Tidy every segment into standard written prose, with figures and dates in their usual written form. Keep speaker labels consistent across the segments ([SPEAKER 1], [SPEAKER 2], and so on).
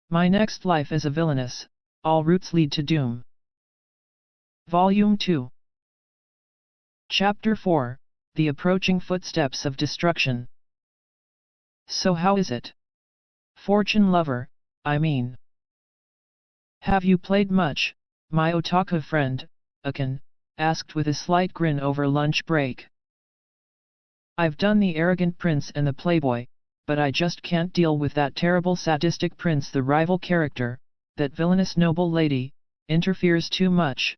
[SPEAKER 1] My next life as a villainess, all routes lead to doom. Volume 2. Chapter 4, The Approaching Footsteps of Destruction. So how is it? Fortune lover, I mean. Have you played much, my otaku friend, Akan, asked with a slight grin over lunch break. I've done the arrogant prince and the playboy, but I just can't deal with that terrible sadistic prince, the rival character, that villainous noble lady, interferes too much.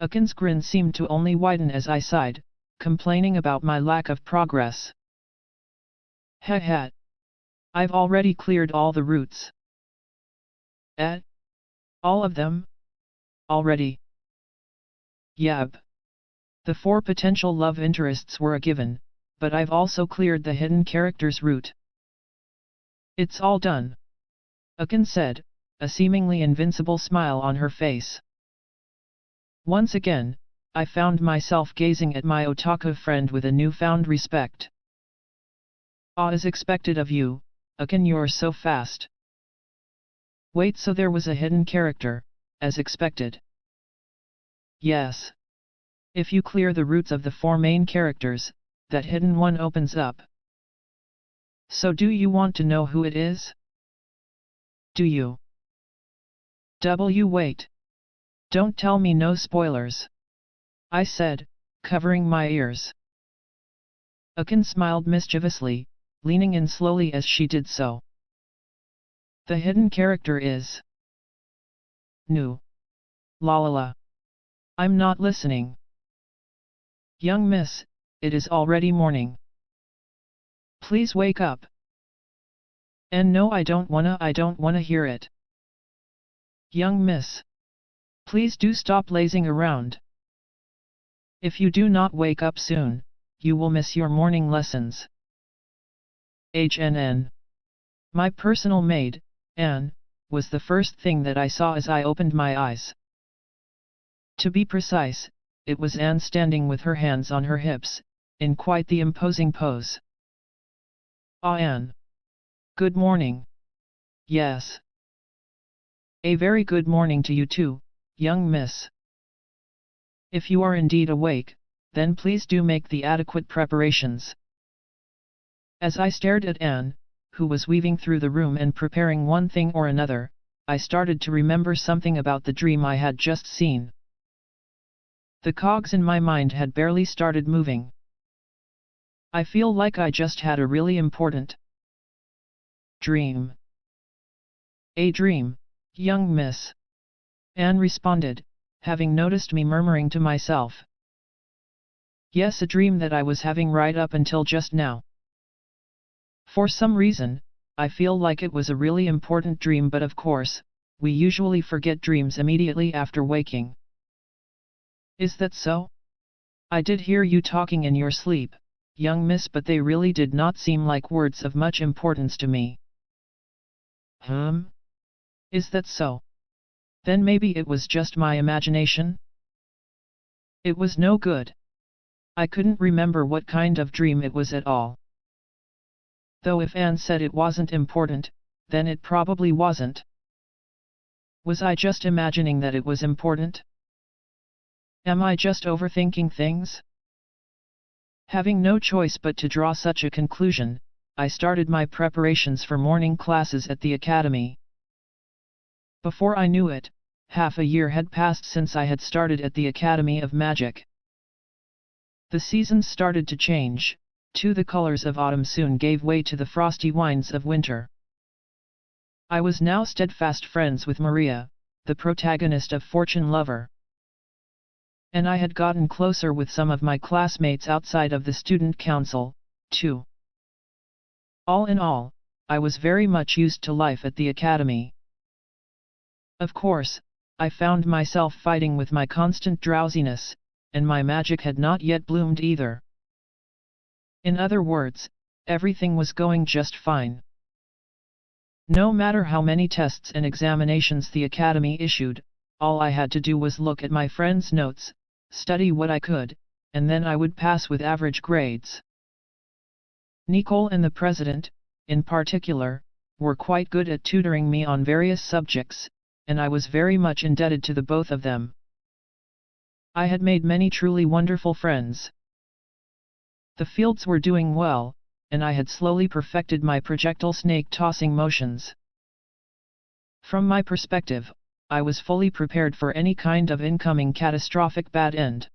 [SPEAKER 1] Akan's grin seemed to only widen as I sighed, complaining about my lack of progress. I've already cleared all the routes. All of them? Already? Yab. The 4 potential love interests were a given, but I've also cleared the hidden characters route. It's all done. Akan said, a seemingly invincible smile on her face. Once again, I found myself gazing at my otaku friend with a newfound respect. As expected of you, Akan, you're so fast. Wait, so there was a hidden character, as expected? Yes. If you clear the routes of the 4 main characters, that hidden one opens up. So do you want to know who it is? Do you? Wait. Don't tell me no spoilers. I said, covering my ears. Akan smiled mischievously, leaning in slowly as she did so. The hidden character is... new. La la la. I'm not listening. Young miss, it is already morning. Please wake up. And no, I don't wanna hear it. Young miss. Please do stop lazing around. If you do not wake up soon, you will miss your morning lessons. HNN. My personal maid, Anne, was the first thing that I saw as I opened my eyes. To be precise, it was Anne standing with her hands on her hips, in quite the imposing pose. Anne. Good morning. Yes. A very good morning to you too, young miss. If you are indeed awake, then please do make the adequate preparations. As I stared at Anne, who was weaving through the room and preparing one thing or another, I started to remember something about the dream I had just seen. The cogs in my mind had barely started moving. I feel like I just had a really important dream. A dream, young miss. Anne responded, having noticed me murmuring to myself. Yes, a dream that I was having right up until just now. For some reason, I feel like it was a really important dream, but of course, we usually forget dreams immediately after waking. Is that so? I did hear you talking in your sleep, young miss, but they really did not seem like words of much importance to me. Is that so? Then maybe it was just my imagination? It was no good. I couldn't remember what kind of dream it was at all. Though if Anne said it wasn't important, then it probably wasn't. Was I just imagining that it was important? Am I just overthinking things? Having no choice but to draw such a conclusion, I started my preparations for morning classes at the academy. Before I knew it, half a year had passed since I had started at the Academy of Magic. The seasons started to change, too. The colors of autumn soon gave way to the frosty winds of winter. I was now steadfast friends with Maria, the protagonist of Fortune Lover. And I had gotten closer with some of my classmates outside of the student council, too. All in all, I was very much used to life at the academy. Of course, I found myself fighting with my constant drowsiness, and my magic had not yet bloomed either. In other words, everything was going just fine. No matter how many tests and examinations the academy issued, all I had to do was look at my friends' notes, study what I could, and then I would pass with average grades. Nicole and the president, in particular, were quite good at tutoring me on various subjects, and I was very much indebted to the both of them. I had made many truly wonderful friends. The fields were doing well, and I had slowly perfected my projectile snake-tossing motions. From my perspective, I was fully prepared for any kind of incoming catastrophic bad end.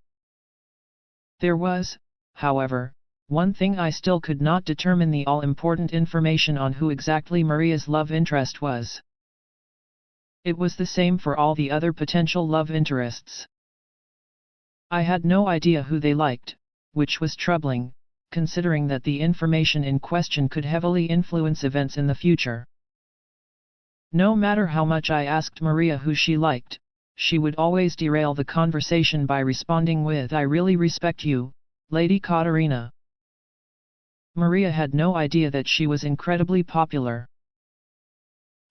[SPEAKER 1] There was, however, one thing I still could not determine: the all-important information on who exactly Maria's love interest was. It was the same for all the other potential love interests. I had no idea who they liked, which was troubling, considering that the information in question could heavily influence events in the future. No matter how much I asked Maria who she liked, she would always derail the conversation by responding with, "I really respect you, Lady Katarina." Maria had no idea that she was incredibly popular.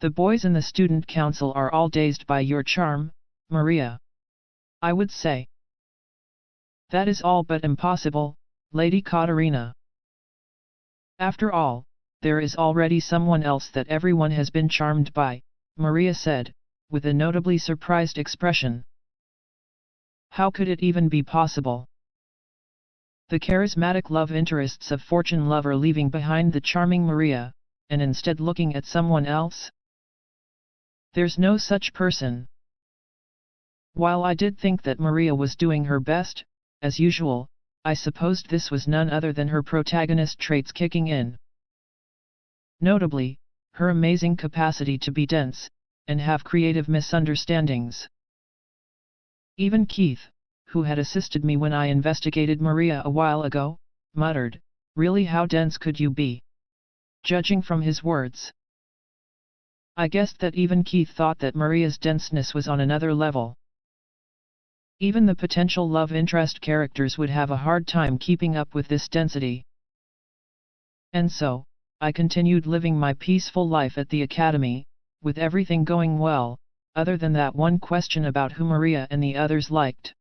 [SPEAKER 1] "The boys in the student council are all dazed by your charm, Maria," I would say. "That is all but impossible, Lady Katarina. After all, there is already someone else that everyone has been charmed by," Maria said, with a notably surprised expression. How could it even be possible? The charismatic love interests of fortune lover leaving behind the charming Maria, and instead looking at someone else? There's no such person. While I did think that Maria was doing her best, as usual, I supposed this was none other than her protagonist traits kicking in. Notably, her amazing capacity to be dense, and have creative misunderstandings. Even Keith, who had assisted me when I investigated Maria a while ago, muttered, "Really, how dense could you be?" Judging from his words. I guessed that even Keith thought that Maria's denseness was on another level. Even the potential love interest characters would have a hard time keeping up with this density. And so, I continued living my peaceful life at the academy, with everything going well, other than that one question about who Maria and the others liked.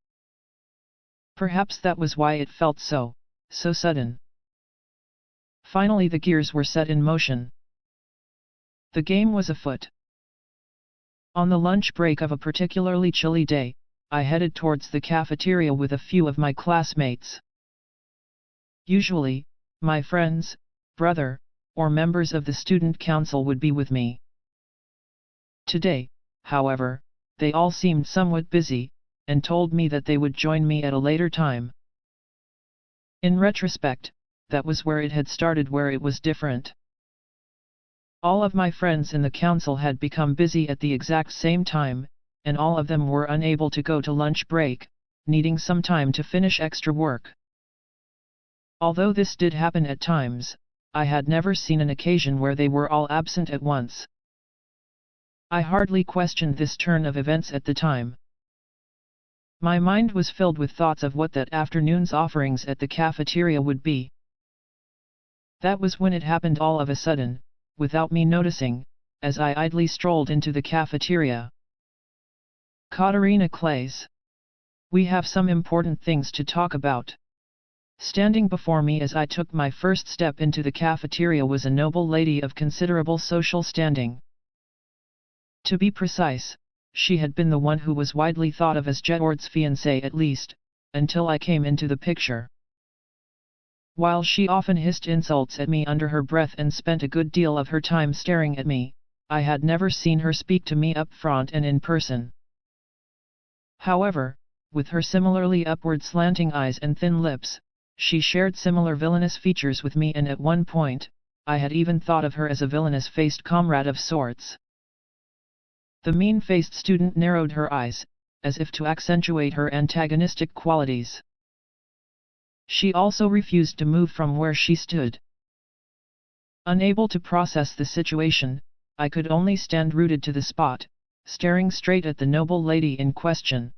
[SPEAKER 1] Perhaps that was why it felt so sudden. Finally the gears were set in motion. The game was afoot. On the lunch break of a particularly chilly day, I headed towards the cafeteria with a few of my classmates. Usually, my friends, brother, or members of the student council would be with me. Today, however, they all seemed somewhat busy, and told me that they would join me at a later time. In retrospect, that was where it had started, where it was different. All of my friends in the council had become busy at the exact same time, and all of them were unable to go to lunch break, needing some time to finish extra work. Although this did happen at times, I had never seen an occasion where they were all absent at once. I hardly questioned this turn of events at the time. My mind was filled with thoughts of what that afternoon's offerings at the cafeteria would be. That was when it happened all of a sudden, without me noticing, as I idly strolled into the cafeteria. "Katarina Clays. We have some important things to talk about." Standing before me as I took my first step into the cafeteria was a noble lady of considerable social standing. To be precise, she had been the one who was widely thought of as Jedward's fiancée, at least, until I came into the picture. While she often hissed insults at me under her breath and spent a good deal of her time staring at me, I had never seen her speak to me up front and in person. However, with her similarly upward slanting eyes and thin lips, she shared similar villainous features with me, and at one point, I had even thought of her as a villainous-faced comrade of sorts. The mean-faced student narrowed her eyes, as if to accentuate her antagonistic qualities. She also refused to move from where she stood. Unable to process the situation, I could only stand rooted to the spot, staring straight at the noble lady in question.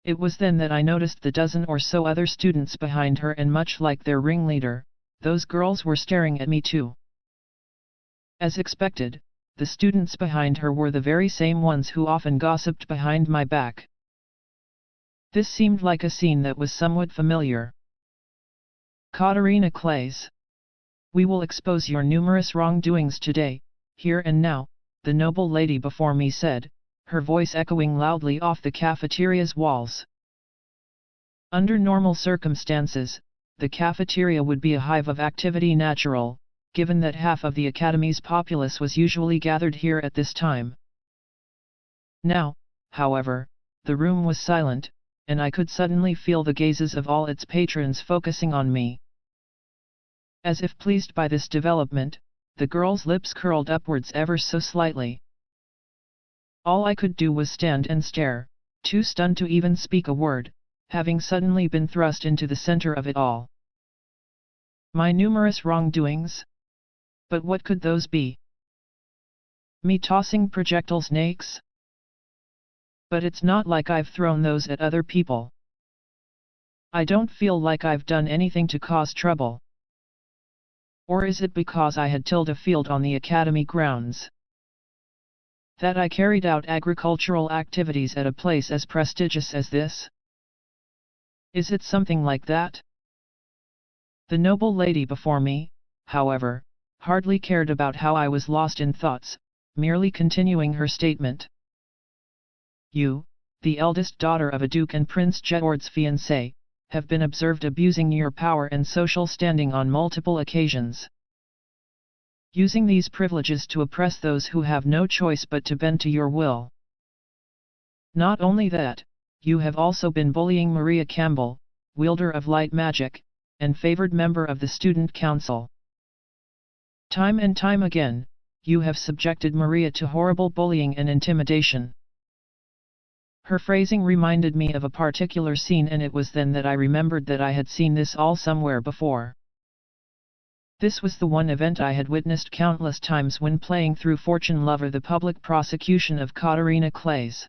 [SPEAKER 1] It was then that I noticed the dozen or so other students behind her, and much like their ringleader, those girls were staring at me too. As expected, the students behind her were the very same ones who often gossiped behind my back. This seemed like a scene that was somewhat familiar. "Katarina Clays. We will expose your numerous wrongdoings today, here and now, the noble lady before me said, her voice echoing loudly off the cafeteria's walls. Under normal circumstances, the cafeteria would be a hive of activity natural, given that half of the academy's populace was usually gathered here at this time. Now, however, the room was silent, and I could suddenly feel the gazes of all its patrons focusing on me. As if pleased by this development, the girl's lips curled upwards ever so slightly. All I could do was stand and stare, too stunned to even speak a word, having suddenly been thrust into the center of it all. My numerous wrongdoings? But what could those be? Me tossing projectile snakes? But it's not like I've thrown those at other people. I don't feel like I've done anything to cause trouble. Or is it because I had tilled a field on the academy grounds? That I carried out agricultural activities at a place as prestigious as this? Is it something like that? The noble lady before me, however, hardly cared about how I was lost in thoughts, merely continuing her statement. You, the eldest daughter of a duke and Prince Jedward's fiancée, have been observed abusing your power and social standing on multiple occasions. Using these privileges to oppress those who have no choice but to bend to your will. Not only that, you have also been bullying Maria Campbell, wielder of light magic, and favored member of the student council. Time and time again, you have subjected Maria to horrible bullying and intimidation. Her phrasing reminded me of a particular scene, and it was then that I remembered that I had seen this all somewhere before. This was the one event I had witnessed countless times when playing through Fortune Lover, the public prosecution of Katarina Clays.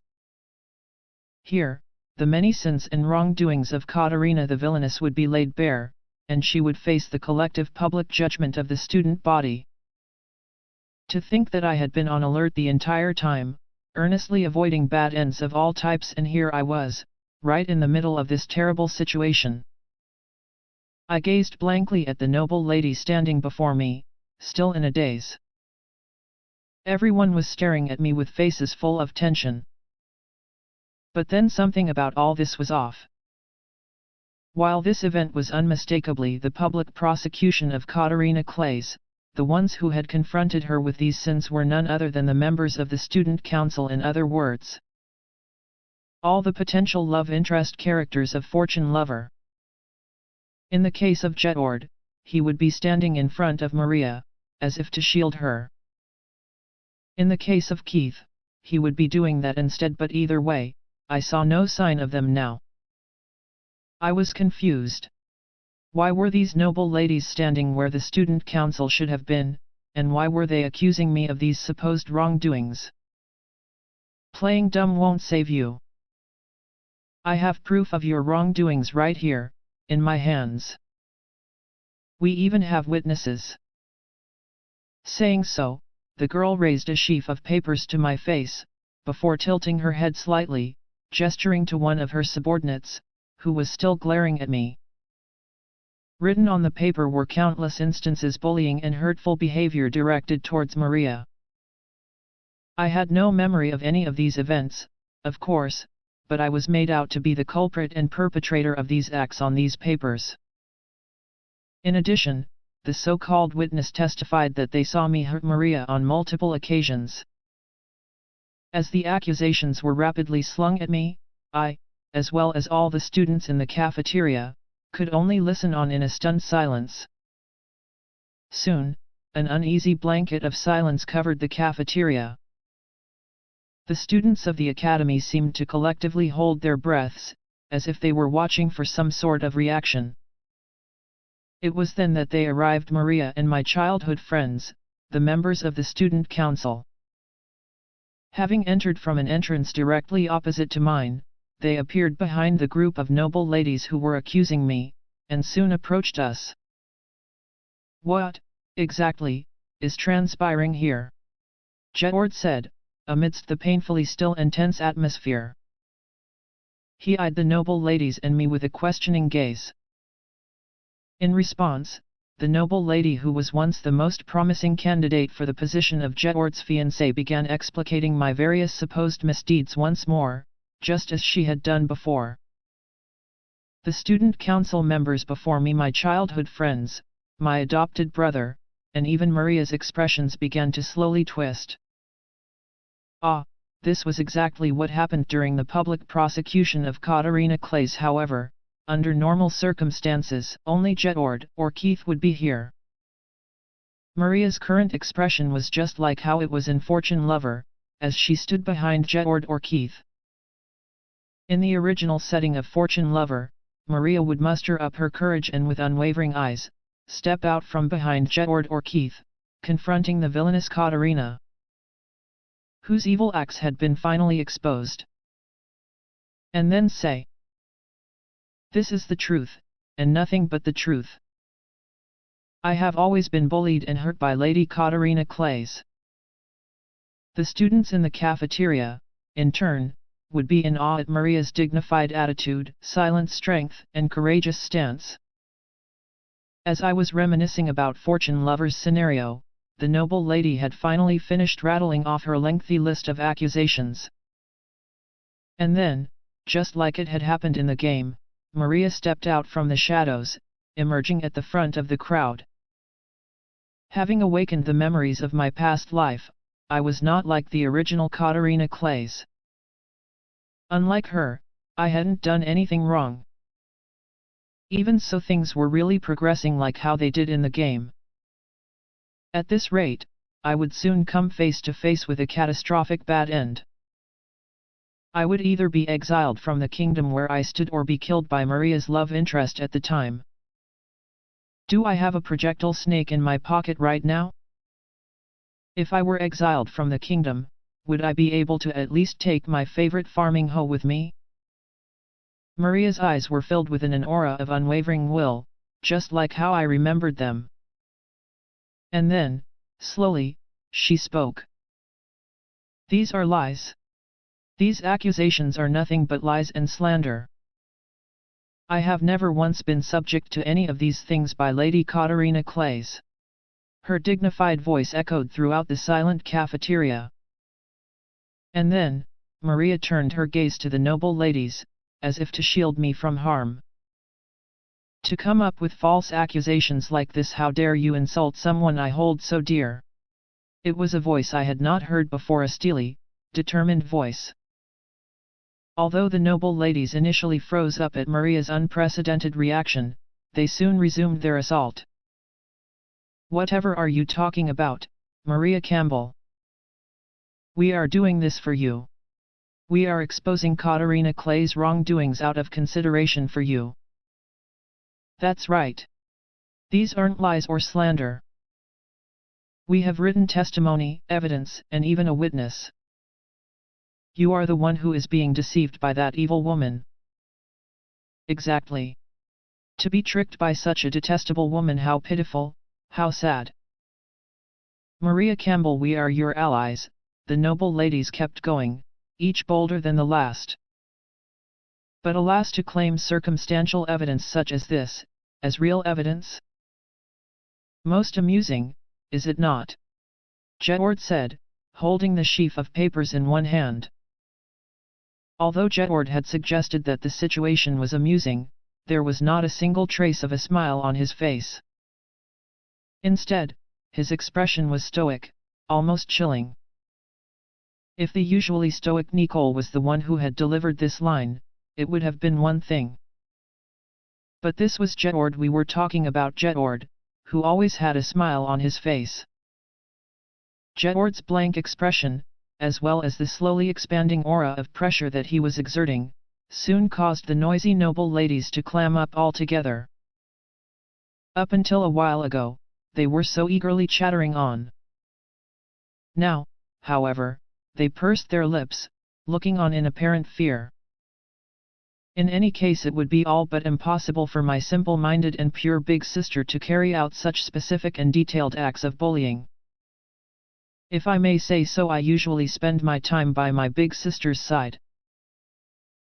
[SPEAKER 1] Here, the many sins and wrongdoings of Katarina the Villainess would be laid bare, and she would face the collective public judgment of the student body. To think that I had been on alert the entire time, earnestly avoiding bad ends of all types, and here I was, right in the middle of this terrible situation. I gazed blankly at the noble lady standing before me, still in a daze. Everyone was staring at me with faces full of tension. But then something about all this was off. While this event was unmistakably the public prosecution of Katarina Clays, the ones who had confronted her with these sins were none other than the members of the student council. In other words, all the potential love interest characters of Fortune Lover. In the case of Jedward, he would be standing in front of Maria, as if to shield her. In the case of Keith, he would be doing that instead, but either way, I saw no sign of them now. I was confused. Why were these noble ladies standing where the student council should have been, and why were they accusing me of these supposed wrongdoings? Playing dumb won't save you. I have proof of your wrongdoings right here, in my hands. We even have witnesses. Saying so, the girl raised a sheaf of papers to my face, before tilting her head slightly, gesturing to one of her subordinates, who was still glaring at me. Written on the paper were countless instances bullying and hurtful behavior directed towards Maria. I had no memory of any of these events, of course, but I was made out to be the culprit and perpetrator of these acts on these papers. In addition, the so-called witness testified that they saw me hurt Maria on multiple occasions. As the accusations were rapidly slung at me, I, as well as all the students in the cafeteria, could only listen on in a stunned silence. Soon, an uneasy blanket of silence covered the cafeteria. The students of the academy seemed to collectively hold their breaths, as if they were watching for some sort of reaction. It was then that they arrived, Maria and my childhood friends, the members of the student council. Having entered from an entrance directly opposite to mine, they appeared behind the group of noble ladies who were accusing me, and soon approached us. What, exactly, is transpiring here? Jedward said, amidst the painfully still and tense atmosphere. He eyed the noble ladies and me with a questioning gaze. In response, the noble lady who was once the most promising candidate for the position of Jetord's fiancée began explicating my various supposed misdeeds once more, just as she had done before. The student council members before me, my childhood friends, my adopted brother, and even Maria's expressions began to slowly twist. Ah, this was exactly what happened during the public prosecution of Katarina Claes. However, under normal circumstances, only Jetord or Keith would be here. Maria's current expression was just like how it was in Fortune Lover, as she stood behind Jetord or Keith. In the original setting of Fortune Lover, Maria would muster up her courage and with unwavering eyes, step out from behind Jetord or Keith, confronting the villainous Katarina, whose evil acts had been finally exposed. And then say, "This is the truth, and nothing but the truth. I have always been bullied and hurt by Lady Katarina Claes." The students in the cafeteria, in turn, would be in awe at Maria's dignified attitude, silent strength, and courageous stance. As I was reminiscing about Fortune Lover's scenario, the noble lady had finally finished rattling off her lengthy list of accusations. And then, just like it had happened in the game, Maria stepped out from the shadows, emerging at the front of the crowd. Having awakened the memories of my past life, I was not like the original Katarina Claes. Unlike her, I hadn't done anything wrong. Even so, things were really progressing like how they did in the game. At this rate, I would soon come face to face with a catastrophic bad end. I would either be exiled from the kingdom where I stood or be killed by Maria's love interest at the time. Do I have a projectile snake in my pocket right now? If I were exiled from the kingdom, would I be able to at least take my favorite farming hoe with me? Maria's eyes were filled with an aura of unwavering will, just like how I remembered them. And then, slowly, she spoke. "These are lies. These accusations are nothing but lies and slander. I have never once been subject to any of these things by Lady Katarina Claes." Her dignified voice echoed throughout the silent cafeteria. And then, Maria turned her gaze to the noble ladies, as if to shield me from harm. "To come up with false accusations like this, how dare you insult someone I hold so dear?" It was a voice I had not heard before, a steely, determined voice. Although the noble ladies initially froze up at Maria's unprecedented reaction, they soon resumed their assault. "Whatever are you talking about, Maria Campbell? We are doing this for you. We are exposing Katarina Claes' wrongdoings out of consideration for you." "That's right. These aren't lies or slander. We have written testimony, evidence, and even a witness. You are the one who is being deceived by that evil woman." "Exactly. To be tricked by such a detestable woman, how pitiful, how sad." "Maria Campbell, we are your allies," the noble ladies kept going, each bolder than the last. But alas, to claim circumstantial evidence such as this, as real evidence? "Most amusing, is it not?" Jetord said, holding the sheaf of papers in one hand. Although Jetord had suggested that the situation was amusing, there was not a single trace of a smile on his face. Instead, his expression was stoic, almost chilling. If the usually stoic Nicole was the one who had delivered this line, it would have been one thing. But this was Jetord. We were talking about Jetord, who always had a smile on his face. Jetord's blank expression, as well as the slowly expanding aura of pressure that he was exerting, soon caused the noisy noble ladies to clam up all together. Up until a while ago, they were so eagerly chattering on. Now, however, they pursed their lips, looking on in apparent fear. In any case, it would be all but impossible for my simple-minded and pure big sister to carry out such specific and detailed acts of bullying. If I may say so, I usually spend my time by my big sister's side.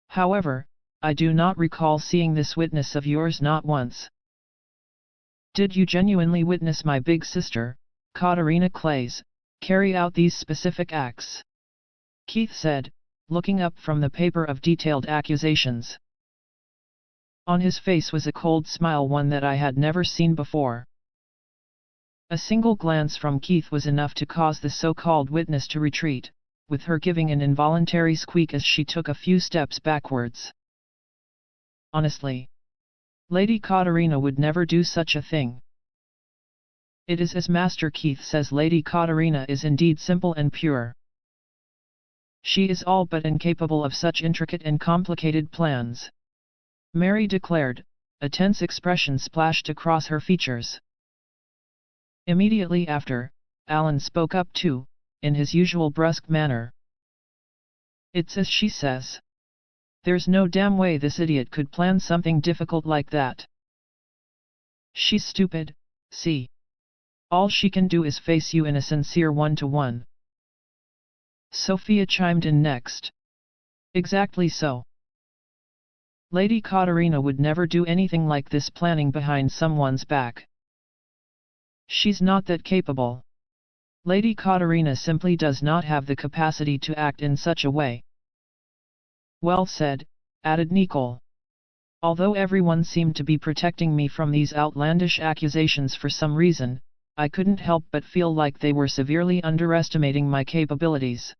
[SPEAKER 1] However, I do not recall seeing this witness of yours not once. Did you genuinely witness my big sister, Katarina Clays, carry out these specific acts? Keith said, looking up from the paper of detailed accusations. On his face was a cold smile, one that I had never seen before. A single glance from Keith was enough to cause the so-called witness to retreat, with her giving an involuntary squeak as she took a few steps backwards. Honestly, Lady Katarina would never do such a thing. It is as Master Keith says, Lady Katarina is indeed simple and pure. She is all but incapable of such intricate and complicated plans, Mary declared, a tense expression splashed across her features. Immediately after, Alan spoke up too, in his usual brusque manner. It's as she says. There's no damn way this idiot could plan something difficult like that. She's stupid, see. All she can do is face you in a sincere one-to-one. Sophia chimed in next. Exactly so. Lady Katarina would never do anything like this, planning behind someone's back. She's not that capable. Lady Katarina simply does not have the capacity to act in such a way. Well said, added Nicole. Although everyone seemed to be protecting me from these outlandish accusations for some reason, I couldn't help but feel like they were severely underestimating my capabilities.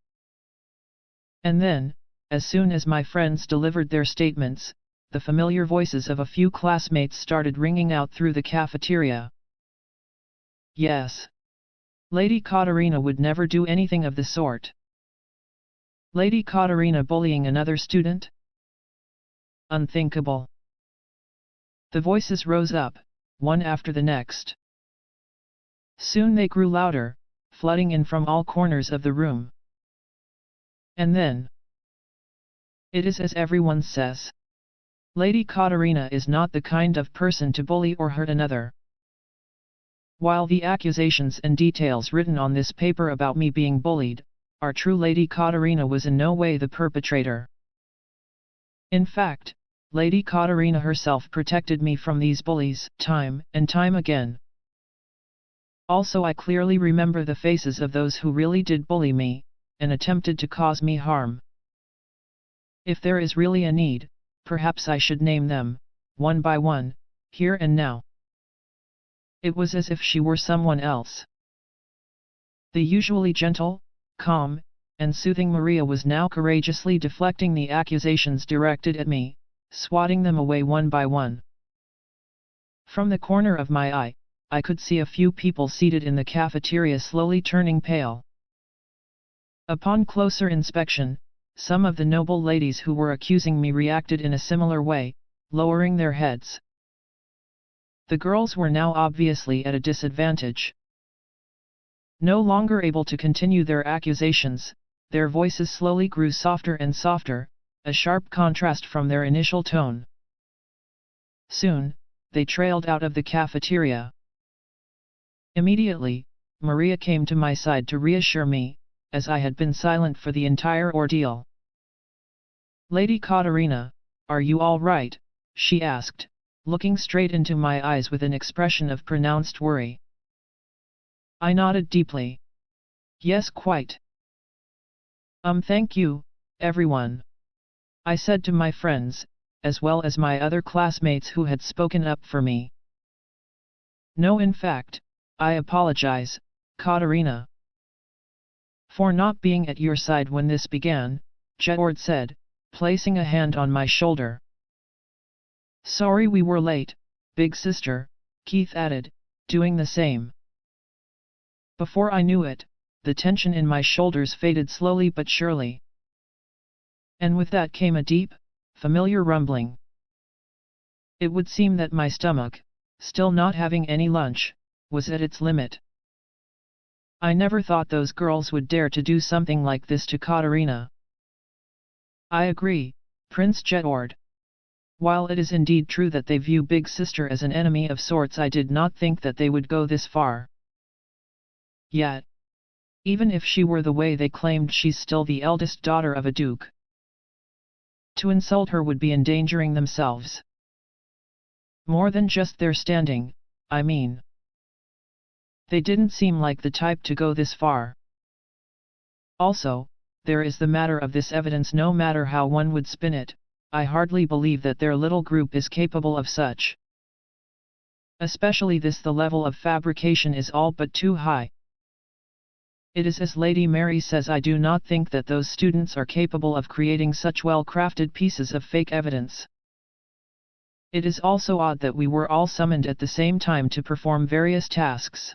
[SPEAKER 1] And then, as soon as my friends delivered their statements, the familiar voices of a few classmates started ringing out through the cafeteria. Yes. Lady Katarina would never do anything of the sort. Lady Katarina bullying another student? Unthinkable. The voices rose up, one after the next. Soon they grew louder, flooding in from all corners of the room. And then, it is as everyone says. Lady Katarina is not the kind of person to bully or hurt another. While the accusations and details written on this paper about me being bullied are true, Lady Katarina was in no way the perpetrator. In fact, Lady Katarina herself protected me from these bullies time and time again. Also, I clearly remember the faces of those who really did bully me, and attempted to cause me harm. If there is really a need, perhaps I should name them, one by one, here and now. It was as if she were someone else. The usually gentle, calm, and soothing Maria was now courageously deflecting the accusations directed at me, swatting them away one by one. From the corner of my eye, I could see a few people seated in the cafeteria slowly turning pale. Upon closer inspection, some of the noble ladies who were accusing me reacted in a similar way, lowering their heads. The girls were now obviously at a disadvantage. No longer able to continue their accusations, their voices slowly grew softer and softer, a sharp contrast from their initial tone. Soon, they trailed out of the cafeteria. Immediately, Maria came to my side to reassure me, as I had been silent for the entire ordeal. Lady Katarina, are you all right? She asked, looking straight into my eyes with an expression of pronounced worry. I nodded deeply. Yes, quite. Thank you, everyone. I said to my friends, as well as my other classmates who had spoken up for me. No, in fact, I apologize, Katarina. For not being at your side when this began, Jedward said, placing a hand on my shoulder. Sorry we were late, big sister, Keith added, doing the same. Before I knew it, the tension in my shoulders faded slowly but surely. And with that came a deep, familiar rumbling. It would seem that my stomach, still not having any lunch, was at its limit. I never thought those girls would dare to do something like this to Katarina. I agree, Prince Jedward. While it is indeed true that they view Big Sister as an enemy of sorts, I did not think that they would go this far. Yet, even if she were the way they claimed, she's still the eldest daughter of a duke. To insult her would be endangering themselves. More than just their standing, I mean. They didn't seem like the type to go this far. Also, there is the matter of this evidence. No matter how one would spin it, I hardly believe that their little group is capable of such. Especially this, the level of fabrication is all but too high. It is as Lady Mary says, I do not think that those students are capable of creating such well-crafted pieces of fake evidence. It is also odd that we were all summoned at the same time to perform various tasks.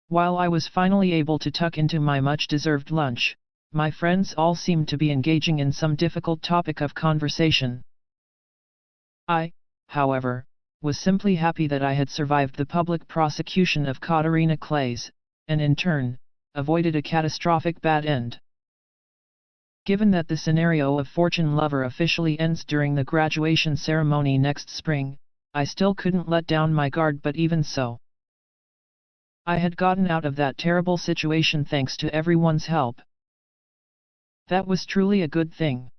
[SPEAKER 1] While I was finally able to tuck into my much-deserved lunch, my friends all seemed to be engaging in some difficult topic of conversation. I, however, was simply happy that I had survived the public prosecution of Katarina Clays, and in turn, avoided a catastrophic bad end. Given that the scenario of Fortune Lover officially ends during the graduation ceremony next spring, I still couldn't let down my guard, but even so, I had gotten out of that terrible situation thanks to everyone's help. That was truly a good thing.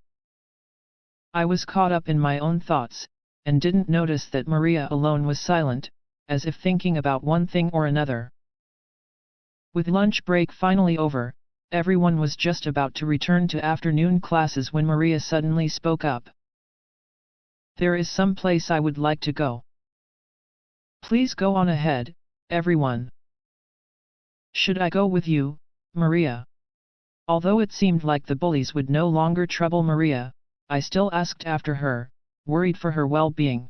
[SPEAKER 1] I was caught up in my own thoughts, and didn't notice that Maria alone was silent, as if thinking about one thing or another. With lunch break finally over, everyone was just about to return to afternoon classes when Maria suddenly spoke up. There is some place I would like to go. Please go on ahead, everyone. Should I go with you, Maria? Although it seemed like the bullies would no longer trouble Maria, I still asked after her, worried for her well-being.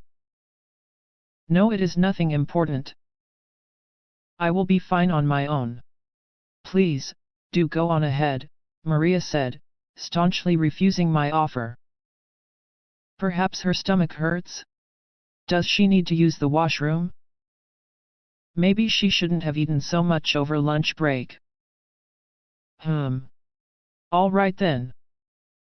[SPEAKER 1] No, it is nothing important. I will be fine on my own. Please, do go on ahead, Maria said, staunchly refusing my offer. Perhaps her stomach hurts? Does she need to use the washroom? Maybe she shouldn't have eaten so much over lunch break. All right then.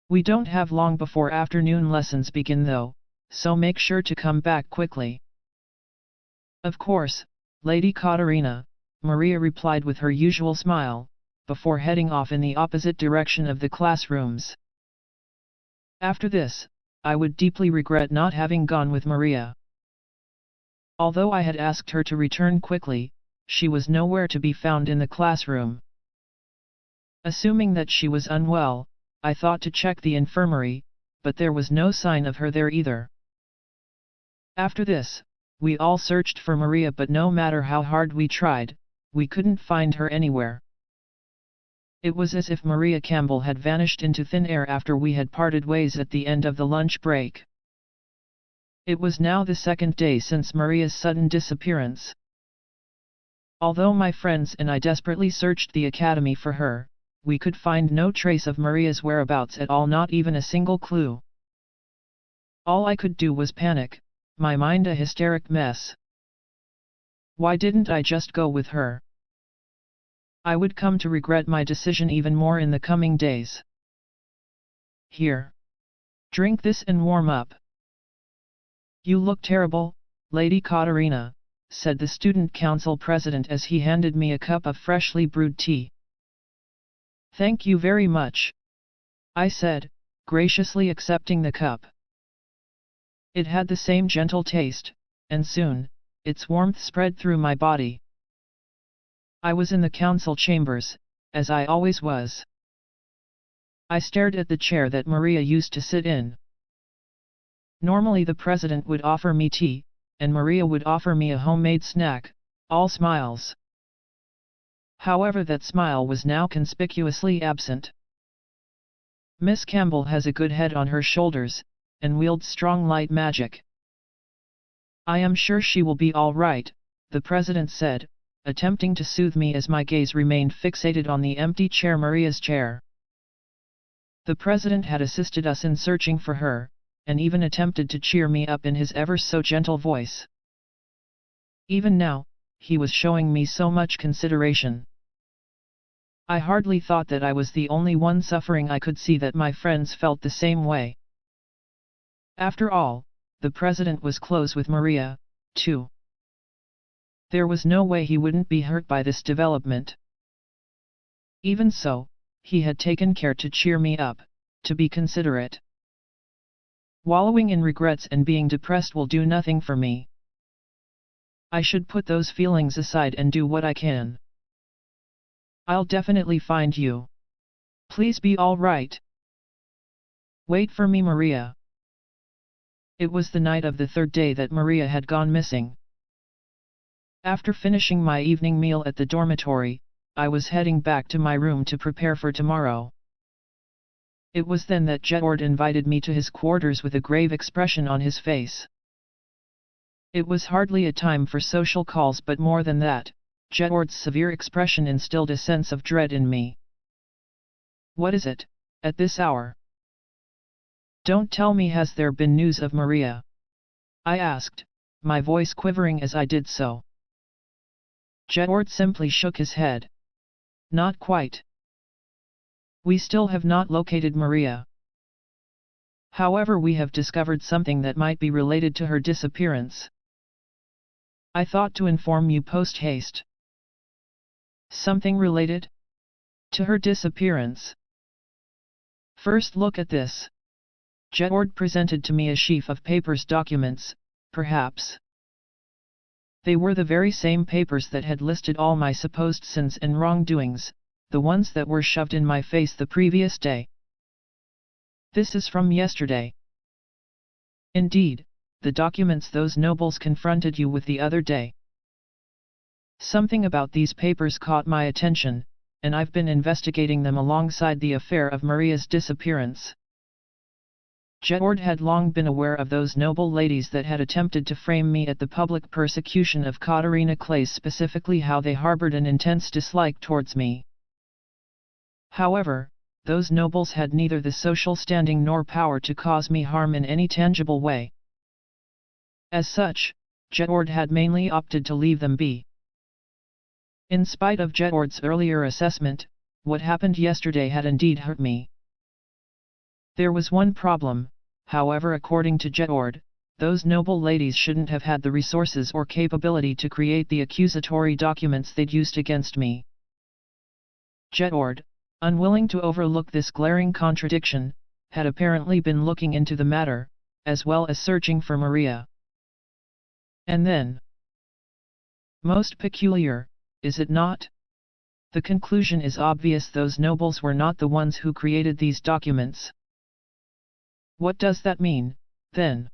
[SPEAKER 1] We don't have long before afternoon lessons begin though, so make sure to come back quickly. Of course, Lady Katarina, Maria replied with her usual smile, before heading off in the opposite direction of the classrooms. After this, I would deeply regret not having gone with Maria. Although I had asked her to return quickly, she was nowhere to be found in the classroom. Assuming that she was unwell, I thought to check the infirmary, but there was no sign of her there either. After this, we all searched for Maria, but no matter how hard we tried, we couldn't find her anywhere. It was as if Maria Campbell had vanished into thin air after we had parted ways at the end of the lunch break. It was now the second day since Maria's sudden disappearance. Although my friends and I desperately searched the academy for her, we could find no trace of Maria's whereabouts at all, not even a single clue. All I could do was panic, my mind a hysteric mess. Why didn't I just go with her? I would come to regret my decision even more in the coming days. Here. Drink this and warm up. You look terrible, Lady Katarina, said the student council president as he handed me a cup of freshly brewed tea. Thank you very much, I said, graciously accepting the cup. It had the same gentle taste, and soon, its warmth spread through my body. I was in the council chambers, as I always was. I stared at the chair that Maria used to sit in. Normally the president would offer me tea, and Maria would offer me a homemade snack, all smiles. However, that smile was now conspicuously absent. Miss Campbell has a good head on her shoulders, and wields strong light magic. I am sure she will be all right, the president said, attempting to soothe me as my gaze remained fixated on the empty chair, Maria's chair. The president had assisted us in searching for her, and even attempted to cheer me up in his ever so gentle voice. Even now, he was showing me so much consideration. I hardly thought that I was the only one suffering. I could see that my friends felt the same way. After all, the president was close with Maria, too. There was no way he wouldn't be hurt by this development. Even so, he had taken care to cheer me up, to be considerate. Wallowing in regrets and being depressed will do nothing for me. I should put those feelings aside and do what I can. I'll definitely find you. Please be all right. Wait for me, Maria. It was the night of the third day that Maria had gone missing. After finishing my evening meal at the dormitory, I was heading back to my room to prepare for tomorrow. It was then that Jedward invited me to his quarters with a grave expression on his face. It was hardly a time for social calls, but more than that, Jedward's severe expression instilled a sense of dread in me. What is it, at this hour? Don't tell me, has there been news of Maria? I asked, my voice quivering as I did so. Jedward simply shook his head. Not quite. We still have not located Maria. However, we have discovered something that might be related to her disappearance. I thought to inform you post haste. Something related to her disappearance. First look at this. Jedward presented to me a sheaf of papers, documents, perhaps. They were the very same papers that had listed all my supposed sins and wrongdoings, the ones that were shoved in my face the previous day. This is from yesterday. Indeed, the documents those nobles confronted you with the other day. Something about these papers caught my attention, and I've been investigating them alongside the affair of Maria's disappearance. Jedward had long been aware of those noble ladies that had attempted to frame me at the public persecution of Katarina Clays, specifically how they harbored an intense dislike towards me. However, those nobles had neither the social standing nor power to cause me harm in any tangible way. As such, Jedward had mainly opted to leave them be. In spite of Jedward's earlier assessment, what happened yesterday had indeed hurt me. There was one problem, however. According to Jedward, those noble ladies shouldn't have had the resources or capability to create the accusatory documents they'd used against me. Jedward, unwilling to overlook this glaring contradiction, had apparently been looking into the matter, as well as searching for Maria. And then, most peculiar, is it not? The conclusion is obvious: those nobles were not the ones who created these documents. What does that mean, then?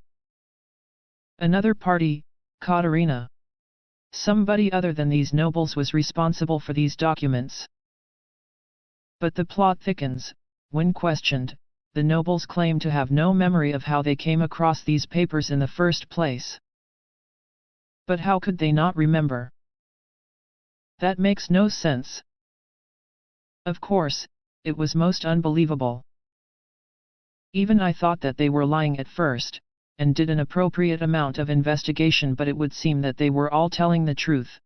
[SPEAKER 1] Another party, Katarina. Somebody other than these nobles was responsible for these documents. But the plot thickens. When questioned, the nobles claim to have no memory of how they came across these papers in the first place. But how could they not remember? That makes no sense. Of course, it was most unbelievable. Even I thought that they were lying at first, and did an appropriate amount of investigation, but it would seem that they were all telling the truth.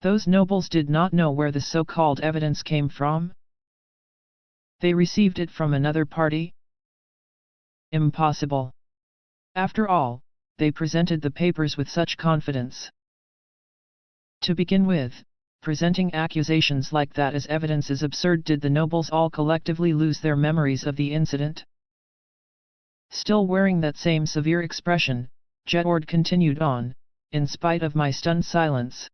[SPEAKER 1] Those nobles did not know where the so-called evidence came from? They received it from another party? Impossible. After all, they presented the papers with such confidence. To begin with, presenting accusations like that as evidence is absurd. Did the nobles all collectively lose their memories of the incident? Still wearing that same severe expression, Jedward continued on, in spite of my stunned silence.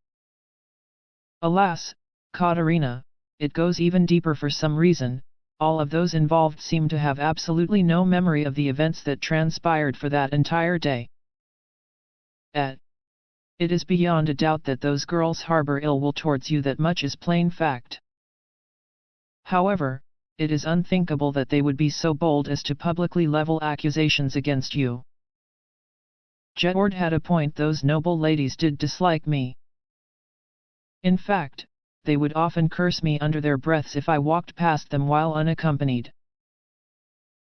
[SPEAKER 1] Alas, Katarina, it goes even deeper. For some reason, all of those involved seem to have absolutely no memory of the events that transpired for that entire day. It is beyond a doubt that those girls harbor ill will towards you. That much is plain fact. However, it is unthinkable that they would be so bold as to publicly level accusations against you. Jedward had a point. Those noble ladies did dislike me. In fact, they would often curse me under their breaths if I walked past them while unaccompanied.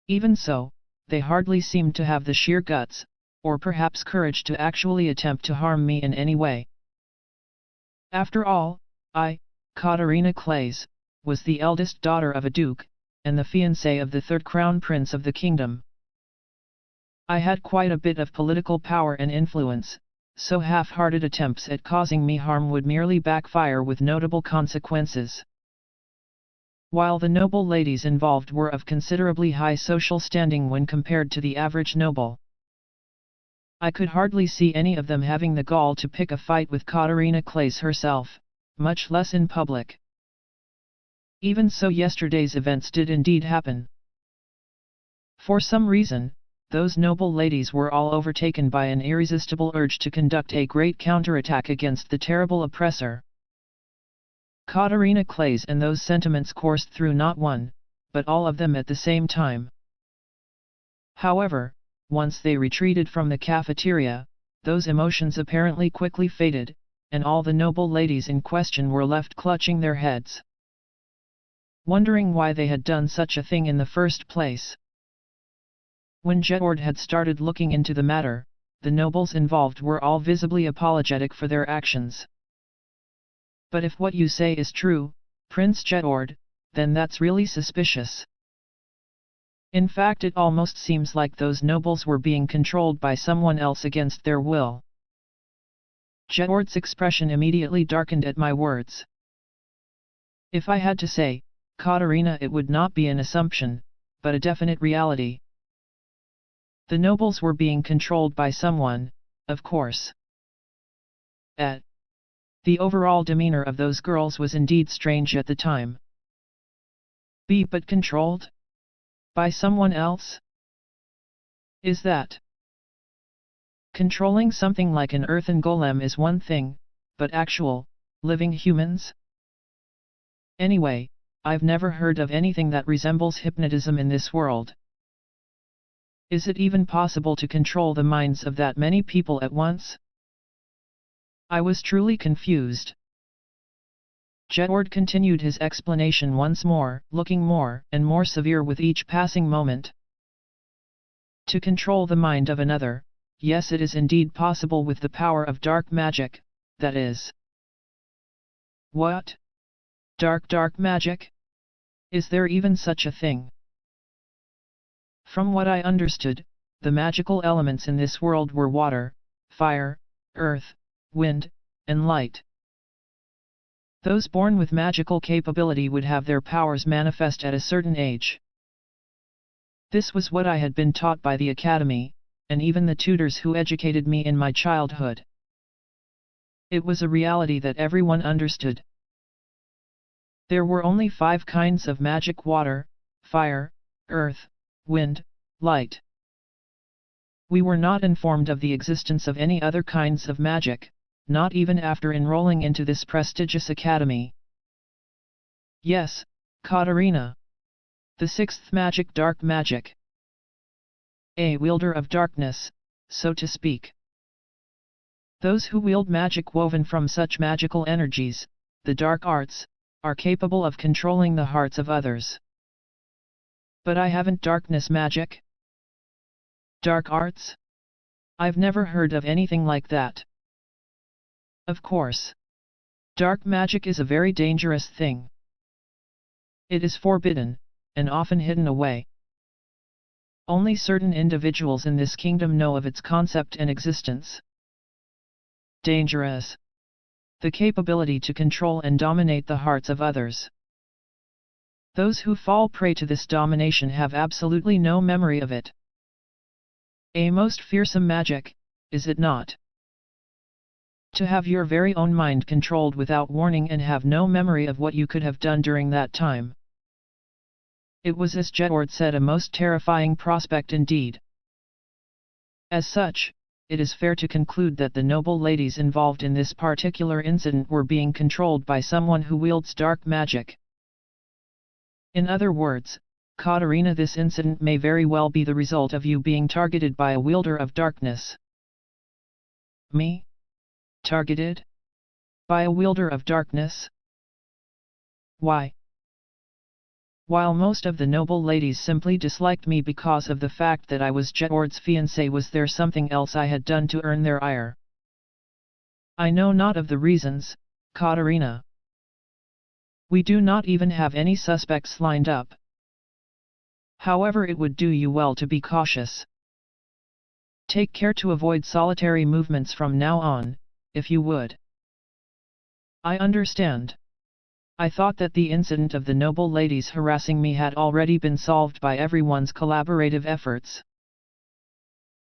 [SPEAKER 1] Even so, they hardly seemed to have the sheer guts, or perhaps courage, to actually attempt to harm me in any way. After all, I, Katarina Clays, was the eldest daughter of a duke, and the fiancée of the third crown prince of the kingdom. I had quite a bit of political power and influence, so half-hearted attempts at causing me harm would merely backfire with notable consequences. While the noble ladies involved were of considerably high social standing when compared to the average noble, I could hardly see any of them having the gall to pick a fight with Katarina Claes herself, much less in public. Even so, yesterday's events did indeed happen. For some reason, those noble ladies were all overtaken by an irresistible urge to conduct a great counterattack against the terrible oppressor. Katarina Claes and those sentiments coursed through not one, but all of them at the same time. However, once they retreated from the cafeteria, those emotions apparently quickly faded, and all the noble ladies in question were left clutching their heads, wondering why they had done such a thing in the first place. When Jetord had started looking into the matter, the nobles involved were all visibly apologetic for their actions. But if what you say is true, Prince Jetord, then that's really suspicious. In fact, it almost seems like those nobles were being controlled by someone else against their will. Jetord's expression immediately darkened at my words. If I had to say, Katarina, it would not be an assumption, but a definite reality. The nobles were being controlled by someone, of course. The overall demeanor of those girls was indeed strange at the time. But controlled? By someone else? Is that? Controlling something like an earthen golem is one thing, but actual, living humans? Anyway, I've never heard of anything that resembles hypnotism in this world. Is it even possible to control the minds of that many people at once? I was truly confused. Jetord continued his explanation once more, looking more and more severe with each passing moment. To control the mind of another, yes, it is indeed possible with the power of dark magic, that is. What? Dark magic? Is there even such a thing? From what I understood, the magical elements in this world were water, fire, earth, wind, and light. Those born with magical capability would have their powers manifest at a certain age. This was what I had been taught by the academy, and even the tutors who educated me in my childhood. It was a reality that everyone understood. There were only 5 kinds of magic: water, fire, earth, wind, light. We were not informed of the existence of any other kinds of magic, not even after enrolling into this prestigious academy. Yes, Katarina. The 6th magic, dark magic. A wielder of darkness, so to speak. Those who wield magic woven from such magical energies, the dark arts, are capable of controlling the hearts of others. But I haven't darkness magic? Dark arts? I've never heard of anything like that. Of course. Dark magic is a very dangerous thing. It is forbidden, and often hidden away. Only certain individuals in this kingdom know of its concept and existence. Dangerous. The capability to control and dominate the hearts of others. Those who fall prey to this domination have absolutely no memory of it. A most fearsome magic, is it not? To have your very own mind controlled without warning and have no memory of what you could have done during that time. It was, as Jetord said, a most terrifying prospect indeed. As such, it is fair to conclude that the noble ladies involved in this particular incident were being controlled by someone who wields dark magic. In other words, Katarina, this incident may very well be the result of you being targeted by a wielder of darkness. Me? Targeted? By a wielder of darkness? Why? While most of the noble ladies simply disliked me because of the fact that I was Jetord's fiancé, was there something else I had done to earn their ire? I know not of the reasons, Katarina. We do not even have any suspects lined up. However, it would do you well to be cautious. Take care to avoid solitary movements from now on, if you would. I understand. I thought that the incident of the noble ladies harassing me had already been solved by everyone's collaborative efforts.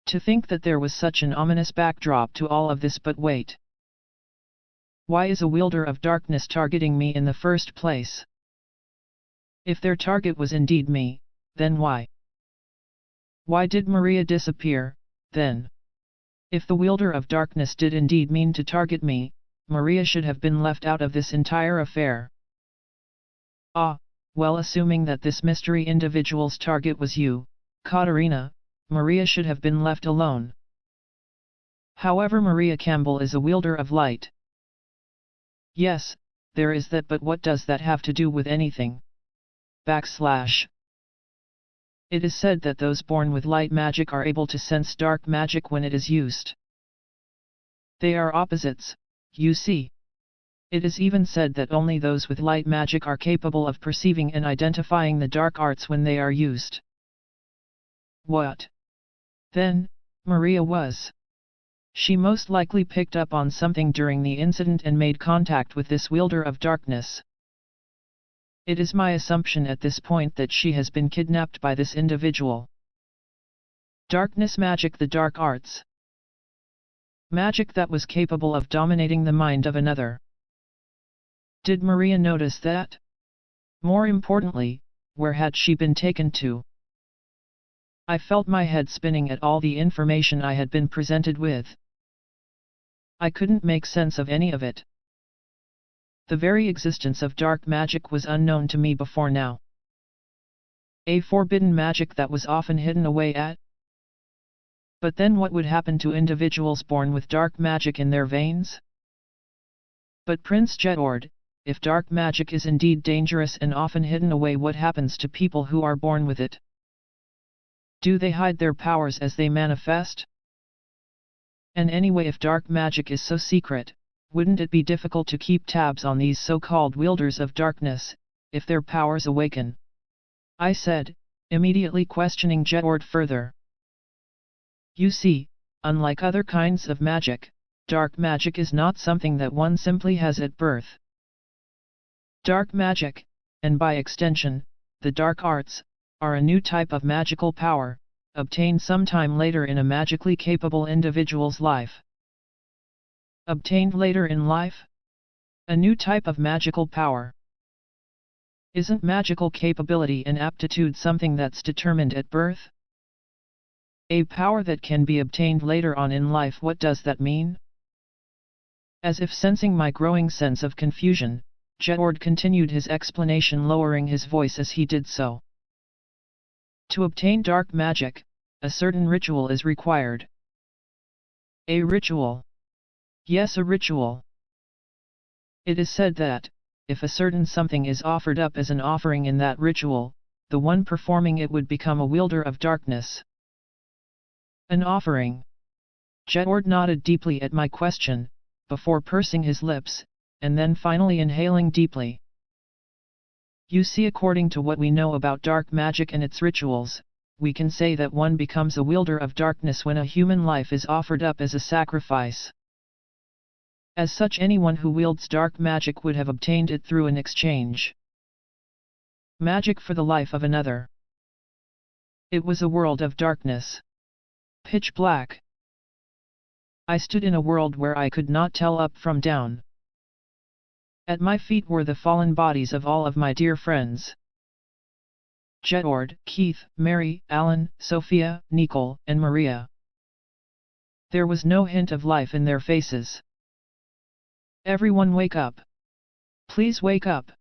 [SPEAKER 1] To think that there was such an ominous backdrop to all of this, but wait. Why is a wielder of darkness targeting me in the first place? If their target was indeed me, then why? Why did Maria disappear, then? If the wielder of darkness did indeed mean to target me, Maria should have been left out of this entire affair. Ah, well, assuming that this mystery individual's target was you, Katarina, Maria should have been left alone. However, Maria Campbell is a wielder of light. Yes, there is that, but what does that have to do with anything? It is said that those born with light magic are able to sense dark magic when it is used. They are opposites, you see. It is even said that only those with light magic are capable of perceiving and identifying the dark arts when they are used. What? Then, Maria was. She most likely picked up on something during the incident and made contact with this wielder of darkness. It is my assumption at this point that she has been kidnapped by this individual. Darkness magic, the dark arts. Magic that was capable of dominating the mind of another. Did Maria notice that? More importantly, where had she been taken to? I felt my head spinning at all the information I had been presented with. I couldn't make sense of any of it. The very existence of dark magic was unknown to me before now. A forbidden magic that was often hidden away at. But then what would happen to individuals born with dark magic in their veins? But Prince Jedward, if dark magic is indeed dangerous and often hidden away, what happens to people who are born with it? Do they hide their powers as they manifest? And anyway, if dark magic is so secret, wouldn't it be difficult to keep tabs on these so-called wielders of darkness, if their powers awaken? I said, immediately questioning Jedward further. You see, unlike other kinds of magic, dark magic is not something that one simply has at birth. Dark magic, and by extension, the dark arts, are a new type of magical power, obtained sometime later in a magically capable individual's life. Obtained later in life? A new type of magical power. Isn't magical capability and aptitude something that's determined at birth? A power that can be obtained later on in life, what does that mean? As if sensing my growing sense of confusion, Jedward continued his explanation, lowering his voice as he did so. To obtain dark magic, a certain ritual is required. A ritual? Yes, a ritual. It is said that, if a certain something is offered up as an offering in that ritual, the one performing it would become a wielder of darkness. An offering? Jedward nodded deeply at my question, before pursing his lips, and then finally inhaling deeply. You see, according to what we know about dark magic and its rituals, we can say that one becomes a wielder of darkness when a human life is offered up as a sacrifice. As such, anyone who wields dark magic would have obtained it through an exchange. Magic for the life of another. It was a world of darkness. Pitch black. I stood in a world where I could not tell up from down. At my feet were the fallen bodies of all of my dear friends. Jedward, Keith, Mary, Alan, Sophia, Nicole, and Maria. There was no hint of life in their faces. Everyone wake up! Please wake up!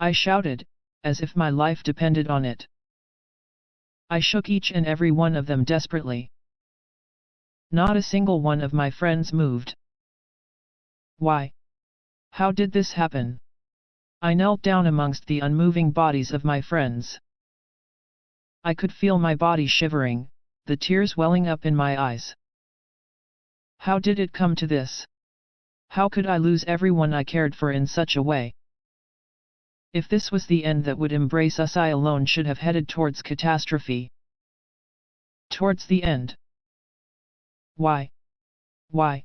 [SPEAKER 1] I shouted, as if my life depended on it. I shook each and every one of them desperately. Not a single one of my friends moved. Why? How did this happen? I knelt down amongst the unmoving bodies of my friends. I could feel my body shivering, the tears welling up in my eyes. How did it come to this? How could I lose everyone I cared for in such a way? If this was the end that would embrace us, I alone should have headed towards catastrophe. Towards the end. Why? Why?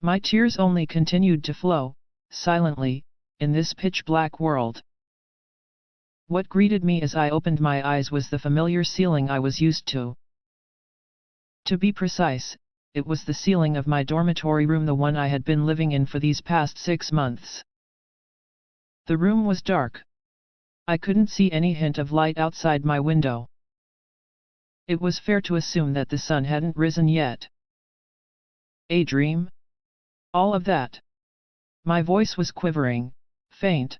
[SPEAKER 1] My tears only continued to flow, silently, in this pitch-black world. What greeted me as I opened my eyes was the familiar ceiling I was used to. To be precise, it was the ceiling of my dormitory room, the one I had been living in for these past 6 months. The room was dark. I couldn't see any hint of light outside my window. It was fair to assume that the sun hadn't risen yet. A dream? All of that. My voice was quivering, faint.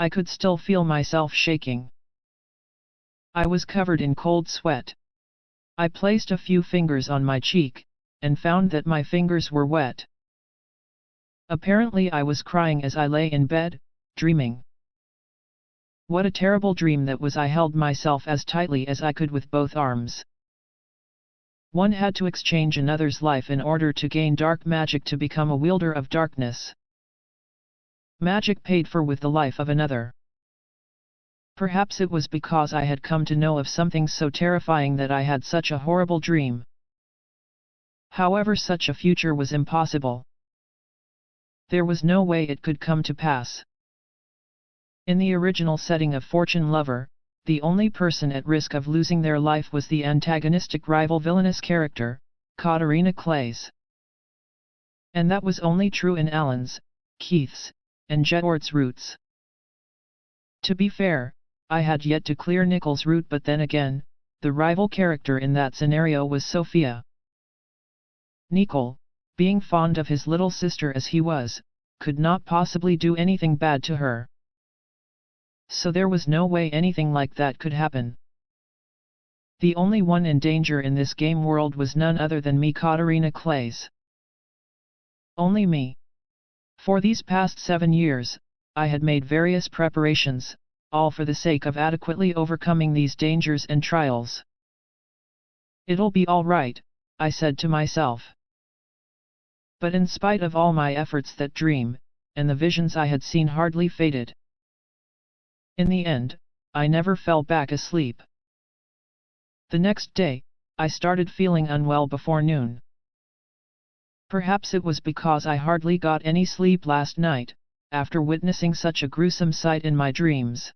[SPEAKER 1] I could still feel myself shaking. I was covered in cold sweat. I placed a few fingers on my cheek, and found that my fingers were wet. Apparently I was crying as I lay in bed, dreaming. What a terrible dream that was. I held myself as tightly as I could with both arms. One had to exchange another's life in order to gain dark magic to become a wielder of darkness. Magic paid for with the life of another. Perhaps it was because I had come to know of something so terrifying that I had such a horrible dream. However, such a future was impossible. There was no way it could come to pass. In the original setting of Fortune Lover, the only person at risk of losing their life was the antagonistic rival Villainess character, Katarina Clay's. And that was only true in Alan's, Keith's, and Jedward's routes. To be fair, I had yet to clear Nickel's route, but then again, the rival character in that scenario was Sophia. Nickel, being fond of his little sister as he was, could not possibly do anything bad to her. So there was no way anything like that could happen. The only one in danger in this game world was none other than me, Katarina Clays. Only me. For these past 7 years, I had made various preparations, all for the sake of adequately overcoming these dangers and trials. It'll be all right, I said to myself. But in spite of all my efforts, that dream, and the visions I had seen hardly faded. In the end, I never fell back asleep. The next day, I started feeling unwell before noon. Perhaps it was because I hardly got any sleep last night, after witnessing such a gruesome sight in my dreams.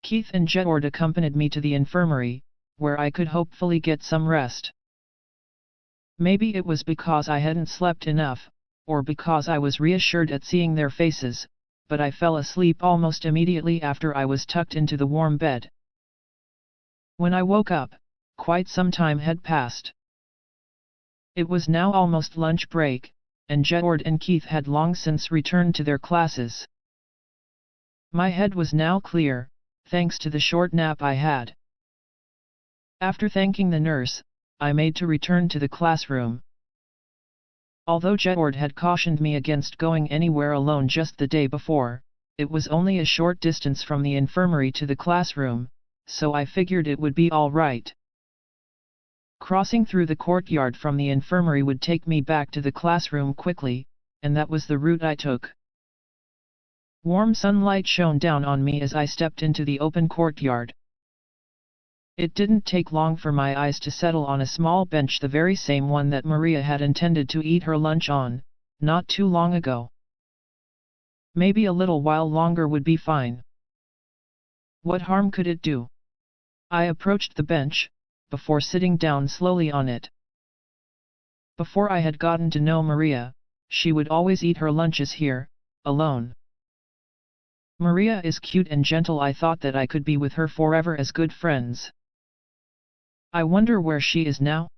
[SPEAKER 1] Keith and Jedward accompanied me to the infirmary, where I could hopefully get some rest. Maybe it was because I hadn't slept enough, or because I was reassured at seeing their faces, but I fell asleep almost immediately after I was tucked into the warm bed. When I woke up, quite some time had passed. It was now almost lunch break, and Jedward and Keith had long since returned to their classes. My head was now clear, thanks to the short nap I had. After thanking the nurse, I made to return to the classroom. Although Jedward had cautioned me against going anywhere alone just the day before, it was only a short distance from the infirmary to the classroom, so I figured it would be all right. Crossing through the courtyard from the infirmary would take me back to the classroom quickly, and that was the route I took. Warm sunlight shone down on me as I stepped into the open courtyard. It didn't take long for my eyes to settle on a small bench, the very same one that Maria had intended to eat her lunch on, not too long ago. Maybe a little while longer would be fine. What harm could it do? I approached the bench, before sitting down slowly on it. Before I had gotten to know Maria, she would always eat her lunches here, alone. Maria is cute and gentle. I thought that I could be with her forever as good friends. I wonder where she is now?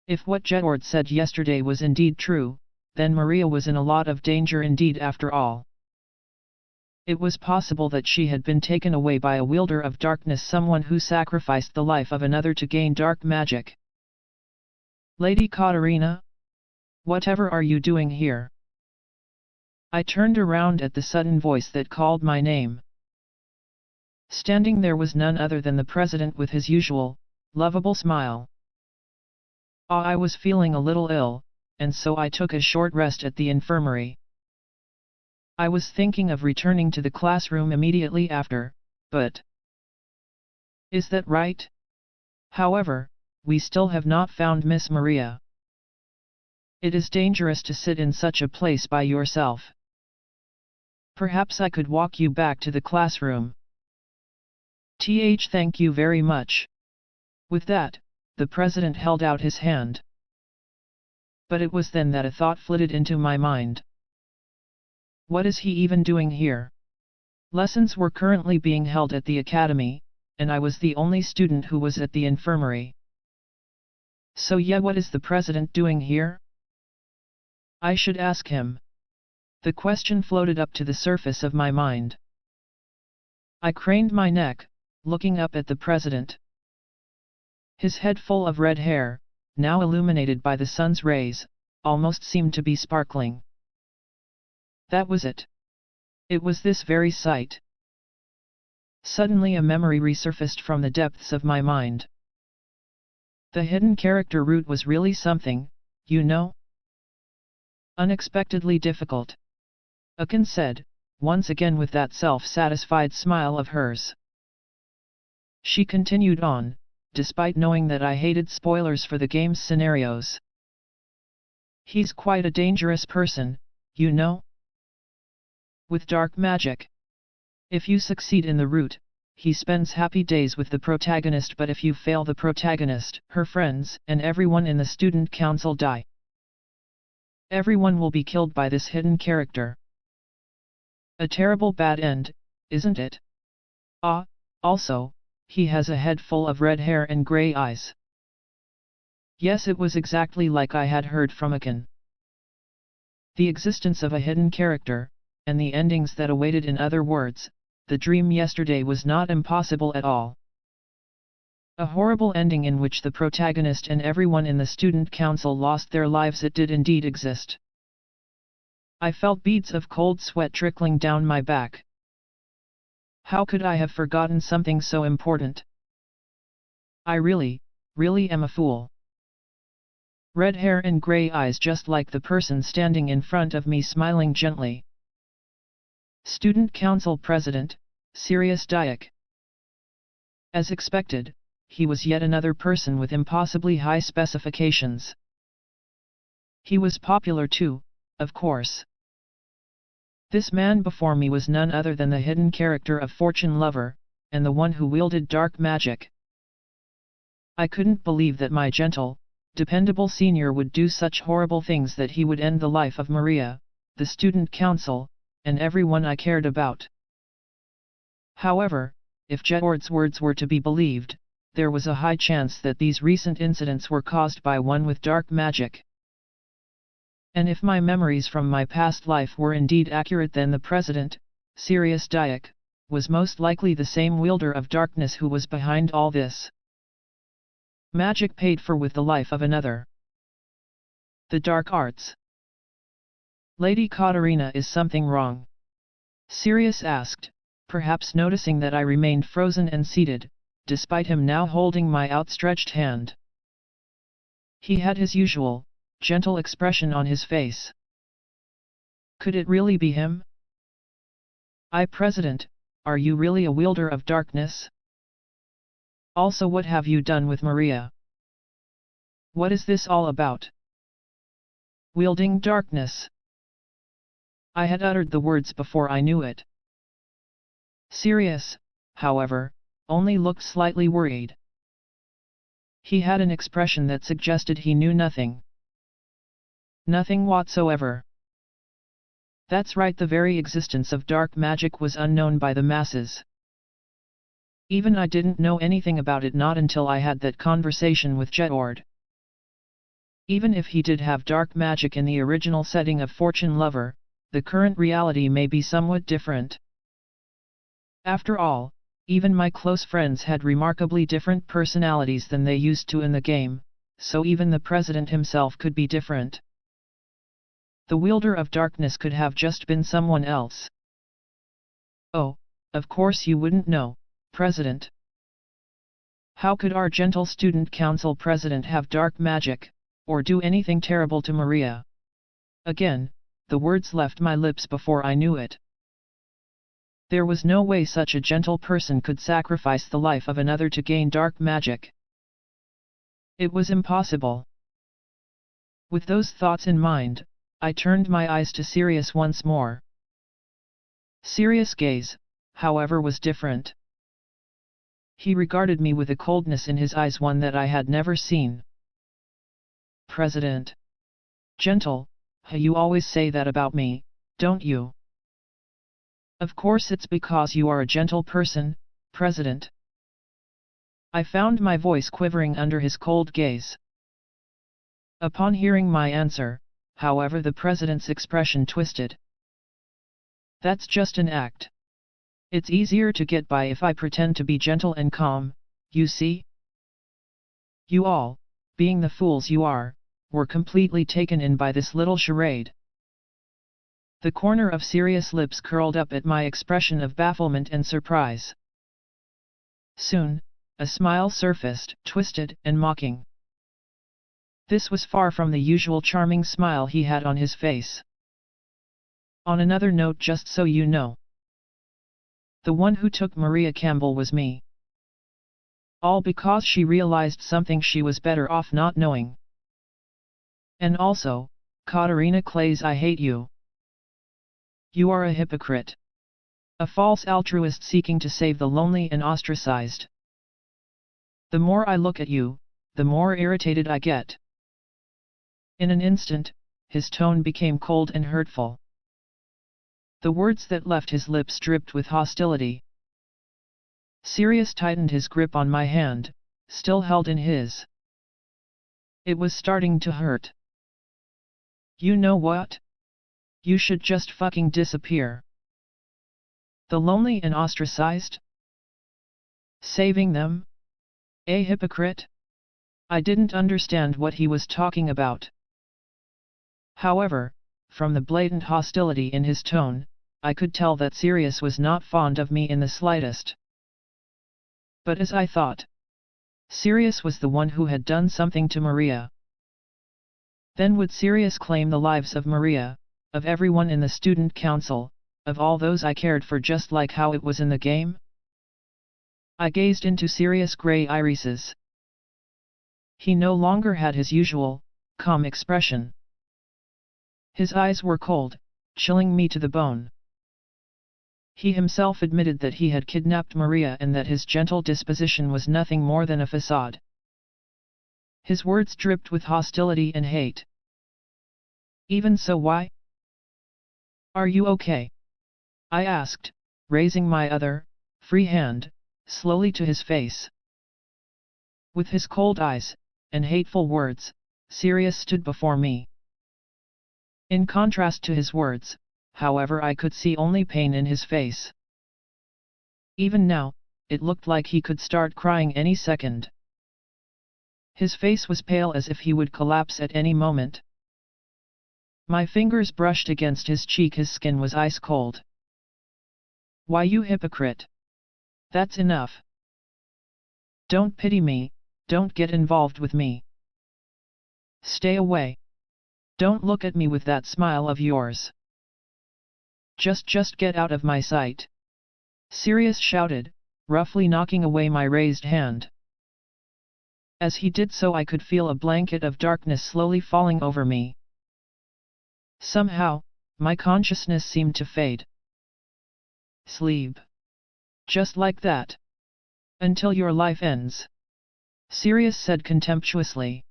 [SPEAKER 1] If what Jedward said yesterday was indeed true, then Maria was in a lot of danger indeed after all. It was possible that she had been taken away by a wielder of darkness, someone who sacrificed the life of another to gain dark magic. Lady Katarina? Whatever are you doing here? I turned around at the sudden voice that called my name. Standing there was none other than the president with his usual, lovable smile. I was feeling a little ill, and so I took a short rest at the infirmary. I was thinking of returning to the classroom immediately after, but... Is that right? However, we still have not found Miss Maria. It is dangerous to sit in such a place by yourself. Perhaps I could walk you back to the classroom. Thank you very much. With that, the president held out his hand. But it was then that a thought flitted into my mind. What is he even doing here? Lessons were currently being held at the academy, and I was the only student who was at the infirmary. So yeah, what is the president doing here? I should ask him. The question floated up to the surface of my mind. I craned my neck, looking up at the president. His head full of red hair, now illuminated by the sun's rays, almost seemed to be sparkling. That was it. It was this very sight. Suddenly a memory resurfaced from the depths of my mind. The hidden character route was really something, you know? Unexpectedly difficult. Akane said, once again with that self-satisfied smile of hers. She continued on, despite knowing that I hated spoilers for the game's scenarios. He's quite a dangerous person, you know? With dark magic. If you succeed in the route, he spends happy days with the protagonist, but if you fail, the protagonist, her friends, and everyone in the student council die. Everyone will be killed by this hidden character. A terrible bad end, isn't it? Also, he has a head full of red hair and grey eyes. Yes, it was exactly like I had heard from Akane. The existence of a hidden character, and the endings that awaited, in other words, the dream yesterday, was not impossible at all. A horrible ending in which the protagonist and everyone in the student council lost their lives, it did indeed exist. I felt beads of cold sweat trickling down my back. How could I have forgotten something so important? I really am a fool. Red hair and grey eyes, just like the person standing in front of me, smiling gently. Student Council President, Sirius Dayak. As expected, he was yet another person with impossibly high specifications. He was popular too, of course. This man before me was none other than the hidden character of Fortune Lover, and the one who wielded dark magic. I couldn't believe that my gentle, dependable senior would do such horrible things, that he would end the life of Maria, the student council, and everyone I cared about. However, if Jedward's words were to be believed, there was a high chance that these recent incidents were caused by one with dark magic. And if my memories from my past life were indeed accurate, then the president, Sirius Dayak, was most likely the same wielder of darkness who was behind all this. Magic paid for with the life of another. The dark arts. Lady Katarina, is something wrong? Sirius asked, perhaps noticing that I remained frozen and seated, despite him now holding my outstretched hand. He had his usual, gentle expression on his face. Could it really be him? President, are you really a wielder of darkness? Also, what have you done with Maria? What is this all about? Wielding darkness. I had uttered the words before I knew it. Sirius, however, only looked slightly worried. He had an expression that suggested he knew nothing. Nothing whatsoever. That's right, the very existence of dark magic was unknown by the masses. Even I didn't know anything about it, not until I had that conversation with Jedward. Even if he did have dark magic in the original setting of Fortune Lover, the current reality may be somewhat different. After all, even my close friends had remarkably different personalities than they used to in the game, so even the president himself could be different. The wielder of darkness could have just been someone else. Oh, of course you wouldn't know, President. How could our gentle student council president have dark magic, or do anything terrible to Maria? Again, the words left my lips before I knew it. There was no way such a gentle person could sacrifice the life of another to gain dark magic. It was impossible. With those thoughts in mind, I turned my eyes to Sirius once more. Sirius' gaze, however, was different. He regarded me with a coldness in his eyes, one that I had never seen. President. Gentle, you always say that about me, don't you? Of course it's because you are a gentle person, President. I found my voice quivering under his cold gaze. Upon hearing my answer, however, the President's expression twisted. That's just an act. It's easier to get by if I pretend to be gentle and calm, you see? You all, being the fools you are, were completely taken in by this little charade. The corner of serious lips curled up at my expression of bafflement and surprise. Soon, a smile surfaced, twisted and mocking. This was far from the usual charming smile he had on his face. On another note, just so you know, the one who took Maria Campbell was me. All because she realized something she was better off not knowing. And also, Katarina Clays, I hate you. You are a hypocrite. A false altruist seeking to save the lonely and ostracized. The more I look at you, the more irritated I get. In an instant, his tone became cold and hurtful. The words that left his lips dripped with hostility. Sirius tightened his grip on my hand, still held in his. It was starting to hurt. You know what? You should just fucking disappear. The lonely and ostracized? Saving them? A hypocrite? I didn't understand what he was talking about. However, from the blatant hostility in his tone, I could tell that Sirius was not fond of me in the slightest. But as I thought, Sirius was the one who had done something to Maria. Then would Sirius claim the lives of Maria, of everyone in the student council, of all those I cared for, just like how it was in the game? I gazed into Sirius' grey irises. He no longer had his usual, calm expression. His eyes were cold, chilling me to the bone. He himself admitted that he had kidnapped Maria and that his gentle disposition was nothing more than a facade. His words dripped with hostility and hate. Even so, why? Are you okay? I asked, raising my other, free hand, slowly to his face. With his cold eyes, and hateful words, Sirius stood before me. In contrast to his words, however, I could see only pain in his face. Even now, it looked like he could start crying any second. His face was pale as if he would collapse at any moment. My fingers brushed against his cheek, his skin was ice cold. Why, you hypocrite! That's enough. Don't pity me, don't get involved with me. Stay away. Don't look at me with that smile of yours. Just get out of my sight. Sirius shouted, roughly knocking away my raised hand. As he did so, I could feel a blanket of darkness slowly falling over me. Somehow, my consciousness seemed to fade. Sleep. Just like that. Until your life ends. Sirius said contemptuously.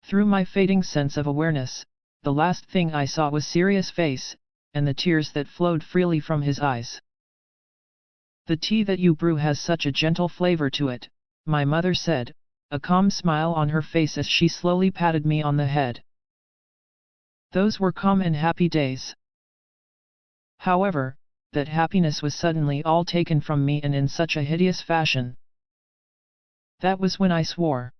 [SPEAKER 1] Through my fading sense of awareness, the last thing I saw was Sirius' face, and the tears that flowed freely from his eyes. The tea that you brew has such a gentle flavor to it, my mother said, a calm smile on her face as she slowly patted me on the head. Those were calm and happy days. However, that happiness was suddenly all taken from me, and in such a hideous fashion. That was when I swore.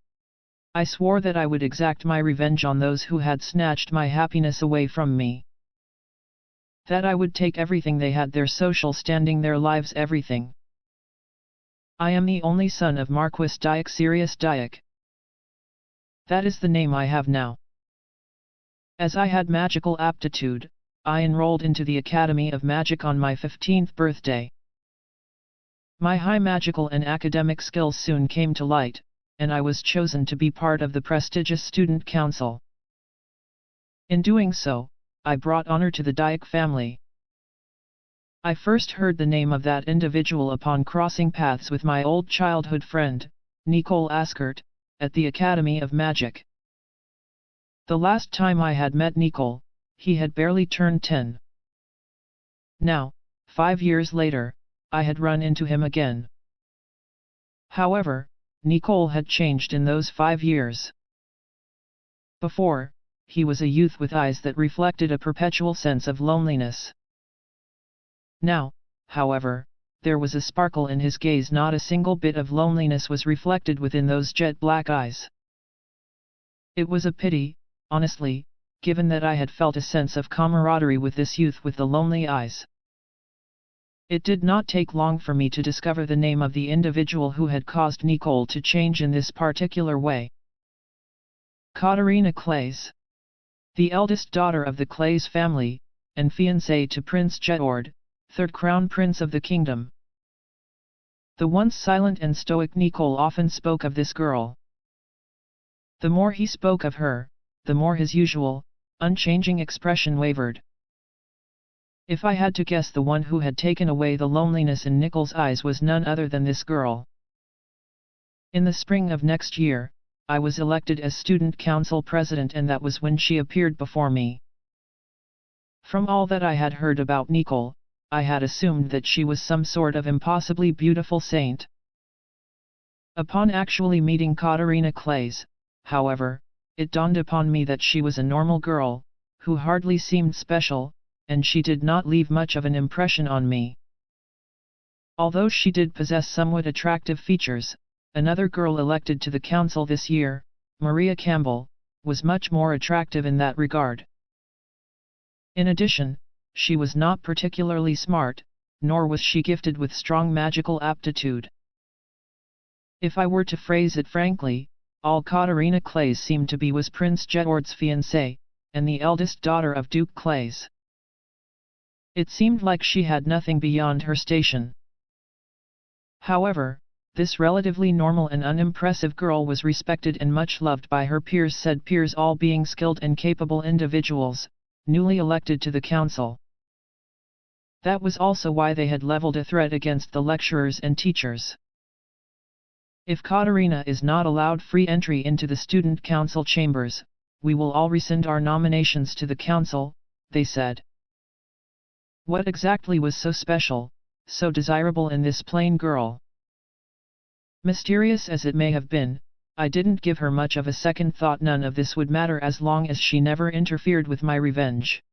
[SPEAKER 1] I swore that I would exact my revenge on those who had snatched my happiness away from me. That I would take everything they had, their social standing, their lives, everything. I am the only son of Marquis Dyack, Sirius Dyack. That is the name I have now. As I had magical aptitude, I enrolled into the Academy of Magic on my 15th birthday. My high magical and academic skills soon came to light, and I was chosen to be part of the prestigious student council. In doing so, I brought honor to the Dyack family. I first heard the name of that individual upon crossing paths with my old childhood friend, Nicole Askert, at the Academy of Magic. The last time I had met Nicole, he had barely turned 10. Now, 5 years later, I had run into him again. However, Nicole had changed in those 5 years. Before, he was a youth with eyes that reflected a perpetual sense of loneliness. Now, however, there was a sparkle in his gaze. Not a single bit of loneliness was reflected within those jet black eyes. It was a pity, honestly, given that I had felt a sense of camaraderie with this youth with the lonely eyes. It did not take long for me to discover the name of the individual who had caused Nicole to change in this particular way. Katarina Claes. The eldest daughter of the Claes family, and fiancée to Prince Jedord, third crown prince of the kingdom. The once silent and stoic Nicole often spoke of this girl. The more he spoke of her, the more his usual, unchanging expression wavered. If I had to guess, the one who had taken away the loneliness in Nicole's eyes was none other than this girl. In the spring of next year, I was elected as student council president, and that was when she appeared before me. From all that I had heard about Nicole, I had assumed that she was some sort of impossibly beautiful saint. Upon actually meeting Katarina Claes, however, it dawned upon me that she was a normal girl, who hardly seemed special, and she did not leave much of an impression on me. Although she did possess somewhat attractive features, another girl elected to the council this year, Maria Campbell, was much more attractive in that regard. In addition, she was not particularly smart, nor was she gifted with strong magical aptitude. If I were to phrase it frankly, all Katarina Claes seemed to be was Prince Jedord's fiancée, and the eldest daughter of Duke Claes. It seemed like she had nothing beyond her station. However, this relatively normal and unimpressive girl was respected and much loved by her peers, said peers all being skilled and capable individuals, newly elected to the council. That was also why they had leveled a threat against the lecturers and teachers. If Katarina is not allowed free entry into the student council chambers, we will all rescind our nominations to the council, they said. What exactly was so special, so desirable in this plain girl? Mysterious as it may have been, I didn't give her much of a second thought. None of this would matter as long as she never interfered with my revenge.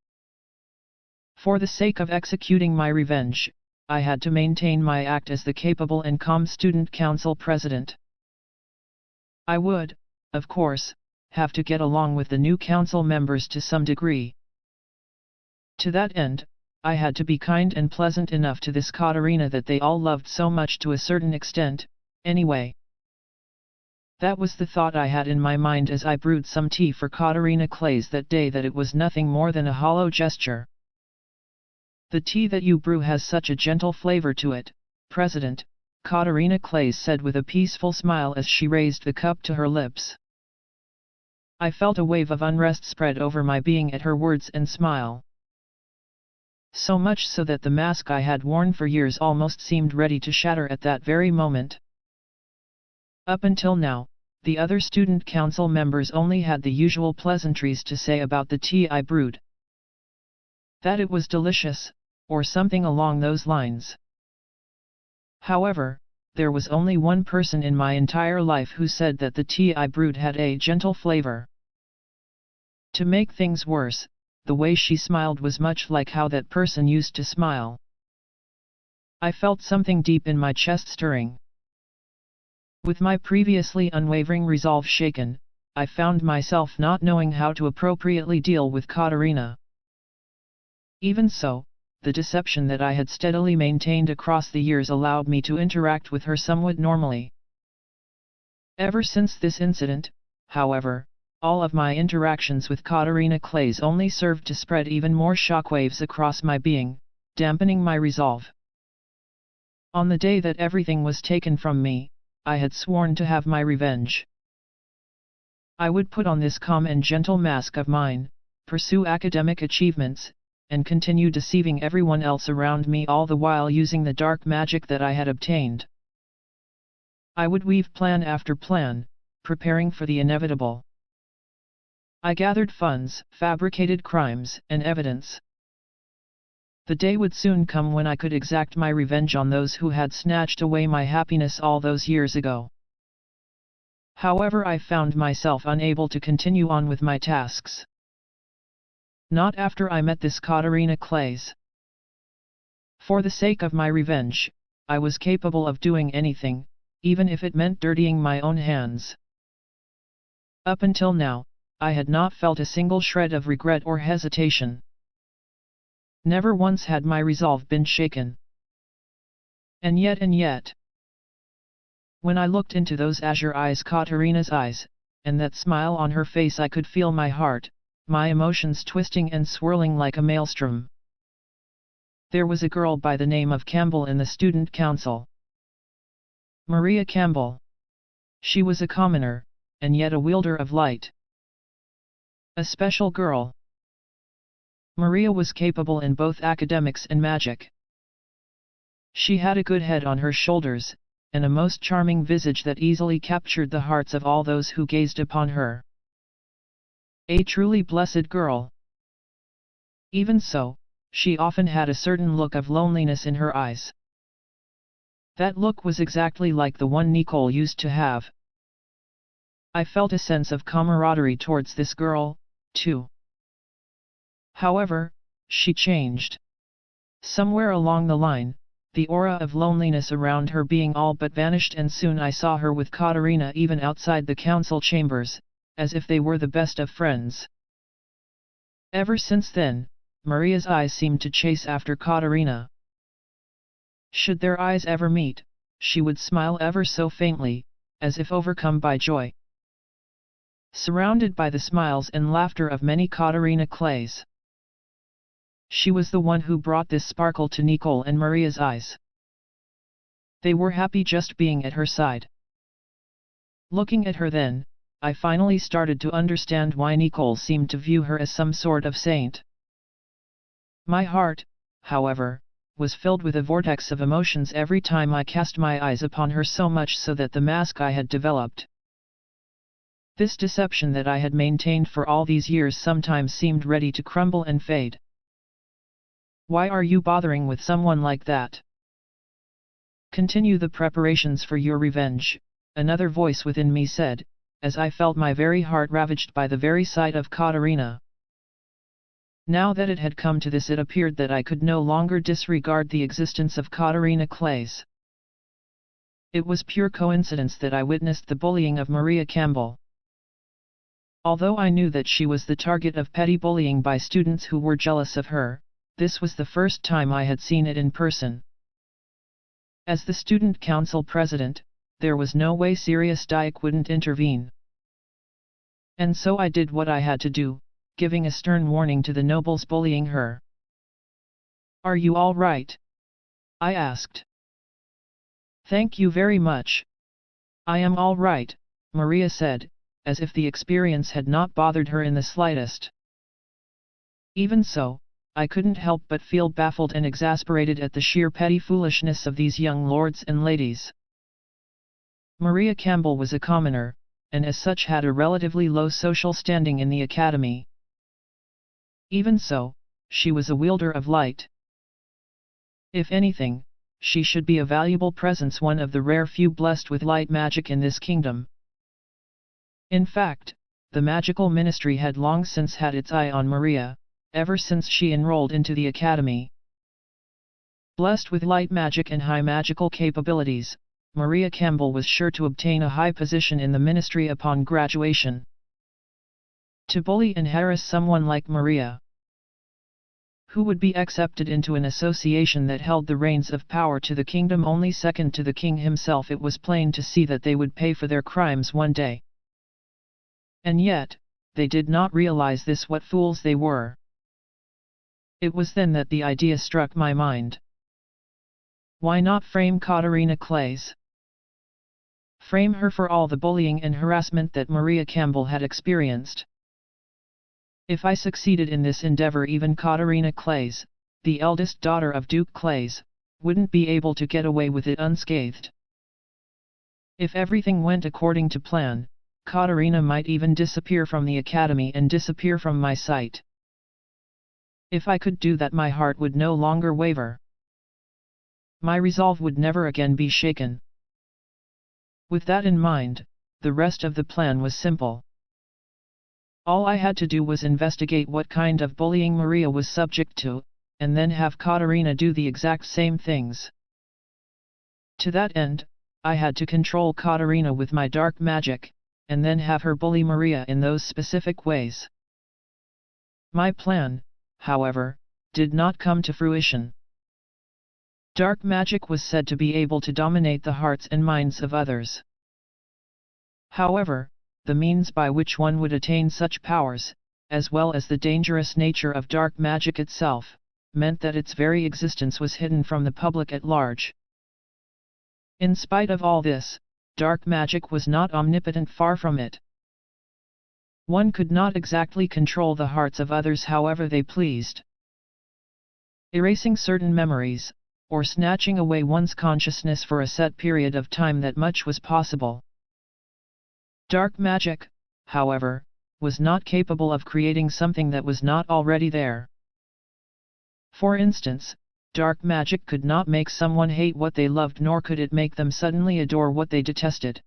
[SPEAKER 1] For the sake of executing my revenge, I had to maintain my act as the capable and calm student council president. I would, of course, have to get along with the new council members to some degree. To that end, I had to be kind and pleasant enough to this Katarina that they all loved so much, to a certain extent, anyway. That was the thought I had in my mind as I brewed some tea for Katarina Claes that day, that it was nothing more than a hollow gesture. The tea that you brew has such a gentle flavor to it, President, Katarina Claes said with a peaceful smile as she raised the cup to her lips. I felt a wave of unrest spread over my being at her words and smile. So much so that the mask I had worn for years almost seemed ready to shatter at that very moment. Up until now, the other student council members only had the usual pleasantries to say about the tea I brewed. That it was delicious, or something along those lines. However, there was only one person in my entire life who said that the tea I brewed had a gentle flavor. To make things worse, the way she smiled was much like how that person used to smile. I felt something deep in my chest stirring. With my previously unwavering resolve shaken, I found myself not knowing how to appropriately deal with Katarina. Even so, the deception that I had steadily maintained across the years allowed me to interact with her somewhat normally. Ever since this incident, however, all of my interactions with Katarina Claes only served to spread even more shockwaves across my being, dampening my resolve. On the day that everything was taken from me, I had sworn to have my revenge. I would put on this calm and gentle mask of mine, pursue academic achievements, and continue deceiving everyone else around me, all the while using the dark magic that I had obtained. I would weave plan after plan, preparing for the inevitable. I gathered funds, fabricated crimes and evidence. The day would soon come when I could exact my revenge on those who had snatched away my happiness all those years ago. However, I found myself unable to continue on with my tasks. Not after I met this Katarina Clays. For the sake of my revenge, I was capable of doing anything, even if it meant dirtying my own hands. Up until now, I had not felt a single shred of regret or hesitation. Never once had my resolve been shaken. And yet, when I looked into those azure eyes, Katarina's eyes, and that smile on her face, I could feel my heart, my emotions twisting and swirling like a maelstrom. There was a girl by the name of Campbell in the student council. Maria Campbell. She was a commoner, and yet a wielder of light. A special girl. Maria was capable in both academics and magic. She had a good head on her shoulders, and a most charming visage that easily captured the hearts of all those who gazed upon her. A truly blessed girl. Even so, she often had a certain look of loneliness in her eyes. That look was exactly like the one Nicole used to have. I felt a sense of camaraderie towards this girl, too. However, she changed. Somewhere along the line, the aura of loneliness around her being all but vanished, and soon I saw her with Katarina even outside the council chambers, as if they were the best of friends. Ever since then, Maria's eyes seemed to chase after Katarina. Should their eyes ever meet, she would smile ever so faintly, as if overcome by joy. Surrounded by the smiles and laughter of many Katarina Clays. She was the one who brought this sparkle to Nicole and Maria's eyes. They were happy just being at her side. Looking at her then, I finally started to understand why Nicole seemed to view her as some sort of saint. My heart, however, was filled with a vortex of emotions every time I cast my eyes upon her, so much so that the mask I had developed, this deception that I had maintained for all these years, sometimes seemed ready to crumble and fade. Why are you bothering with someone like that? Continue the preparations for your revenge, another voice within me said, as I felt my very heart ravaged by the very sight of Katarina. Now that it had come to this, it appeared that I could no longer disregard the existence of Katarina Clays. It was pure coincidence that I witnessed the bullying of Maria Campbell. Although I knew that she was the target of petty bullying by students who were jealous of her, this was the first time I had seen it in person. As the student council president, there was no way Sirius Dike wouldn't intervene. And so I did what I had to do, giving a stern warning to the nobles bullying her. "Are you all right?" I asked. "Thank you very much. I am all right," Maria said, as if the experience had not bothered her in the slightest. Even so, I couldn't help but feel baffled and exasperated at the sheer petty foolishness of these young lords and ladies. Maria Campbell was a commoner, and as such had a relatively low social standing in the academy. Even so, she was a wielder of light. If anything, she should be a valuable presence, one of the rare few blessed with light magic in this kingdom. In fact, the magical ministry had long since had its eye on Maria, ever since she enrolled into the academy. Blessed with light magic and high magical capabilities, Maria Campbell was sure to obtain a high position in the ministry upon graduation. To bully and harass someone like Maria, who would be accepted into an association that held the reins of power to the kingdom only second to the king himself, it was plain to see that they would pay for their crimes one day. And yet, they did not realize this. What fools they were. It was then that the idea struck my mind. Why not frame Katarina Clays? Frame her for all the bullying and harassment that Maria Campbell had experienced. If I succeeded in this endeavor, even Katarina Clays, the eldest daughter of Duke Clays, wouldn't be able to get away with it unscathed. If everything went according to plan, Katarina might even disappear from the academy and disappear from my sight. If I could do that, my heart would no longer waver. My resolve would never again be shaken. With that in mind, the rest of the plan was simple. All I had to do was investigate what kind of bullying Maria was subject to, and then have Katarina do the exact same things. To that end, I had to control Katarina with my dark magic, and then have her bully Maria in those specific ways. My plan, however, did not come to fruition. Dark magic was said to be able to dominate the hearts and minds of others. However, the means by which one would attain such powers, as well as the dangerous nature of dark magic itself, meant that its very existence was hidden from the public at large. In spite of all this, dark magic was not omnipotent, far from it. One could not exactly control the hearts of others however they pleased. Erasing certain memories, or snatching away one's consciousness for a set period of time, that much was possible. Dark magic, however, was not capable of creating something that was not already there. For instance, dark magic could not make someone hate what they loved, nor could it make them suddenly adore what they detested.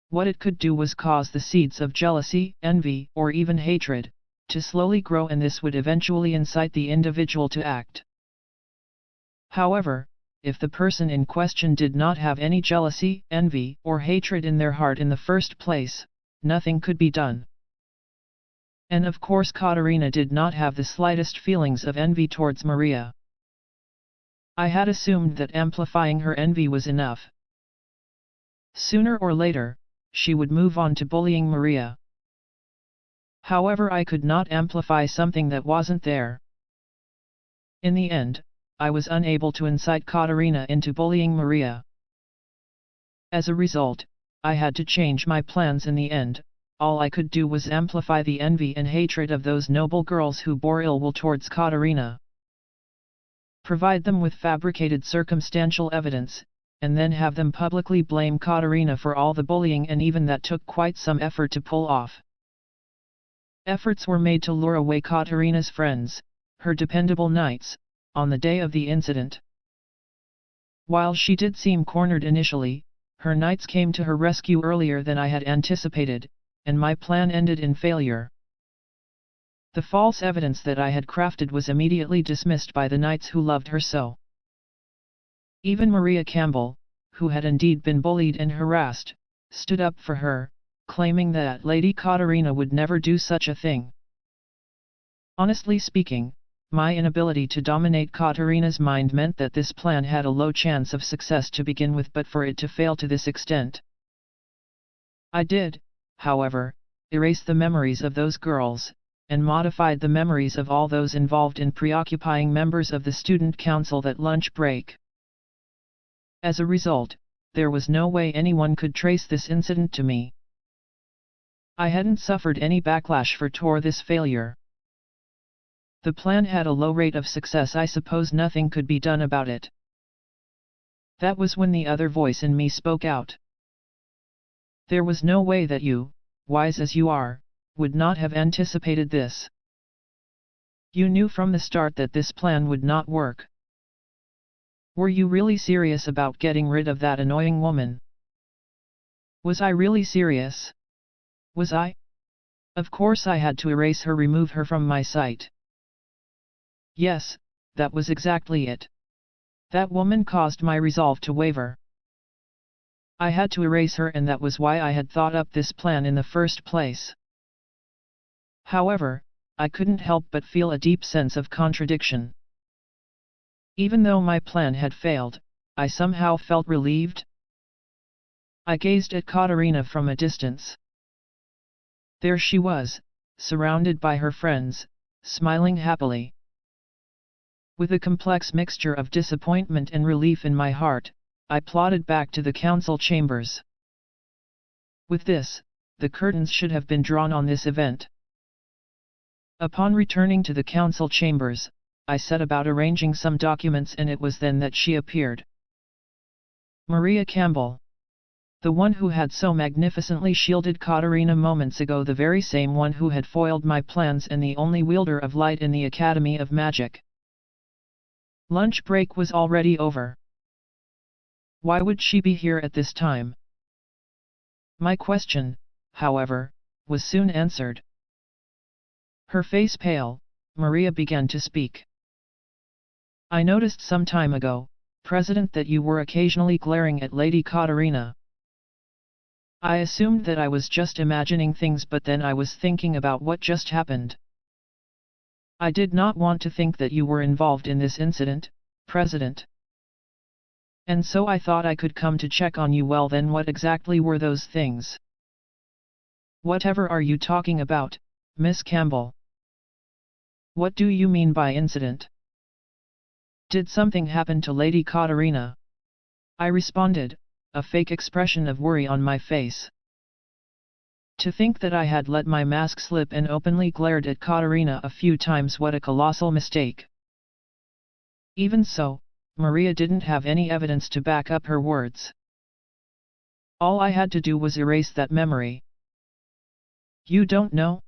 [SPEAKER 1] What it could do was cause the seeds of jealousy, envy, or even hatred to slowly grow, and this would eventually incite the individual to act. However, if the person in question did not have any jealousy, envy, or hatred in their heart in the first place, nothing could be done. And of course Katarina did not have the slightest feelings of envy towards Maria. I had assumed that amplifying her envy was enough. Sooner or later, she would move on to bullying Maria. However, I could not amplify something that wasn't there. In the end, I was unable to incite Katarina into bullying Maria. As a result, I had to change my plans in the end. All I could do was amplify the envy and hatred of those noble girls who bore ill will towards Katarina. Provide them with fabricated circumstantial evidence, and then have them publicly blame Katarina for all the bullying, and even that took quite some effort to pull off. Efforts were made to lure away Katarina's friends, her dependable knights, on the day of the incident. While she did seem cornered initially, her knights came to her rescue earlier than I had anticipated, and my plan ended in failure. The false evidence that I had crafted was immediately dismissed by the knights who loved her so. Even Maria Campbell, who had indeed been bullied and harassed, stood up for her, claiming that Lady Katarina would never do such a thing. Honestly speaking, my inability to dominate Katarina's mind meant that this plan had a low chance of success to begin with, but for it to fail to this extent. I did, however, erase the memories of those girls, and modified the memories of all those involved in preoccupying members of the student council that lunch break. As a result, there was no way anyone could trace this incident to me. I hadn't suffered any backlash for this failure. The plan had a low rate of success. I suppose nothing could be done about it. That was when the other voice in me spoke out. There was no way that you, wise as you are, would not have anticipated this. You knew from the start that this plan would not work. Were you really serious about getting rid of that annoying woman? Was I really serious? Was I? Of course I had to erase her, remove her from my sight. Yes, that was exactly it. That woman caused my resolve to waver. I had to erase her, and that was why I had thought up this plan in the first place. However, I couldn't help but feel a deep sense of contradiction. Even though my plan had failed, I somehow felt relieved. I gazed at Katarina from a distance. There she was, surrounded by her friends, smiling happily. With a complex mixture of disappointment and relief in my heart, I plodded back to the council chambers. With this, the curtains should have been drawn on this event. Upon returning to the council chambers, I set about arranging some documents, and it was then that she appeared. Maria Campbell. The one who had so magnificently shielded Katarina moments ago, the very same one who had foiled my plans, and the only wielder of light in the Academy of Magic. Lunch break was already over. Why would she be here at this time? My question, however, was soon answered. Her face pale, Maria began to speak. I noticed some time ago, President, that you were occasionally glaring at Lady Katarina. I assumed that I was just imagining things, but then I was thinking about what just happened. I did not want to think that you were involved in this incident, President. And so I thought I could come to check on you. Well then, what exactly were those things? Whatever are you talking about, Miss Campbell? What do you mean by incident? Did something happen to Lady Katarina? I responded, a fake expression of worry on my face. To think that I had let my mask slip and openly glared at Katarina a few times, what a colossal mistake. Even so, Maria didn't have any evidence to back up her words. All I had to do was erase that memory. You don't know?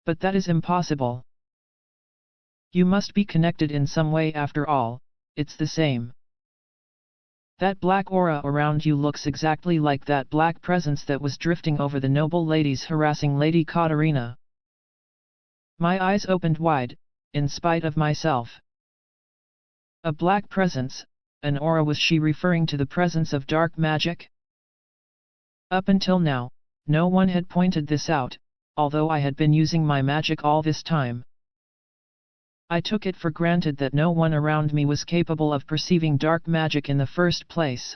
[SPEAKER 1] But that is impossible. You must be connected in some way after all, it's the same. That black aura around you looks exactly like that black presence that was drifting over the noble ladies harassing Lady Katarina. My eyes opened wide, in spite of myself. A black presence, an aura. Was she referring to the presence of dark magic? Up until now, no one had pointed this out, although I had been using my magic all this time. I took it for granted that no one around me was capable of perceiving dark magic in the first place.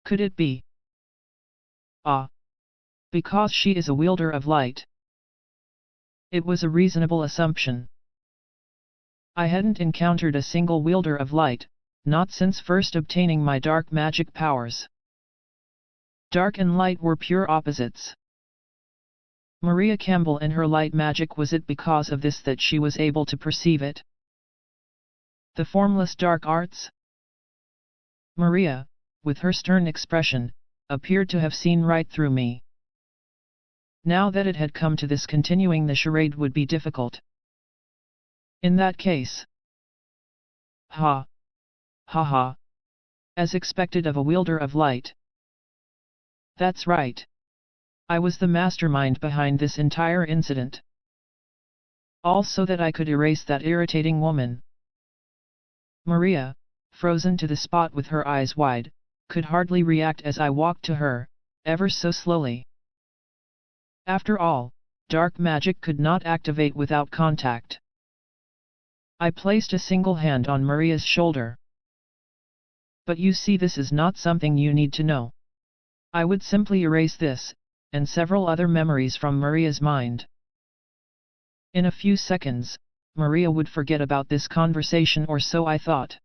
[SPEAKER 1] Could it be? Because she is a wielder of light. It was a reasonable assumption. I hadn't encountered a single wielder of light, not since first obtaining my dark magic powers. Dark and light were pure opposites. Maria Campbell and her light magic, was it because of this that she was able to perceive it? The formless dark arts? Maria, with her stern expression, appeared to have seen right through me. Now that it had come to this, continuing the charade would be difficult. In that case. Ha! Ha ha! As expected of a wielder of light. That's right. I was the mastermind behind this entire incident. All so that I could erase that irritating woman. Maria, frozen to the spot with her eyes wide, could hardly react as I walked to her, ever so slowly. After all, dark magic could not activate without contact. I placed a single hand on Maria's shoulder. But you see, this is not something you need to know. I would simply erase this, and several other memories from Maria's mind. In a few seconds, Maria would forget about this conversation, or so I thought.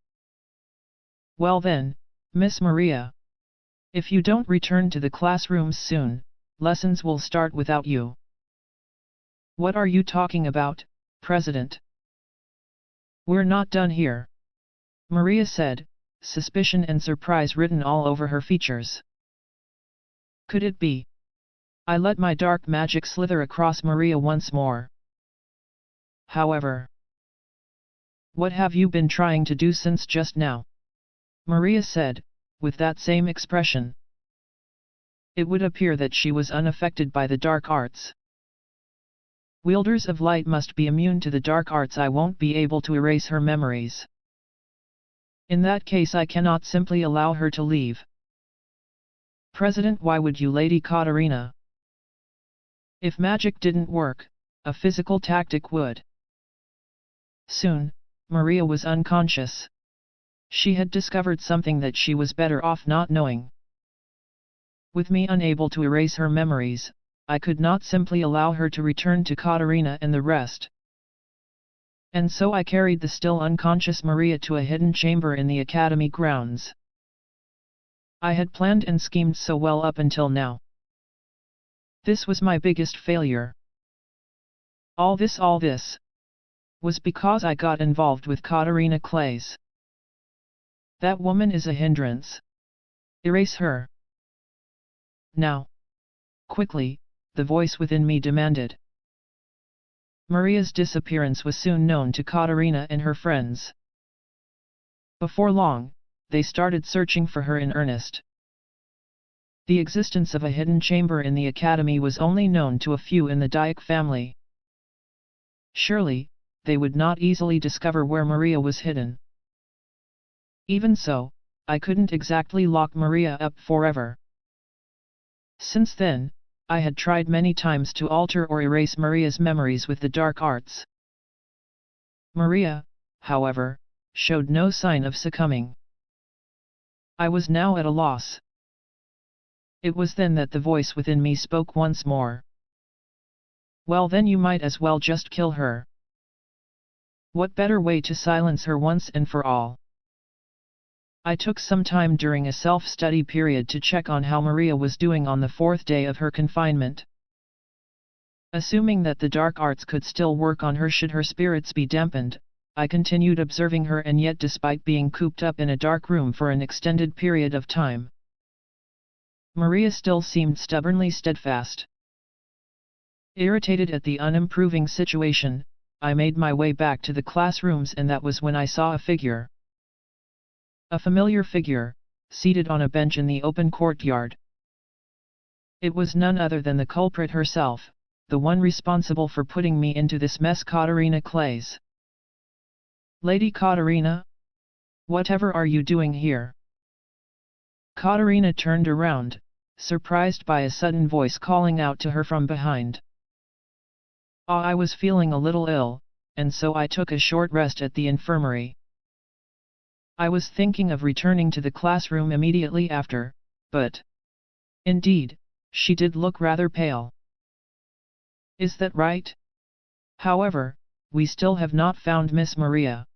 [SPEAKER 1] Well then, Miss Maria. If you don't return to the classrooms soon, lessons will start without you. What are you talking about, President? We're not done here. Maria said, suspicion and surprise written all over her features. Could it be? I let my dark magic slither across Maria once more. However, what have you been trying to do since just now? Maria said, with that same expression. It would appear that she was unaffected by the dark arts. Wielders of light must be immune to the dark arts. I won't be able to erase her memories. In that case, I cannot simply allow her to leave. President, why would you, Lady Katarina? If magic didn't work, a physical tactic would. Soon, Maria was unconscious. She had discovered something that she was better off not knowing. With me unable to erase her memories, I could not simply allow her to return to Katarina and the rest. And so I carried the still unconscious Maria to a hidden chamber in the academy grounds. I had planned and schemed so well up until now. This was my biggest failure. All this, was because I got involved with Katarina Clays. That woman is a hindrance. Erase her. Now. Quickly, the voice within me demanded. Maria's disappearance was soon known to Katarina and her friends. Before long, they started searching for her in earnest. The existence of a hidden chamber in the academy was only known to a few in the Dyack family. Surely, they would not easily discover where Maria was hidden. Even so, I couldn't exactly lock Maria up forever. Since then, I had tried many times to alter or erase Maria's memories with the dark arts. Maria, however, showed no sign of succumbing. I was now at a loss. It was then that the voice within me spoke once more. Well, then you might as well just kill her. What better way to silence her once and for all? I took some time during a self-study period to check on how Maria was doing on the 4th day of her confinement. Assuming that the dark arts could still work on her should her spirits be dampened, I continued observing her, and yet despite being cooped up in a dark room for an extended period of time, Maria still seemed stubbornly steadfast. Irritated at the unimproving situation, I made my way back to the classrooms, and that was when I saw a figure. A familiar figure, seated on a bench in the open courtyard. It was none other than the culprit herself, the one responsible for putting me into this mess, Katarina Clays. Lady Katarina? Whatever are you doing here? Katarina turned around, surprised by a sudden voice calling out to her from behind. I was feeling a little ill, and so I took a short rest at the infirmary. I was thinking of returning to the classroom immediately after, but... Indeed, she did look rather pale. Is that right? However, we still have not found Miss Maria.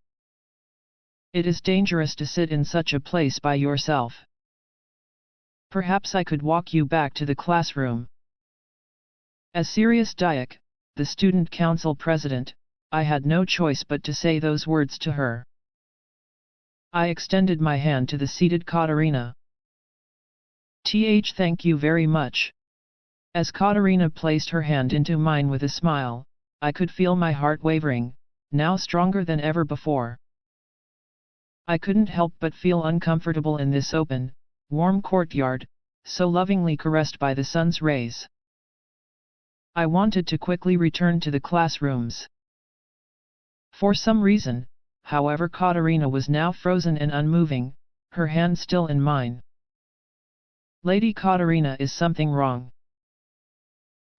[SPEAKER 1] It is dangerous to sit in such a place by yourself. Perhaps I could walk you back to the classroom. As Sirius Dyack, the student council president, I had no choice but to say those words to her. I extended my hand to the seated Katarina. Thank you very much. As Katarina placed her hand into mine with a smile, I could feel my heart wavering, now stronger than ever before. I couldn't help but feel uncomfortable in this open, warm courtyard, so lovingly caressed by the sun's rays. I wanted to quickly return to the classrooms. For some reason, however, Katarina was now frozen and unmoving, her hand still in mine. Lady Katarina, is something wrong?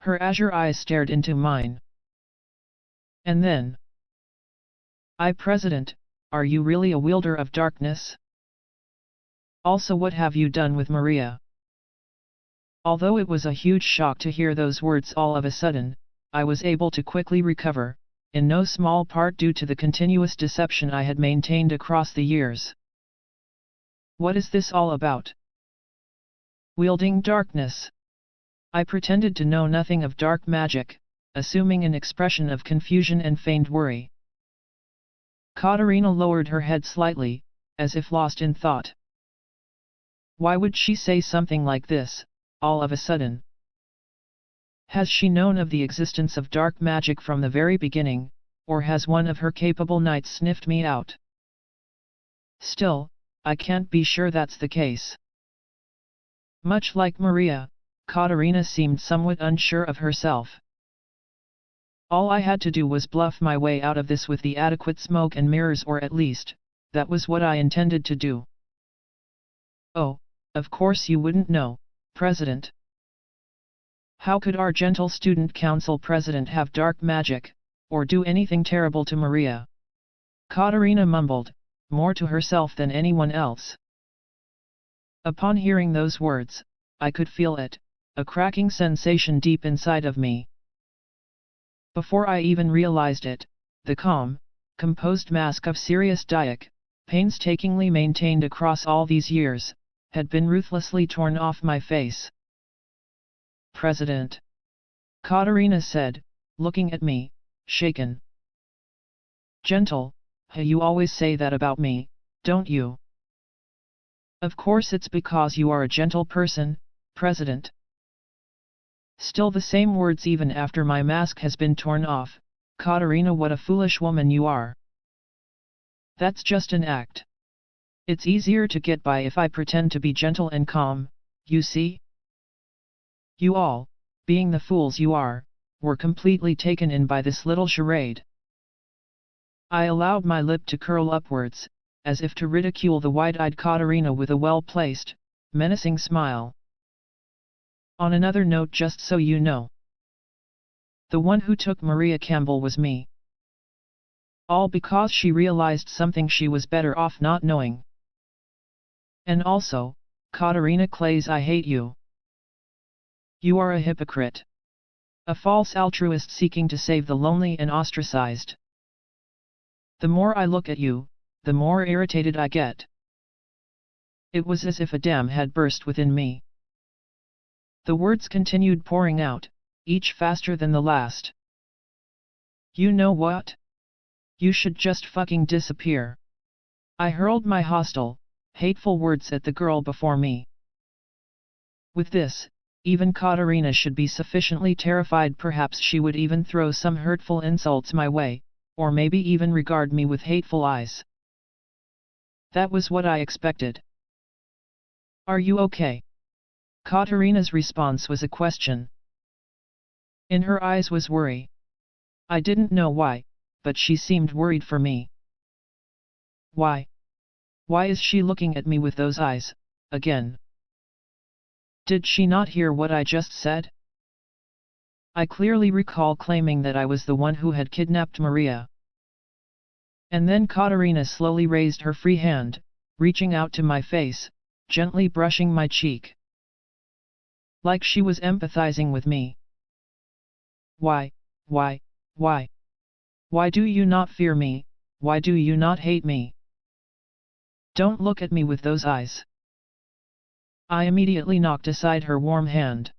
[SPEAKER 1] Her azure eyes stared into mine. And then... President, are you really a wielder of darkness? Also, what have you done with Maria? Although it was a huge shock to hear those words all of a sudden, I was able to quickly recover, in no small part due to the continuous deception I had maintained across the years. What is this all about? Wielding darkness. I pretended to know nothing of dark magic, assuming an expression of confusion and feigned worry. Katarina lowered her head slightly, as if lost in thought. Why would she say something like this, all of a sudden? Has she known of the existence of dark magic from the very beginning, or has one of her capable knights sniffed me out? Still, I can't be sure that's the case. Much like Maria, Katarina seemed somewhat unsure of herself. All I had to do was bluff my way out of this with the adequate smoke and mirrors, or at least, that was what I intended to do. Oh, of course you wouldn't know, President. How could our gentle student council president have dark magic, or do anything terrible to Maria? Katarina mumbled, more to herself than anyone else. Upon hearing those words, I could feel it, a cracking sensation deep inside of me. Before I even realized it, the calm, composed mask of Sirius Dyack, painstakingly maintained across all these years, had been ruthlessly torn off my face. President, Katarina said, looking at me, shaken. Gentle, hey, you always say that about me, don't you? Of course it's because you are a gentle person, President. Still the same words even after my mask has been torn off. Katarina, what a foolish woman you are. That's just an act. It's easier to get by if I pretend to be gentle and calm, you see? You all, being the fools you are, were completely taken in by this little charade. I allowed my lip to curl upwards, as if to ridicule the wide-eyed Katarina with a well-placed, menacing smile. On another note, just so you know, the one who took Maria Campbell was me. All because she realized something she was better off not knowing. And also, Katarina Clays, I hate you. You are a hypocrite. A false altruist seeking to save the lonely and ostracized. The more I look at you, the more irritated I get. It was as if a dam had burst within me. The words continued pouring out, each faster than the last. You know what? You should just fucking disappear. I hurled my hostile, hateful words at the girl before me. With this, even Katarina should be sufficiently terrified. Perhaps she would even throw some hurtful insults my way, or maybe even regard me with hateful eyes. That was what I expected. Are you okay? Katarina's response was a question. In her eyes was worry. I didn't know why, but she seemed worried for me. Why? Why is she looking at me with those eyes, again? Did she not hear what I just said? I clearly recall claiming that I was the one who had kidnapped Maria. And then Katarina slowly raised her free hand, reaching out to my face, gently brushing my cheek. Like she was empathizing with me. Why? Why do you not fear me? Why do you not hate me? Don't look at me with those eyes. I immediately knocked aside her warm hand.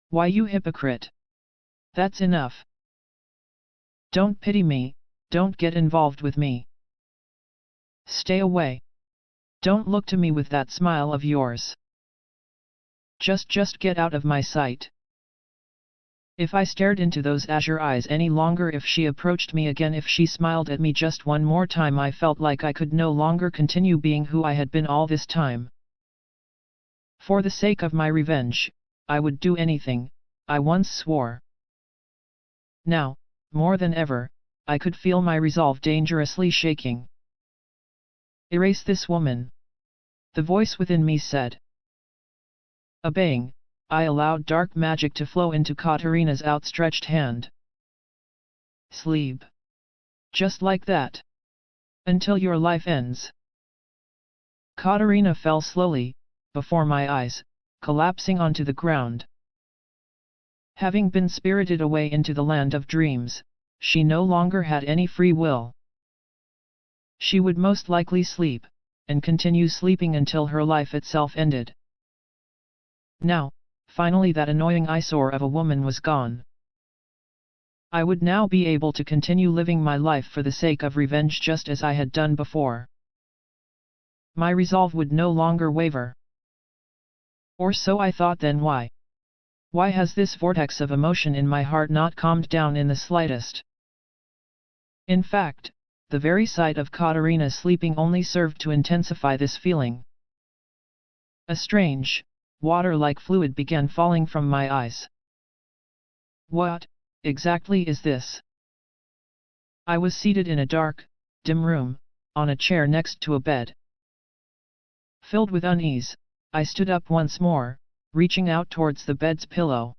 [SPEAKER 1] Why, you hypocrite? That's enough. Don't pity me, don't get involved with me. Stay away. Don't look to me with that smile of yours. Just get out of my sight. If I stared into those azure eyes any longer, if she approached me again, if she smiled at me just one more time, I felt like I could no longer continue being who I had been all this time. For the sake of my revenge, I would do anything, I once swore. Now, more than ever, I could feel my resolve dangerously shaking. Erase this woman. The voice within me said. Obeying, I allowed dark magic to flow into Katarina's outstretched hand. Sleep. Just like that. Until your life ends. Katarina fell slowly, before my eyes, collapsing onto the ground. Having been spirited away into the land of dreams, she no longer had any free will. She would most likely sleep, and continue sleeping until her life itself ended. Now, finally, that annoying eyesore of a woman was gone. I would now be able to continue living my life for the sake of revenge just as I had done before. My resolve would no longer waver. Or so I thought then. Why? Why has this vortex of emotion in my heart not calmed down in the slightest? In fact, the very sight of Katarina sleeping only served to intensify this feeling. A strange, water-like fluid began falling from my eyes. What, exactly is this? I was seated in a dark, dim room, on a chair next to a bed. Filled with unease, I stood up once more, reaching out towards the bed's pillow.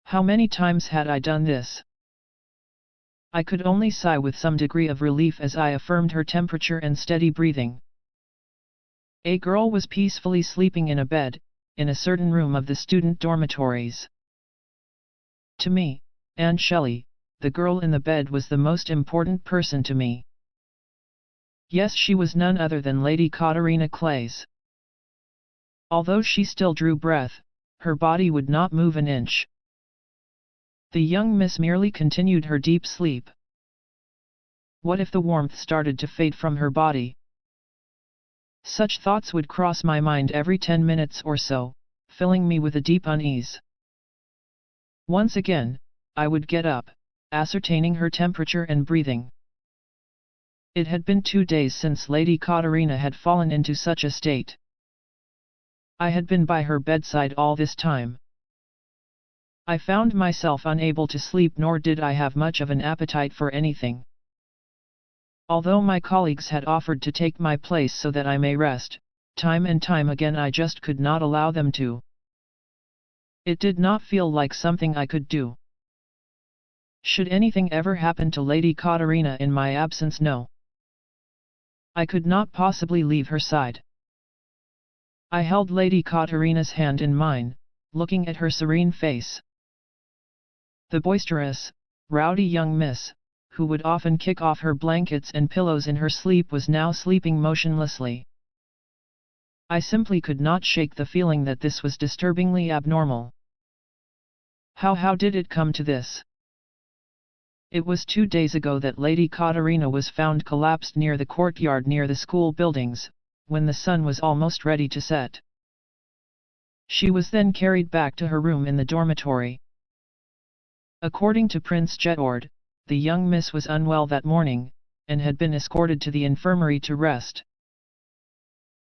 [SPEAKER 1] How many times had I done this? I could only sigh with some degree of relief as I affirmed her temperature and steady breathing. A girl was peacefully sleeping in a bed, in a certain room of the student dormitories. To me, Aunt Shelley, the girl in the bed was the most important person to me. Yes, she was none other than Lady Katarina Clays. Although she still drew breath, her body would not move an inch. The young miss merely continued her deep sleep. What if the warmth started to fade from her body? Such thoughts would cross my mind every 10 minutes or so, filling me with a deep unease. Once again, I would get up, ascertaining her temperature and breathing. It had been 2 days since Lady Katarina had fallen into such a state. I had been by her bedside all this time. I found myself unable to sleep, nor did I have much of an appetite for anything. Although my colleagues had offered to take my place so that I may rest, time and time again I just could not allow them to. It did not feel like something I could do. Should anything ever happen to Lady Katarina in my absence, no. I could not possibly leave her side. I held Lady Katarina's hand in mine, looking at her serene face. The boisterous, rowdy young miss, who would often kick off her blankets and pillows in her sleep, was now sleeping motionlessly. I simply could not shake the feeling that this was disturbingly abnormal. How did it come to this? It was 2 days ago that Lady Katarina was found collapsed near the courtyard near the school buildings, when the sun was almost ready to set. She was then carried back to her room in the dormitory. According to Prince Jetord, the young miss was unwell that morning, and had been escorted to the infirmary to rest.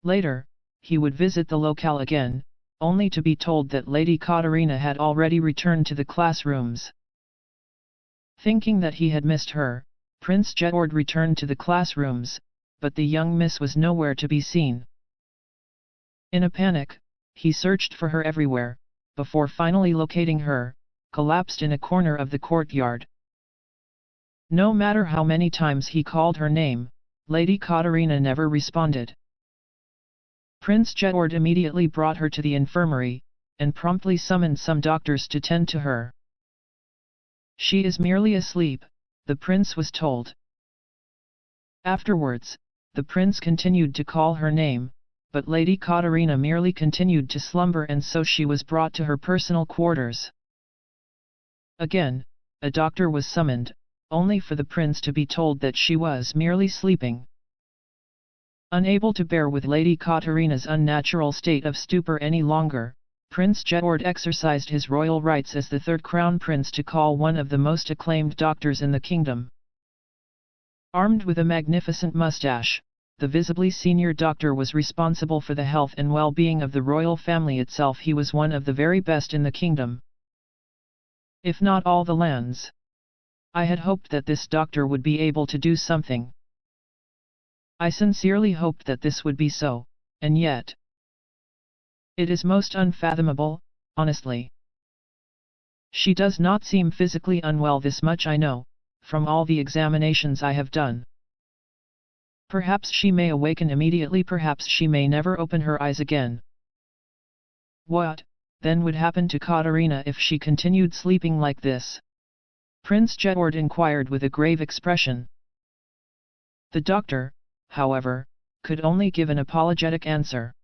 [SPEAKER 1] Later, he would visit the locale again, only to be told that Lady Katarina had already returned to the classrooms. Thinking that he had missed her, Prince Jetord returned to the classrooms, but the young miss was nowhere to be seen. In a panic, he searched for her everywhere, before finally locating her, collapsed in a corner of the courtyard. No matter how many times he called her name, Lady Katarina never responded. Prince Jetord immediately brought her to the infirmary, and promptly summoned some doctors to tend to her. She is merely asleep, the prince was told. Afterwards, the prince continued to call her name, but Lady Katarina merely continued to slumber, and so she was brought to her personal quarters. Again, a doctor was summoned, only for the prince to be told that she was merely sleeping. Unable to bear with Lady Katarina's unnatural state of stupor any longer, Prince Jetord exercised his royal rights as the third crown prince to call one of the most acclaimed doctors in the kingdom. Armed with a magnificent mustache, the visibly senior doctor was responsible for the health and well-being of the royal family itself. He was one of the very best in the kingdom, if not all the lands. I had hoped that this doctor would be able to do something. I sincerely hoped that this would be so, and yet, it is most unfathomable, honestly. She does not seem physically unwell, this much I know, from all the examinations I have done. Perhaps she may awaken immediately, perhaps she may never open her eyes again. What, then, would happen to Katarina if she continued sleeping like this? Prince Jetord inquired with a grave expression. The doctor, however, could only give an apologetic answer.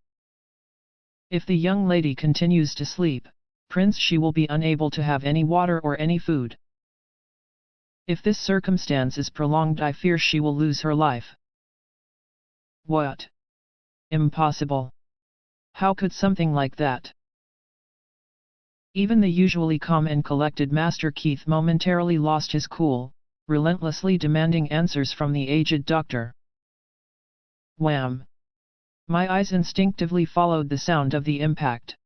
[SPEAKER 1] If the young lady continues to sleep, Prince, she will be unable to have any water or any food. If this circumstance is prolonged, I fear she will lose her life. What? Impossible. How could something like that? Even the usually calm and collected Master Keith momentarily lost his cool, relentlessly demanding answers from the aged doctor. Wham! My eyes instinctively followed the sound of the impact.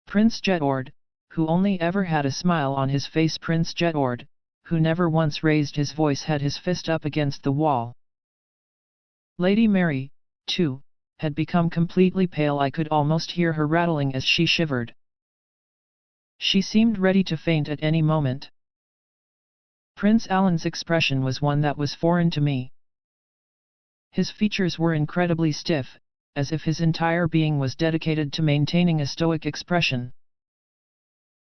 [SPEAKER 1] Prince Jetord, who only ever had a smile on his face, Prince Jetord, who never once raised his voice, had his fist up against the wall. Lady Mary, too, had become completely pale. I could almost hear her rattling as she shivered. She seemed ready to faint at any moment. Prince Alan's expression was one that was foreign to me. His features were incredibly stiff, as if his entire being was dedicated to maintaining a stoic expression.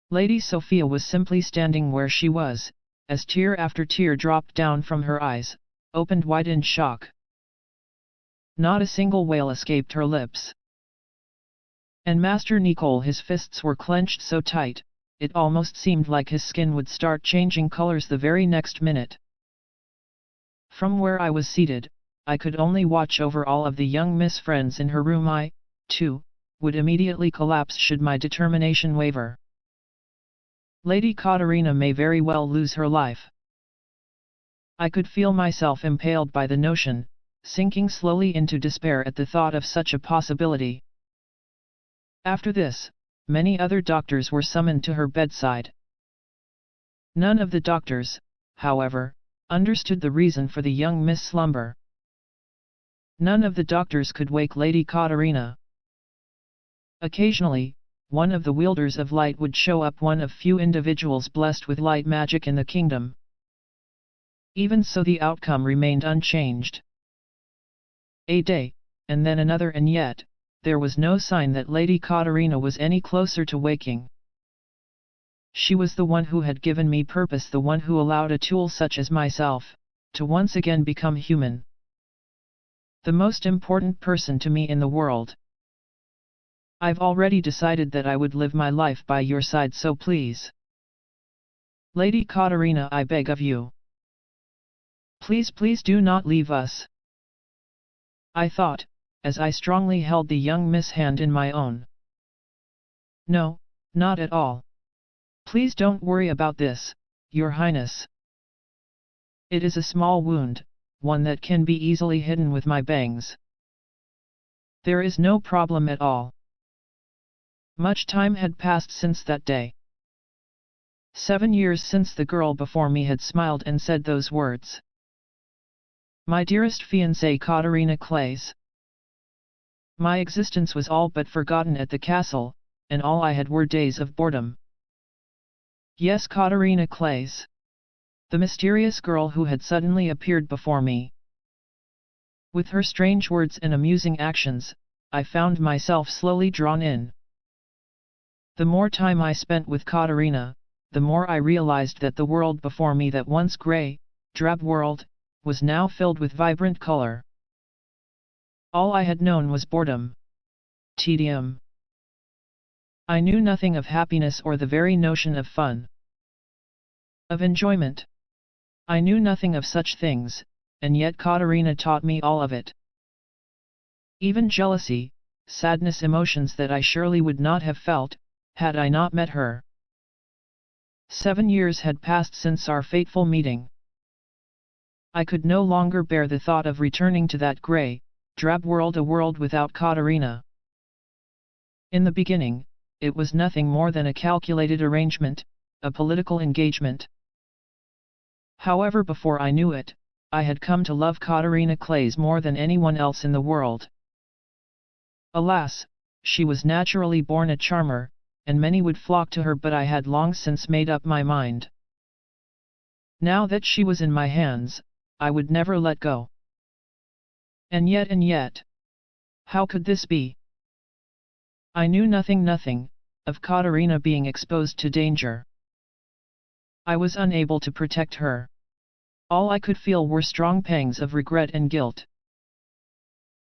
[SPEAKER 1] Lady Sophia was simply standing where she was, as tear after tear dropped down from her eyes, opened wide in shock. Not a single wail escaped her lips. And Master Nicole, his fists were clenched so tight, it almost seemed like his skin would start changing colors the very next minute. From where I was seated, I could only watch over all of the young Miss friends in her room. I, too, would immediately collapse should my determination waver. Lady Katarina may very well lose her life. I could feel myself impaled by the notion, sinking slowly into despair at the thought of such a possibility. After this, many other doctors were summoned to her bedside. None of the doctors, however, understood the reason for the young Miss slumber. None of the doctors could wake Lady Katarina. Occasionally, one of the wielders of light would show up, one of few individuals blessed with light magic in the kingdom. Even so, the outcome remained unchanged. A day, and then another, and yet, there was no sign that Lady Katarina was any closer to waking. She was the one who had given me purpose, the one who allowed a tool such as myself to once again become human. The most important person to me in the world. I've already decided that I would live my life by your side, so please, Lady Katarina, I beg of you. Please, please do not leave us, I thought, as I strongly held the young Miss' hand in my own. No, not at all. Please don't worry about this, Your Highness. It is a small wound, one that can be easily hidden with my bangs. There is no problem at all. Much time had passed since that day. 7 years since the girl before me had smiled and said those words. My dearest fiancée Katarina Clays. My existence was all but forgotten at the castle, and all I had were days of boredom. Yes, Katarina Clays. The mysterious girl who had suddenly appeared before me. With her strange words and amusing actions, I found myself slowly drawn in. The more time I spent with Katarina, the more I realized that the world before me, that once grey, drab world, was now filled with vibrant color. All I had known was boredom. Tedium. I knew nothing of happiness or the very notion of fun. Of enjoyment. I knew nothing of such things, and yet Katarina taught me all of it. Even jealousy, sadness, emotions that I surely would not have felt, had I not met her. 7 years had passed since our fateful meeting. I could no longer bear the thought of returning to that grey, drab world, a world without Katarina. In the beginning, it was nothing more than a calculated arrangement, a political engagement. However, before I knew it, I had come to love Katarina Clays more than anyone else in the world. Alas, she was naturally born a charmer, and many would flock to her, but I had long since made up my mind. Now that she was in my hands, I would never let go. And yet, how could this be? I knew nothing of Katarina being exposed to danger. I was unable to protect her. All I could feel were strong pangs of regret and guilt.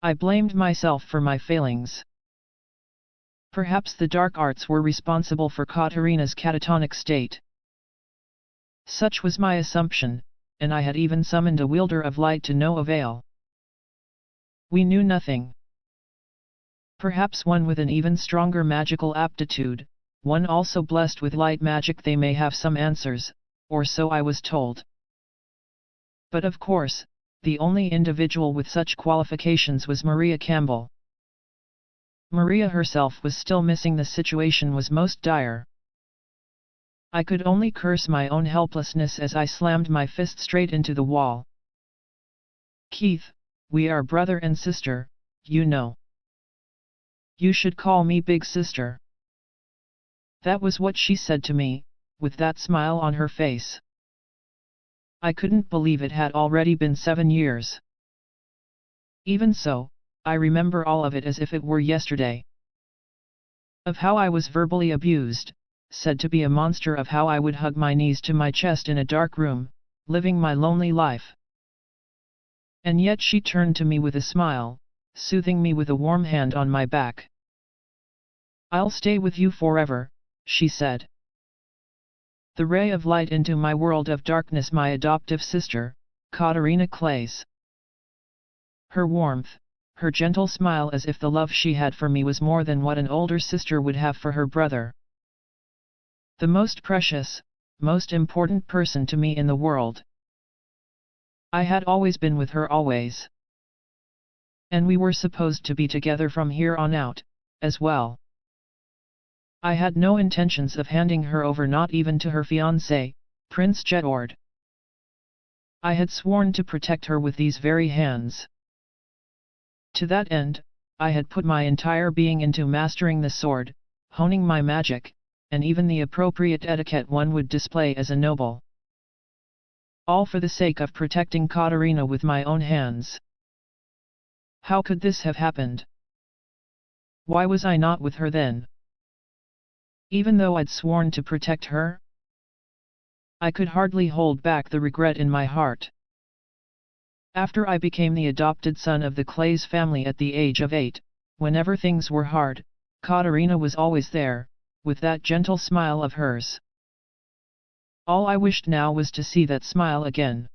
[SPEAKER 1] I blamed myself for my failings. Perhaps the dark arts were responsible for Katarina's catatonic state. Such was my assumption, and I had even summoned a wielder of light to no avail. We knew nothing. Perhaps one with an even stronger magical aptitude, one also blessed with light magic, they may have some answers, or so I was told. But of course, the only individual with such qualifications was Maria Campbell. Maria herself was still missing. The situation was most dire. I could only curse my own helplessness as I slammed my fist straight into the wall. Keith, we are brother and sister, you know. You should call me big sister. That was what she said to me, with that smile on her face. I couldn't believe it had already been 7 years. Even so, I remember all of it as if it were yesterday. Of how I was verbally abused, said to be a monster, of how I would hug my knees to my chest in a dark room, living my lonely life. And yet she turned to me with a smile, soothing me with a warm hand on my back. I'll stay with you forever, she said. The ray of light into my world of darkness, my adoptive sister, Katarina Claes. Her warmth, her gentle smile, as if the love she had for me was more than what an older sister would have for her brother. The most precious, most important person to me in the world. I had always been with her, always. And we were supposed to be together from here on out, as well. I had no intentions of handing her over, not even to her fiancé, Prince Jedward. I had sworn to protect her with these very hands. To that end, I had put my entire being into mastering the sword, honing my magic, and even the appropriate etiquette one would display as a noble. All for the sake of protecting Katarina with my own hands. How could this have happened? Why was I not with her then? Even though I'd sworn to protect her? I could hardly hold back the regret in my heart. After I became the adopted son of the Claes family at the age of 8, whenever things were hard, Katarina was always there, with that gentle smile of hers. All I wished now was to see that smile again.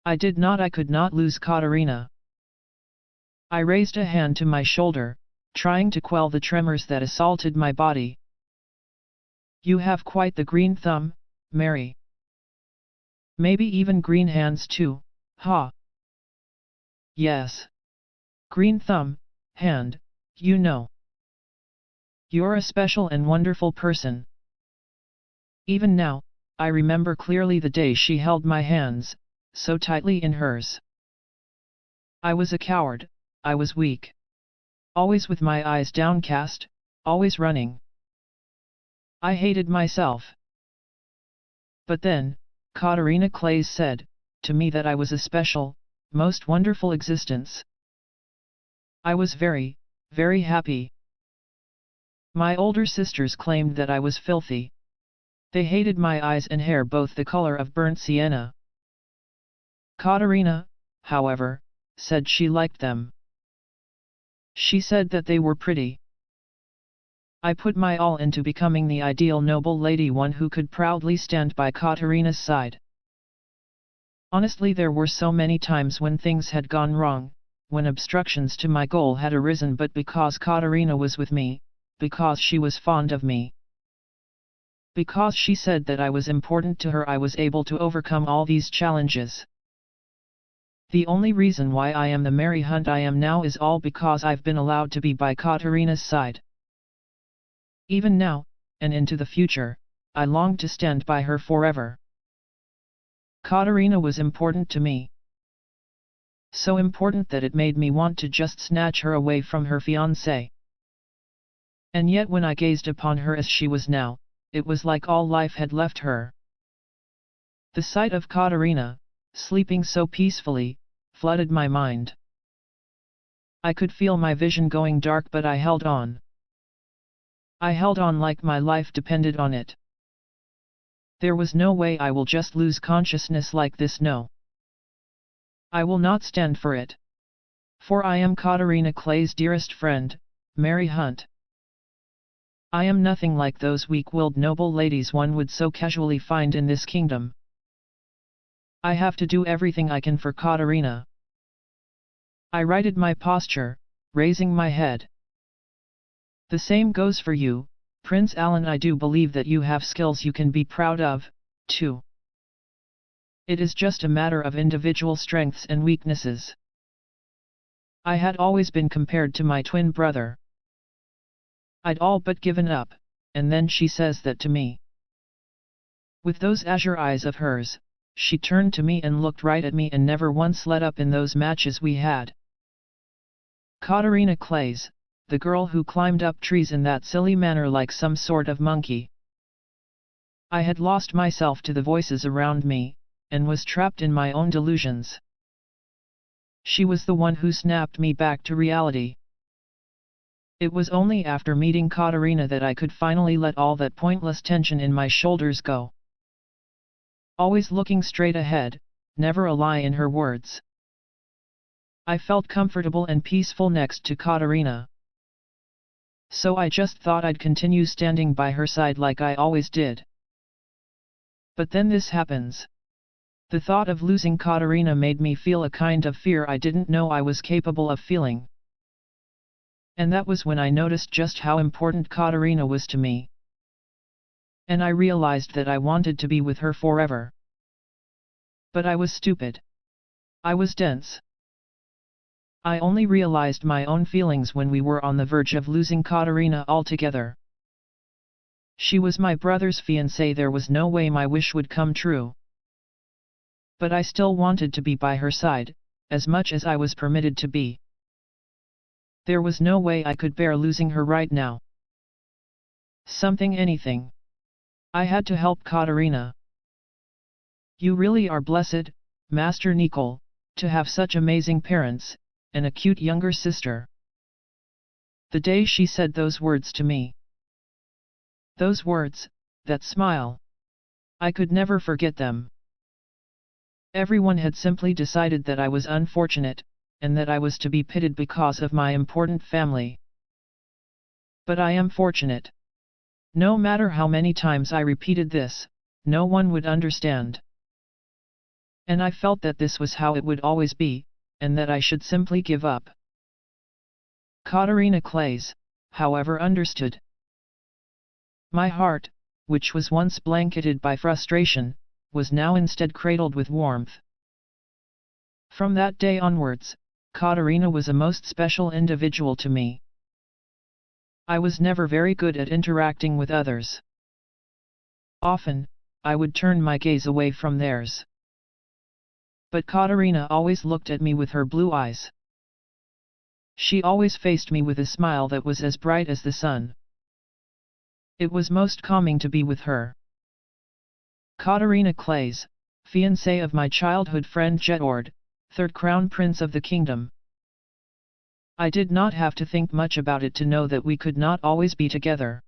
[SPEAKER 1] I could not lose Katarina. I raised a hand to my shoulder, trying to quell the tremors that assaulted my body. You have quite the green thumb, Mary. Maybe even green hands too, ha? Yes. Green thumb, hand, you know. You're a special and wonderful person. Even now, I remember clearly the day she held my hands, so tightly in hers. I was a coward, I was weak. Always with my eyes downcast, always running. I hated myself. But then, Katarina Claes said to me that I was a special, most wonderful existence. I was very, very happy. My older sisters claimed that I was filthy. They hated my eyes and hair, both the color of burnt sienna. Katarina, however, said she liked them. She said that they were pretty. I put my all into becoming the ideal noble lady, one who could proudly stand by Katarina's side. Honestly, there were so many times when things had gone wrong, when obstructions to my goal had arisen, but because Katarina was with me, because she was fond of me, because she said that I was important to her, I was able to overcome all these challenges. The only reason why I am the Mary Hunt I am now is all because I've been allowed to be by Katarina's side. Even now, and into the future, I long to stand by her forever. Katarina was important to me. So important that it made me want to just snatch her away from her fiancé. And yet when I gazed upon her as she was now, it was like all life had left her. The sight of Katarina, sleeping so peacefully, flooded my mind. I could feel my vision going dark, but I held on. I held on like my life depended on it. There was no way I will just lose consciousness like this, no. I will not stand for it. For I am Katarina Claes' dearest friend, Mary Hunt. I am nothing like those weak-willed noble ladies one would so casually find in this kingdom. I have to do everything I can for Katarina. I righted my posture, raising my head. The same goes for you, Prince Alan. I do believe that you have skills you can be proud of, too. It is just a matter of individual strengths and weaknesses. I had always been compared to my twin brother. I'd all but given up, and then she says that to me. With those azure eyes of hers, she turned to me and looked right at me and never once let up in those matches we had. Katarina Claes, the girl who climbed up trees in that silly manner like some sort of monkey. I had lost myself to the voices around me, and was trapped in my own delusions. She was the one who snapped me back to reality. It was only after meeting Katarina that I could finally let all that pointless tension in my shoulders go. Always looking straight ahead, never a lie in her words. I felt comfortable and peaceful next to Katarina. So I just thought I'd continue standing by her side like I always did. But then this happens. The thought of losing Katarina made me feel a kind of fear I didn't know I was capable of feeling. And that was when I noticed just how important Katarina was to me. And I realized that I wanted to be with her forever. But I was stupid. I was dense. I only realized my own feelings when we were on the verge of losing Katarina altogether. She was my brother's fiancée, there was no way my wish would come true. But I still wanted to be by her side, as much as I was permitted to be. There was no way I could bear losing her right now. Anything. I had to help Katarina. You really are blessed, Master Nicole, to have such amazing parents, and a cute younger sister. The day she said those words to me. Those words, that smile. I could never forget them. Everyone had simply decided that I was unfortunate, and that I was to be pitied because of my important family. But I am fortunate. No matter how many times I repeated this, no one would understand. And I felt that this was how it would always be, and that I should simply give up. Katarina Clays, however, understood. My heart, which was once blanketed by frustration, was now instead cradled with warmth. From that day onwards, Katarina was a most special individual to me. I was never very good at interacting with others. Often, I would turn my gaze away from theirs. But Katarina always looked at me with her blue eyes. She always faced me with a smile that was as bright as the sun. It was most calming to be with her. Katarina Clays, fiancée of my childhood friend Jetord, third crown prince of the kingdom. I did not have to think much about it to know that we could not always be together.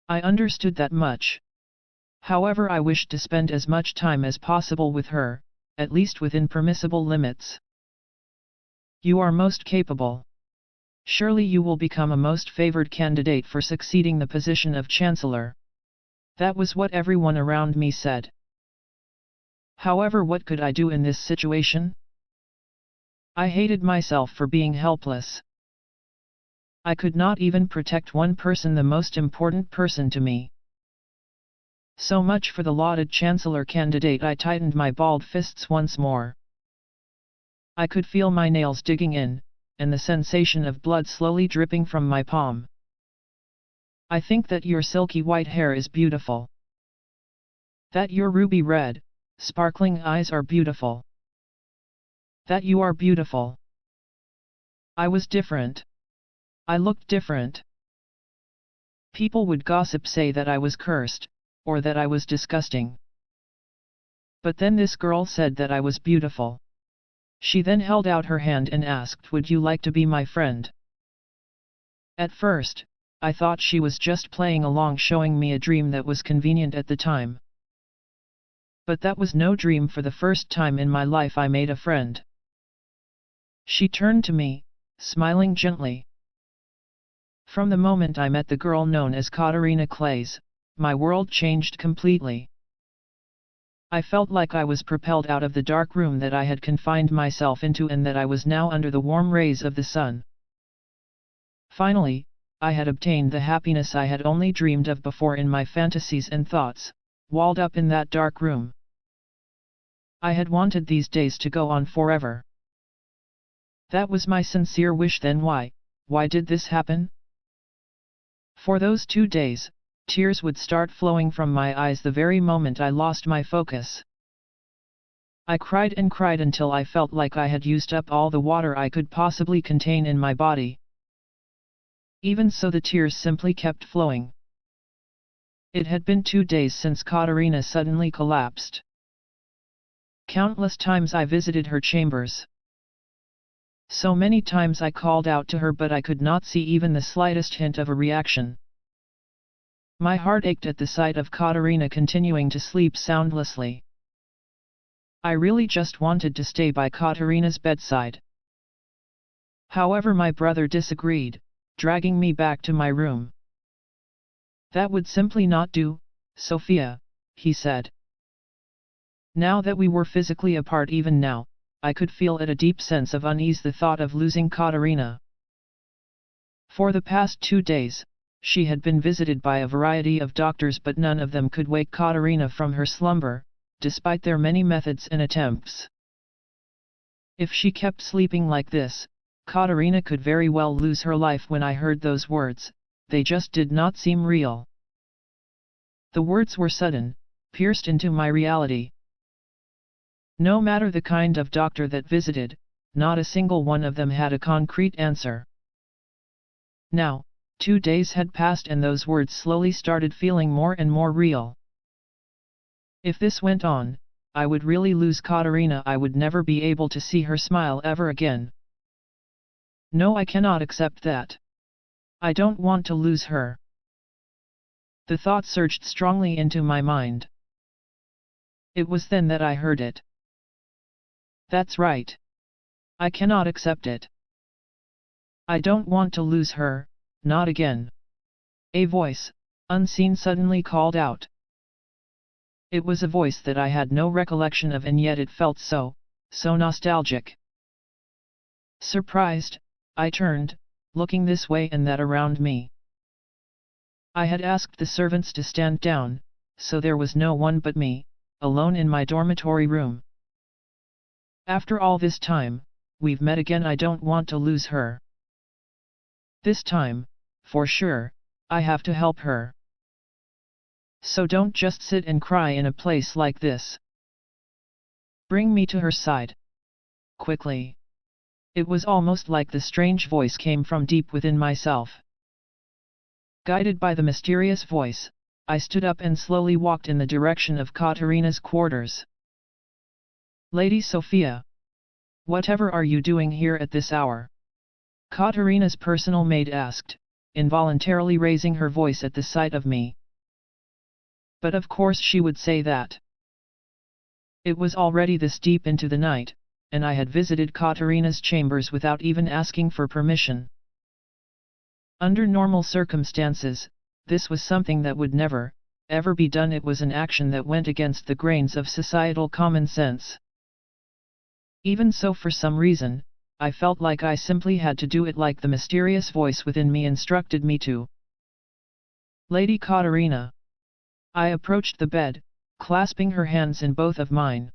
[SPEAKER 1] I understood that much. However, I wished to spend as much time as possible with her, at least within permissible limits. You are most capable. Surely you will become a most favored candidate for succeeding the position of chancellor. That was what everyone around me said. However, what could I do in this situation? I hated myself for being helpless. I could not even protect one person, the most important person to me. So much for the lauded chancellor candidate. I tightened my balled fists once more. I could feel my nails digging in, and the sensation of blood slowly dripping from my palm. I think that your silky white hair is beautiful. That your ruby red, sparkling eyes are beautiful. That you are beautiful. I was different. I looked different. People would gossip, say that I was cursed, or that I was disgusting. But then this girl said that I was beautiful. She then held out her hand and asked, "Would you like to be my friend?" At first, I thought she was just playing along, showing me a dream that was convenient at the time. But that was no dream. For the first time in my life I made a friend. She turned to me, smiling gently. From the moment I met the girl known as Katarina Clays, my world changed completely. I felt like I was propelled out of the dark room that I had confined myself into, and that I was now under the warm rays of the sun. Finally, I had obtained the happiness I had only dreamed of before in my fantasies and thoughts, walled up in that dark room. I had wanted these days to go on forever. That was my sincere wish. Then why did this happen? For those 2 days, tears would start flowing from my eyes the very moment I lost my focus. I cried and cried until I felt like I had used up all the water I could possibly contain in my body. Even so, the tears simply kept flowing. It had been 2 days since Katarina suddenly collapsed. Countless times I visited her chambers. So many times I called out to her, but I could not see even the slightest hint of a reaction. My heart ached at the sight of Katarina continuing to sleep soundlessly. I really just wanted to stay by Katarina's bedside. However, my brother disagreed, dragging me back to my room. That would simply not do, Sophia, he said. Now that we were physically apart, even now, I could feel at a deep sense of unease the thought of losing Katarina. For the past 2 days, she had been visited by a variety of doctors, but none of them could wake Katarina from her slumber, despite their many methods and attempts. If she kept sleeping like this, Katarina could very well lose her life. When I heard those words, they just did not seem real. The words were sudden, pierced into my reality. No matter the kind of doctor that visited, not a single one of them had a concrete answer. Now, 2 days had passed and those words slowly started feeling more and more real. If this went on, I would really lose Katarina. I would never be able to see her smile ever again. No, I cannot accept that. I don't want to lose her. The thought surged strongly into my mind. It was then that I heard it. That's right. I cannot accept it. I don't want to lose her, not again. A voice, unseen, suddenly called out. It was a voice that I had no recollection of, and yet it felt so nostalgic. Surprised, I turned, looking this way and that around me. I had asked the servants to stand down, so there was no one but me, alone in my dormitory room. After all this time, we've met again. I don't want to lose her. This time, for sure, I have to help her. So don't just sit and cry in a place like this. Bring me to her side. Quickly. It was almost like the strange voice came from deep within myself. Guided by the mysterious voice, I stood up and slowly walked in the direction of Katarina's quarters. Lady Sophia. Whatever are you doing here at this hour? Katarina's personal maid asked, involuntarily raising her voice at the sight of me. But of course she would say that. It was already this deep into the night, and I had visited Katarina's chambers without even asking for permission. Under normal circumstances, this was something that would never, ever be done. It was an action that went against the grains of societal common sense. Even so, for some reason, I felt like I simply had to do it, like the mysterious voice within me instructed me to. Lady Katarina. I approached the bed, clasping her hands in both of mine.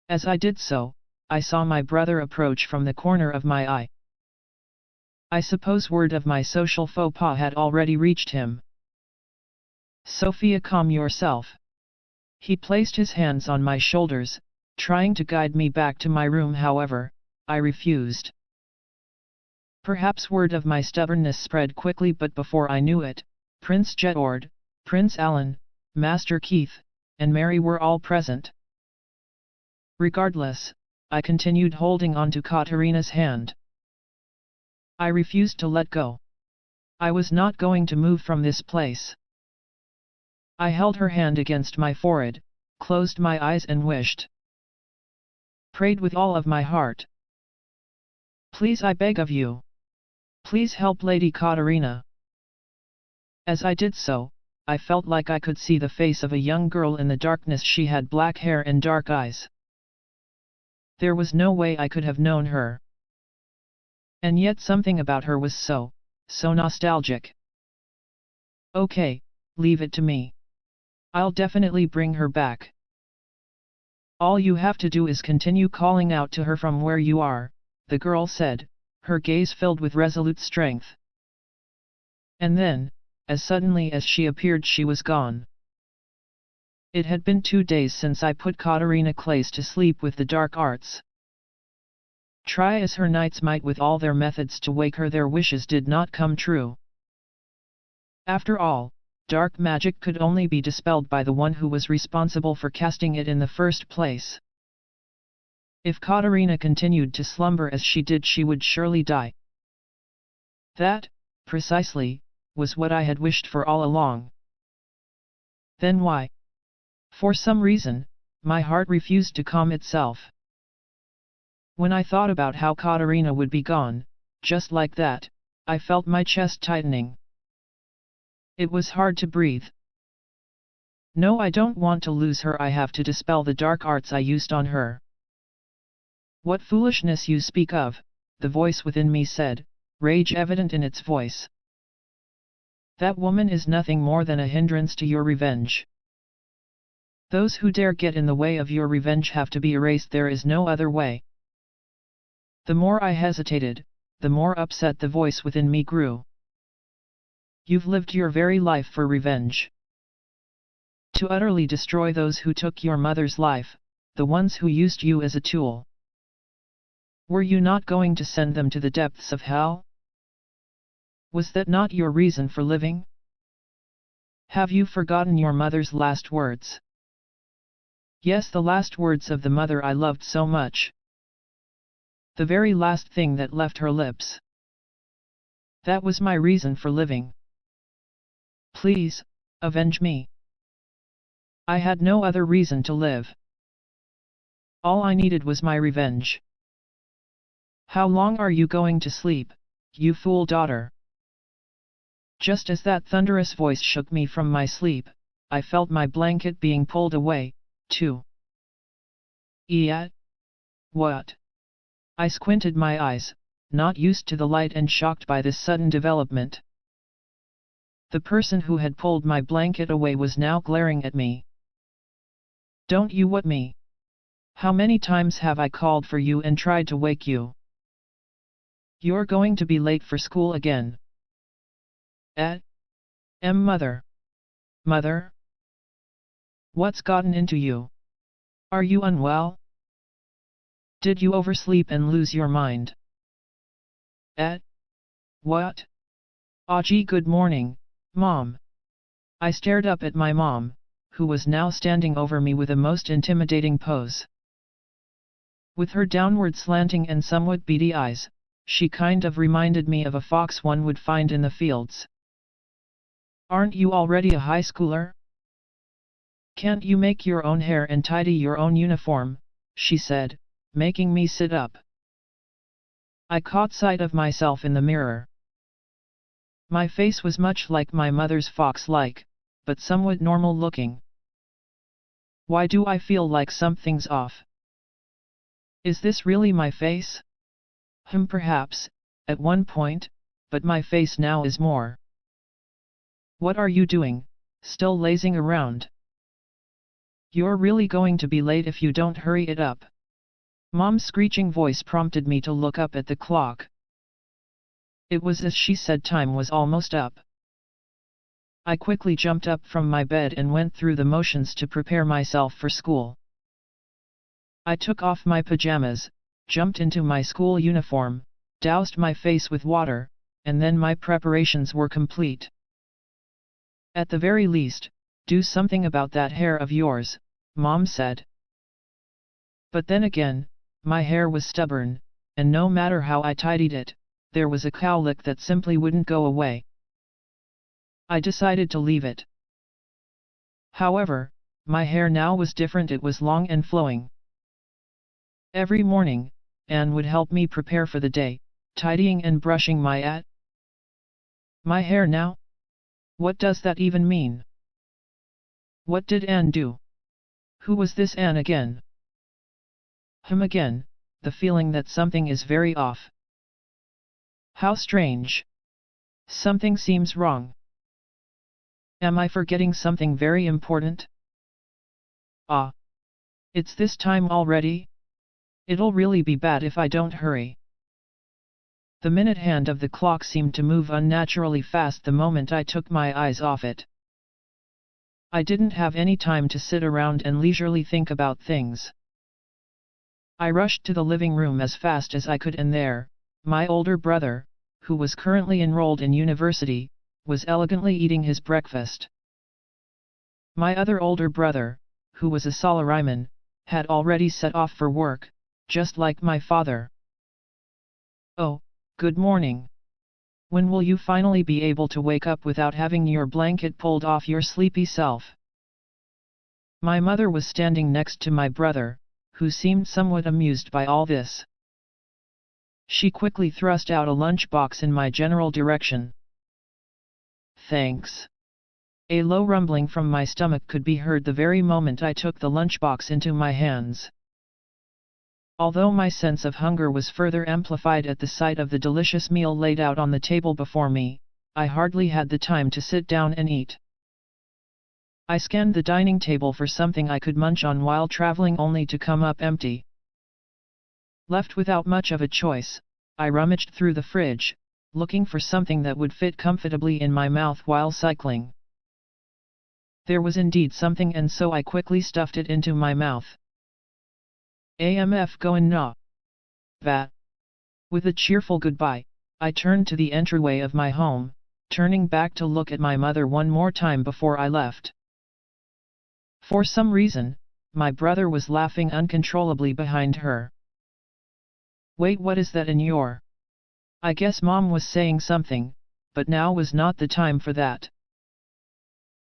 [SPEAKER 1] As I did so, I saw my brother approach from the corner of my eye. I suppose word of my social faux pas had already reached him. Sophia, calm yourself. He placed his hands on my shoulders, trying to guide me back to my room. However, I refused. Perhaps word of my stubbornness spread quickly, but before I knew it, Prince Jedward, Prince Alan, Master Keith, and Mary were all present. Regardless, I continued holding on to Katarina's hand. I refused to let go. I was not going to move from this place. I held her hand against my forehead, closed my eyes and wished. Prayed with all of my heart. Please, I beg of you. Please help Lady Katarina. As I did so, I felt like I could see the face of a young girl in the darkness. She had black hair and dark eyes. There was no way I could have known her. And yet something about her was so nostalgic. Okay, leave it to me. I'll definitely bring her back. All you have to do is continue calling out to her from where you are, the girl said, her gaze filled with resolute strength. And then, as suddenly as she appeared, she was gone. It had been 2 days since I put Katarina Clays to sleep with the dark arts. Try as her knights might with all their methods to wake her, their wishes did not come true. After all, dark magic could only be dispelled by the one who was responsible for casting it in the first place. If Katarina continued to slumber as she did, she would surely die. That, precisely, was what I had wished for all along. Then why? For some reason, my heart refused to calm itself. When I thought about how Katarina would be gone, just like that, I felt my chest tightening. It was hard to breathe. No, I don't want to lose her. I have to dispel the dark arts I used on her. What foolishness you speak of, the voice within me said, rage evident in its voice. That woman is nothing more than a hindrance to your revenge. Those who dare get in the way of your revenge have to be erased. There is no other way. The more I hesitated, the more upset the voice within me grew. You've lived your very life for revenge. To utterly destroy those who took your mother's life, the ones who used you as a tool. Were you not going to send them to the depths of hell? Was that not your reason for living? Have you forgotten your mother's last words? Yes, the last words of the mother I loved so much. The very last thing that left her lips. That was my reason for living. Please, avenge me. I had no other reason to live. All I needed was my revenge. How long are you going to sleep, you fool daughter? Just as that thunderous voice shook me from my sleep, I felt my blanket being pulled away, too. What? I squinted my eyes, not used to the light and shocked by this sudden development. The person who had pulled my blanket away was now glaring at me. Don't you what me? How many times have I called for you and tried to wake you? You're going to be late for school again. Mother. Mother? What's gotten into you? Are you unwell? Did you oversleep and lose your mind? What? Aji, good morning, Mom. I stared up at my mom, who was now standing over me with a most intimidating pose. With her downward slanting and somewhat beady eyes, she kind of reminded me of a fox one would find in the fields. Aren't you already a high schooler? Can't you make your own hair and tidy your own uniform? She said, making me sit up. I caught sight of myself in the mirror. My face was much like my mother's fox-like, but somewhat normal looking. Why do I feel like something's off? Is this really my face? Perhaps, at one point, but my face now is more. What are you doing, still lazing around? You're really going to be late if you don't hurry it up. Mom's screeching voice prompted me to look up at the clock. It was as she said, time was almost up. I quickly jumped up from my bed and went through the motions to prepare myself for school. I took off my pajamas, jumped into my school uniform, doused my face with water, and then my preparations were complete. At the very least, do something about that hair of yours, Mom said. But then again, my hair was stubborn, and no matter how I tidied it, there was a cowlick that simply wouldn't go away. I decided to leave it. However, my hair now was different. It was long and flowing. Every morning, Anne would help me prepare for the day, tidying and brushing my hair now? What does that even mean? What did Anne do? Who was this Anne again? Again, the feeling that something is very off. How strange. Something seems wrong. Am I forgetting something very important? Ah. It's this time already? It'll really be bad if I don't hurry. The minute hand of the clock seemed to move unnaturally fast the moment I took my eyes off it. I didn't have any time to sit around and leisurely think about things. I rushed to the living room as fast as I could, and there, my older brother, who was currently enrolled in university, was elegantly eating his breakfast. My other older brother, who was a salaryman, had already set off for work, just like my father. Oh, good morning. When will you finally be able to wake up without having your blanket pulled off your sleepy self? My mother was standing next to my brother, who seemed somewhat amused by all this. She quickly thrust out a lunchbox in my general direction. Thanks. A low rumbling from my stomach could be heard the very moment I took the lunchbox into my hands. Although my sense of hunger was further amplified at the sight of the delicious meal laid out on the table before me, I hardly had the time to sit down and eat. I scanned the dining table for something I could munch on while traveling only to come up empty. Left without much of a choice, I rummaged through the fridge, looking for something that would fit comfortably in my mouth while cycling. There was indeed something, and so I quickly stuffed it into my mouth. AMF goin' na. That. With a cheerful goodbye, I turned to the entryway of my home, turning back to look at my mother one more time before I left. For some reason, my brother was laughing uncontrollably behind her. Wait, what is that in your? I guess Mom was saying something, but now was not the time for that.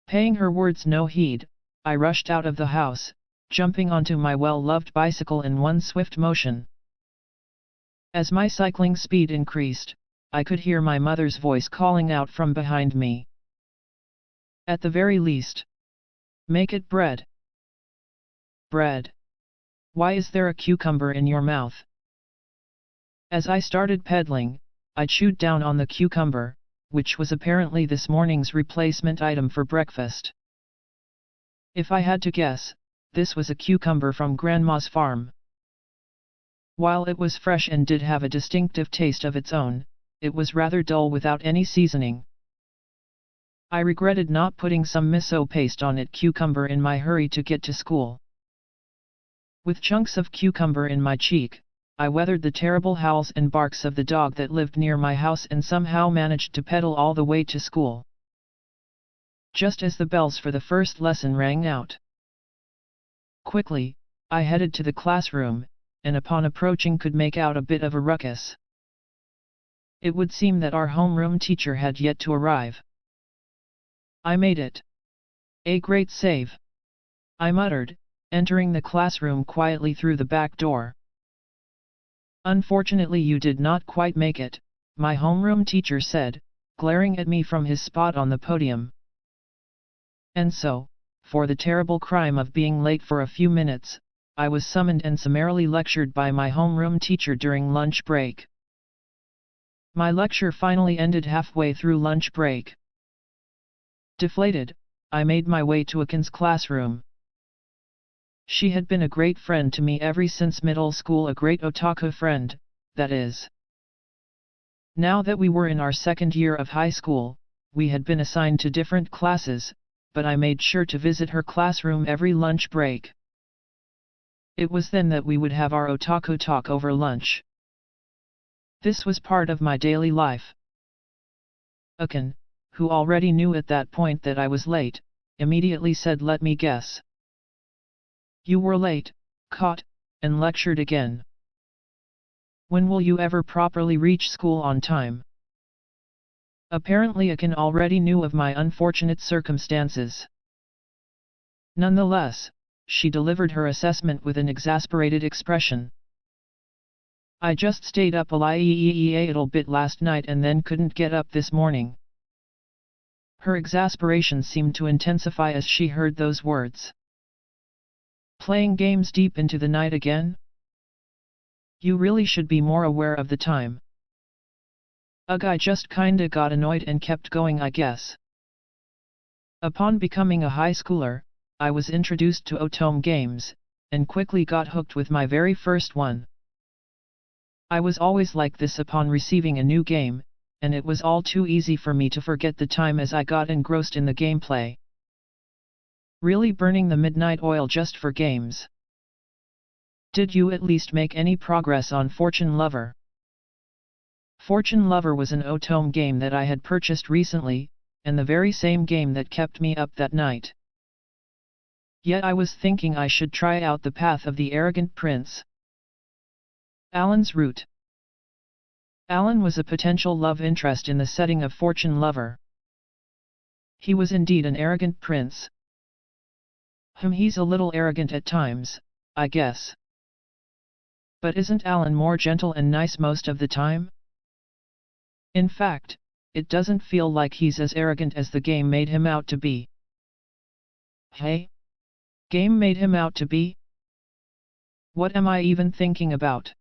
[SPEAKER 1] Paying her words no heed, I rushed out of the house, jumping onto my well-loved bicycle in one swift motion. As my cycling speed increased, I could hear my mother's voice calling out from behind me. At the very least, make it bread. Bread. Why is there a cucumber in your mouth? As I started pedaling, I chewed down on the cucumber, which was apparently this morning's replacement item for breakfast. If I had to guess, this was a cucumber from Grandma's farm. While it was fresh and did have a distinctive taste of its own, it was rather dull without any seasoning. I regretted not putting some miso paste on it cucumber in my hurry to get to school. With chunks of cucumber in my cheek, I weathered the terrible howls and barks of the dog that lived near my house and somehow managed to pedal all the way to school. Just as the bells for the first lesson rang out. Quickly, I headed to the classroom, and upon approaching could make out a bit of a ruckus. It would seem that our homeroom teacher had yet to arrive. I made it. A great save, I muttered, entering the classroom quietly through the back door. Unfortunately, you did not quite make it, my homeroom teacher said, glaring at me from his spot on the podium. And so, for the terrible crime of being late for a few minutes, I was summoned and summarily lectured by my homeroom teacher during lunch break. My lecture finally ended halfway through lunch break. Deflated, I made my way to Akin's classroom. She had been a great friend to me ever since middle school, a great otaku friend, that is. Now that we were in our second year of high school, we had been assigned to different classes, but I made sure to visit her classroom every lunch break. It was then that we would have our otaku talk over lunch. This was part of my daily life. Akin, who already knew at that point that I was late, immediately said, "Let me guess. You were late, caught, and lectured again. When will you ever properly reach school on time?" Apparently Akin already knew of my unfortunate circumstances. Nonetheless, she delivered her assessment with an exasperated expression. "I just stayed up a little bit last night and then couldn't get up this morning." Her exasperation seemed to intensify as she heard those words. "Playing games deep into the night again? You really should be more aware of the time." Ugh, I just kinda got annoyed and kept going, I guess. Upon becoming a high schooler, I was introduced to Otome games, and quickly got hooked with my very first one. I was always like this upon receiving a new game, and it was all too easy for me to forget the time as I got engrossed in the gameplay. Really burning the midnight oil just for games. Did you at least make any progress on Fortune Lover? Fortune Lover was an Otome game that I had purchased recently, and the very same game that kept me up that night. Yet I was thinking I should try out the Path of the Arrogant Prince. Alan's route. Alan was a potential love interest in the setting of Fortune Lover. He was indeed an arrogant prince. He's a little arrogant at times, I guess. But isn't Alan more gentle and nice most of the time? In fact, it doesn't feel like he's as arrogant as the game made him out to be. Hey? Game made him out to be? What am I even thinking about?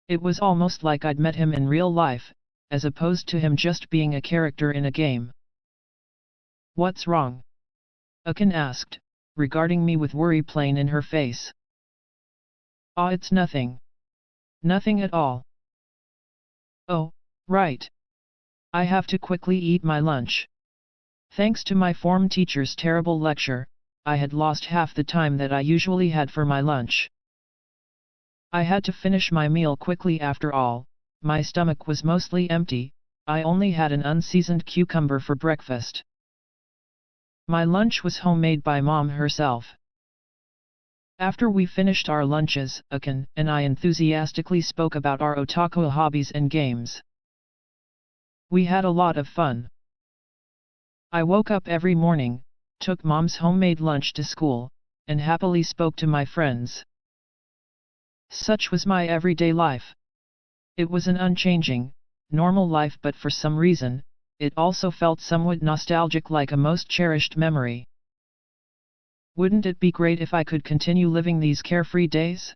[SPEAKER 1] It was almost like I'd met him in real life, as opposed to him just being a character in a game. What's wrong? Akin asked, regarding me with worry plain in her face. Ah, it's nothing. Nothing at all. Oh, right. I have to quickly eat my lunch. Thanks to my form teacher's terrible lecture, I had lost half the time that I usually had for my lunch. I had to finish my meal quickly after all, my stomach was mostly empty, I only had an unseasoned cucumber for breakfast. My lunch was homemade by Mom herself. After we finished our lunches, Akin and I enthusiastically spoke about our otaku hobbies and games. We had a lot of fun. I woke up every morning, took Mom's homemade lunch to school, and happily spoke to my friends. Such was my everyday life. It was an unchanging, normal life, but for some reason, it also felt somewhat nostalgic, like a most cherished memory. Wouldn't it be great if I could continue living these carefree days?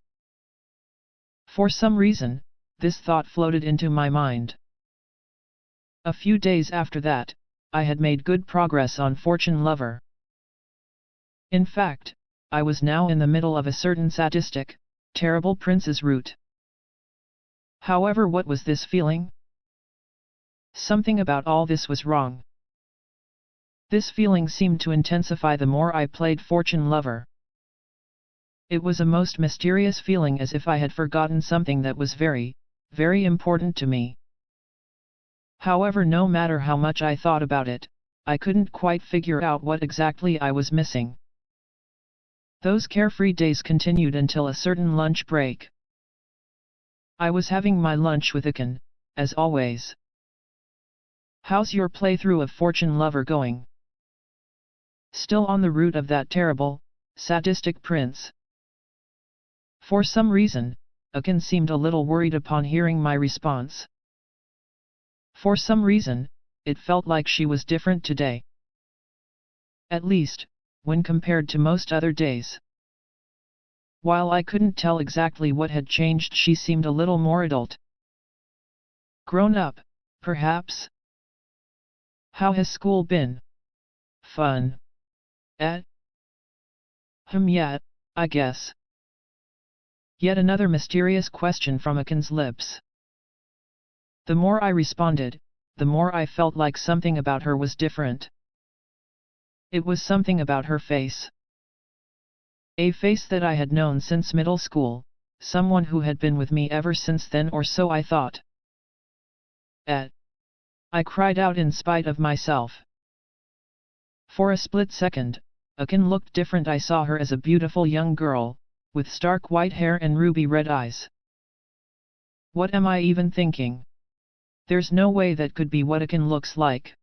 [SPEAKER 1] For some reason, this thought floated into my mind. A few days after that, I had made good progress on Fortune Lover. In fact, I was now in the middle of a certain sadistic, terrible prince's route. However, what was this feeling? Something about all this was wrong. This feeling seemed to intensify the more I played Fortune Lover. It was a most mysterious feeling, as if I had forgotten something that was very, very important to me. However, no matter how much I thought about it, I couldn't quite figure out what exactly I was missing. Those carefree days continued until a certain lunch break. I was having my lunch with Akin, as always. How's your playthrough of Fortune Lover going? Still on the route of that terrible, sadistic prince? For some reason, Akin seemed a little worried upon hearing my response. For some reason, it felt like she was different today. At least, when compared to most other days. While I couldn't tell exactly what had changed, she seemed a little more adult. Grown up, perhaps? How has school been? Fun? Yeah, I guess. Yet another mysterious question from Akin's lips. The more I responded, the more I felt like something about her was different. It was something about her face. A face that I had known since middle school, someone who had been with me ever since then, or so I thought. I cried out in spite of myself. For a split second, Akin looked different. I saw her as a beautiful young girl, with stark white hair and ruby red eyes. What am I even thinking? There's no way that could be what Akin looks like.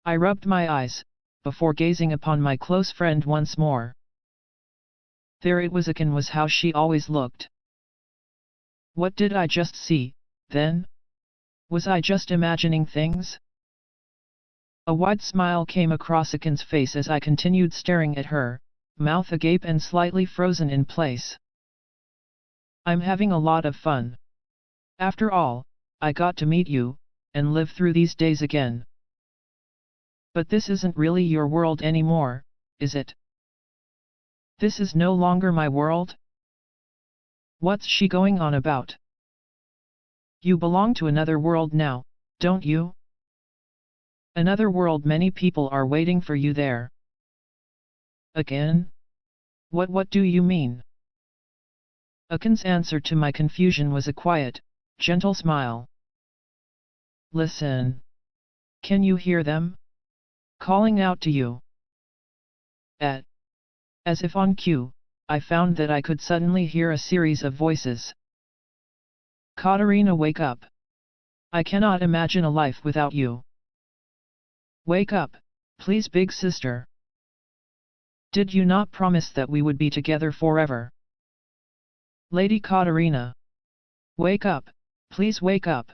[SPEAKER 1] I rubbed my eyes, before gazing upon my close friend once more. There it was. Akin was how she always looked. What did I just see, then? Was I just imagining things? A wide smile came across Akin's face as I continued staring at her, mouth agape and slightly frozen in place. I'm having a lot of fun. After all, I got to meet you, and live through these days again. But this isn't really your world anymore, is it? This is no longer my world? What's she going on about? You belong to another world now, don't you? Another world. Many people are waiting for you there. Again? What do you mean? Akin's answer to my confusion was a quiet, gentle smile. Listen. Can you hear them? Calling out to you. As if on cue, I found that I could suddenly hear a series of voices. Katarina, wake up. I cannot imagine a life without you. Wake up, please, big sister. Did you not promise that we would be together forever? Lady Katarina. Wake up, please wake up.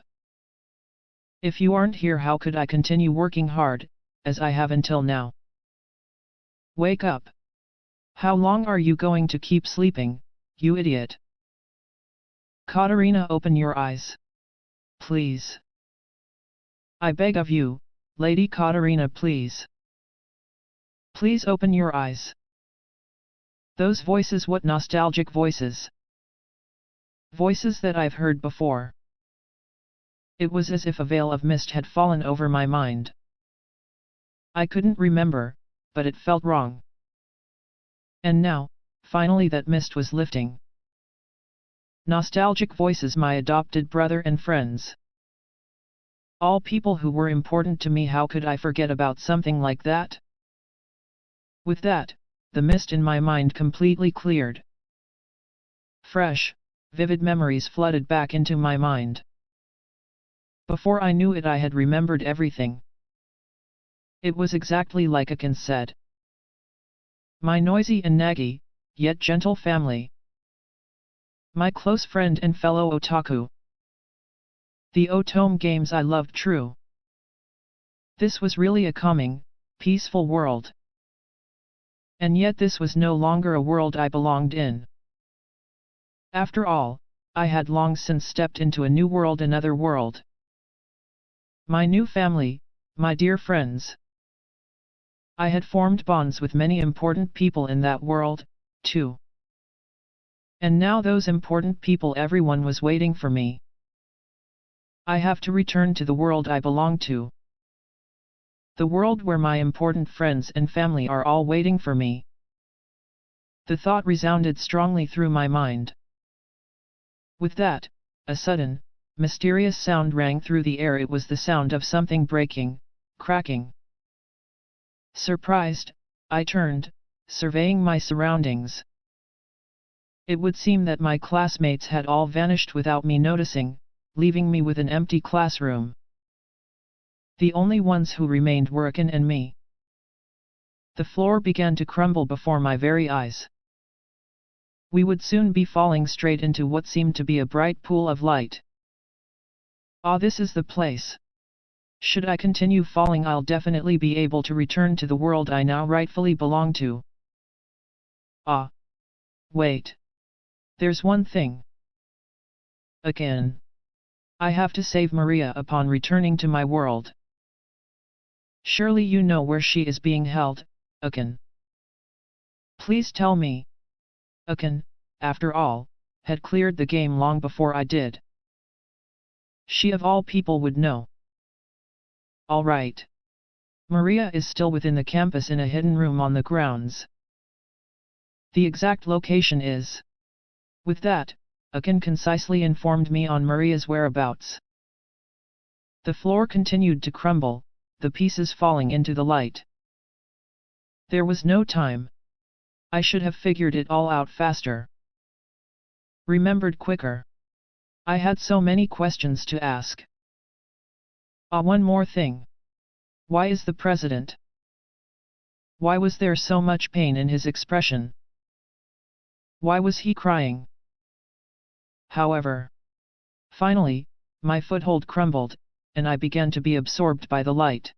[SPEAKER 1] If you aren't here, how could I continue working hard, as I have until now? Wake up! How long are you going to keep sleeping, you idiot? Katarina, open your eyes. Please. I beg of you, Lady Katarina, please. Please open your eyes. Those voices, what nostalgic voices. Voices that I've heard before. It was as if a veil of mist had fallen over my mind. I couldn't remember, but it felt wrong. And now, finally that mist was lifting. Nostalgic voices, my adopted brother and friends. All people who were important to me, how could I forget about something like that? With that, the mist in my mind completely cleared. Fresh, vivid memories flooded back into my mind. Before I knew it, I had remembered everything. It was exactly like Akin said. My noisy and naggy, yet gentle family. My close friend and fellow otaku. The Otome games I loved true. This was really a calming, peaceful world. And yet this was no longer a world I belonged in. After all, I had long since stepped into a new world, another world. My new family, my dear friends. I had formed bonds with many important people in that world, too. And now those important people, everyone was waiting for me. I have to return to the world I belong to. The world where my important friends and family are all waiting for me. The thought resounded strongly through my mind. With that, a sudden, mysterious sound rang through the air. It was the sound of something breaking, cracking. Surprised, I turned, surveying my surroundings. It would seem that my classmates had all vanished without me noticing, leaving me with an empty classroom. The only ones who remained were Akin and me. The floor began to crumble before my very eyes. We would soon be falling straight into what seemed to be a bright pool of light. Ah, this is the place. Should I continue falling, I'll definitely be able to return to the world I now rightfully belong to. Ah. Wait. There's one thing. Again. I have to save Maria upon returning to my world. Surely you know where she is being held, Akin. Please tell me. Akin, after all, had cleared the game long before I did. She of all people would know. All right. Maria is still within the campus in a hidden room on the grounds. The exact location is. With that, Akin concisely informed me on Maria's whereabouts. The floor continued to crumble, the pieces falling into the light. There was no time. I should have figured it all out faster. Remembered quicker. I had so many questions to ask. Ah, one more thing. Why is the president? Why was there so much pain in his expression? Why was he crying? However, finally, my foothold crumbled, and I began to be absorbed by the light.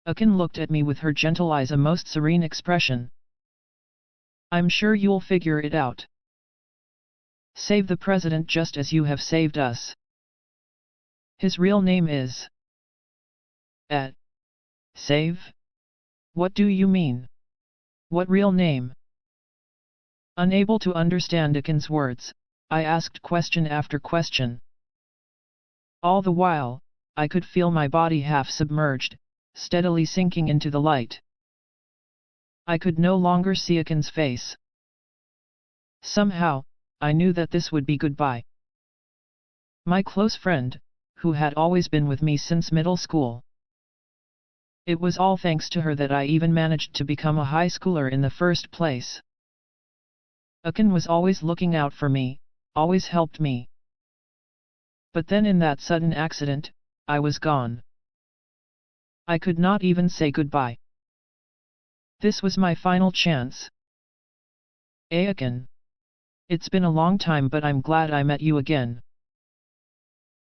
[SPEAKER 1] Akin looked at me with her gentle eyes, a most serene expression. I'm sure you'll figure it out. Save the president just as you have saved us. His real name is... Save? What do you mean? What real name? Unable to understand Akin's words, I asked question after question. All the while, I could feel my body half submerged, steadily sinking into the light. I could no longer see Akin's face. Somehow, I knew that this would be goodbye. My close friend, who had always been with me since middle school. It was all thanks to her that I even managed to become a high schooler in the first place. Akin was always looking out for me, always helped me. But then in that sudden accident, I was gone. I could not even say goodbye. This was my final chance. Akin. It's been a long time, but I'm glad I met you again.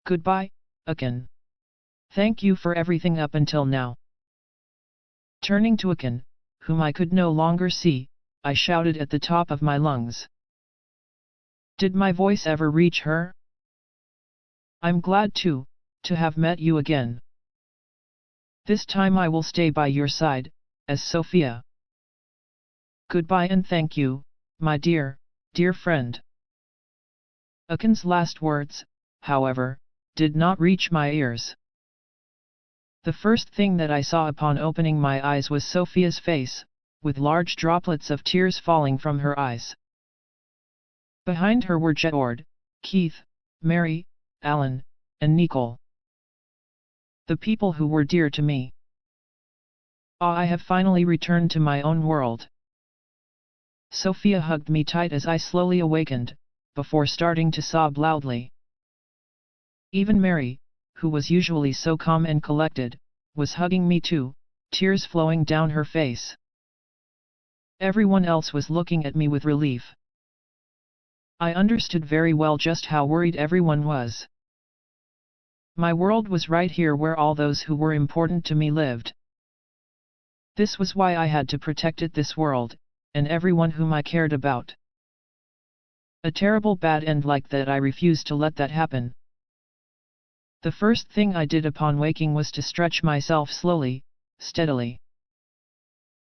[SPEAKER 1] Goodbye, Akin. Thank you for everything up until now. Turning to Akin, whom I could no longer see, I shouted at the top of my lungs. Did my voice ever reach her? I'm glad to have met you again. This time I will stay by your side, as Sophia. Goodbye and thank you, my dear friend. Akin's last words, however, did not reach my ears. The first thing that I saw upon opening my eyes was Sophia's face, with large droplets of tears falling from her eyes. Behind her were Georg, Keith, Mary, Alan, and Nicole. The people who were dear to me. I have finally returned to my own world. Sophia hugged me tight as I slowly awakened, before starting to sob loudly. Even Mary, who was usually so calm and collected, was hugging me too, tears flowing down her face. Everyone else was looking at me with relief. I understood very well just how worried everyone was. My world was right here where all those who were important to me lived. This was why I had to protect this world, and everyone whom I cared about. A terrible bad end like that, I refused to let that happen. The first thing I did upon waking was to stretch myself slowly, steadily.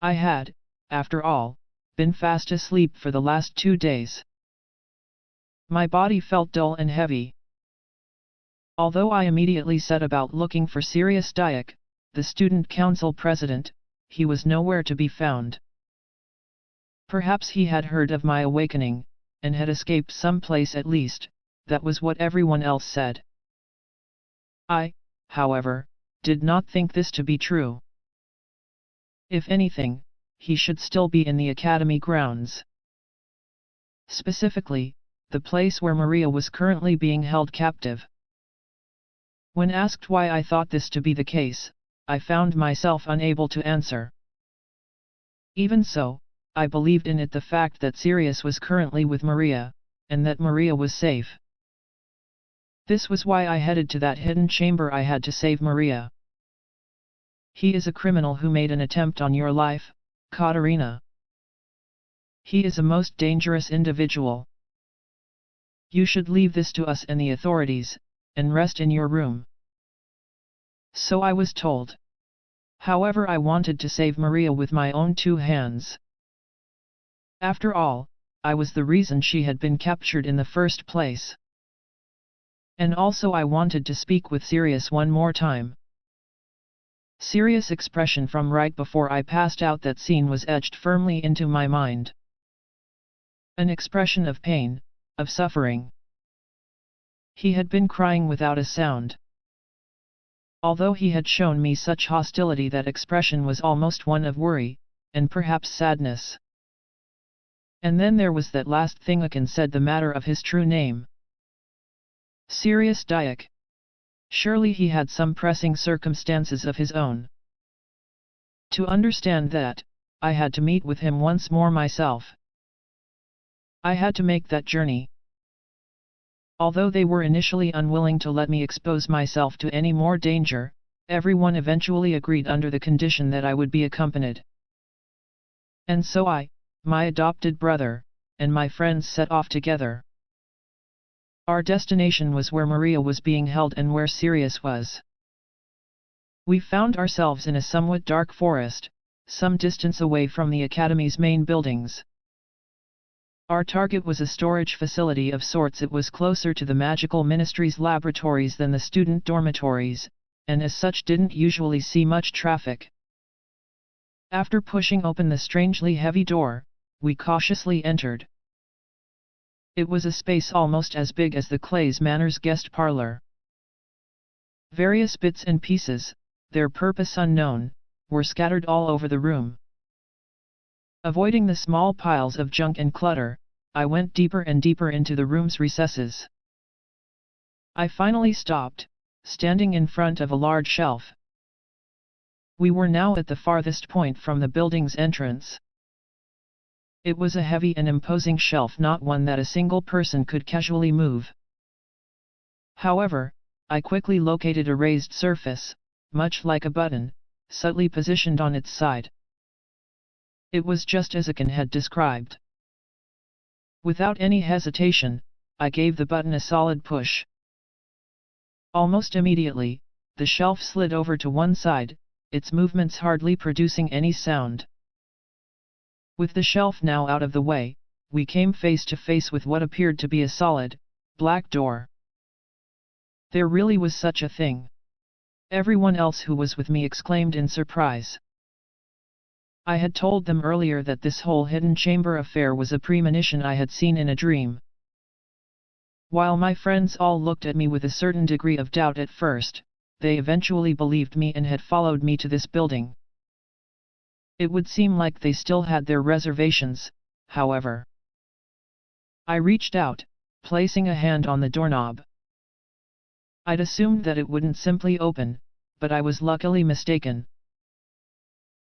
[SPEAKER 1] I had, after all, been fast asleep for the last 2 days. My body felt dull and heavy. Although I immediately set about looking for Sirius Dyack, the student council president, he was nowhere to be found. Perhaps he had heard of my awakening, and had escaped someplace at least, that was what everyone else said. I, however, did not think this to be true. If anything, he should still be in the academy grounds. Specifically, the place where Maria was currently being held captive. When asked why I thought this to be the case, I found myself unable to answer. Even so, I believed in it the fact that Sirius was currently with Maria, and that Maria was safe. This was why I headed to that hidden chamber. I had to save Maria. He is a criminal who made an attempt on your life, Katerina. He is a most dangerous individual. You should leave this to us and the authorities, and rest in your room. So I was told. However, I wanted to save Maria with my own 2 hands. After all, I was the reason she had been captured in the first place. And also I wanted to speak with Sirius one more time. Sirius' expression from right before I passed out, that scene was etched firmly into my mind. An expression of pain, of suffering. He had been crying without a sound. Although he had shown me such hostility, that expression was almost one of worry, and perhaps sadness. And then there was that last thing Akin said, the matter of his true name. Sirius Dyack. Surely he had some pressing circumstances of his own. To understand that, I had to meet with him once more myself. I had to make that journey. Although they were initially unwilling to let me expose myself to any more danger, everyone eventually agreed under the condition that I would be accompanied. And so I, my adopted brother, and my friends set off together. Our destination was where Maria was being held and where Sirius was. We found ourselves in a somewhat dark forest, some distance away from the academy's main buildings. Our target was a storage facility of sorts. It was closer to the magical ministry's laboratories than the student dormitories, and as such didn't usually see much traffic. After pushing open the strangely heavy door, we cautiously entered. It was a space almost as big as the Clay's Manor's guest parlor. Various bits and pieces, their purpose unknown, were scattered all over the room. Avoiding the small piles of junk and clutter, I went deeper and deeper into the room's recesses. I finally stopped, standing in front of a large shelf. We were now at the farthest point from the building's entrance. It was a heavy and imposing shelf, not one that a single person could casually move. However, I quickly located a raised surface, much like a button, subtly positioned on its side. It was just as Akin had described. Without any hesitation, I gave the button a solid push. Almost immediately, the shelf slid over to one side, its movements hardly producing any sound. With the shelf now out of the way, we came face to face with what appeared to be a solid, black door. There really was such a thing. Everyone else who was with me exclaimed in surprise. I had told them earlier that this whole hidden chamber affair was a premonition I had seen in a dream. While my friends all looked at me with a certain degree of doubt at first, they eventually believed me and had followed me to this building. It would seem like they still had their reservations, however. I reached out, placing a hand on the doorknob. I'd assumed that it wouldn't simply open, but I was luckily mistaken.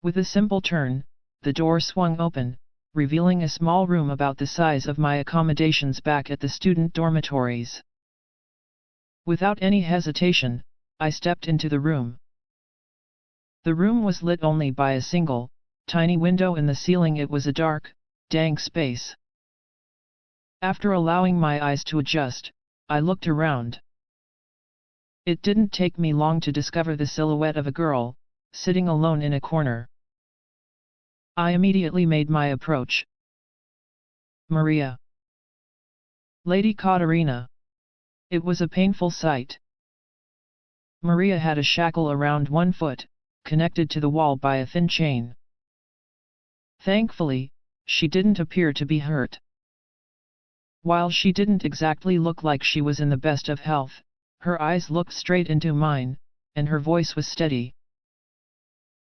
[SPEAKER 1] With a simple turn, the door swung open, revealing a small room about the size of my accommodations back at the student dormitories. Without any hesitation, I stepped into the room. The room was lit only by a single, tiny window in the ceiling. It was a dark, dank space. After allowing my eyes to adjust, I looked around. It didn't take me long to discover the silhouette of a girl, sitting alone in a corner. I immediately made my approach. Maria. Lady Katarina. It was a painful sight. Maria had a shackle around one foot, connected to the wall by a thin chain. Thankfully, she didn't appear to be hurt. While she didn't exactly look like she was in the best of health, her eyes looked straight into mine, and her voice was steady.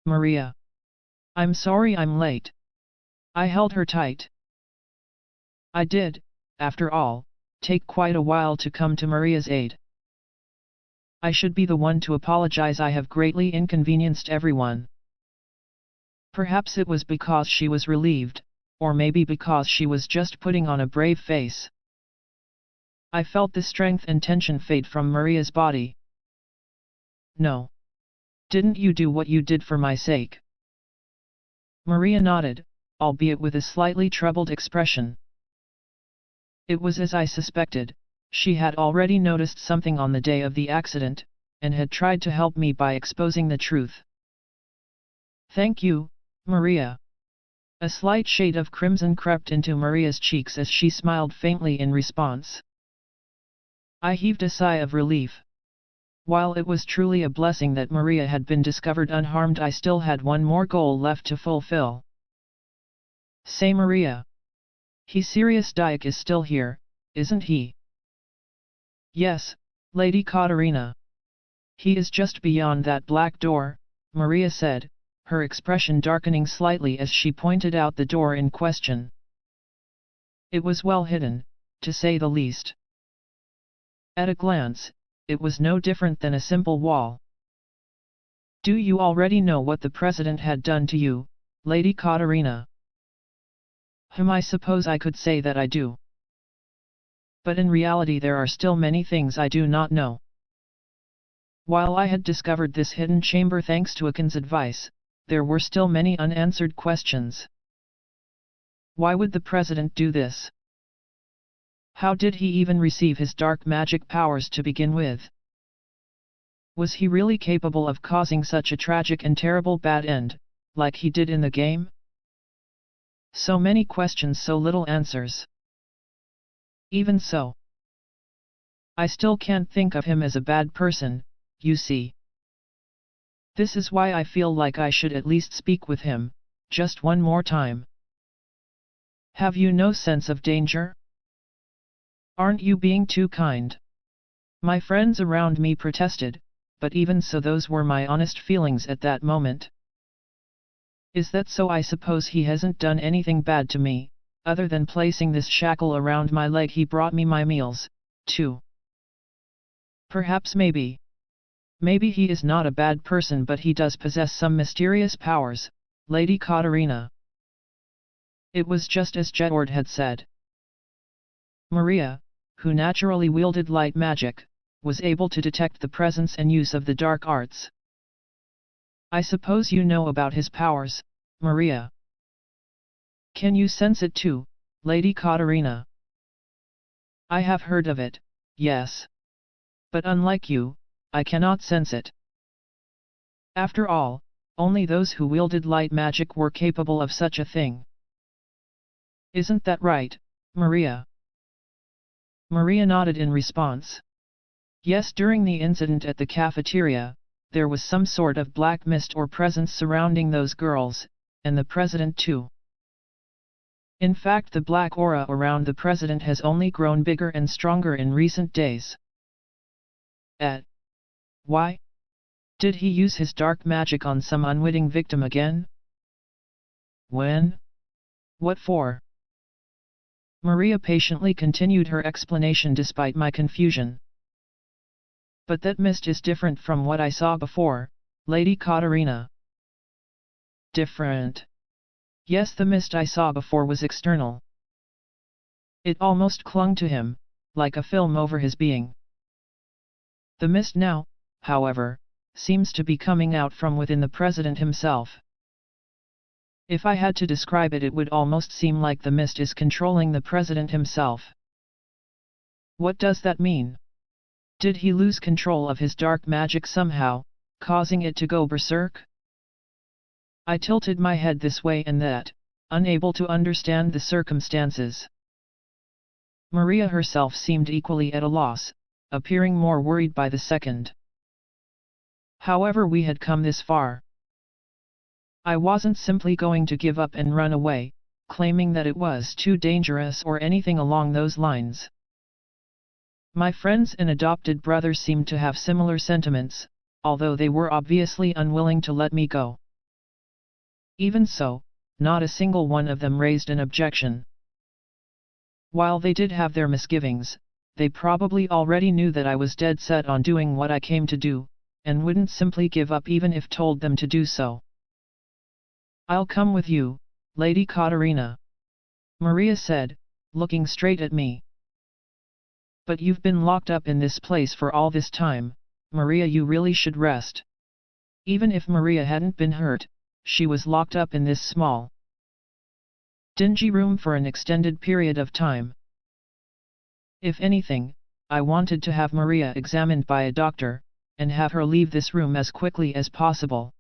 [SPEAKER 1] Maria. I'm sorry I'm late. I held her tight. I did, after all, take quite a while to come to Maria's aid. I should be the one to apologize. I have greatly inconvenienced everyone. Perhaps it was because she was relieved, or maybe because she was just putting on a brave face. I felt the strength and tension fade from Maria's body. No. Didn't you do what you did for my sake? Maria nodded, albeit with a slightly troubled expression. It was as I suspected, she had already noticed something on the day of the accident, and had tried to help me by exposing the truth. Thank you, Maria. A slight shade of crimson crept into Maria's cheeks as she smiled faintly in response. I heaved a sigh of relief. While it was truly a blessing that Maria had been discovered unharmed, I still had one more goal left to fulfill. Say Maria. Sirius Dike is still here, isn't he? Yes, Lady Katarina. He is just beyond that black door, Maria said, her expression darkening slightly as she pointed out the door in question. It was well hidden, to say the least. At a glance, it was no different than a simple wall. Do you already know what the President had done to you, Lady Katarina? I suppose I could say that I do. But in reality there are still many things I do not know. While I had discovered this hidden chamber thanks to Akin's advice, there were still many unanswered questions. Why would the President do this? How did he even receive his dark magic powers to begin with? Was he really capable of causing such a tragic and terrible bad end, like he did in the game? So many questions, so little answers. Even so, I still can't think of him as a bad person, you see. This is why I feel like I should at least speak with him, just one more time. Have you no sense of danger? Aren't you being too kind? My friends around me protested, but even so those were my honest feelings at that moment. Is that so? I suppose he hasn't done anything bad to me, other than placing this shackle around my leg. He brought me my meals, too. Perhaps maybe he is not a bad person, but he does possess some mysterious powers, Lady Katarina. It was just as Jedward had said. Maria, who naturally wielded light magic, was able to detect the presence and use of the dark arts. I suppose you know about his powers, Maria. Can you sense it too, Lady Katarina? I have heard of it, yes. But unlike you, I cannot sense it. After all, only those who wielded light magic were capable of such a thing. Isn't that right, Maria? Maria nodded in response. Yes, during the incident at the cafeteria, there was some sort of black mist or presence surrounding those girls, and the president too. In fact, the black aura around the president has only grown bigger and stronger in recent days. Why? Did he use his dark magic on some unwitting victim again? When? What for? Maria patiently continued her explanation despite my confusion. But that mist is different from what I saw before, Lady Katarina. Different? Yes, the mist I saw before was external. It almost clung to him, like a film over his being. The mist now, however, seems to be coming out from within the president himself. If I had to describe it, it would almost seem like the mist is controlling the president himself. What does that mean? Did he lose control of his dark magic somehow, causing it to go berserk? I tilted my head this way and that, unable to understand the circumstances. Maria herself seemed equally at a loss, appearing more worried by the second. However, we had come this far. I wasn't simply going to give up and run away, claiming that it was too dangerous or anything along those lines. My friends and adopted brother seemed to have similar sentiments, although they were obviously unwilling to let me go. Even so, not a single one of them raised an objection. While they did have their misgivings, they probably already knew that I was dead set on doing what I came to do, and wouldn't simply give up even if told them to do so. I'll come with you, Lady Katarina, Maria said, looking straight at me. But you've been locked up in this place for all this time, Maria, you really should rest. Even if Maria hadn't been hurt, she was locked up in this small, dingy room for an extended period of time. If anything, I wanted to have Maria examined by a doctor, and have her leave this room as quickly as possible.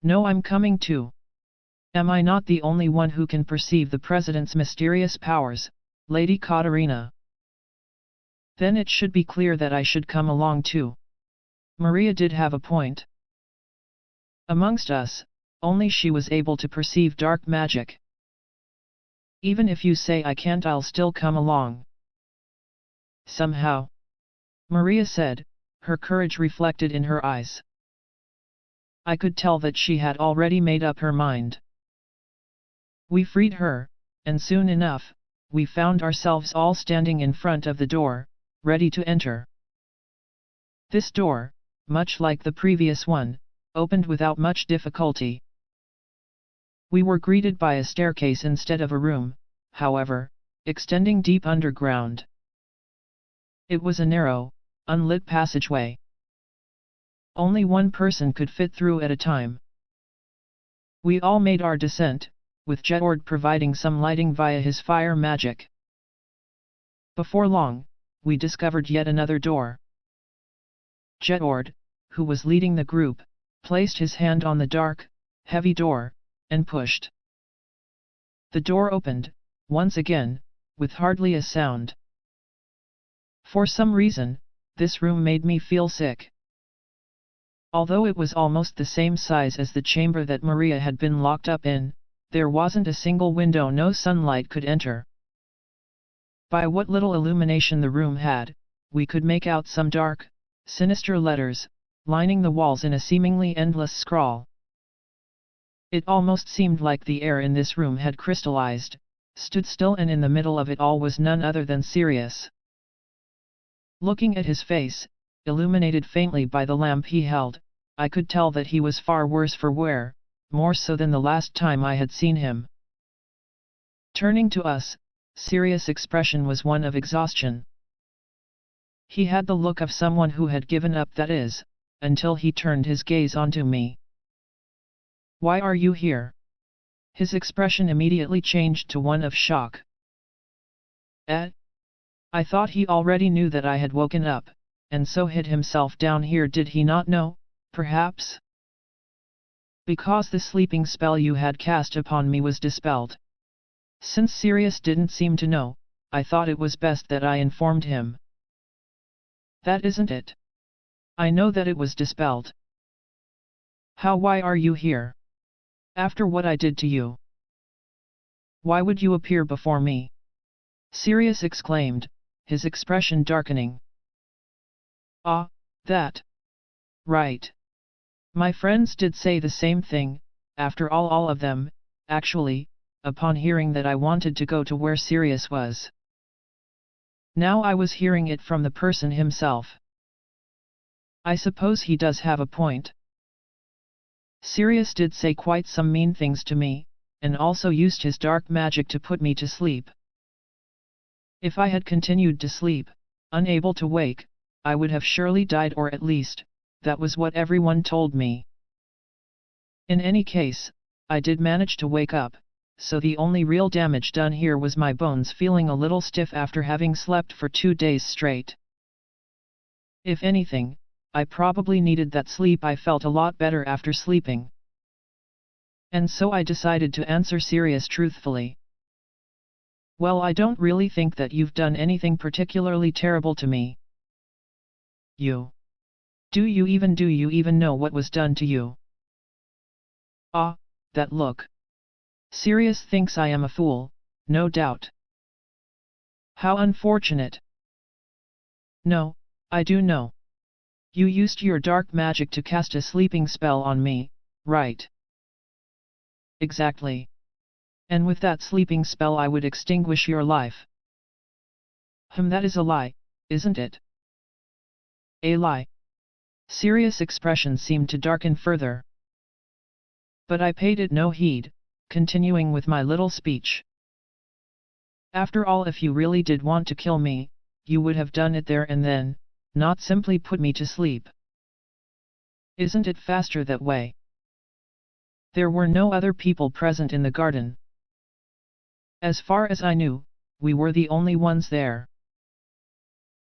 [SPEAKER 1] No, I'm coming too. Am I not the only one who can perceive the president's mysterious powers, Lady Katarina? Then it should be clear that I should come along too. Maria did have a point. Amongst us, only she was able to perceive dark magic. Even if you say I can't, I'll still come along. Somehow, Maria said, her courage reflected in her eyes. I could tell that she had already made up her mind. We freed her, and soon enough, we found ourselves all standing in front of the door, ready to enter. This door, much like the previous one, opened without much difficulty. We were greeted by a staircase instead of a room, however, extending deep underground. It was a narrow, unlit passageway. Only one person could fit through at a time. We all made our descent, with Jetord providing some lighting via his fire magic. Before long, we discovered yet another door. Jetord, who was leading the group, placed his hand on the dark, heavy door, and pushed. The door opened, once again, with hardly a sound. For some reason, this room made me feel sick. Although it was almost the same size as the chamber that Maria had been locked up in, there wasn't a single window, no sunlight could enter. By what little illumination the room had, we could make out some dark, sinister letters, lining the walls in a seemingly endless scrawl. It almost seemed like the air in this room had crystallized, stood still, and in the middle of it all was none other than Sirius. Looking at his face, illuminated faintly by the lamp he held, I could tell that he was far worse for wear, more so than the last time I had seen him. Turning to us, Sirius' expression was one of exhaustion. He had the look of someone who had given up, that is, until he turned his gaze onto me. "Why are you here?" His expression immediately changed to one of shock. I thought he already knew that I had woken up, and so hid himself down here. Did he not know, perhaps? Because the sleeping spell you had cast upon me was dispelled. Since Sirius didn't seem to know, I thought it was best that I informed him. That isn't it. I know that it was dispelled. Why are you here? After what I did to you? Why would you appear before me? Sirius exclaimed, his expression darkening. Ah, that. Right. My friends did say the same thing, after all of them, actually, upon hearing that I wanted to go to where Sirius was. Now I was hearing it from the person himself. I suppose he does have a point. Sirius did say quite some mean things to me, and also used his dark magic to put me to sleep. If I had continued to sleep, unable to wake, I would have surely died, or at least, that was what everyone told me. In any case, I did manage to wake up, so the only real damage done here was my bones feeling a little stiff after having slept for 2 days straight. If anything, I probably needed that sleep. I felt a lot better after sleeping. And so I decided to answer Sirius truthfully. Well, I don't really think that you've done anything particularly terrible to me. Do you even know what was done to you? Ah, that look. Sirius thinks I am a fool, no doubt. How unfortunate. No, I do know. You used your dark magic to cast a sleeping spell on me, right? Exactly. And with that sleeping spell I would extinguish your life. That is a lie, isn't it? A lie. Sirius' expression seemed to darken further. But I paid it no heed, continuing with my little speech. After all, if you really did want to kill me, you would have done it there and then, not simply put me to sleep. Isn't it faster that way? There were no other people present in the garden. As far as I knew, we were the only ones there.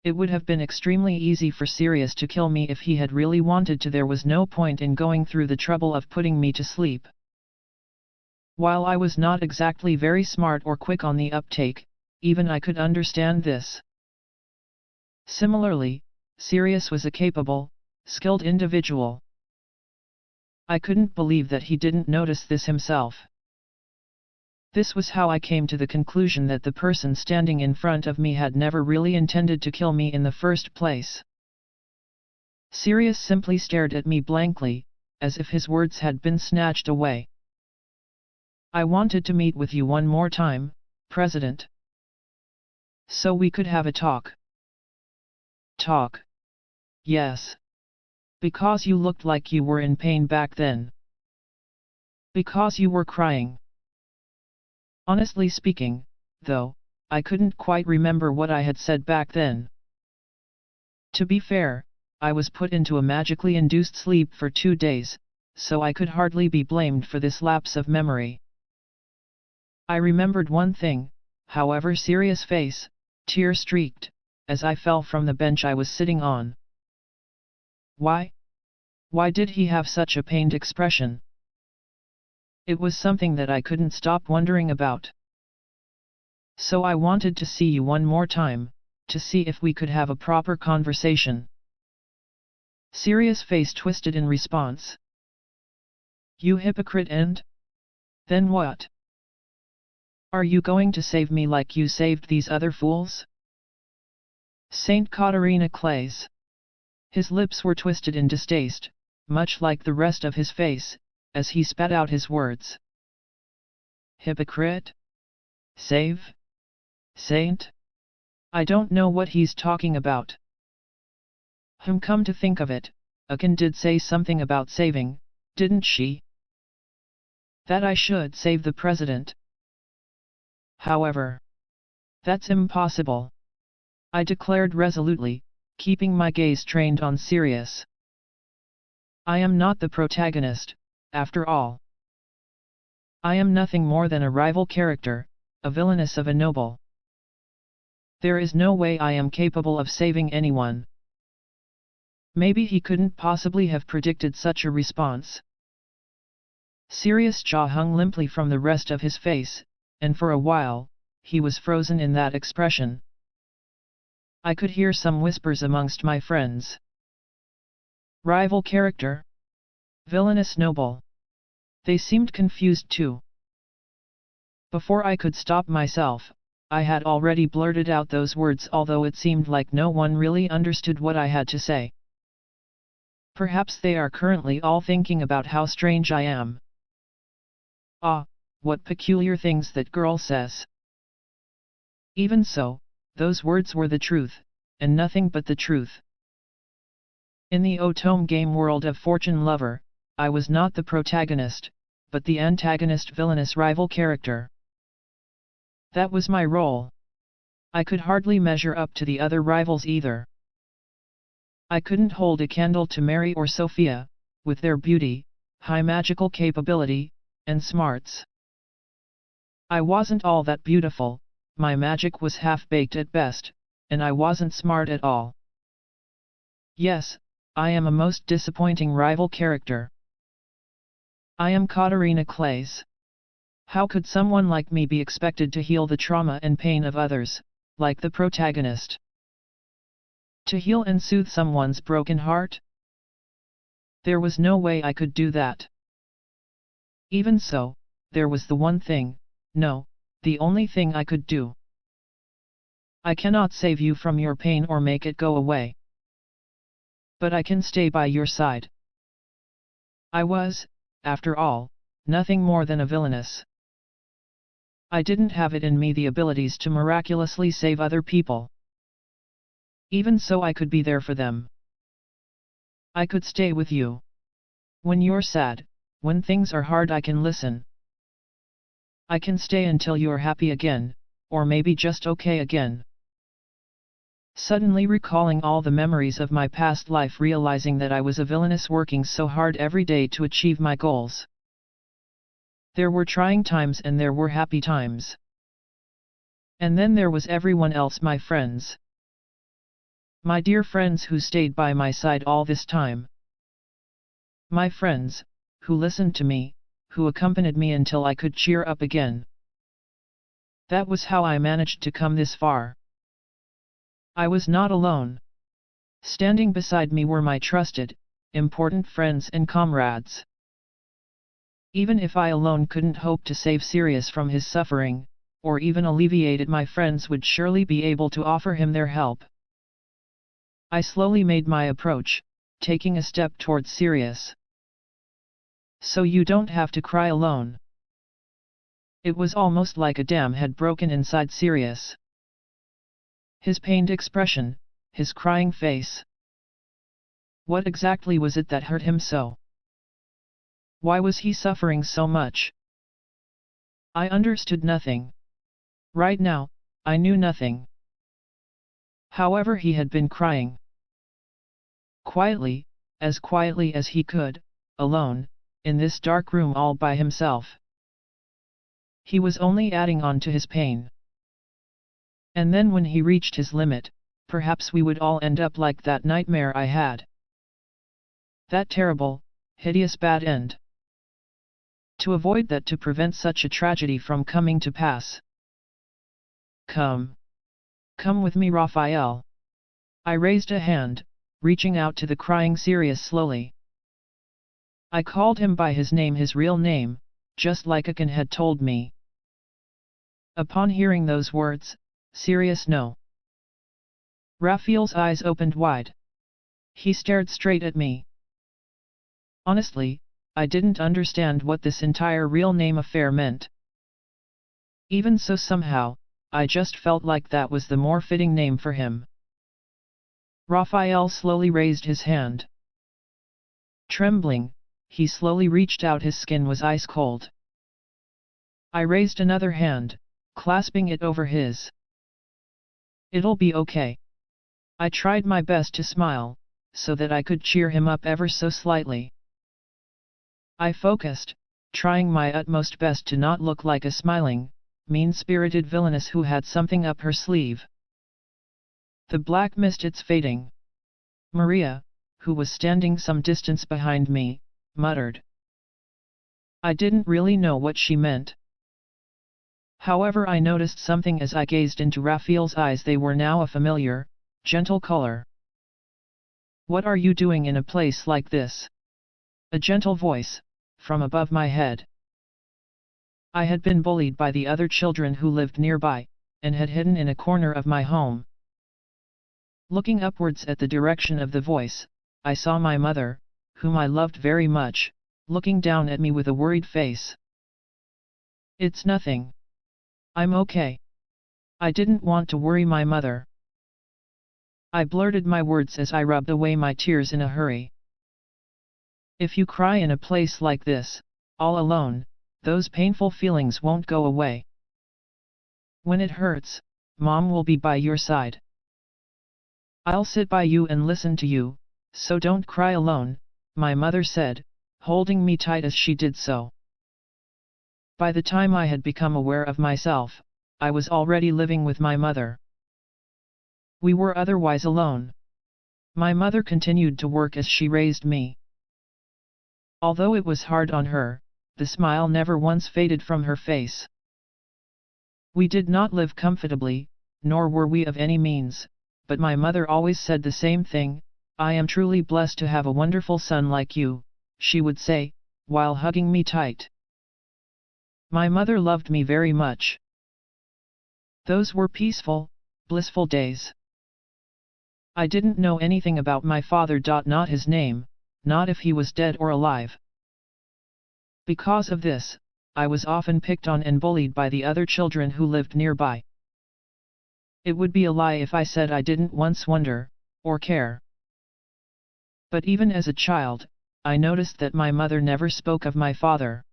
[SPEAKER 1] It would have been extremely easy for Sirius to kill me if he had really wanted to. There was no point in going through the trouble of putting me to sleep. While I was not exactly very smart or quick on the uptake, even I could understand this. Similarly, Sirius was a capable, skilled individual. I couldn't believe that he didn't notice this himself. This was how I came to the conclusion that the person standing in front of me had never really intended to kill me in the first place. Sirius simply stared at me blankly, as if his words had been snatched away. I wanted to meet with you one more time, President. So we could have a talk. Talk? Yes. Because you looked like you were in pain back then. Because you were crying. Honestly speaking, though, I couldn't quite remember what I had said back then. To be fair, I was put into a magically induced sleep for 2 days, so I could hardly be blamed for this lapse of memory. I remembered one thing, however. Sirius' face, tear-streaked, as I fell from the bench I was sitting on. Why? Why did he have such a pained expression? It was something that I couldn't stop wondering about. So I wanted to see you one more time, to see if we could have a proper conversation. Sirius' face twisted in response. You hypocrite, and? Then what? Are you going to save me like you saved these other fools? Saint Katarina Clays. His lips were twisted in distaste, much like the rest of his face, as he spat out his words. Hypocrite? Save? Saint? I don't know what he's talking about. Come to think of it, Akin did say something about saving, didn't she? That I should save the president. However, that's impossible. I declared resolutely, keeping my gaze trained on Sirius. I am not the protagonist, after all. I am nothing more than a rival character, a villainess of a noble. There is no way I am capable of saving anyone. Maybe he couldn't possibly have predicted such a response. Sirius' jaw hung limply from the rest of his face, and for a while, he was frozen in that expression. I could hear some whispers amongst my friends. Rival character? Villainous noble. They seemed confused too. Before I could stop myself, I had already blurted out those words, although it seemed like no one really understood what I had to say. Perhaps they are currently all thinking about how strange I am. Ah, what peculiar things that girl says. Even so, those words were the truth, and nothing but the truth. In the Otome game world of Fortune Lover, I was not the protagonist, but the antagonist villainous rival character. That was my role. I could hardly measure up to the other rivals either. I couldn't hold a candle to Mary or Sophia, with their beauty, high magical capability, and smarts. I wasn't all that beautiful, my magic was half-baked at best, and I wasn't smart at all. Yes, I am a most disappointing rival character. I am Katarina Clays. How could someone like me be expected to heal the trauma and pain of others, like the protagonist? To heal and soothe someone's broken heart? There was no way I could do that. Even so, there was the one thing, no, the only thing I could do. I cannot save you from your pain or make it go away. But I can stay by your side. I was, after all, nothing more than a villainess. I didn't have it in me the abilities to miraculously save other people. Even so, I could be there for them. I could stay with you. When you're sad, when things are hard, I can listen. I can stay until you're happy again, or maybe just okay again. Suddenly recalling all the memories of my past life, realizing that I was a villainess working so hard every day to achieve my goals. There were trying times and there were happy times. And then there was everyone else, my friends. My dear friends who stayed by my side all this time. My friends, who listened to me, who accompanied me until I could cheer up again. That was how I managed to come this far. I was not alone. Standing beside me were my trusted, important friends and comrades. Even if I alone couldn't hope to save Sirius from his suffering, or even alleviate it, my friends would surely be able to offer him their help. I slowly made my approach, taking a step towards Sirius. So you don't have to cry alone. It was almost like a dam had broken inside Sirius. His pained expression, his crying face. What exactly was it that hurt him so? Why was he suffering so much? I understood nothing. Right now, I knew nothing. However, he had been crying. Quietly as he could, alone, in this dark room all by himself. He was only adding on to his pain. And then when he reached his limit, perhaps we would all end up like that nightmare I had. That terrible, hideous bad end. To avoid that, to prevent such a tragedy from coming to pass. Come. Come with me, Raphael. I raised a hand, reaching out to the crying Sirius slowly. I called him by his name, his real name, just like Akan had told me. Upon hearing those words, Sirius, no. Raphael's eyes opened wide. He stared straight at me. Honestly, I didn't understand what this entire real name affair meant. Even so, somehow, I just felt like that was the more fitting name for him. Raphael slowly raised his hand. Trembling, he slowly reached out, his skin was ice cold. I raised another hand, clasping it over his. It'll be okay. I tried my best to smile, so that I could cheer him up ever so slightly. I focused, trying my utmost best to not look like a smiling, mean-spirited villainess who had something up her sleeve. The black mist it's fading. Maria, who was standing some distance behind me, muttered. I didn't really know what she meant. However, I noticed something as I gazed into Raphael's eyes. They were now a familiar, gentle color. What are you doing in a place like this? A gentle voice, from above my head. I had been bullied by the other children who lived nearby, and had hidden in a corner of my home. Looking upwards at the direction of the voice, I saw my mother, whom I loved very much, looking down at me with a worried face. It's nothing. I'm okay. I didn't want to worry my mother. I blurted my words as I rubbed away my tears in a hurry. If you cry in a place like this, all alone, those painful feelings won't go away. When it hurts, Mom will be by your side. I'll sit by you and listen to you, so don't cry alone, my mother said, holding me tight as she did so. By the time I had become aware of myself, I was already living with my mother. We were otherwise alone. My mother continued to work as she raised me. Although it was hard on her, the smile never once faded from her face. We did not live comfortably, nor were we of any means, but my mother always said the same thing. I am truly blessed to have a wonderful son like you, she would say, while hugging me tight. My mother loved me very much. Those were peaceful, blissful days. I didn't know anything about my father. Not his name, not if he was dead or alive. Because of this, I was often picked on and bullied by the other children who lived nearby. It would be a lie if I said I didn't once wonder, or care. But even as a child, I noticed that my mother never spoke of my father.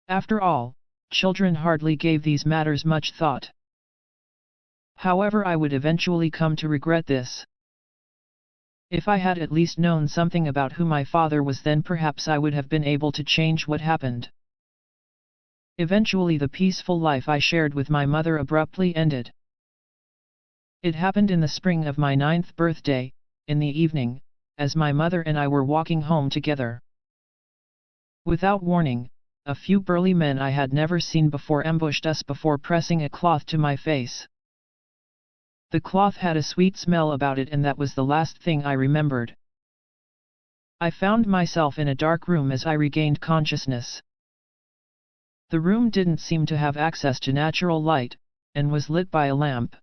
[SPEAKER 1] After all, children hardly gave these matters much thought. However, I would eventually come to regret this. If I had at least known something about who my father was, then perhaps I would have been able to change what happened. Eventually, the peaceful life I shared with my mother abruptly ended. It happened in the spring of my 9th birthday, in the evening, as my mother and I were walking home together. Without warning, a few burly men I had never seen before ambushed us before pressing a cloth to my face. The cloth had a sweet smell about it, and that was the last thing I remembered. I found myself in a dark room as I regained consciousness. The room didn't seem to have access to natural light, and was lit by a lamp.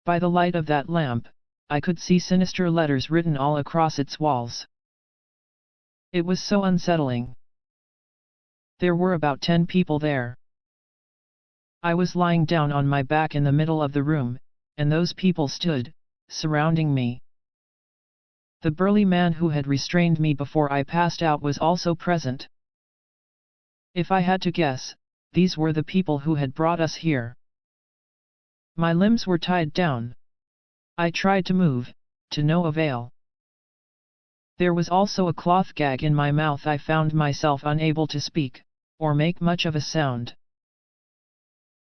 [SPEAKER 1] By the light of that lamp, I could see sinister letters written all across its walls. It was so unsettling. There were about 10 people there. I was lying down on my back in the middle of the room, and those people stood, surrounding me. The burly man who had restrained me before I passed out was also present. If I had to guess, these were the people who had brought us here. My limbs were tied down. I tried to move, to no avail. There was also a cloth gag in my mouth. I found myself unable to speak, or make much of a sound.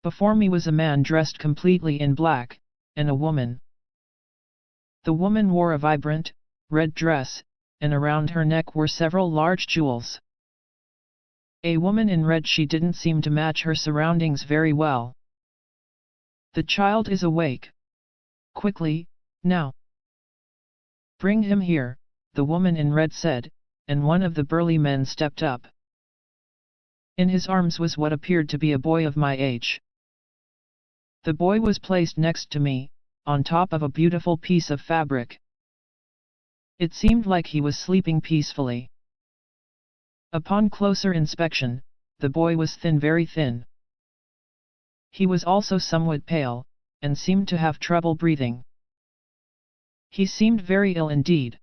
[SPEAKER 1] Before me was a man dressed completely in black, and a woman. The woman wore a vibrant, red dress, and around her neck were several large jewels. A woman in red, she didn't seem to match her surroundings very well. The child is awake. Quickly, now. Bring him here, the woman in red said, and one of the burly men stepped up. In his arms was what appeared to be a boy of my age. The boy was placed next to me, on top of a beautiful piece of fabric. It seemed like he was sleeping peacefully. Upon closer inspection, the boy was thin, very thin. He was also somewhat pale, and seemed to have trouble breathing. He seemed very ill indeed.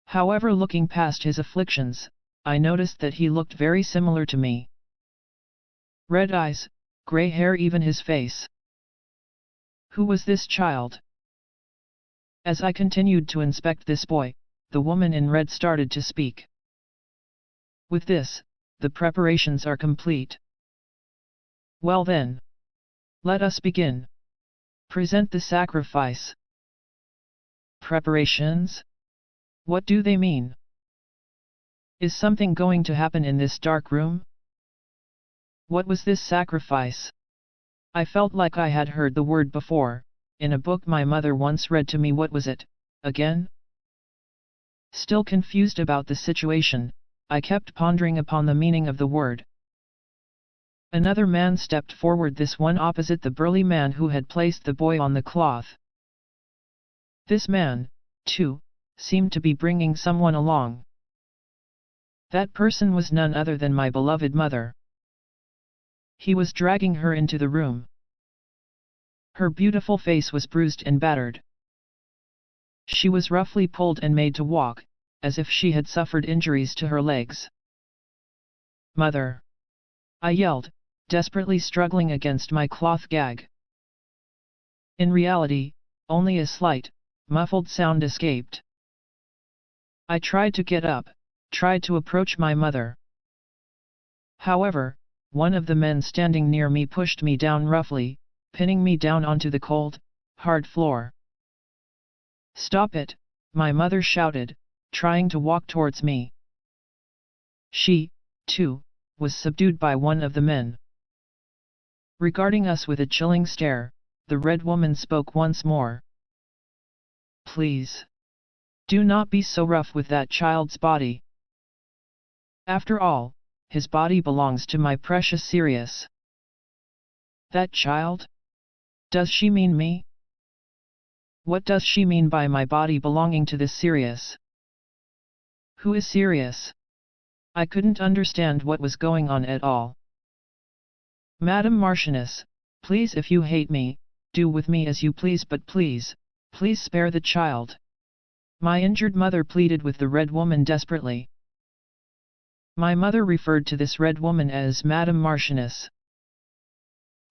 [SPEAKER 1] However, looking past his afflictions, I noticed that he looked very similar to me. Red eyes, grey hair, even his face. Who was this child? As I continued to inspect this boy, the woman in red started to speak. With this, the preparations are complete. Well then. Let us begin. Present the sacrifice. Preparations? What do they mean? Is something going to happen in this dark room? What was this sacrifice? I felt like I had heard the word before, in a book my mother once read to me. What was it, again? Still confused about the situation, I kept pondering upon the meaning of the word. Another man stepped forward, this one opposite the burly man who had placed the boy on the cloth. This man, too, seemed to be bringing someone along. That person was none other than my beloved mother. He was dragging her into the room. Her beautiful face was bruised and battered. She was roughly pulled and made to walk, as if she had suffered injuries to her legs. "Mother!" I yelled, desperately struggling against my cloth gag. In reality, only a slight, muffled sound escaped. I tried to get up, tried to approach my mother. However, one of the men standing near me pushed me down roughly, pinning me down onto the cold, hard floor. "Stop it!" my mother shouted, trying to walk towards me. She, too, was subdued by one of the men. Regarding us with a chilling stare, the red woman spoke once more. "Please. Do not be so rough with that child's body. After all, his body belongs to my precious Sirius." "That child? Does she mean me? What does she mean by my body belonging to this Sirius? Who is Sirius?" I couldn't understand what was going on at all. "Madam Marchioness, please, if you hate me, do with me as you please, but please, please spare the child," my injured mother pleaded with the red woman desperately. My mother referred to this red woman as Madam Marchioness.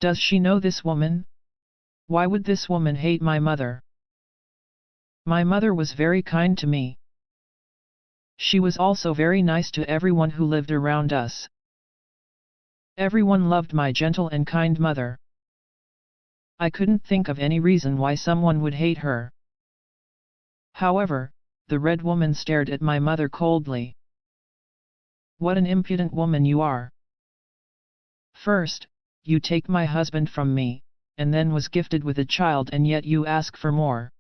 [SPEAKER 1] Does she know this woman? Why would this woman hate my mother? My mother was very kind to me. She was also very nice to everyone who lived around us. Everyone loved my gentle and kind mother. I couldn't think of any reason why someone would hate her. However, the red woman stared at my mother coldly. "What an impudent woman you are! First, you take my husband from me, and then was gifted with a child, and yet you ask for more.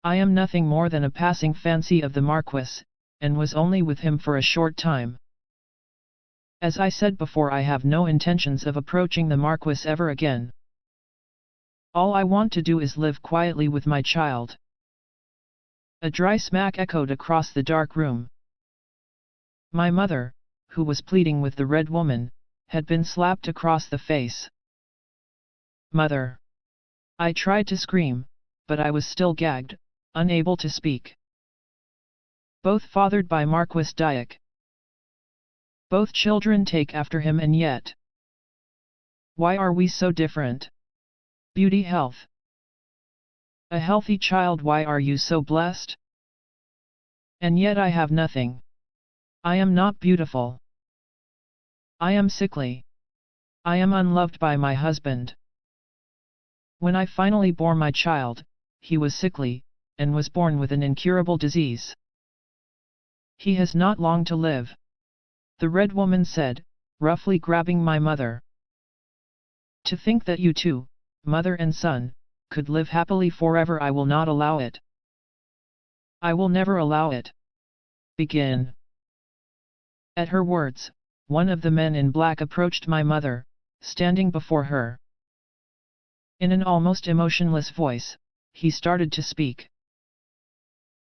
[SPEAKER 1] I am nothing more than a passing fancy of the Marquis, and was only with him for a short time. As I said before, I have no intentions of approaching the Marquis ever again. All I want to do is live quietly with my child." A dry smack echoed across the dark room. My mother, who was pleading with the red woman, had been slapped across the face. "Mother!" I tried to scream, but I was still gagged, unable to speak. Both fathered by Marquis Diak. Both children take after him, and yet, why are we so different? Beauty, health. A healthy child, why are you so blessed? And yet I have nothing. I am not beautiful. I am sickly. I am unloved by my husband. When I finally bore my child, he was sickly, and was born with an incurable disease. He has not long to live," the red woman said, roughly grabbing my mother. "To think that you two, mother and son, could live happily forever, I will not allow it. I will never allow it. Begin." At her words, one of the men in black approached my mother, standing before her. In an almost emotionless voice, he started to speak.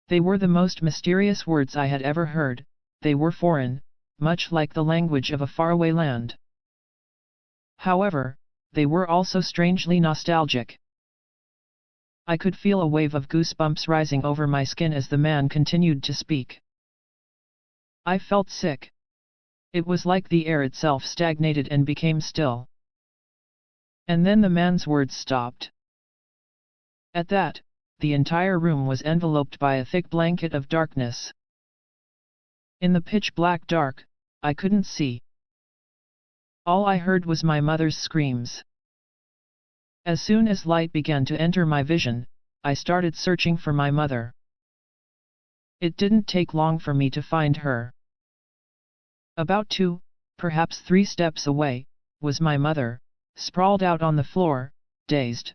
[SPEAKER 1] They were the most mysterious words I had ever heard. They were foreign, much like the language of a faraway land. However, they were also strangely nostalgic. I could feel a wave of goosebumps rising over my skin as the man continued to speak. I felt sick. It was like the air itself stagnated and became still. And then the man's words stopped. At that, the entire room was enveloped by a thick blanket of darkness. In the pitch-black dark, I couldn't see. All I heard was my mother's screams. As soon as light began to enter my vision, I started searching for my mother. It didn't take long for me to find her. About 2, perhaps 3 steps away, was my mother, sprawled out on the floor, dazed.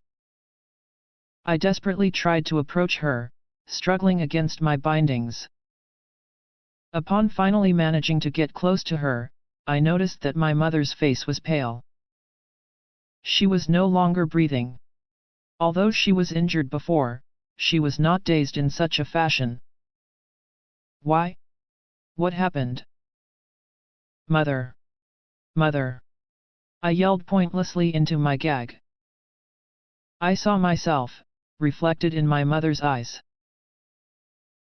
[SPEAKER 1] I desperately tried to approach her, struggling against my bindings. Upon finally managing to get close to her, I noticed that my mother's face was pale. She was no longer breathing. Although she was injured before, she was not dazed in such a fashion. Why? What happened? Mother! Mother! I yelled pointlessly into my gag. I saw myself, reflected in my mother's eyes.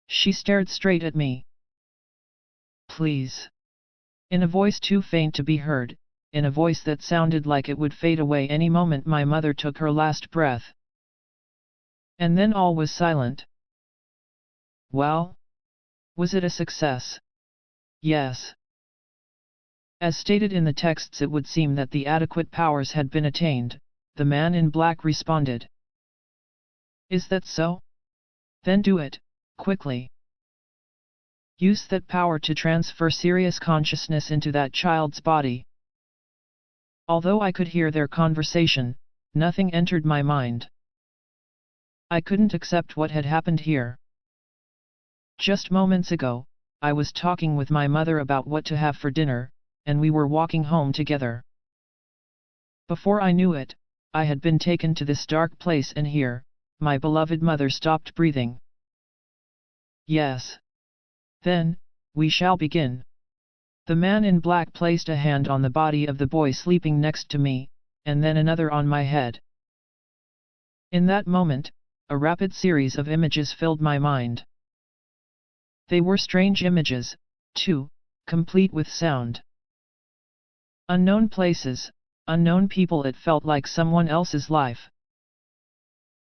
[SPEAKER 1] She stared straight at me. Please. In a voice too faint to be heard, in a voice that sounded like it would fade away any moment, my mother took her last breath. And then all was silent. Well? Was it a success? Yes. As stated in the texts, it would seem that the adequate powers had been attained, the man in black responded. Is that so? Then do it, quickly. Use that power to transfer serious consciousness into that child's body. Although I could hear their conversation, nothing entered my mind. I couldn't accept what had happened here. Just moments ago, I was talking with my mother about what to have for dinner, and we were walking home together. Before I knew it, I had been taken to this dark place, and here, my beloved mother stopped breathing. Yes. Then, we shall begin. The man in black placed a hand on the body of the boy sleeping next to me, and then another on my head. In that moment, a rapid series of images filled my mind. They were strange images, too, complete with sound. Unknown places, unknown people. It felt like someone else's life.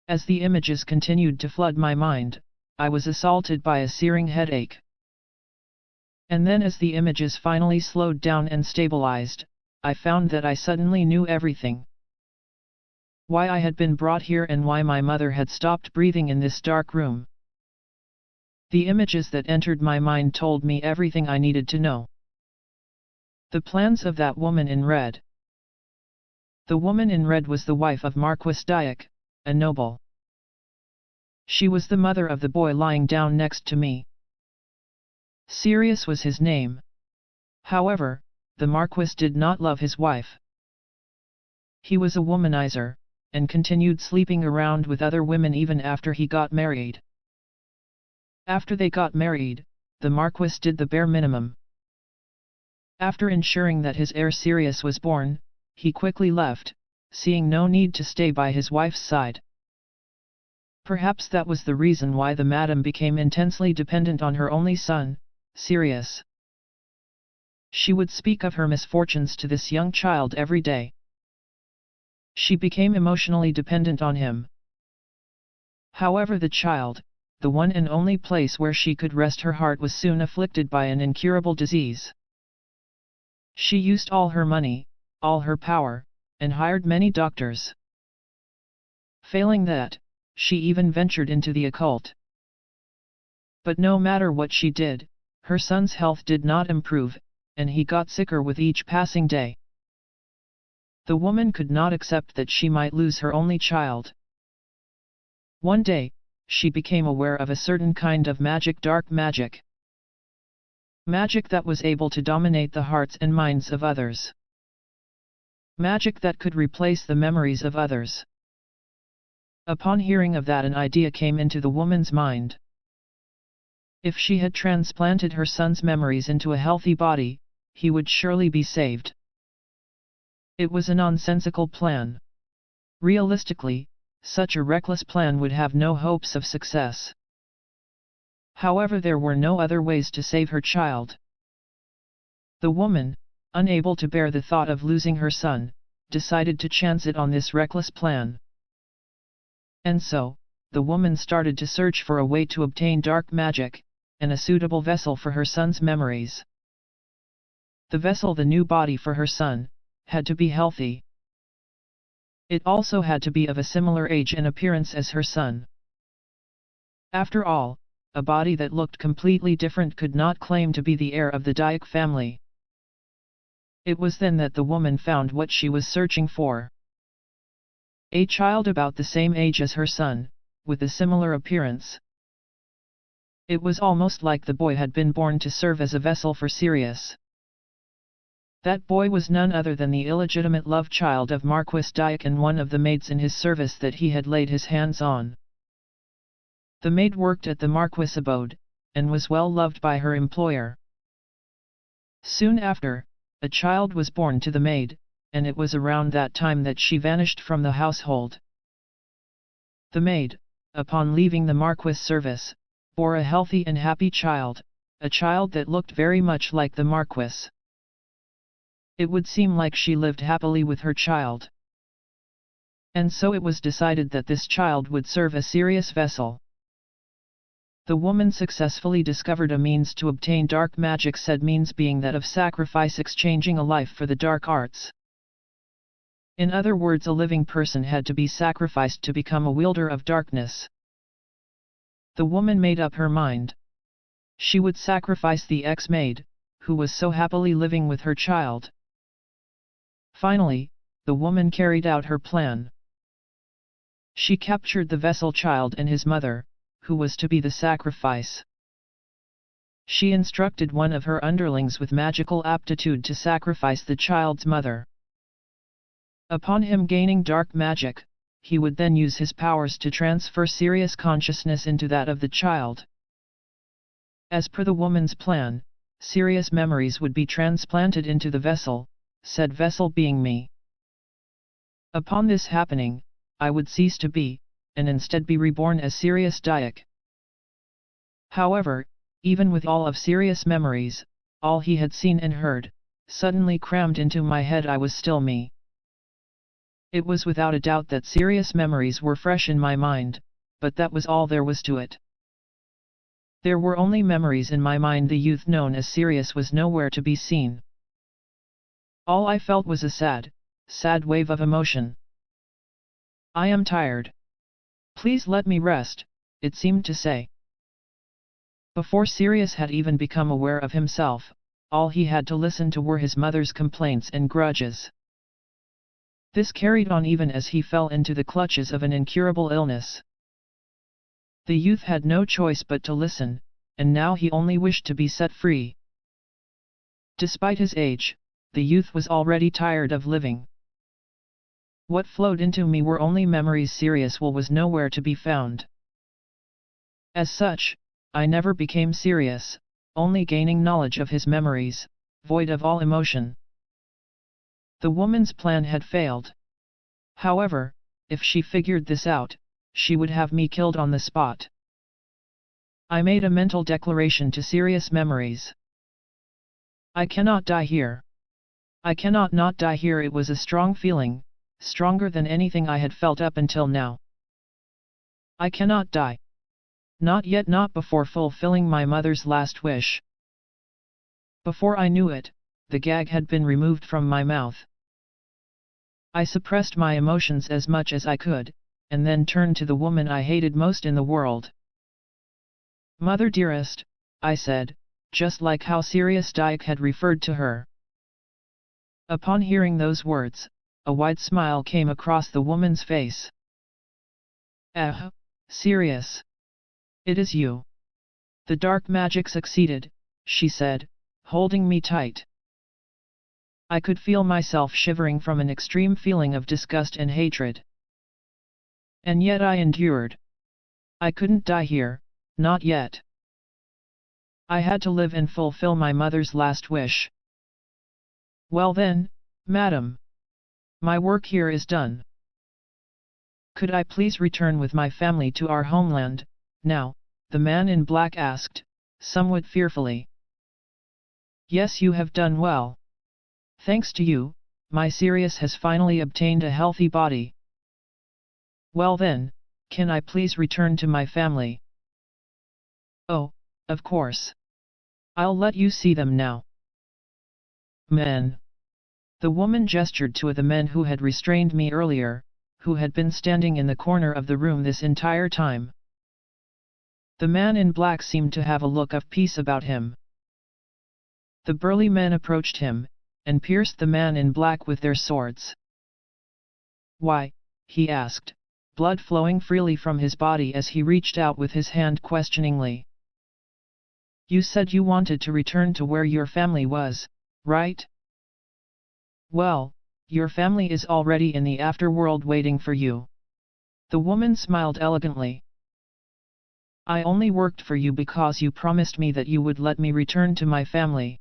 [SPEAKER 1] As the images continued to flood my mind, I was assaulted by a searing headache. And then as the images finally slowed down and stabilized, I found that I suddenly knew everything. Why I had been brought here and why my mother had stopped breathing in this dark room. The images that entered my mind told me everything I needed to know. The plans of that woman in red. The woman in red was the wife of Marquis Dyack, a noble. She was the mother of the boy lying down next to me. Sirius was his name. However, the Marquis did not love his wife. He was a womanizer, and continued sleeping around with other women even after he got married. After they got married, the Marquis did the bare minimum. After ensuring that his heir Sirius was born, he quickly left, seeing no need to stay by his wife's side. Perhaps that was the reason why the madam became intensely dependent on her only son, Sirius. She would speak of her misfortunes to this young child every day. She became emotionally dependent on him. However, the child, the one and only place where she could rest her heart, was soon afflicted by an incurable disease. She used all her money, all her power, and hired many doctors. Failing that, she even ventured into the occult. But no matter what she did, her son's health did not improve, and he got sicker with each passing day. The woman could not accept that she might lose her only child. One day, she became aware of a certain kind of magic, dark magic. Magic that was able to dominate the hearts and minds of others. Magic that could replace the memories of others. Upon hearing of that, an idea came into the woman's mind. If she had transplanted her son's memories into a healthy body, he would surely be saved. It was a nonsensical plan. Realistically, such a reckless plan would have no hopes of success. However, there were no other ways to save her child. The woman, unable to bear the thought of losing her son, decided to chance it on this reckless plan. And so, the woman started to search for a way to obtain dark magic, and a suitable vessel for her son's memories. The vessel, the new body for her son, had to be healthy. It also had to be of a similar age and appearance as her son. After all, a body that looked completely different could not claim to be the heir of the Daic family. It was then that the woman found what she was searching for. A child about the same age as her son, with a similar appearance. It was almost like the boy had been born to serve as a vessel for Sirius. That boy was none other than the illegitimate love child of Marquis Daic and one of the maids in his service that he had laid his hands on. The maid worked at the Marquis' abode, and was well loved by her employer. Soon after, a child was born to the maid, and it was around that time that she vanished from the household. The maid, upon leaving the Marquis' service, bore a healthy and happy child, a child that looked very much like the Marquis. It would seem like she lived happily with her child. And so it was decided that this child would serve a Sirius vessel. The woman successfully discovered a means to obtain dark magic, said means being that of sacrifice, exchanging a life for the dark arts. In other words, a living person had to be sacrificed to become a wielder of darkness. The woman made up her mind. She would sacrifice the ex-maid, who was so happily living with her child. Finally, the woman carried out her plan. She captured the vessel child and his mother, who was to be the sacrifice. She instructed one of her underlings with magical aptitude to sacrifice the child's mother. Upon him gaining dark magic, he would then use his powers to transfer Sirius consciousness into that of the child. As per the woman's plan, Sirius memories would be transplanted into the vessel, said vessel being me. Upon this happening, I would cease to be, and instead be reborn as Sirius Daic. However, even with all of Sirius memories, all he had seen and heard, suddenly crammed into my head, I was still me. It was without a doubt that Sirius memories were fresh in my mind, but that was all there was to it. There were only memories in my mind. The youth known as Sirius was nowhere to be seen. All I felt was a sad wave of emotion. I am tired. Please let me rest, it seemed to say. Before Sirius had even become aware of himself, all he had to listen to were his mother's complaints and grudges. This carried on even as he fell into the clutches of an incurable illness. The youth had no choice but to listen, and now he only wished to be set free. Despite his age, the youth was already tired of living. What flowed into me were only memories. Sirius was nowhere to be found. As such, I never became Sirius, only gaining knowledge of his memories, void of all emotion. The woman's plan had failed. However, if she figured this out, she would have me killed on the spot. I made a mental declaration to Sirius memories. I cannot die here. I cannot not die here. It was a strong feeling, stronger than anything I had felt up until now. I cannot die. Not yet, not before fulfilling my mother's last wish. Before I knew it, the gag had been removed from my mouth. I suppressed my emotions as much as I could, and then turned to the woman I hated most in the world. Mother dearest, I said, just like how Sirius Daic had referred to her. Upon hearing those words, a wide smile came across the woman's face. Sirius. It is you. The dark magic succeeded, she said, holding me tight. I could feel myself shivering from an extreme feeling of disgust and hatred. And yet I endured. I couldn't die here, not yet. I had to live and fulfill my mother's last wish. Well then, madam. My work here is done. Could I please return with my family to our homeland, now? The man in black asked, somewhat fearfully. Yes, you have done well. Thanks to you, my Sirius has finally obtained a healthy body. Well then, can I please return to my family? Oh, Of course. I'll let you see them now. Men. The woman gestured to the men who had restrained me earlier, who had been standing in the corner of the room this entire time. The man in black seemed to have a look of peace about him. The burly men approached him, and pierced the man in black with their swords. Why? He asked, blood flowing freely from his body as he reached out with his hand questioningly. You said you wanted to return to where your family was, right? Well, your family is already in the afterworld waiting for you. The woman smiled elegantly. I only worked for you because you promised me that you would let me return to my family.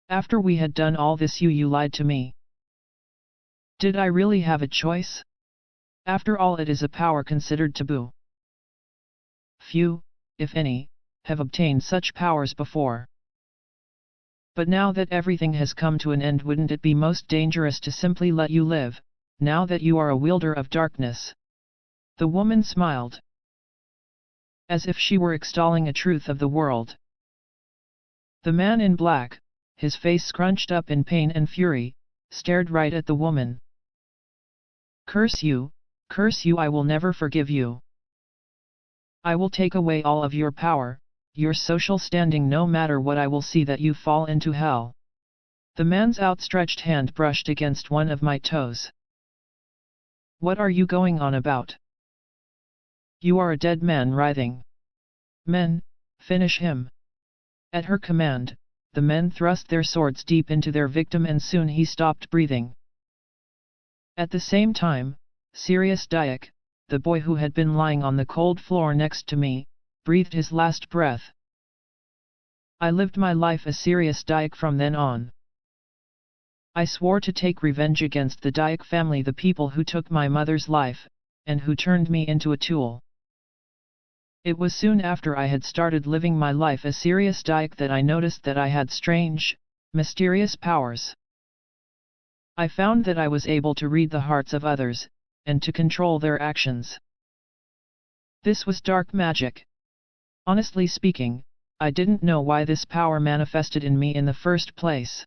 [SPEAKER 1] After we had done all this you lied to me. Did I really have a choice? After all, it is a power considered taboo. Few, if any, have obtained such powers before. But now that everything has come to an end, wouldn't it be most dangerous to simply let you live, now that you are a wielder of darkness? The woman smiled, as if she were extolling a truth of the world. The man in black, his face scrunched up in pain and fury, stared right at the woman. Curse you, I will never forgive you. I will take away all of your power, your social standing, no matter what. I will see that you fall into hell. The man's outstretched hand brushed against one of my toes. What are you going on about? You are a dead man writhing. Men, finish him. At her command, the men thrust their swords deep into their victim and soon he stopped breathing. At the same time, Sirius Dayak, the boy who had been lying on the cold floor next to me, breathed his last breath. I lived my life as Sirius Dayak from then on. I swore to take revenge against the Dayak family, the people who took my mother's life, and who turned me into a tool. It was soon after I had started living my life as Sirius Dayak that I noticed that I had strange, mysterious powers. I found that I was able to read the hearts of others, and to control their actions. This was dark magic. Honestly speaking, I didn't know why this power manifested in me in the first place.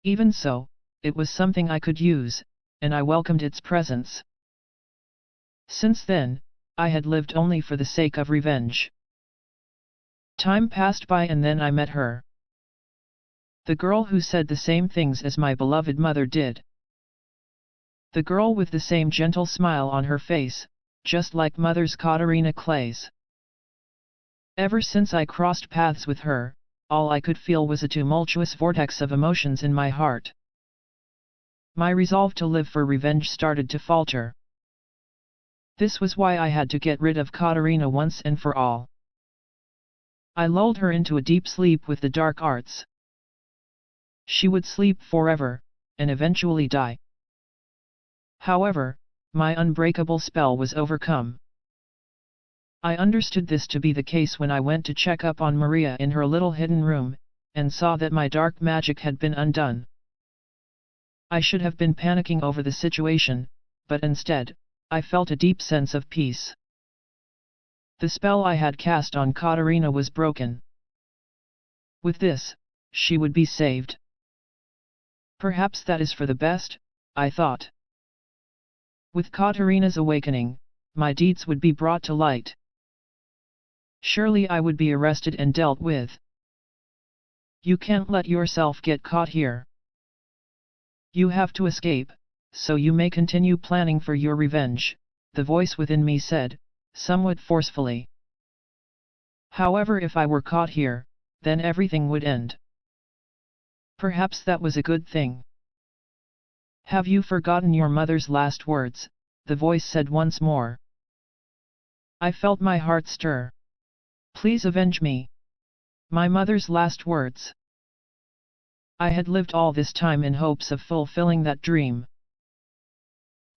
[SPEAKER 1] Even so, it was something I could use, and I welcomed its presence. Since then, I had lived only for the sake of revenge. Time passed by and then I met her. The girl who said the same things as my beloved mother did. The girl with the same gentle smile on her face, just like mother's Katarina Clay's. Ever since I crossed paths with her, all I could feel was a tumultuous vortex of emotions in my heart. My resolve to live for revenge started to falter. This was why I had to get rid of Katarina once and for all. I lulled her into a deep sleep with the dark arts. She would sleep forever, and eventually die. However, my unbreakable spell was overcome. I understood this to be the case when I went to check up on Maria in her little hidden room, and saw that my dark magic had been undone. I should have been panicking over the situation, but instead, I felt a deep sense of peace. The spell I had cast on Katarina was broken. With this, she would be saved. Perhaps that is for the best, I thought. With Katarina's awakening, my deeds would be brought to light. Surely I would be arrested and dealt with. You can't let yourself get caught here. You have to escape, so you may continue planning for your revenge, the voice within me said, somewhat forcefully. However, if I were caught here, then everything would end. Perhaps that was a good thing. Have you forgotten your mother's last words? The voice said once more. I felt my heart stir. Please avenge me. My mother's last words. I had lived all this time in hopes of fulfilling that dream.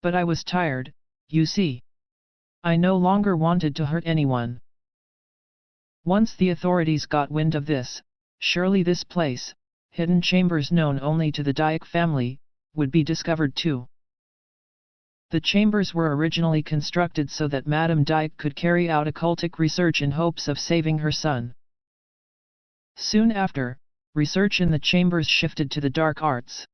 [SPEAKER 1] But I was tired, you see. I no longer wanted to hurt anyone. Once the authorities got wind of this, surely this place, hidden chambers known only to the Dayak family, would be discovered too. The chambers were originally constructed so that Madame Dyke could carry out occultic research in hopes of saving her son. Soon after, research in the chambers shifted to the dark arts.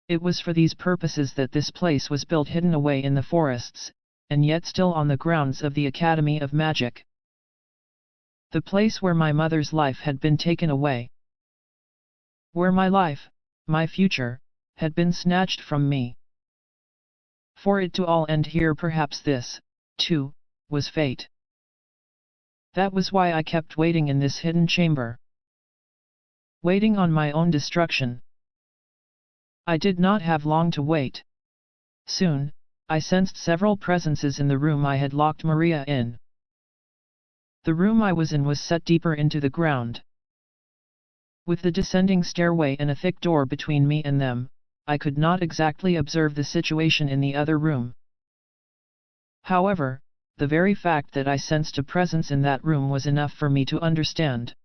[SPEAKER 1] It was for these purposes that this place was built hidden away in the forests, and yet still on the grounds of the Academy of Magic. The place where my mother's life had been taken away. Where my life, my future, had been snatched from me. For it to all end here, perhaps this, too, was fate. That was why I kept waiting in this hidden chamber. Waiting on my own destruction. I did not have long to wait. Soon, I sensed several presences in the room I had locked Maria in. The room I was in was set deeper into the ground. With the descending stairway and a thick door between me and them, I could not exactly observe the situation in the other room. However, the very fact that I sensed a presence in that room was enough for me to understand.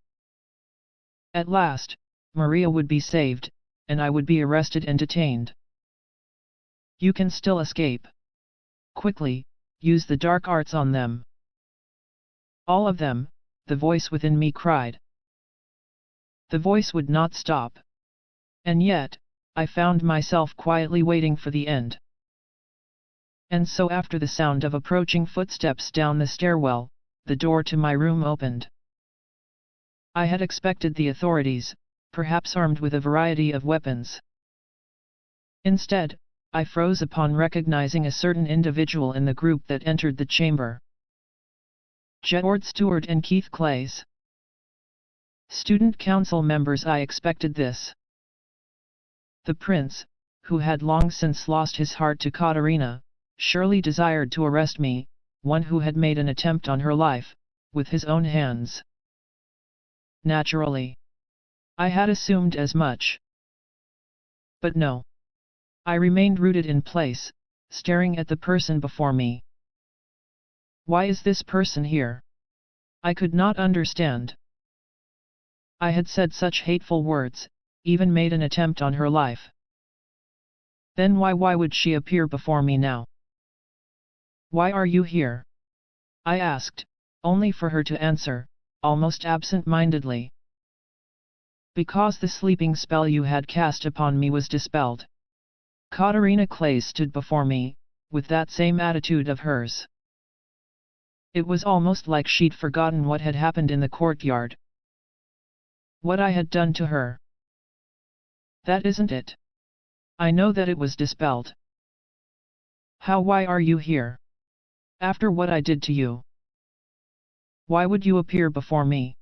[SPEAKER 1] At last, Maria would be saved, and I would be arrested and detained. You can still escape. Quickly, use the dark arts on them. All of them, the voice within me cried. The voice would not stop. And yet, I found myself quietly waiting for the end. And so after the sound of approaching footsteps down the stairwell, the door to my room opened. I had expected the authorities, perhaps armed with a variety of weapons. Instead, I froze upon recognizing a certain individual in the group that entered the chamber. Jedward Stewart and Keith Clays. Student council members. I expected this. The prince, who had long since lost his heart to Katarina, surely desired to arrest me, one who had made an attempt on her life, with his own hands. Naturally. I had assumed as much. But no. I remained rooted in place, staring at the person before me. Why is this person here? I could not understand. I had said such hateful words, even made an attempt on her life. Then why would she appear before me now? Why are you here? I asked, only for her to answer, almost absent-mindedly. Because the sleeping spell you had cast upon me was dispelled. Katarina Clays stood before me, with that same attitude of hers. It was almost like she'd forgotten what had happened in the courtyard. What I had done to her. That isn't it. I know that it was dispelled. Why are you here? After what I did to you. Why would you appear before me?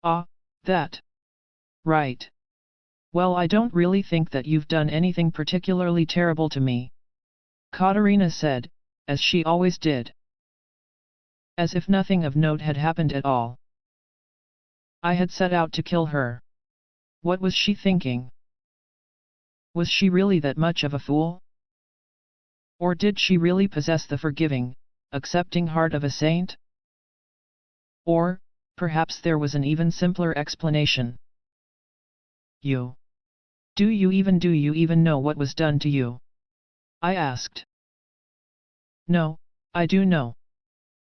[SPEAKER 1] Ah, that. Right. Well, I don't really think that you've done anything particularly terrible to me. Katarina said, as she always did. As if nothing of note had happened at all. I had set out to kill her. What was she thinking? Was she really that much of a fool? Or did she really possess the forgiving, accepting heart of a saint? Or, perhaps there was an even simpler explanation. You. Do you even know what was done to you? I asked. No, I do know.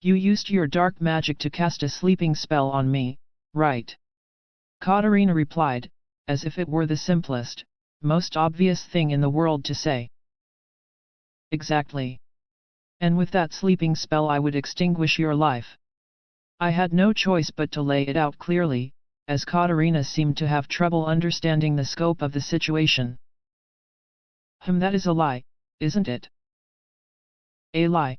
[SPEAKER 1] You used your dark magic to cast a sleeping spell on me, right? Katarina replied, as if it were the simplest, most obvious thing in the world to say. Exactly. And with that sleeping spell I would extinguish your life. I had no choice but to lay it out clearly, as Katarina seemed to have trouble understanding the scope of the situation. That is a lie, isn't it? A lie.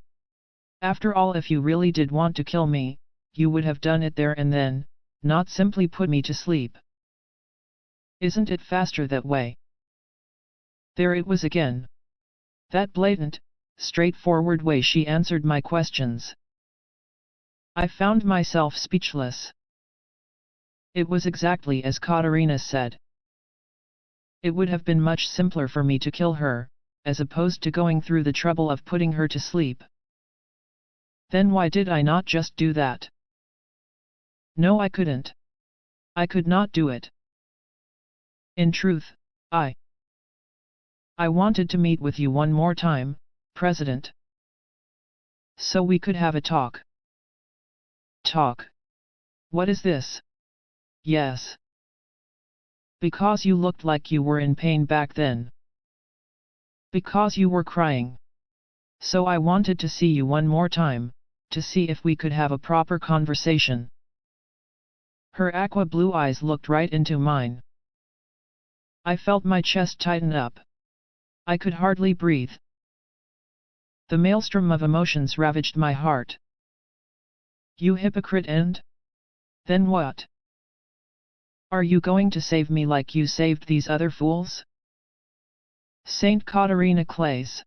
[SPEAKER 1] After all, if you really did want to kill me, you would have done it there and then, not simply put me to sleep. Isn't it faster that way? There it was again. That blatant, straightforward way she answered my questions. I found myself speechless. It was exactly as Katarina said. It would have been much simpler for me to kill her, as opposed to going through the trouble of putting her to sleep. Then why did I not just do that? No, I couldn't. I could not do it. In truth, I I wanted to meet with you one more time, President. So we could have a talk. Talk? What is this? Yes. Because you looked like you were in pain back then. Because you were crying. So I wanted to see you one more time, to see if we could have a proper conversation. Her aqua blue eyes looked right into mine. I felt my chest tighten up. I could hardly breathe. The maelstrom of emotions ravaged my heart. You hypocrite, and? Then what? Are you going to save me like you saved these other fools? Saint Katarina Clays.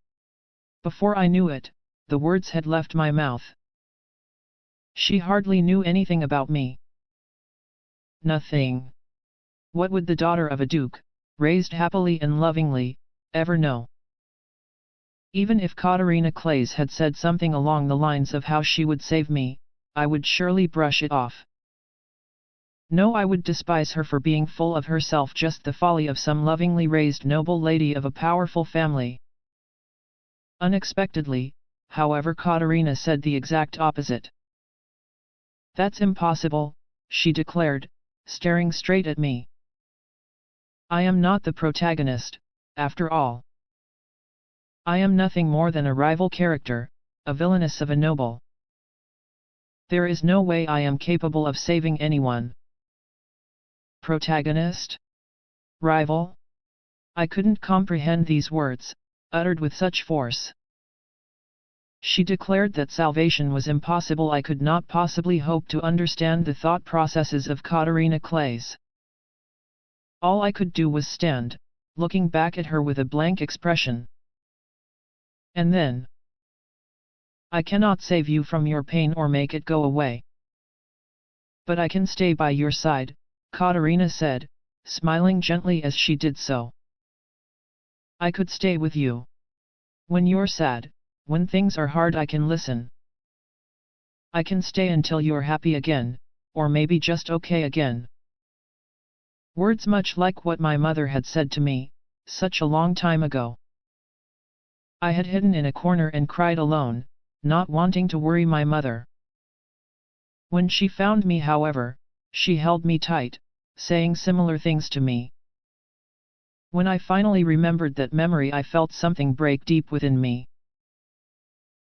[SPEAKER 1] Before I knew it, the words had left my mouth. She hardly knew anything about me. Nothing. What would the daughter of a duke, raised happily and lovingly, ever know? Even if Katarina Clays had said something along the lines of how she would save me, I would surely brush it off. No, I would despise her for being full of herself, just the folly of some lovingly raised noble lady of a powerful family. Unexpectedly, however, Katarina said the exact opposite. That's impossible, she declared, staring straight at me. I am not the protagonist, after all. I am nothing more than a rival character, a villainess of a noble. There is no way I am capable of saving anyone. Protagonist? Rival? I couldn't comprehend these words, uttered with such force. She declared that salvation was impossible. I could not possibly hope to understand the thought processes of Katarina Clays. All I could do was stand, looking back at her with a blank expression. And then, I cannot save you from your pain or make it go away. But I can stay by your side, Katarina said, smiling gently as she did so. I could stay with you. When you're sad, when things are hard, I can listen. I can stay until you're happy again, or maybe just okay again. Words much like what my mother had said to me, such a long time ago. I had hidden in a corner and cried alone, not wanting to worry my mother. When she found me, however, she held me tight, saying similar things to me. When I finally remembered that memory, I felt something break deep within me.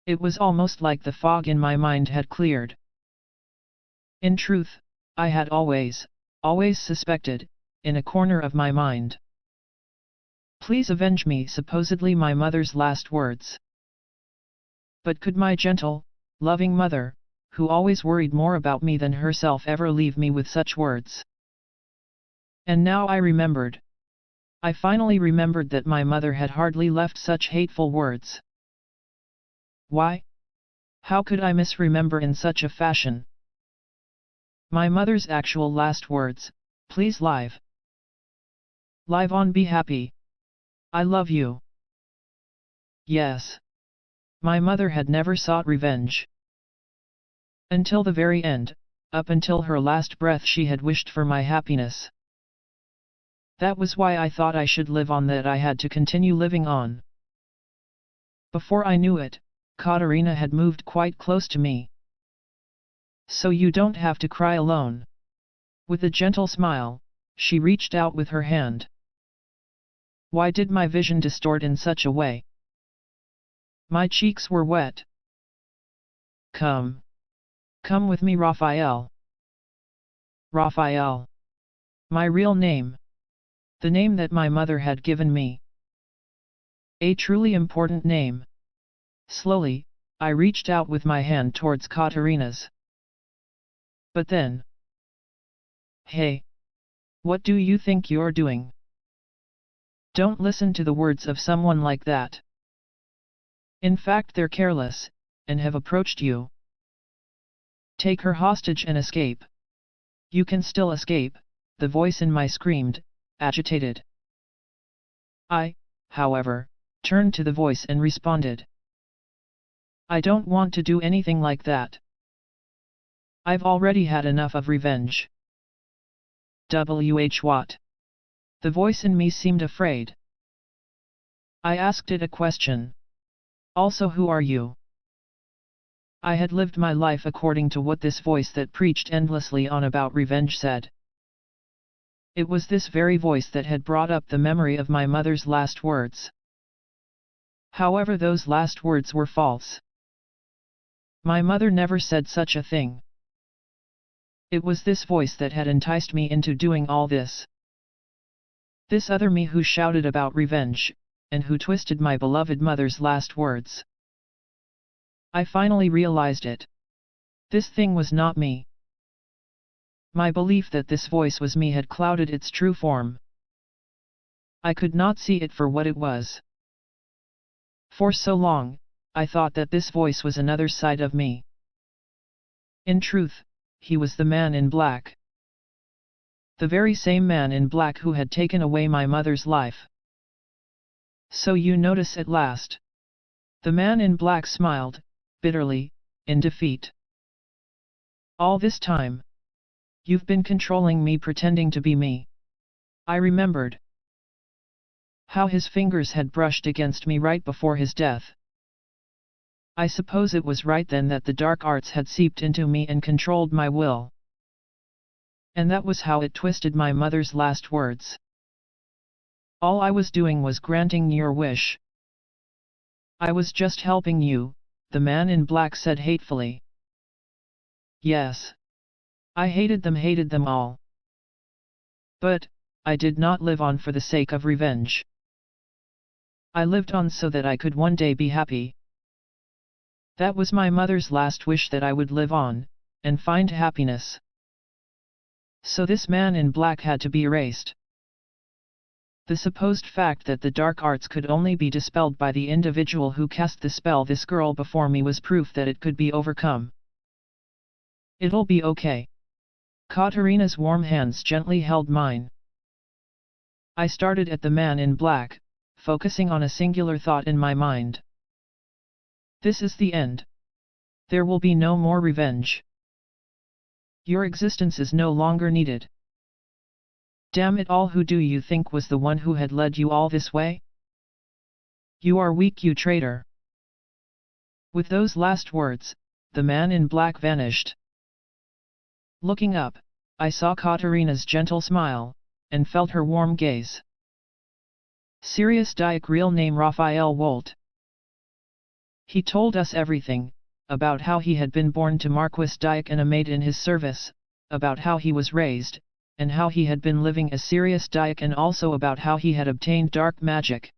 [SPEAKER 1] It was almost like the fog in my mind had cleared. In truth, I had always suspected, in a corner of my mind. Please avenge me, supposedly my mother's last words. But could my gentle, loving mother, who always worried more about me than herself, ever leave me with such words? And now I remembered. I finally remembered that my mother had hardly left such hateful words. Why? How could I misremember in such a fashion? My mother's actual last words, please live. Live on, be happy. I love you. Yes. My mother had never sought revenge. Until the very end, up until her last breath, she had wished for my happiness. That was why I thought I should live on, that I had to continue living on. Before I knew it, Katarina had moved quite close to me. So you don't have to cry alone. With a gentle smile, she reached out with her hand. Why did my vision distort in such a way? My cheeks were wet. Come. Come with me, Raphael. Raphael. My real name. The name that my mother had given me. A truly important name. Slowly, I reached out with my hand towards Katarina's. But then... Hey! What do you think you're doing? Don't listen to the words of someone like that. In fact, they're careless, and have approached you. Take her hostage and escape. You can still escape, the voice in my screamed, agitated. I, however, turned to the voice and responded. I don't want to do anything like that. I've already had enough of revenge. What? The voice in me seemed afraid. I asked it a question. Also, who are you? I had lived my life according to what this voice that preached endlessly on about revenge said. It was this very voice that had brought up the memory of my mother's last words. However, those last words were false. My mother never said such a thing. It was this voice that had enticed me into doing all this. This other me who shouted about revenge, and who twisted my beloved mother's last words. I finally realized it. This thing was not me. My belief that this voice was me had clouded its true form. I could not see it for what it was. For so long, I thought that this voice was another side of me. In truth, he was the man in black. The very same man in black who had taken away my mother's life. So you notice at last. The man in black smiled, bitterly, in defeat. All this time, you've been controlling me, pretending to be me. I remembered how his fingers had brushed against me right before his death. I suppose it was right then that the dark arts had seeped into me and controlled my will. And that was how it twisted my mother's last words. All I was doing was granting your wish. I was just helping you, the man in black said hatefully. Yes. I hated them all. But, I did not live on for the sake of revenge. I lived on so that I could one day be happy. That was my mother's last wish, that I would live on, and find happiness. So this man in black had to be erased. The supposed fact that the dark arts could only be dispelled by the individual who cast the spell, this girl before me, was proof that it could be overcome. It'll be okay. Katarina's warm hands gently held mine. I started at the man in black, focusing on a singular thought in my mind. This is the end. There will be no more revenge. Your existence is no longer needed. Damn it all, who do you think was the one who had led you all this way? You are weak, you traitor. With those last words, the man in black vanished. Looking up, I saw Katarina's gentle smile, and felt her warm gaze. Sirius Dyack, real name Raphael Wolt. He told us everything, about how he had been born to Marquis Dyack and a maid in his service, about how he was raised, and how he had been living as Sirius Dyack, and also about how he had obtained dark magic.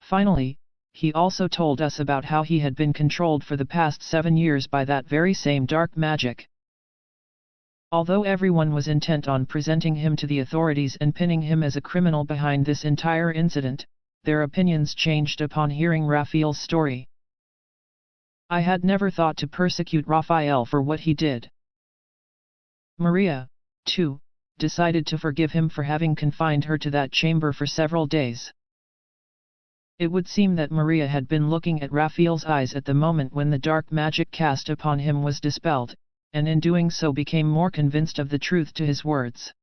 [SPEAKER 1] Finally, he also told us about how he had been controlled for the past 7 years by that very same dark magic. Although everyone was intent on presenting him to the authorities and pinning him as a criminal behind this entire incident, their opinions changed upon hearing Raphael's story. I had never thought to persecute Raphael for what he did. Maria, too, decided to forgive him for having confined her to that chamber for several days. It would seem that Maria had been looking at Raphael's eyes at the moment when the dark magic cast upon him was dispelled, and in doing so became more convinced of the truth to his words.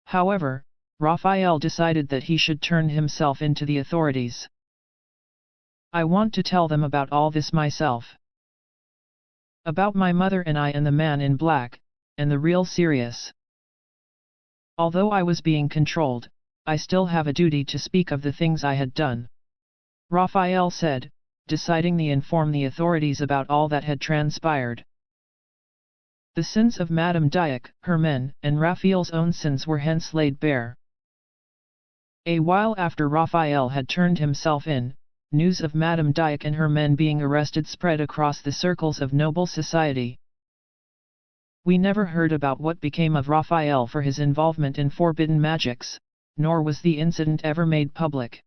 [SPEAKER 1] However, Raphael decided that he should turn himself in to the authorities. I want to tell them about all this myself. About my mother and I and the man in black, and the real Sirius. Although I was being controlled, I still have a duty to speak of the things I had done. Raphael said, deciding to inform the authorities about all that had transpired. The sins of Madame Dyack, her men, and Raphael's own sins were hence laid bare. A while after Raphael had turned himself in, news of Madame Dyack and her men being arrested spread across the circles of noble society. We never heard about what became of Raphael for his involvement in forbidden magics, nor was the incident ever made public.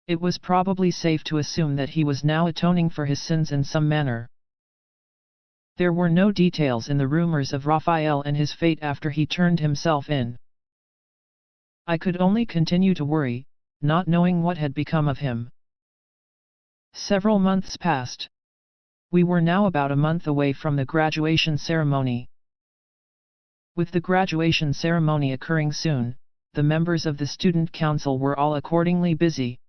[SPEAKER 1] It was probably safe to assume that he was now atoning for his sins in some manner. There were no details in the rumors of Raphael and his fate after he turned himself in. I could only continue to worry, not knowing what had become of him. Several months passed. We were now about a month away from the graduation ceremony. With the graduation ceremony occurring soon, the members of the student council were all accordingly busy.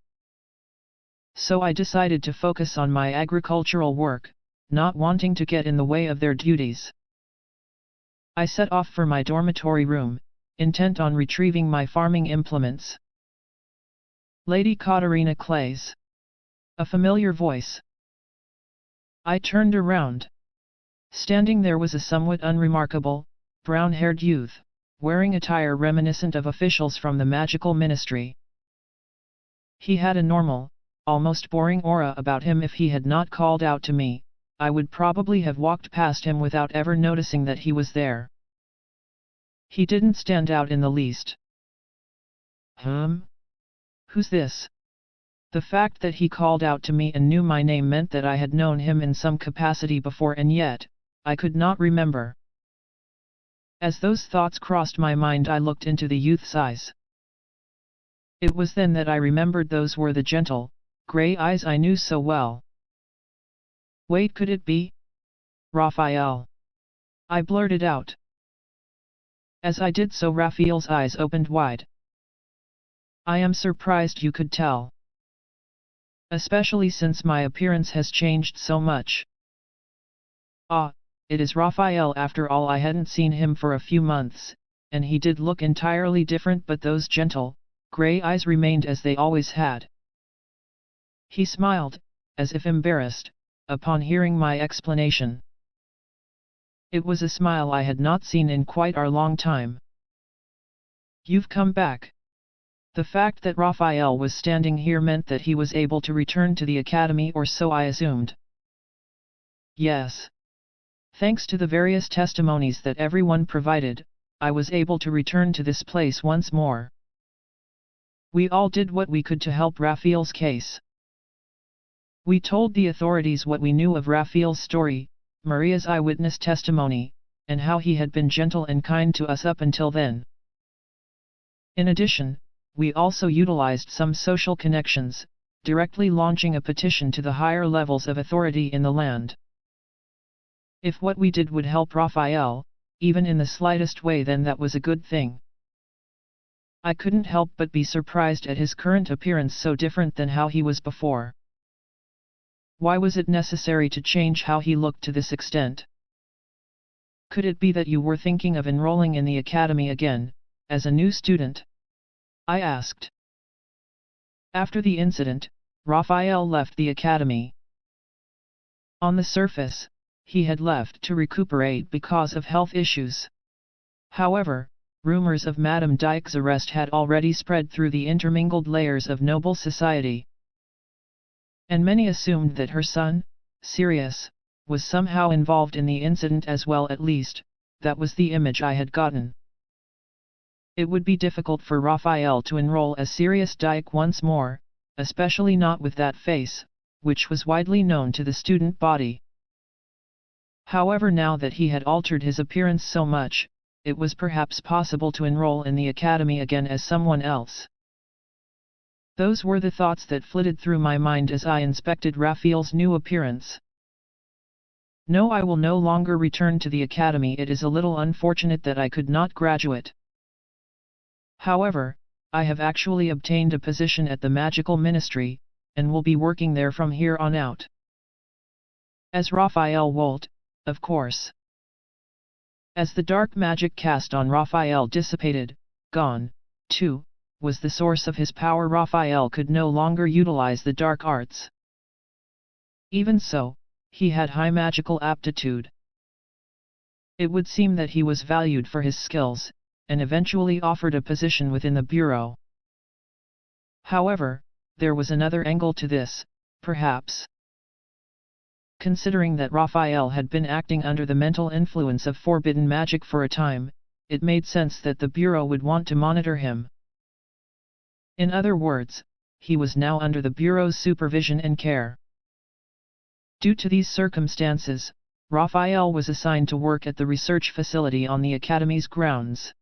[SPEAKER 1] So I decided to focus on my agricultural work, not wanting to get in the way of their duties. I set off for my dormitory room, intent on retrieving my farming implements. Lady Katerina Clays. A familiar voice. I turned around. Standing there was a somewhat unremarkable, brown-haired youth, wearing attire reminiscent of officials from the magical ministry. He had a normal, almost boring aura about him. If he had not called out to me, I would probably have walked past him without ever noticing that he was there. He didn't stand out in the least. Who's this? The fact that he called out to me and knew my name meant that I had known him in some capacity before, and yet, I could not remember. As those thoughts crossed my mind, I looked into the youth's eyes. It was then that I remembered those were the gentle, grey eyes I knew so well. Wait, could it be Raphael? I blurted out. As I did so, Raphael's eyes opened wide. I am surprised you could tell. Especially since my appearance has changed so much. Ah, it is Raphael after all. I hadn't seen him for a few months, and he did look entirely different, but those gentle, grey eyes remained as they always had. He smiled, as if embarrassed, upon hearing my explanation. It was a smile I had not seen in quite a long time. You've come back. The fact that Raphael was standing here meant that he was able to return to the academy, or so I assumed. Yes. Thanks to the various testimonies that everyone provided, I was able to return to this place once more. We all did what we could to help Raphael's case. We told the authorities what we knew of Raphael's story, Maria's eyewitness testimony, and how he had been gentle and kind to us up until then. In addition, we also utilized some social connections, directly launching a petition to the higher levels of authority in the land. If what we did would help Raphael, even in the slightest way, then that was a good thing. I couldn't help but be surprised at his current appearance, so different than how he was before. Why was it necessary to change how he looked to this extent? Could it be that you were thinking of enrolling in the academy again, as a new student? I asked. After the incident, Raphael left the academy. On the surface, he had left to recuperate because of health issues. However, rumors of Madame Dyke's arrest had already spread through the intermingled layers of noble society. And many assumed that her son, Sirius, was somehow involved in the incident as well. At least, that was the image I had gotten. It would be difficult for Raphael to enroll as Sirius Dyke once more, especially not with that face, which was widely known to the student body. However, now that he had altered his appearance so much, it was perhaps possible to enroll in the academy again as someone else. Those were the thoughts that flitted through my mind as I inspected Raphael's new appearance. No, I will no longer return to the academy. It is a little unfortunate that I could not graduate. However, I have actually obtained a position at the magical ministry, and will be working there from here on out. As Raphael Wolt, of course. As the dark magic cast on Raphael dissipated, gone, too, was the source of his power. Raphael could no longer utilize the dark arts. Even so, he had high magical aptitude. It would seem that he was valued for his skills, and eventually offered a position within the bureau. However, there was another angle to this, perhaps. Considering that Raphael had been acting under the mental influence of forbidden magic for a time, it made sense that the bureau would want to monitor him. In other words, he was now under the bureau's supervision and care. Due to these circumstances, Raphael was assigned to work at the research facility on the academy's grounds.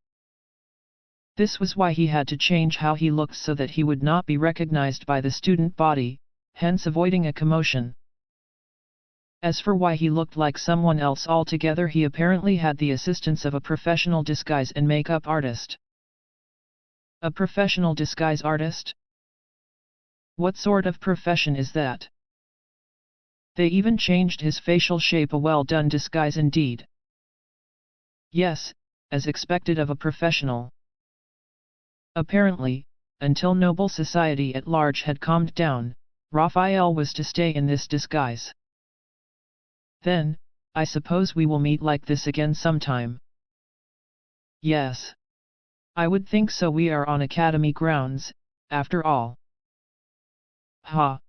[SPEAKER 1] This was why he had to change how he looked so that he would not be recognized by the student body, hence avoiding a commotion. As for why he looked like someone else altogether, he apparently had the assistance of a professional disguise and makeup artist. A professional disguise artist? What sort of profession is that? They even changed his facial shape, a well-done disguise indeed. Yes, as expected of a professional. Apparently, until noble society at large had calmed down, Raphael was to stay in this disguise. Then, I suppose we will meet like this again sometime. Yes. I would think so. We are on academy grounds, after all. Ha!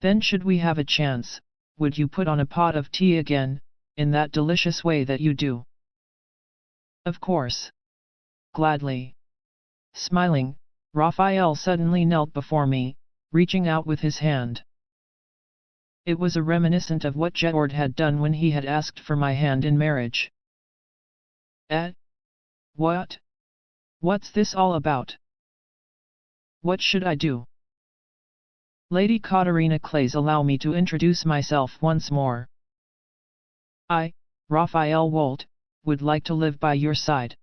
[SPEAKER 1] Then should we have a chance, would you put on a pot of tea again, in that delicious way that you do? Of course. Gladly. Smiling, Raphael suddenly knelt before me, reaching out with his hand. It was a reminiscent of what Jetord had done when he had asked for my hand in marriage. What? What's this all about? What should I do? Lady Katarina Clays, allow me to introduce myself once more. I, Raphael Wolt, would like to live by your side.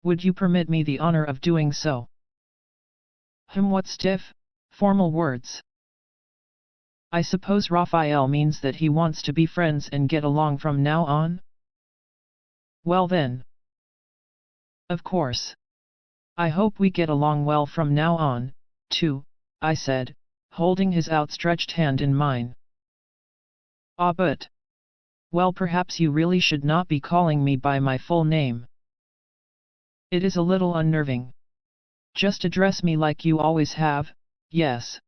[SPEAKER 1] Would you permit me the honor of doing so? What stiff, formal words. I suppose Raphael means that he wants to be friends and get along from now on? Well then. Of course. I hope we get along well from now on, too, I said, holding his outstretched hand in mine. Ah, but... Well, perhaps you really should not be calling me by my full name. It is a little unnerving. Just address me like you always have, yes.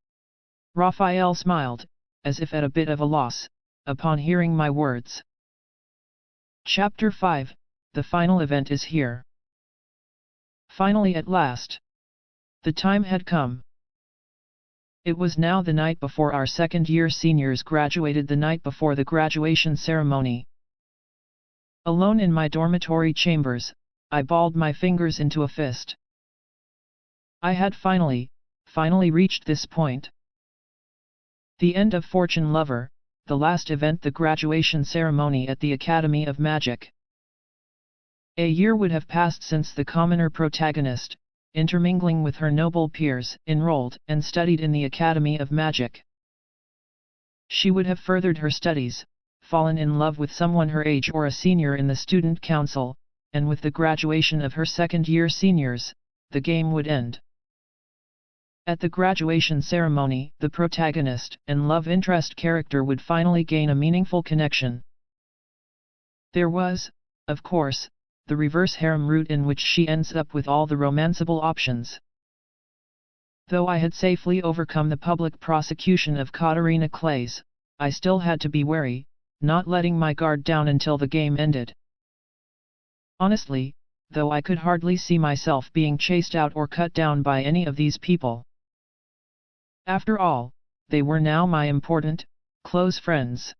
[SPEAKER 1] Raphael smiled, as if at a bit of a loss, upon hearing my words. Chapter 5, the final event is here. Finally at last. The time had come. It was now the night before our second-year seniors graduated, the night before the graduation ceremony. Alone in my dormitory chambers, I balled my fingers into a fist. I had finally reached this point. The end of Fortune Lover, the last event, the graduation ceremony at the Academy of Magic. A year would have passed since the commoner protagonist, intermingling with her noble peers, enrolled and studied in the Academy of Magic. She would have furthered her studies, fallen in love with someone her age or a senior in the student council, and with the graduation of her second-year seniors, the game would end. At the graduation ceremony, the protagonist and love interest character would finally gain a meaningful connection. There was, of course, the reverse harem route in which she ends up with all the romanceable options. Though I had safely overcome the public prosecution of Katarina Clays, I still had to be wary, not letting my guard down until the game ended. Honestly, though, I could hardly see myself being chased out or cut down by any of these people. After all, they were now my important, close friends.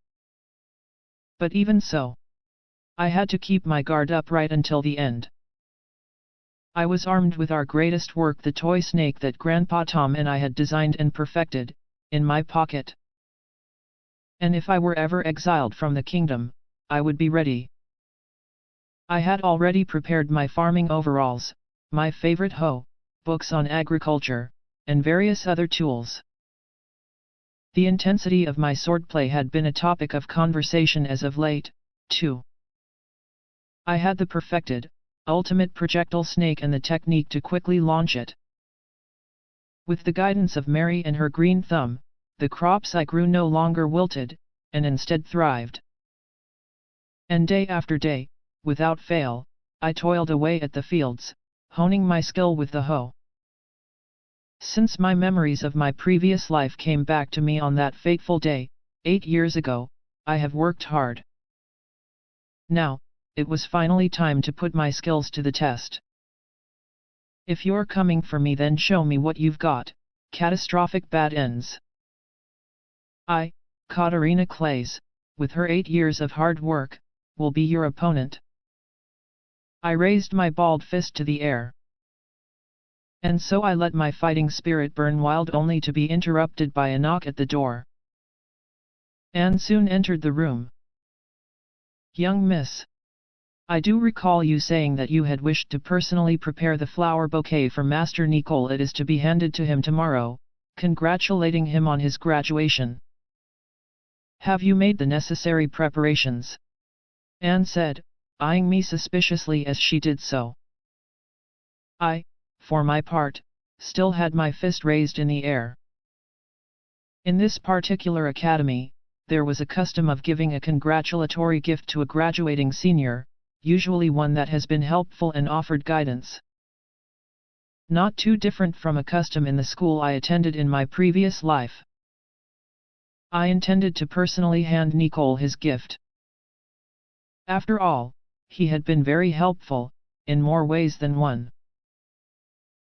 [SPEAKER 1] But even so, I had to keep my guard up right until the end. I was armed with our greatest work, the toy snake that Grandpa Tom and I had designed and perfected, in my pocket. And if I were ever exiled from the kingdom, I would be ready. I had already prepared my farming overalls, my favorite hoe, books on agriculture, and various other tools. The intensity of my swordplay had been a topic of conversation as of late, too. I had the perfected, ultimate projectile snake and the technique to quickly launch it. With the guidance of Mary and her green thumb, the crops I grew no longer wilted, and instead thrived. And day after day, without fail, I toiled away at the fields, honing my skill with the hoe. Since my memories of my previous life came back to me on that fateful day, 8 years ago, I have worked hard. Now, it was finally time to put my skills to the test. If you're coming for me, then show me what you've got. Catastrophic bad ends. I, Katarina Clays, with her 8 years of hard work, will be your opponent. I raised my balled fist to the air. And so I let my fighting spirit burn wild, only to be interrupted by a knock at the door. Anne soon entered the room. Young miss. I do recall you saying that you had wished to personally prepare the flower bouquet for Master Nicole. It is to be handed to him tomorrow, congratulating him on his graduation. Have you made the necessary preparations? Anne said, eyeing me suspiciously as she did so. I, for my part, still had my fist raised in the air. In this particular academy, there was a custom of giving a congratulatory gift to a graduating senior, usually one that has been helpful and offered guidance. Not too different from a custom in the school I attended in my previous life. I intended to personally hand Nicole his gift. After all, he had been very helpful, in more ways than one.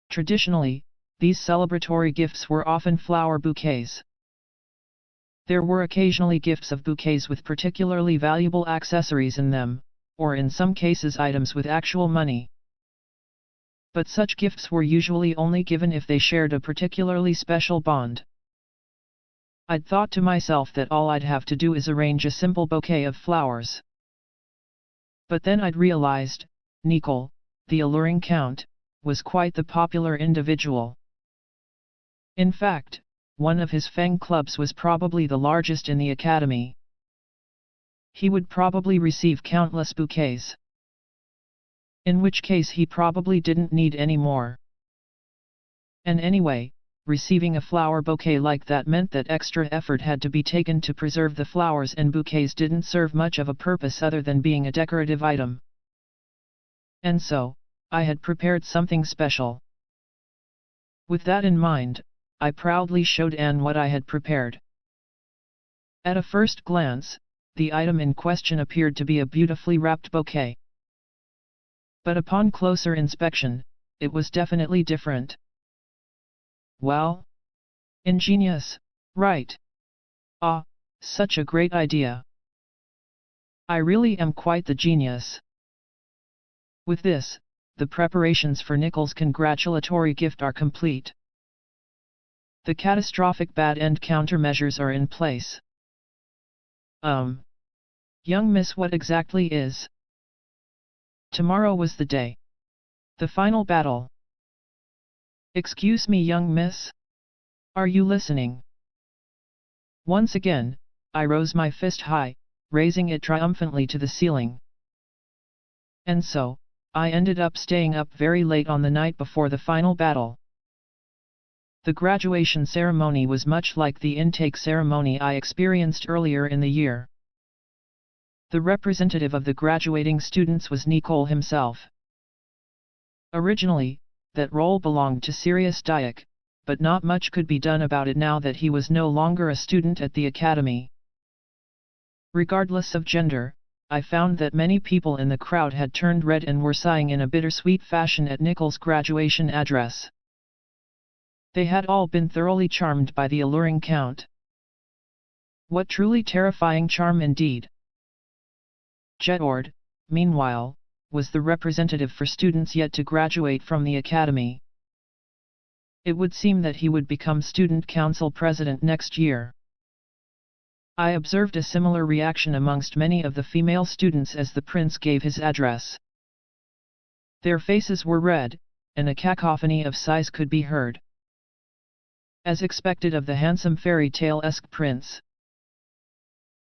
[SPEAKER 1] Traditionally, these celebratory gifts were often flower bouquets. There were occasionally gifts of bouquets with particularly valuable accessories in them, or in some cases items with actual money. But such gifts were usually only given if they shared a particularly special bond. I'd thought to myself that all I'd have to do is arrange a simple bouquet of flowers. But then I'd realized, Nicole, the alluring count, was quite the popular individual. In fact, one of his fan clubs was probably the largest in the academy. He would probably receive countless bouquets. In which case he probably didn't need any more. And anyway, receiving a flower bouquet like that meant that extra effort had to be taken to preserve the flowers, and bouquets didn't serve much of a purpose other than being a decorative item. And so, I had prepared something special. With that in mind, I proudly showed Anne what I had prepared. At a first glance, the item in question appeared to be a beautifully wrapped bouquet. But upon closer inspection, it was definitely different. Well? Ingenious, right? Ah, such a great idea. I really am quite the genius. With this, the preparations for Nicole's congratulatory gift are complete. The catastrophic bad end countermeasures are in place. Young miss, what exactly is? Tomorrow was the day. The final battle. Excuse me, young miss? Are you listening? Once again, I rose my fist high, raising it triumphantly to the ceiling. And so, I ended up staying up very late on the night before the final battle. The graduation ceremony was much like the intake ceremony I experienced earlier in the year. The representative of the graduating students was Nicole himself. Originally, that role belonged to Sirius Dyack, but not much could be done about it now that he was no longer a student at the academy. Regardless of gender, I found that many people in the crowd had turned red and were sighing in a bittersweet fashion at Nicole's graduation address. They had all been thoroughly charmed by the alluring count. What truly terrifying charm indeed! Jedord, meanwhile, was the representative for students yet to graduate from the academy. It would seem that he would become student council president next year. I observed a similar reaction amongst many of the female students as the prince gave his address. Their faces were red, and a cacophony of sighs could be heard. As expected of the handsome fairy tale-esque prince.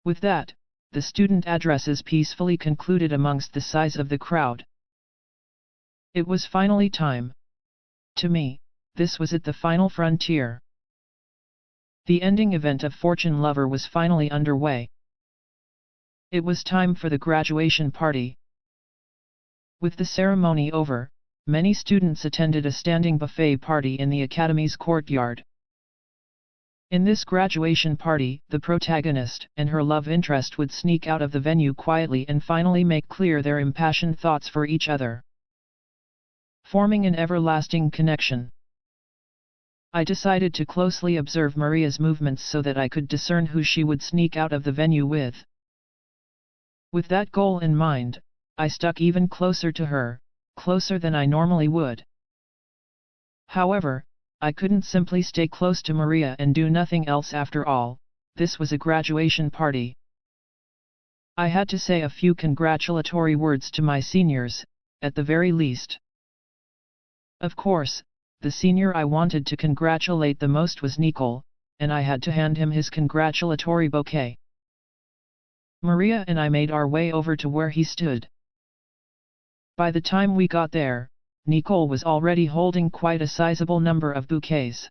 [SPEAKER 1] With that, the student addresses peacefully concluded amongst the sighs of the crowd. It was finally time. To me, this was it, the final frontier. The ending event of Fortune Lover was finally underway. It was time for the graduation party. With the ceremony over, many students attended a standing buffet party in the academy's courtyard. In this graduation party, the protagonist and her love interest would sneak out of the venue quietly and finally make clear their impassioned thoughts for each other, forming an everlasting connection. I decided to closely observe Maria's movements so that I could discern who she would sneak out of the venue with. With that goal in mind, I stuck even closer to her, closer than I normally would. However, I couldn't simply stay close to Maria and do nothing else. After all, this was a graduation party. I had to say a few congratulatory words to my seniors, at the very least. Of course, the senior I wanted to congratulate the most was Nicole, and I had to hand him his congratulatory bouquet. Maria and I made our way over to where he stood. By the time we got there, Nicole was already holding quite a sizable number of bouquets.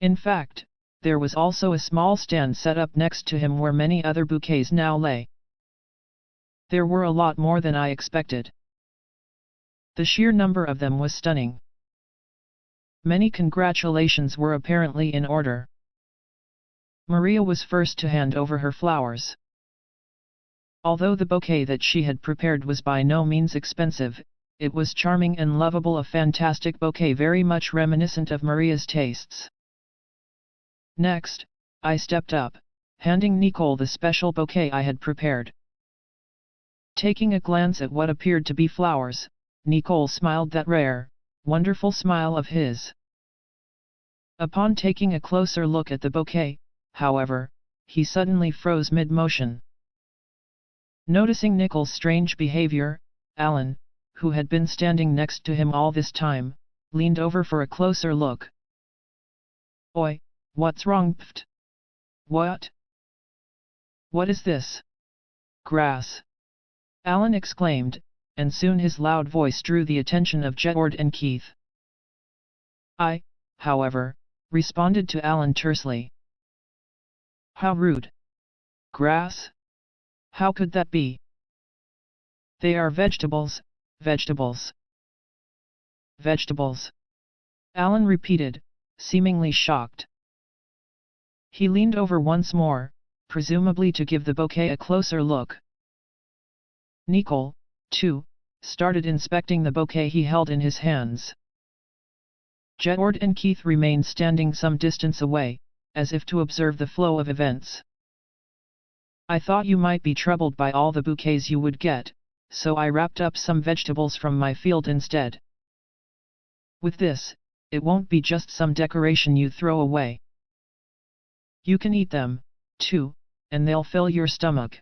[SPEAKER 1] In fact, there was also a small stand set up next to him where many other bouquets now lay. There were a lot more than I expected. The sheer number of them was stunning. Many congratulations were apparently in order. Maria was first to hand over her flowers. Although the bouquet that she had prepared was by no means expensive, it was charming and lovable, a fantastic bouquet very much reminiscent of Maria's tastes. Next, I stepped up, handing Nicole the special bouquet I had prepared. Taking a glance at what appeared to be flowers, Nicole smiled that rare, wonderful smile of his. Upon taking a closer look at the bouquet, however, he suddenly froze mid-motion. Noticing Nicole's strange behavior, Alan, who had been standing next to him all this time, leaned over for a closer look. "Oi, what's wrong, pft? What? What is this? Grass?" Alan exclaimed, and soon his loud voice drew the attention of Jedward and Keith. I, however, responded to Alan tersely. "How rude! Grass? How could that be? They are vegetables, vegetables. Vegetables," Alan repeated, seemingly shocked. He leaned over once more, presumably to give the bouquet a closer look. Nicole, too, started inspecting the bouquet he held in his hands. Jedward and Keith remained standing some distance away, as if to observe the flow of events. "I thought you might be troubled by all the bouquets you would get, so I wrapped up some vegetables from my field instead. With this, it won't be just some decoration you throw away. You can eat them, too, and they'll fill your stomach.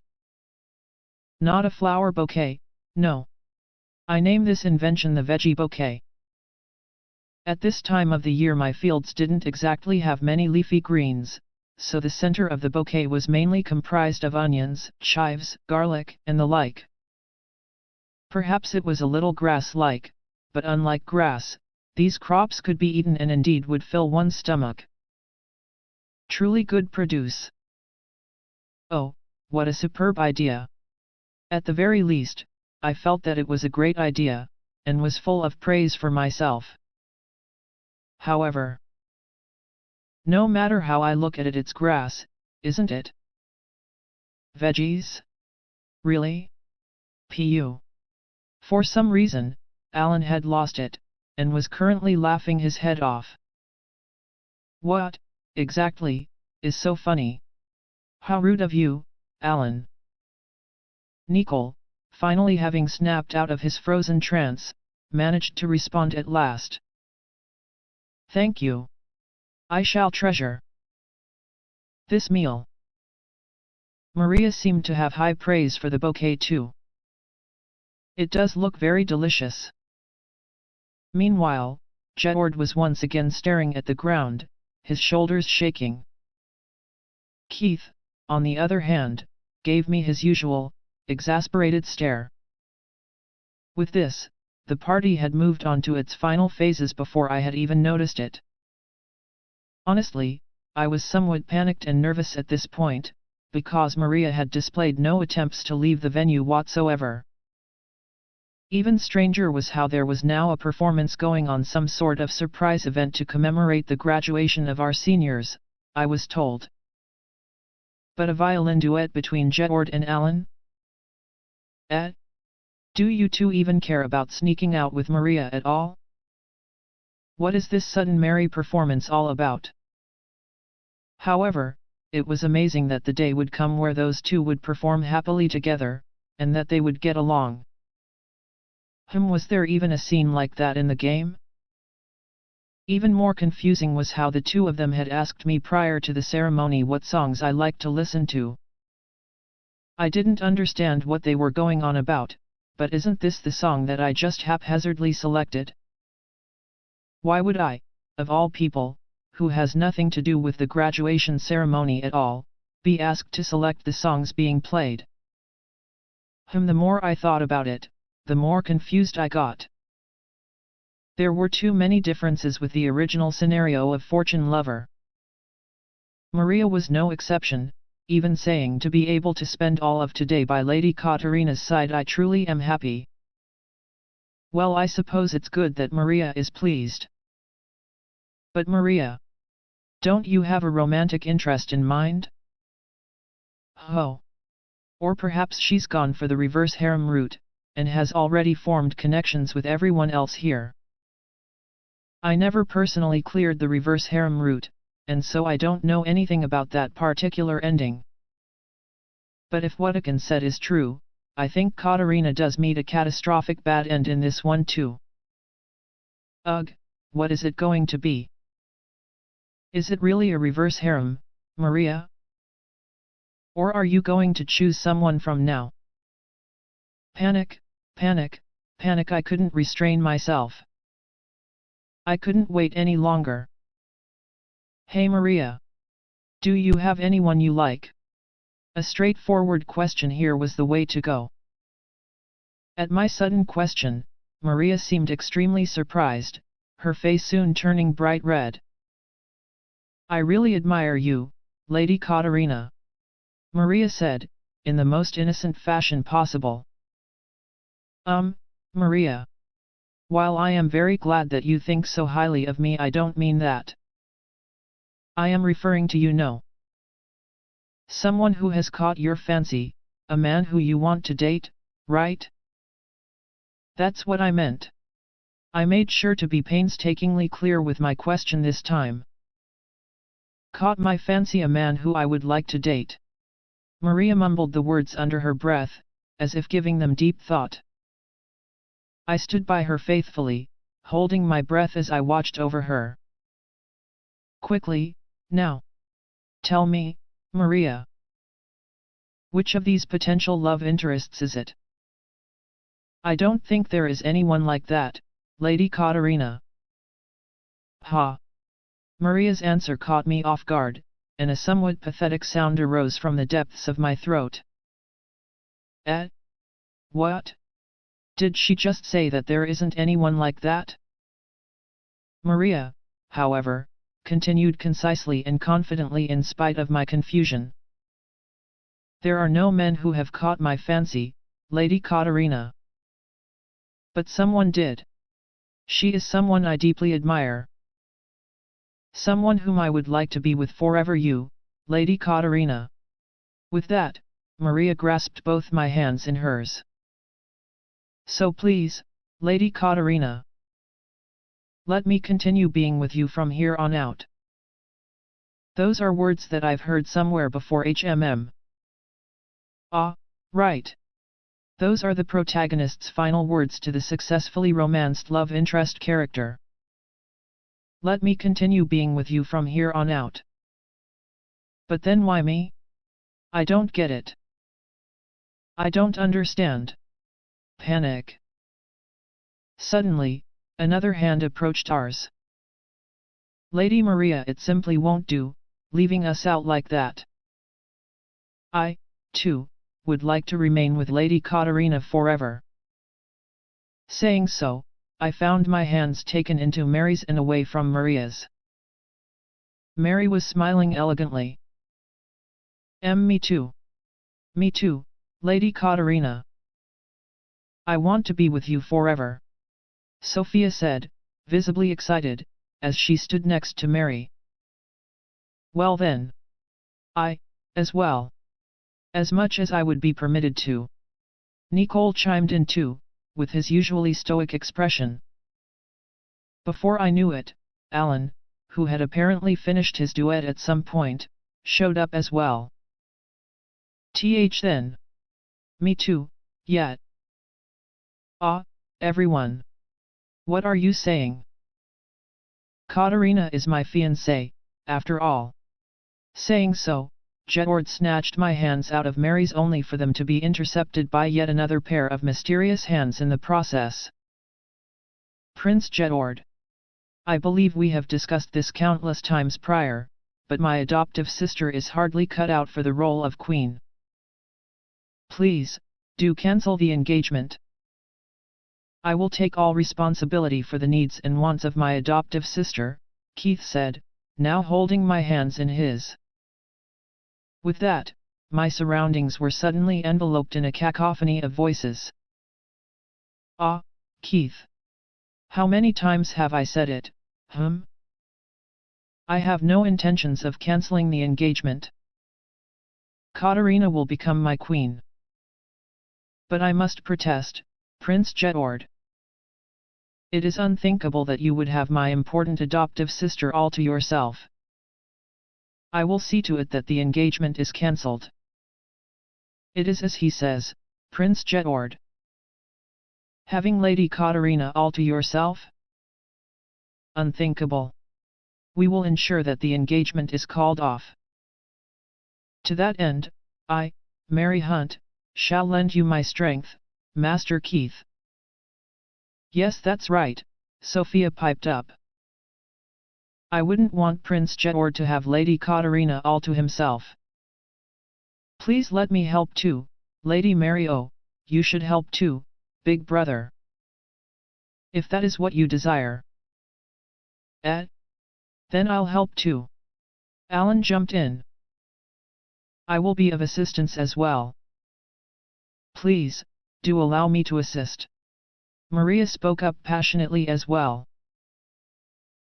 [SPEAKER 1] Not a flower bouquet, no. I name this invention the veggie bouquet. At this time of the year my fields didn't exactly have many leafy greens, so the center of the bouquet was mainly comprised of onions, chives, garlic, and the like. Perhaps it was a little grass-like, but unlike grass, these crops could be eaten and indeed would fill one's stomach. Truly good produce. Oh, what a superb idea! At the very least, I felt that it was a great idea, and was full of praise for myself. However, no matter how I look at it, it's grass, isn't it? Veggies? Really? Pu. For some reason, Alan had lost it, and was currently laughing his head off. What, exactly, is so funny? How rude of you, Alan. Nicole, finally having snapped out of his frozen trance, managed to respond at last. Thank you. I shall treasure this meal. Maria seemed to have high praise for the bouquet too. It does look very delicious. Meanwhile, Jedward was once again staring at the ground, his shoulders shaking. Keith, on the other hand, gave me his usual, exasperated stare. With this, the party had moved on to its final phases before I had even noticed it. Honestly, I was somewhat panicked and nervous at this point, because Maria had displayed no attempts to leave the venue whatsoever. Even stranger was how there was now a performance going on, some sort of surprise event to commemorate the graduation of our seniors, I was told. But a violin duet between Jedward and Alan? Do you two even care about sneaking out with Maria at all? What is this sudden merry performance all about? However, it was amazing that the day would come where those two would perform happily together, and that they would get along. Was there even a scene like that in the game? Even more confusing was how the two of them had asked me prior to the ceremony what songs I liked to listen to. I didn't understand what they were going on about, but isn't this the song that I just haphazardly selected? Why would I, of all people, who has nothing to do with the graduation ceremony at all, be asked to select the songs being played? The more I thought about it, the more confused I got. There were too many differences with the original scenario of Fortune Lover. Maria was no exception, even saying to be able to spend all of today by Lady Katarina's side. I truly am happy. Well, I suppose it's good that Maria is pleased. But Maria, don't you have a romantic interest in mind? Oh. Or perhaps she's gone for the reverse harem route, and has already formed connections with everyone else here. I never personally cleared the reverse harem route, and so I don't know anything about that particular ending. But if what Akin said is true, I think Katarina does meet a catastrophic bad end in this one too. Ugh, what is it going to be? Is it really a reverse harem, Maria? Or are you going to choose someone from now? Panic, panic, panic! I couldn't restrain myself. I couldn't wait any longer. Hey Maria! Do you have anyone you like? A straightforward question here was the way to go. At my sudden question, Maria seemed extremely surprised, her face soon turning bright red. I really admire you, Lady Katarina, Maria said, in the most innocent fashion possible. Maria. While I am very glad that you think so highly of me, I don't mean that. I am referring to, you know, someone who has caught your fancy, a man who you want to date, right? That's what I meant. I made sure to be painstakingly clear with my question this time. Caught my fancy, a man who I would like to date. Maria mumbled the words under her breath, as if giving them deep thought. I stood by her faithfully, holding my breath as I watched over her. Quickly, now. Tell me, Maria. Which of these potential love interests is it? I don't think there is anyone like that, Lady Katarina. Ha! Maria's answer caught me off guard, and a somewhat pathetic sound arose from the depths of my throat. What? Did she just say that there isn't anyone like that? Maria, however, continued concisely and confidently in spite of my confusion. There are no men who have caught my fancy, Lady Katarina. But someone did. She is someone I deeply admire. Someone whom I would like to be with forever, you, Lady Katarina. With that, Maria grasped both my hands in hers. So please, Lady Katarina, let me continue being with you from here on out. Those are words that I've heard somewhere before. Ah, right. Those are the protagonist's final words to the successfully romanced love interest character. Let me continue being with you from here on out. But then why me? I don't get it. I don't understand. Panic. Suddenly, another hand approached ours. Lady Maria, it simply won't do, leaving us out like that. I, too, would like to remain with Lady Katarina forever. Saying so, I found my hands taken into Mary's and away from Maria's. Mary was smiling elegantly. Me too. Me too, Lady Katarina. I want to be with you forever, Sophia said, visibly excited, as she stood next to Mary. Well then. I, as well. As much as I would be permitted to. Nicole chimed in too, with his usually stoic expression. Before I knew it, Alan, who had apparently finished his duet at some point, showed up as well. Then. Me too, yet. Ah, everyone. What are you saying? Katarina is my fiancée, after all. Saying so, Jedward snatched my hands out of Mary's only for them to be intercepted by yet another pair of mysterious hands in the process. Prince Jedward. I believe we have discussed this countless times prior, but my adoptive sister is hardly cut out for the role of queen. Please, do cancel the engagement. I will take all responsibility for the needs and wants of my adoptive sister, Keith said, now holding my hands in his. With that, my surroundings were suddenly enveloped in a cacophony of voices. Ah, Keith. How many times have I said it, I have no intentions of cancelling the engagement. Katarina will become my queen. But I must protest, Prince Jedward. It is unthinkable that you would have my important adoptive sister all to yourself. I will see to it that the engagement is cancelled. It is as he says, Prince Jedward. Having Lady Katarina all to yourself? Unthinkable. We will ensure that the engagement is called off. To that end, I, Mary Hunt, shall lend you my strength, Master Keith. Yes, that's right, Sophia piped up. I wouldn't want Prince Jedward to have Lady Katarina all to himself. Please let me help too, Lady Mary. Oh, you should help too, big brother. If that is what you desire. Then I'll help too. Alan jumped in. I will be of assistance as well. Please, do allow me to assist. Maria spoke up passionately as well.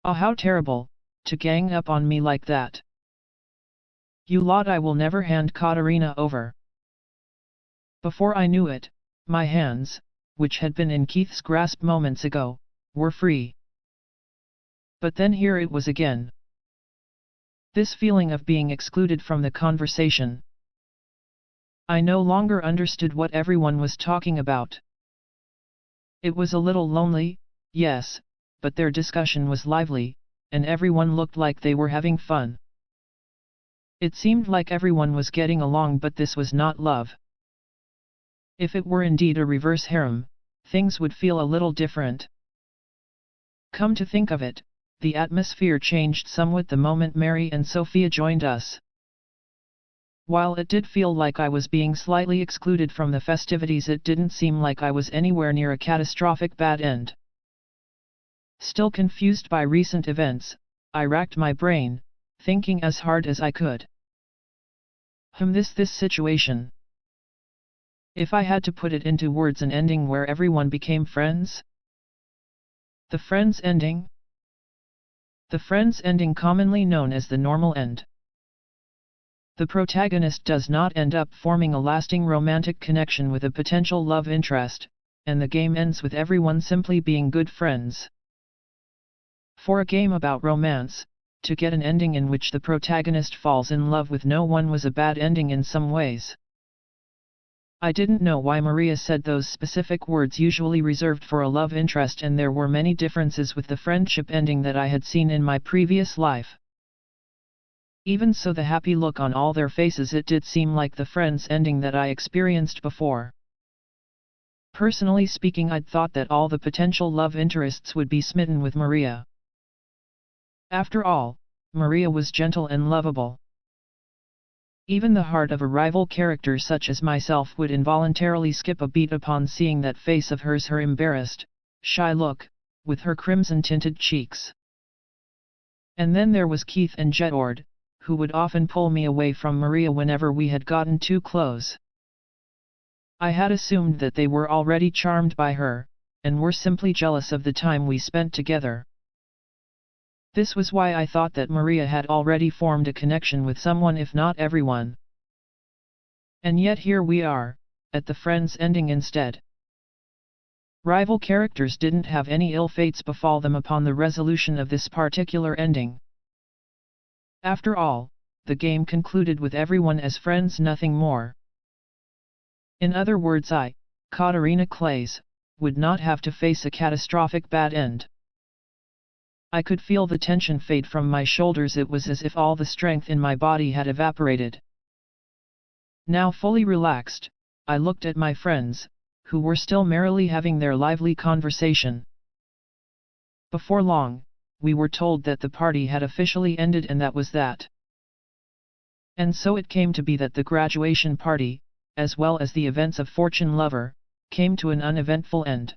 [SPEAKER 1] Oh, how terrible, to gang up on me like that. You lot, I will never hand Katarina over. Before I knew it, my hands, which had been in Keith's grasp moments ago, were free. But then here it was again. This feeling of being excluded from the conversation. I no longer understood what everyone was talking about. It was a little lonely, yes, but their discussion was lively, and everyone looked like they were having fun. It seemed like everyone was getting along, but this was not love. If it were indeed a reverse harem, things would feel a little different. Come to think of it, the atmosphere changed somewhat the moment Mary and Sophia joined us. While it did feel like I was being slightly excluded from the festivities, it didn't seem like I was anywhere near a catastrophic bad end. Still confused by recent events, I racked my brain, thinking as hard as I could. This situation. If I had to put it into words, an ending where everyone became friends? The Friends ending? The Friends ending, commonly known as the normal end. The protagonist does not end up forming a lasting romantic connection with a potential love interest, and the game ends with everyone simply being good friends. For a game about romance, to get an ending in which the protagonist falls in love with no one was a bad ending in some ways. I didn't know why Maria said those specific words usually reserved for a love interest, and there were many differences with the friendship ending that I had seen in my previous life. Even so, the happy look on all their faces, it did seem like the Friends ending that I experienced before. Personally speaking, I'd thought that all the potential love interests would be smitten with Maria. After all, Maria was gentle and lovable. Even the heart of a rival character such as myself would involuntarily skip a beat upon seeing that face of hers, her embarrassed, shy look, with her crimson-tinted cheeks. And then there was Keith and Jedward, who would often pull me away from Maria whenever we had gotten too close. I had assumed that they were already charmed by her, and were simply jealous of the time we spent together. This was why I thought that Maria had already formed a connection with someone, if not everyone. And yet here we are, at the Friends ending instead. Rival characters didn't have any ill fates befall them upon the resolution of this particular ending. After all, the game concluded with everyone as friends, nothing more. In other words, I, Katarina Clays, would not have to face a catastrophic bad end. I could feel the tension fade from my shoulders. It was as if all the strength in my body had evaporated. Now fully relaxed, I looked at my friends, who were still merrily having their lively conversation. Before long, we were told that the party had officially ended and that was that. And so it came to be that the graduation party, as well as the events of Fortune Lover, came to an uneventful end.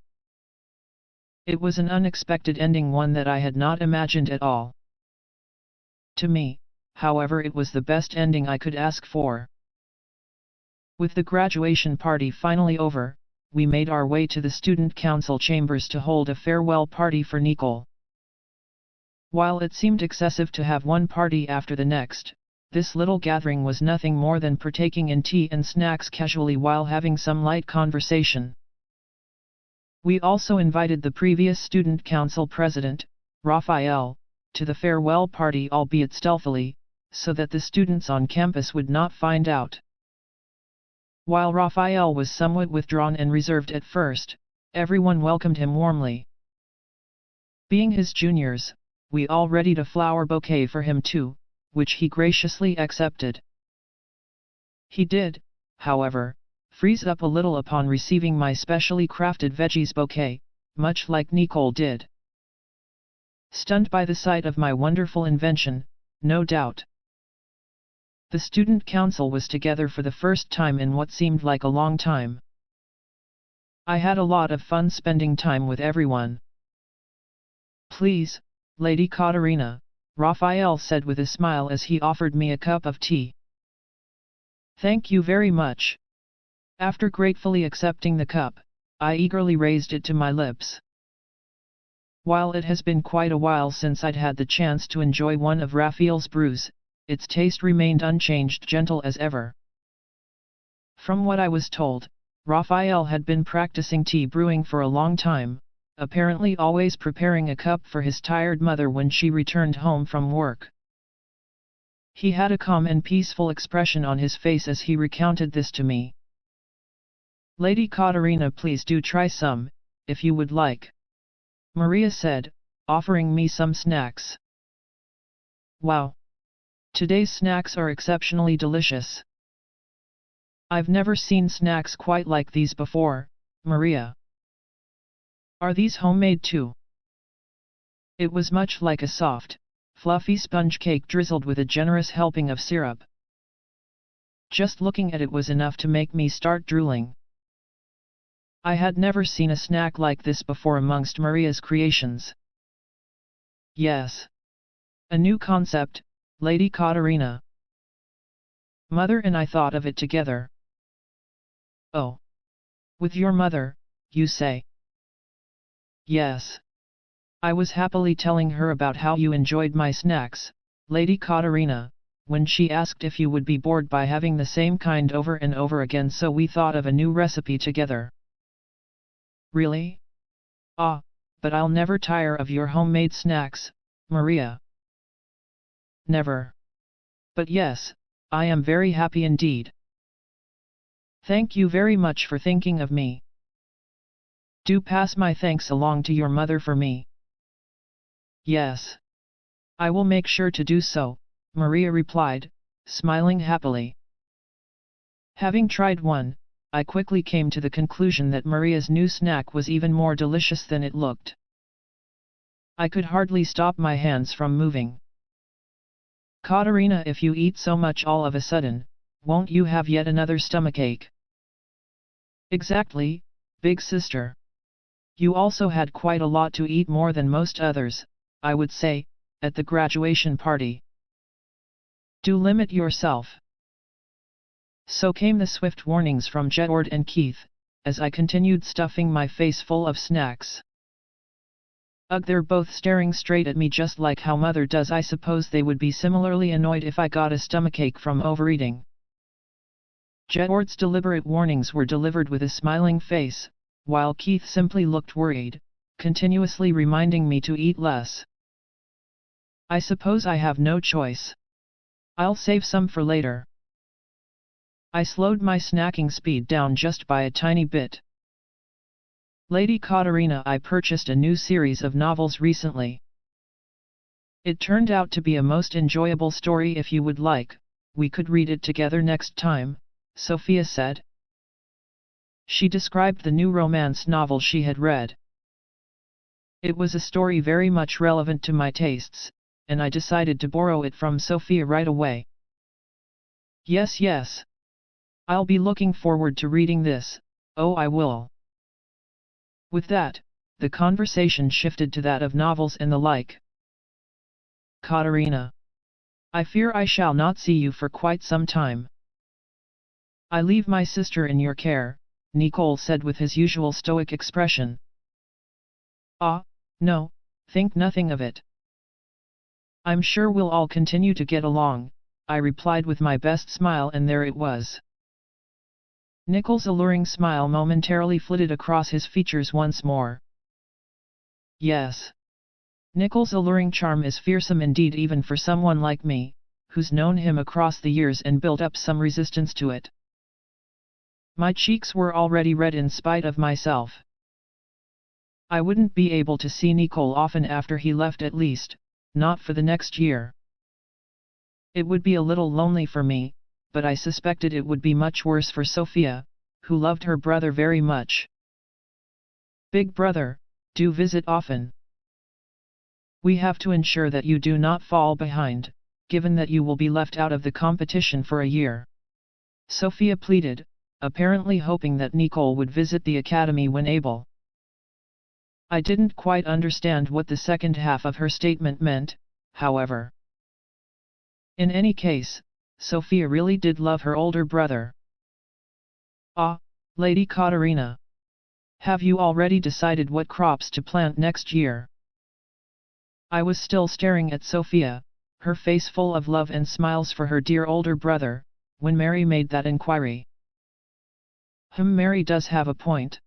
[SPEAKER 1] It was an unexpected ending, one that I had not imagined at all. To me, however, it was the best ending I could ask for. With the graduation party finally over, we made our way to the student council chambers to hold a farewell party for Nicole. While it seemed excessive to have one party after the next, this little gathering was nothing more than partaking in tea and snacks casually while having some light conversation. We also invited the previous student council president, Raphael, to the farewell party, albeit stealthily, so that the students on campus would not find out. While Raphael was somewhat withdrawn and reserved at first, everyone welcomed him warmly. Being his juniors, we all readied a flower bouquet for him too, which he graciously accepted. He did, however, freeze up a little upon receiving my specially crafted veggies bouquet, much like Nicole did. Stunned by the sight of my wonderful invention, no doubt. The student council was together for the first time in what seemed like a long time. I had a lot of fun spending time with everyone. "Please, Lady Katerina," Raphael said with a smile as he offered me a cup of tea. "Thank you very much." After gratefully accepting the cup, I eagerly raised it to my lips. While it has been quite a while since I'd had the chance to enjoy one of Raphael's brews, its taste remained unchanged, gentle as ever. From what I was told, Raphael had been practicing tea brewing for a long time, apparently always preparing a cup for his tired mother when she returned home from work. He had a calm and peaceful expression on his face as he recounted this to me. "Lady Katerina, please do try some, if you would like," Maria said, offering me some snacks. "Wow! Today's snacks are exceptionally delicious. I've never seen snacks quite like these before, Maria. Are these homemade too?" It was much like a soft, fluffy sponge cake drizzled with a generous helping of syrup. Just looking at it was enough to make me start drooling. I had never seen a snack like this before amongst Maria's creations. Yes. A new concept, Lady Katerina. Mother and I thought of it together. Oh. With your mother, you say? Yes. I was happily telling her about how you enjoyed my snacks, Lady Katerina, when she asked if you would be bored by having the same kind over and over again, so we thought of a new recipe together. Really? Ah, but I'll never tire of your homemade snacks, Maria. Never. But yes, I am very happy indeed. Thank you very much for thinking of me. Do pass my thanks along to your mother for me. Yes. I will make sure to do so, Maria replied, smiling happily. Having tried one, I quickly came to the conclusion that Maria's new snack was even more delicious than it looked. I could hardly stop my hands from moving. Katerina, if you eat so much all of a sudden, won't you have yet another stomachache? Exactly, big sister. You also had quite a lot to eat, more than most others, I would say, at the graduation party. Do limit yourself. So came the swift warnings from Jedward and Keith, as I continued stuffing my face full of snacks. Ugh, they're both staring straight at me just like how mother does. I suppose they would be similarly annoyed if I got a stomachache from overeating. Jedward's deliberate warnings were delivered with a smiling face, while Keith simply looked worried, continuously reminding me to eat less. I suppose I have no choice. I'll save some for later. I slowed my snacking speed down just by a tiny bit. Lady Katerina, I purchased a new series of novels recently. It turned out to be a most enjoyable story. If you would like, we could read it together next time, Sophia said. She described the new romance novel she had read. It was a story very much relevant to my tastes, and I decided to borrow it from Sophia right away. Yes. I'll be looking forward to reading this, oh I will. With that, the conversation shifted to that of novels and the like. Katarina. I fear I shall not see you for quite some time. I leave my sister in your care, Nicole said with his usual stoic expression. Ah, no, think nothing of it. I'm sure we'll all continue to get along, I replied with my best smile, and there it was. Nicole's alluring smile momentarily flitted across his features once more. Yes. Nicole's alluring charm is fearsome indeed, even for someone like me, who's known him across the years and built up some resistance to it. My cheeks were already red in spite of myself. I wouldn't be able to see Nicole often after he left, at least, not for the next year. It would be a little lonely for me, but I suspected it would be much worse for Sophia, who loved her brother very much. Big brother, do visit often. We have to ensure that you do not fall behind, given that you will be left out of the competition for a year. Sophia pleaded, apparently hoping that Nicole would visit the academy when able. I didn't quite understand what the second half of her statement meant, however. In any case, Sophia really did love her older brother. Ah, Lady Katarina. Have you already decided what crops to plant next year? I was still staring at Sophia, her face full of love and smiles for her dear older brother, when Mary made that inquiry. Mary does have a point.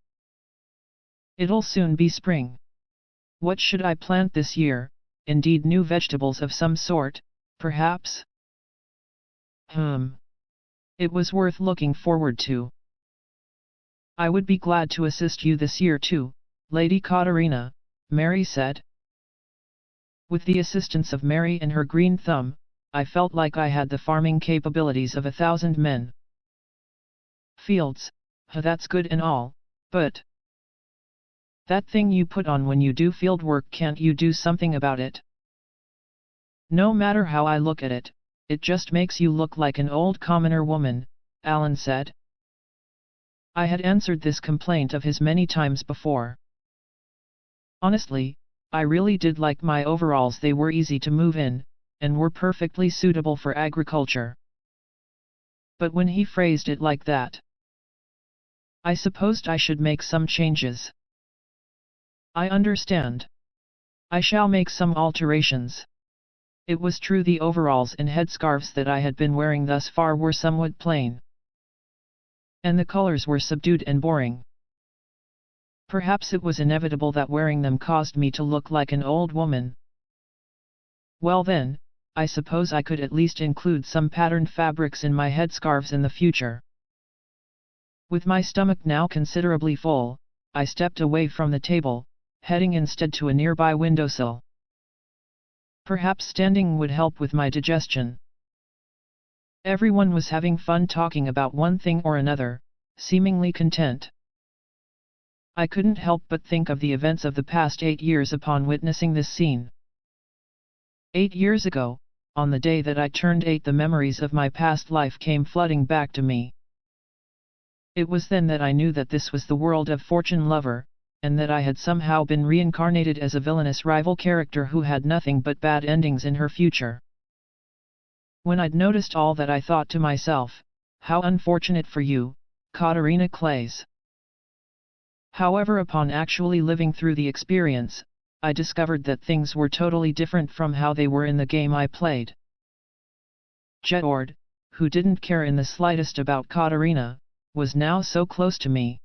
[SPEAKER 1] It'll soon be spring. What should I plant this year? Indeed, new vegetables of some sort, perhaps? It was worth looking forward to. I would be glad to assist you this year too, Lady Katarina, Mary said. With the assistance of Mary and her green thumb, I felt like I had the farming capabilities of 1,000 men. Fields, that's good and all, but that thing you put on when you do field work, can't you do something about it? No matter how I look at it, it just makes you look like an old commoner woman, Alan said. I had answered this complaint of his many times before. Honestly, I really did like my overalls. They were easy to move in, and were perfectly suitable for agriculture. But when he phrased it like that, I supposed I should make some changes. I understand. I shall make some alterations. It was true the overalls and headscarves that I had been wearing thus far were somewhat plain. And the colors were subdued and boring. Perhaps it was inevitable that wearing them caused me to look like an old woman. Well then, I suppose I could at least include some patterned fabrics in my headscarves in the future. With my stomach now considerably full, I stepped away from the table, heading instead to a nearby windowsill. Perhaps standing would help with my digestion. Everyone was having fun talking about one thing or another, seemingly content. I couldn't help but think of the events of the past 8 years upon witnessing this scene. 8 years ago, on the day that I turned 8, the memories of my past life came flooding back to me. It was then that I knew that this was the world of fortune lover, and that I had somehow been reincarnated as a villainous rival character who had nothing but bad endings in her future. When I'd noticed all that, I thought to myself, how unfortunate for you, Katarina Clays. However, upon actually living through the experience, I discovered that things were totally different from how they were in the game I played. Jedord, who didn't care in the slightest about Katarina, was now so close to me.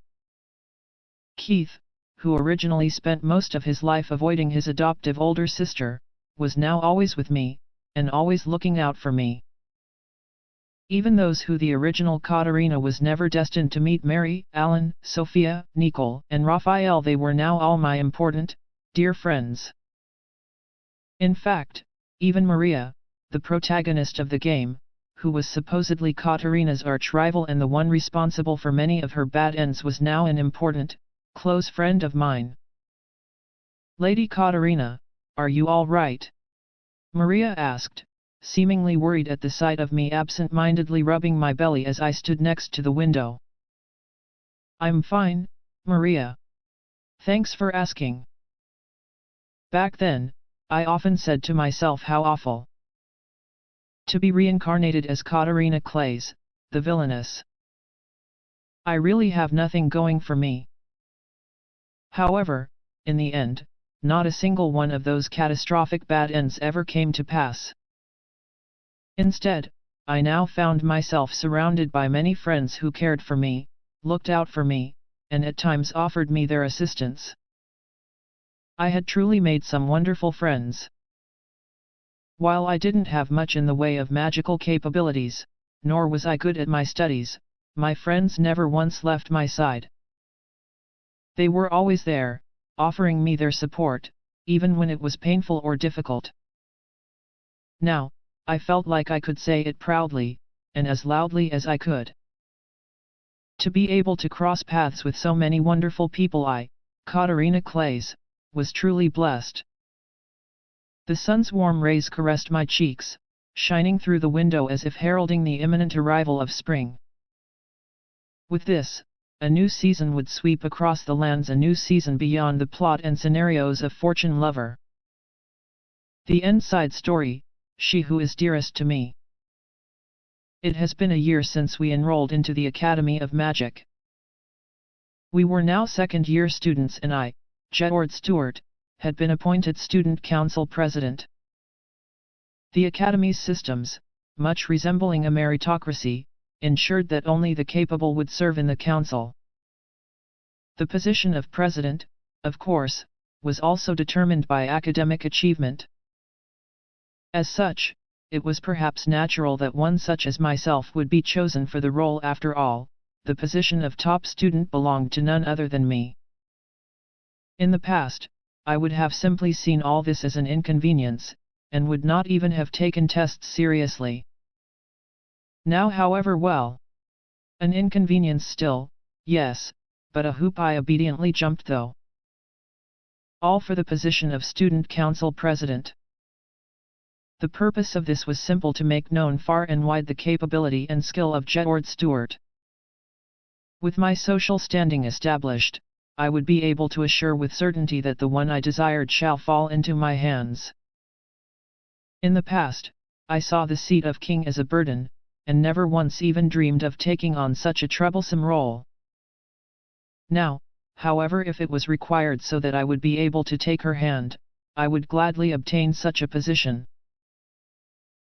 [SPEAKER 1] Keith, who originally spent most of his life avoiding his adoptive older sister, was now always with me, and always looking out for me. Even those who the original Katarina was never destined to meet, Mary, Alan, Sophia, Nicole, and Raphael, they were now all my important, dear friends. In fact, even Maria, the protagonist of the game, who was supposedly Katarina's arch-rival and the one responsible for many of her bad ends, was now an important, close friend of mine. "Lady Katarina, are you all right?" Maria asked, seemingly worried at the sight of me absent-mindedly rubbing my belly as I stood next to the window. "I'm fine, Maria. Thanks for asking." Back then, I often said to myself how awful to be reincarnated as Katarina Clays, the villainess. I really have nothing going for me. However, in the end, not a single one of those catastrophic bad ends ever came to pass. Instead, I now found myself surrounded by many friends who cared for me, looked out for me, and at times offered me their assistance. I had truly made some wonderful friends. While I didn't have much in the way of magical capabilities, nor was I good at my studies, my friends never once left my side. They were always there, offering me their support, even when it was painful or difficult. Now, I felt like I could say it proudly, and as loudly as I could. To be able to cross paths with so many wonderful people, Katarina Clays, was truly blessed. The sun's warm rays caressed my cheeks, shining through the window as if heralding the imminent arrival of spring. With this, a new season would sweep across the lands, a new season beyond the plot and scenarios of Fortune Lover. The end side story, She Who Is Dearest to Me. It has been a year since we enrolled into the Academy of Magic. We were now second-year students and I, Jedward Stewart, had been appointed Student Council President. The Academy's systems, much resembling a meritocracy, ensured that only the capable would serve in the council. The position of President, of course, was also determined by academic achievement. As such, it was perhaps natural that one such as myself would be chosen for the role. After all, the position of top student belonged to none other than me. In the past, I would have simply seen all this as an inconvenience, and would not even have taken tests seriously. Now, however, an inconvenience still, yes, but a hoop I obediently jumped though. All for the position of Student Council President. The purpose of this was simple: to make known far and wide the capability and skill of Jedward Stewart. With my social standing established, I would be able to assure with certainty that the one I desired shall fall into my hands. In the past, I saw the seat of king as a burden, and never once even dreamed of taking on such a troublesome role. Now, however, if it was required so that I would be able to take her hand, I would gladly obtain such a position.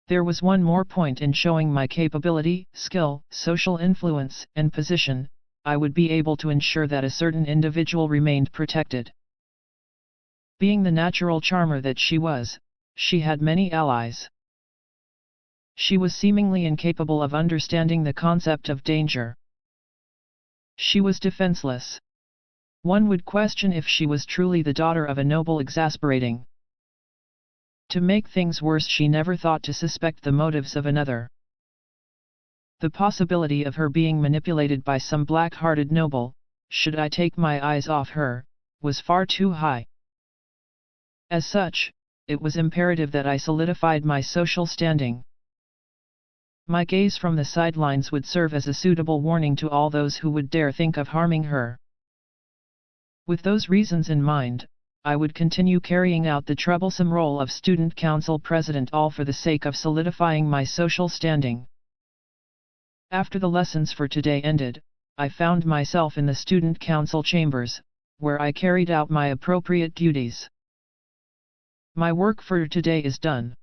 [SPEAKER 1] There was one more point in showing my capability, skill, social influence, and position: I would be able to ensure that a certain individual remained protected. Being the natural charmer that she was, she had many allies. She was seemingly incapable of understanding the concept of danger. She was defenseless. One would question if she was truly the daughter of a noble. Exasperating. To make things worse, she never thought to suspect the motives of another. The possibility of her being manipulated by some black-hearted noble, should I take my eyes off her, was far too high. As such, it was imperative that I solidified my social standing. My gaze from the sidelines would serve as a suitable warning to all those who would dare think of harming her. With those reasons in mind, I would continue carrying out the troublesome role of Student Council President, all for the sake of solidifying my social standing. After the lessons for today ended, I found myself in the Student Council chambers, where I carried out my appropriate duties. My work for today is done.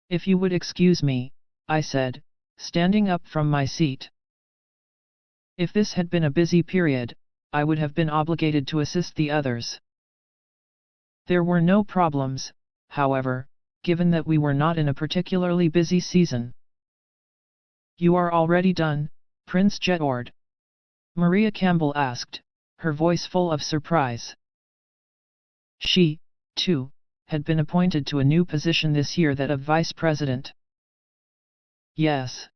[SPEAKER 1] If you would excuse me, I said, standing up from my seat. If this had been a busy period, I would have been obligated to assist the others. There were no problems, however, given that we were not in a particularly busy season. "You are already done, Prince Jedward?" Maria Campbell asked, her voice full of surprise. She, too, had been appointed to a new position this year, that of Vice President. "Yes.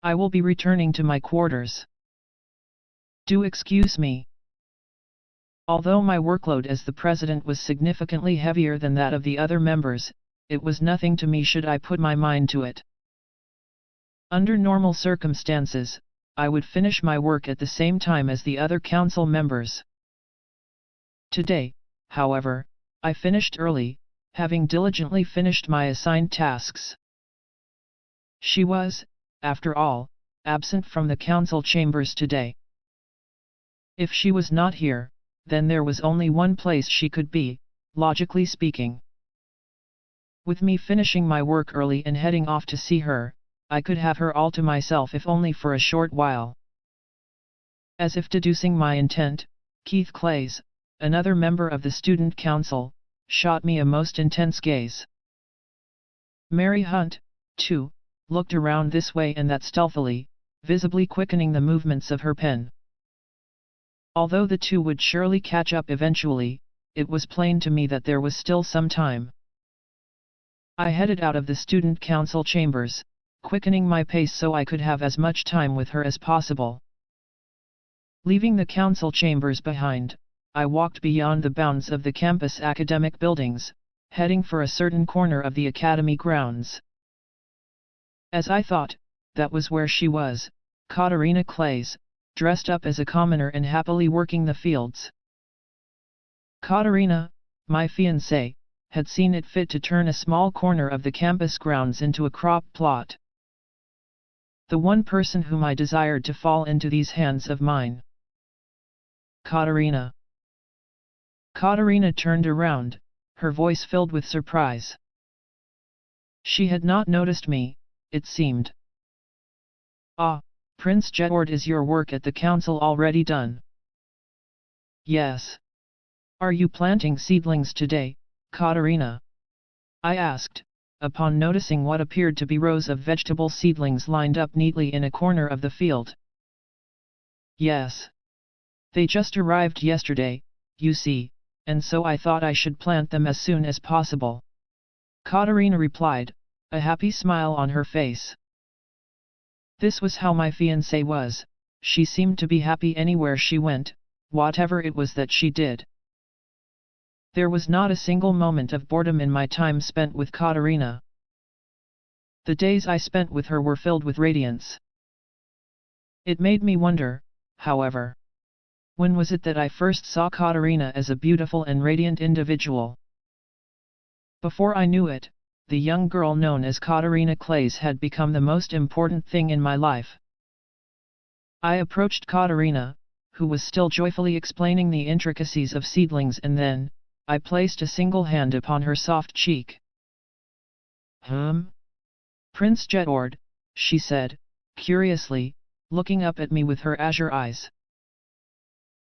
[SPEAKER 1] I will be returning to my quarters. Do excuse me. Although my workload as the president was significantly heavier than that of the other members, it was nothing to me should I put my mind to it. Under normal circumstances, I would finish my work at the same time as the other council members. Today, however, I finished early, having diligently finished my assigned tasks. She was, after all, absent from the council chambers today. If she was not here, then there was only one place she could be, logically speaking. With me finishing my work early and heading off to see her, I could have her all to myself if only for a short while. As if deducing my intent, Keith Clays, another member of the student council, shot me a most intense gaze. Mary Hunt, too, looked around this way and that stealthily, visibly quickening the movements of her pen. Although the two would surely catch up eventually, it was plain to me that there was still some time. I headed out of the student council chambers, quickening my pace so I could have as much time with her as possible. Leaving the council chambers behind, I walked beyond the bounds of the campus academic buildings, heading for a certain corner of the academy grounds. As I thought, that was where she was, Katarina Clays, dressed up as a commoner and happily working the fields. Katarina, my fiancée, had seen it fit to turn a small corner of the campus grounds into a crop plot. The one person whom I desired to fall into these hands of mine. Katarina. Katarina turned around, her voice filled with surprise. She had not noticed me, it seemed. Ah, Prince Jedward, is your work at the council already done? Yes. Are you planting seedlings today, Katarina? I asked, upon noticing what appeared to be rows of vegetable seedlings lined up neatly in a corner of the field. Yes. They just arrived yesterday, you see, and so I thought I should plant them as soon as possible. Katarina replied, a happy smile on her face. This was how my fiancée was, she seemed to be happy anywhere she went, whatever it was that she did. There was not a single moment of boredom in my time spent with Katarina. The days I spent with her were filled with radiance. It made me wonder, however. When was it that I first saw Katarina as a beautiful and radiant individual? Before I knew it, the young girl known as Katarina Clays had become the most important thing in my life. I approached Katarina, who was still joyfully explaining the intricacies of seedlings, and then, I placed a single hand upon her soft cheek. Prince Jedward, she said, curiously, looking up at me with her azure eyes.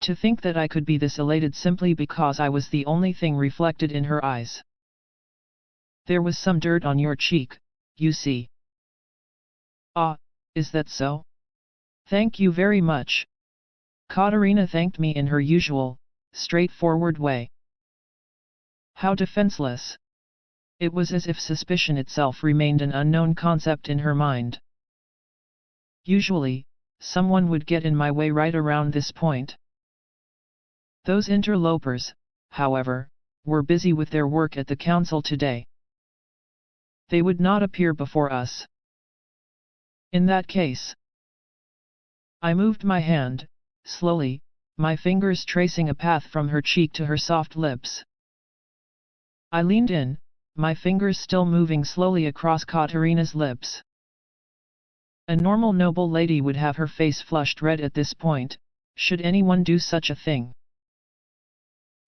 [SPEAKER 1] To think that I could be this elated simply because I was the only thing reflected in her eyes. There was some dirt on your cheek, you see. Ah, is that so? Thank you very much. Katarina thanked me in her usual, straightforward way. How defenseless. It was as if suspicion itself remained an unknown concept in her mind. Usually, someone would get in my way right around this point. Those interlopers, however, were busy with their work at the council today. They would not appear before us. In that case, I moved my hand, slowly, my fingers tracing a path from her cheek to her soft lips. I leaned in, my fingers still moving slowly across Katarina's lips. A normal noble lady would have her face flushed red at this point, should anyone do such a thing.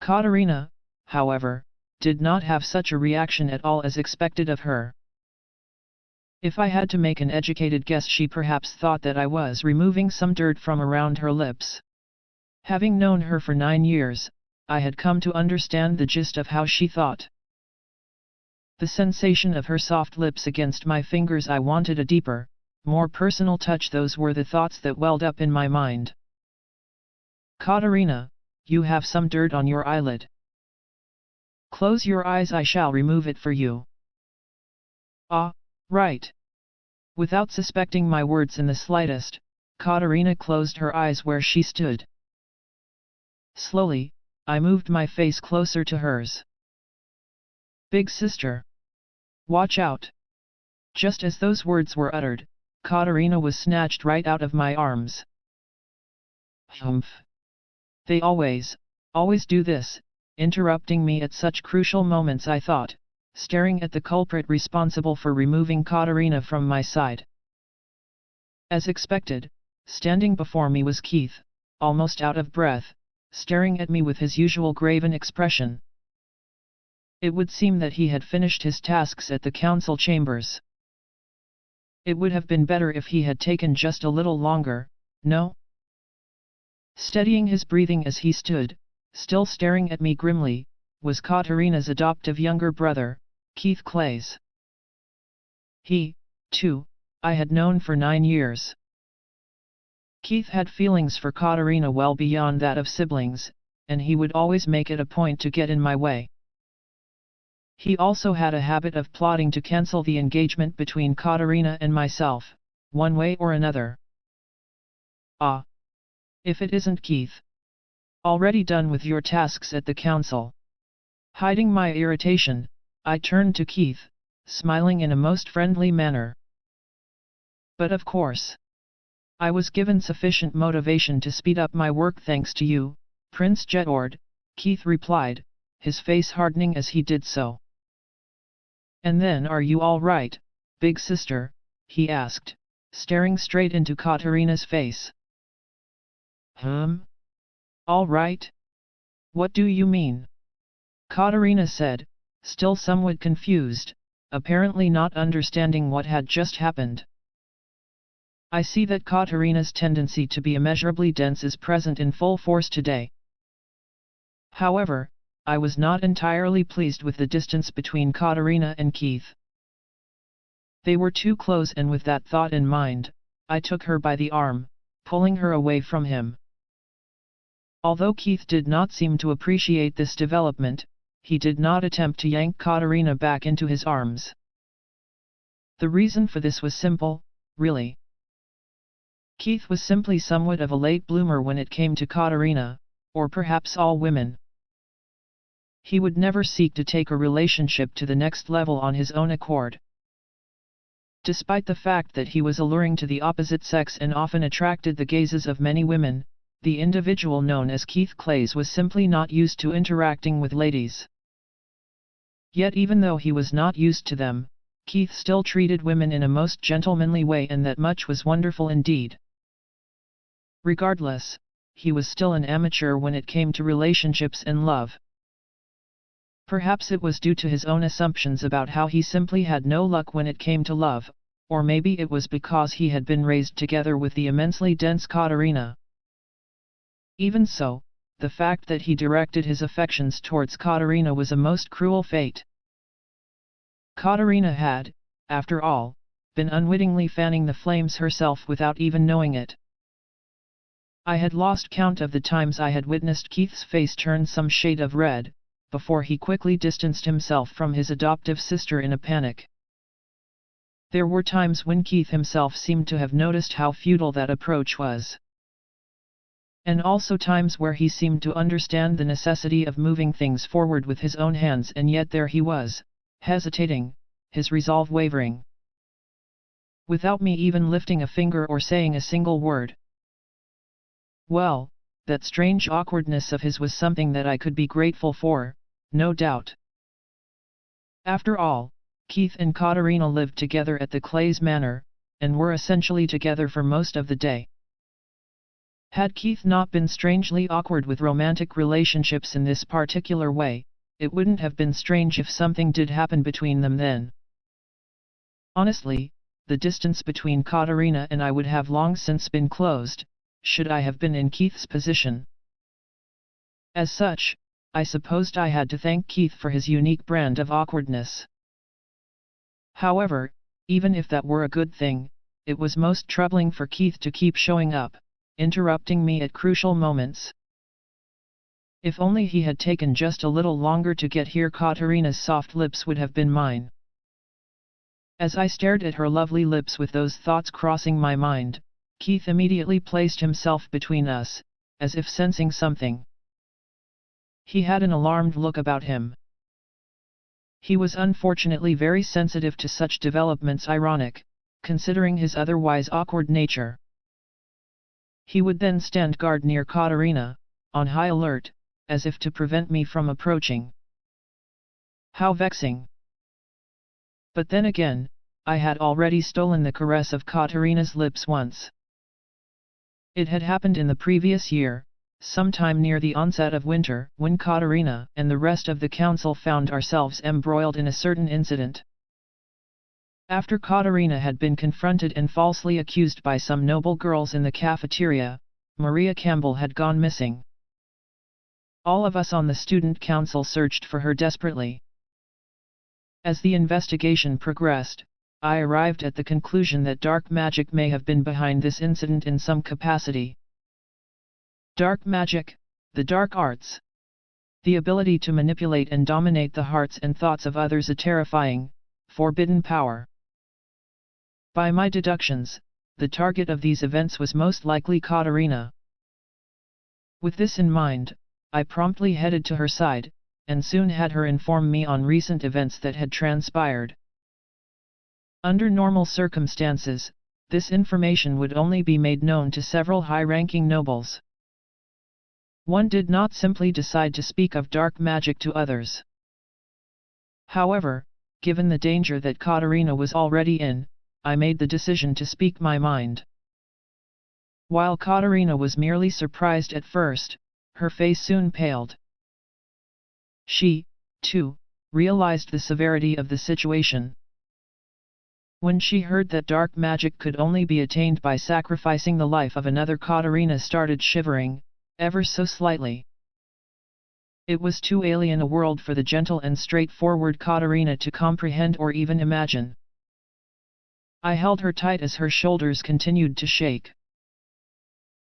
[SPEAKER 1] Katarina, however, did not have such a reaction at all as expected of her. If I had to make an educated guess, she perhaps thought that I was removing some dirt from around her lips. Having known her for 9 years, I had come to understand the gist of how she thought. The sensation of her soft lips against my fingers, I wanted a deeper, more personal touch. Those were the thoughts that welled up in my mind. Katarina, you have some dirt on your eyelid. Close your eyes, I shall remove it for you. Ah, right. Without suspecting my words in the slightest, Katarina closed her eyes where she stood. Slowly, I moved my face closer to hers. Big sister. Watch out. Just as those words were uttered, Katarina was snatched right out of my arms. Humph. They always do this, interrupting me at such crucial moments, I thought, staring at the culprit responsible for removing Katarina from my side. As expected, standing before me was Keith, almost out of breath, staring at me with his usual graven expression. It would seem that he had finished his tasks at the council chambers. It would have been better if he had taken just a little longer, no? Steadying his breathing as he stood, still staring at me grimly, was Katarina's adoptive younger brother, Keith Clays. He, too, I had known for 9 years. Keith had feelings for Katarina well beyond that of siblings, and he would always make it a point to get in my way. He also had a habit of plotting to cancel the engagement between Katarina and myself, one way or another. Ah! If it isn't Keith. Already done with your tasks at the council. Hiding my irritation, I turned to Keith, smiling in a most friendly manner. But of course. I was given sufficient motivation to speed up my work thanks to you, Prince Jetord, Keith replied, his face hardening as he did so. And then are you all right, big sister, he asked, staring straight into Katarina's face. All right? What do you mean? Katarina said, still somewhat confused, apparently not understanding what had just happened. I see that Katarina's tendency to be immeasurably dense is present in full force today. However, I was not entirely pleased with the distance between Katarina and Keith. They were too close, and with that thought in mind, I took her by the arm, pulling her away from him. Although Keith did not seem to appreciate this development, he did not attempt to yank Katarina back into his arms. The reason for this was simple, really. Keith was simply somewhat of a late bloomer when it came to Katarina, or perhaps all women. He would never seek to take a relationship to the next level on his own accord. Despite the fact that he was alluring to the opposite sex and often attracted the gazes of many women, the individual known as Keith Clays was simply not used to interacting with ladies. Yet even though he was not used to them, Keith still treated women in a most gentlemanly way, and that much was wonderful indeed. Regardless, he was still an amateur when it came to relationships and love. Perhaps it was due to his own assumptions about how he simply had no luck when it came to love, or maybe it was because he had been raised together with the immensely dense Katarina. Even so, the fact that he directed his affections towards Katarina was a most cruel fate. Katarina had, after all, been unwittingly fanning the flames herself without even knowing it. I had lost count of the times I had witnessed Keith's face turn some shade of red, before he quickly distanced himself from his adoptive sister in a panic. There were times when Keith himself seemed to have noticed how futile that approach was. And also times where he seemed to understand the necessity of moving things forward with his own hands, and yet there he was, hesitating, his resolve wavering. Without me even lifting a finger or saying a single word. Well, that strange awkwardness of his was something that I could be grateful for, no doubt. After all, Keith and Katarina lived together at the Clays Manor, and were essentially together for most of the day. Had Keith not been strangely awkward with romantic relationships in this particular way, it wouldn't have been strange if something did happen between them then. Honestly, the distance between Katarina and I would have long since been closed, should I have been in Keith's position. As such, I supposed I had to thank Keith for his unique brand of awkwardness. However, even if that were a good thing, it was most troubling for Keith to keep showing up, interrupting me at crucial moments. If only he had taken just a little longer to get here, Katarina's soft lips would have been mine. As I stared at her lovely lips with those thoughts crossing my mind, Keith immediately placed himself between us, as if sensing something. He had an alarmed look about him. He was unfortunately very sensitive to such developments, ironic, considering his otherwise awkward nature. He would then stand guard near Katarina, on high alert, as if to prevent me from approaching. How vexing! But then again, I had already stolen the caress of Katarina's lips once. It had happened in the previous year, sometime near the onset of winter, when Katarina and the rest of the council found ourselves embroiled in a certain incident. After Katarina had been confronted and falsely accused by some noble girls in the cafeteria, Maria Campbell had gone missing. All of us on the student council searched for her desperately. As the investigation progressed, I arrived at the conclusion that dark magic may have been behind this incident in some capacity. Dark magic, the dark arts. The ability to manipulate and dominate the hearts and thoughts of others, a terrifying, forbidden power. By my deductions, the target of these events was most likely Katarina. With this in mind, I promptly headed to her side, and soon had her inform me on recent events that had transpired. Under normal circumstances, this information would only be made known to several high-ranking nobles. One did not simply decide to speak of dark magic to others. However, given the danger that Katarina was already in, I made the decision to speak my mind. While Katarina was merely surprised at first, her face soon paled. She, too, realized the severity of the situation. When she heard that dark magic could only be attained by sacrificing the life of another, Katarina started shivering, ever so slightly. It was too alien a world for the gentle and straightforward Katarina to comprehend or even imagine. I held her tight as her shoulders continued to shake.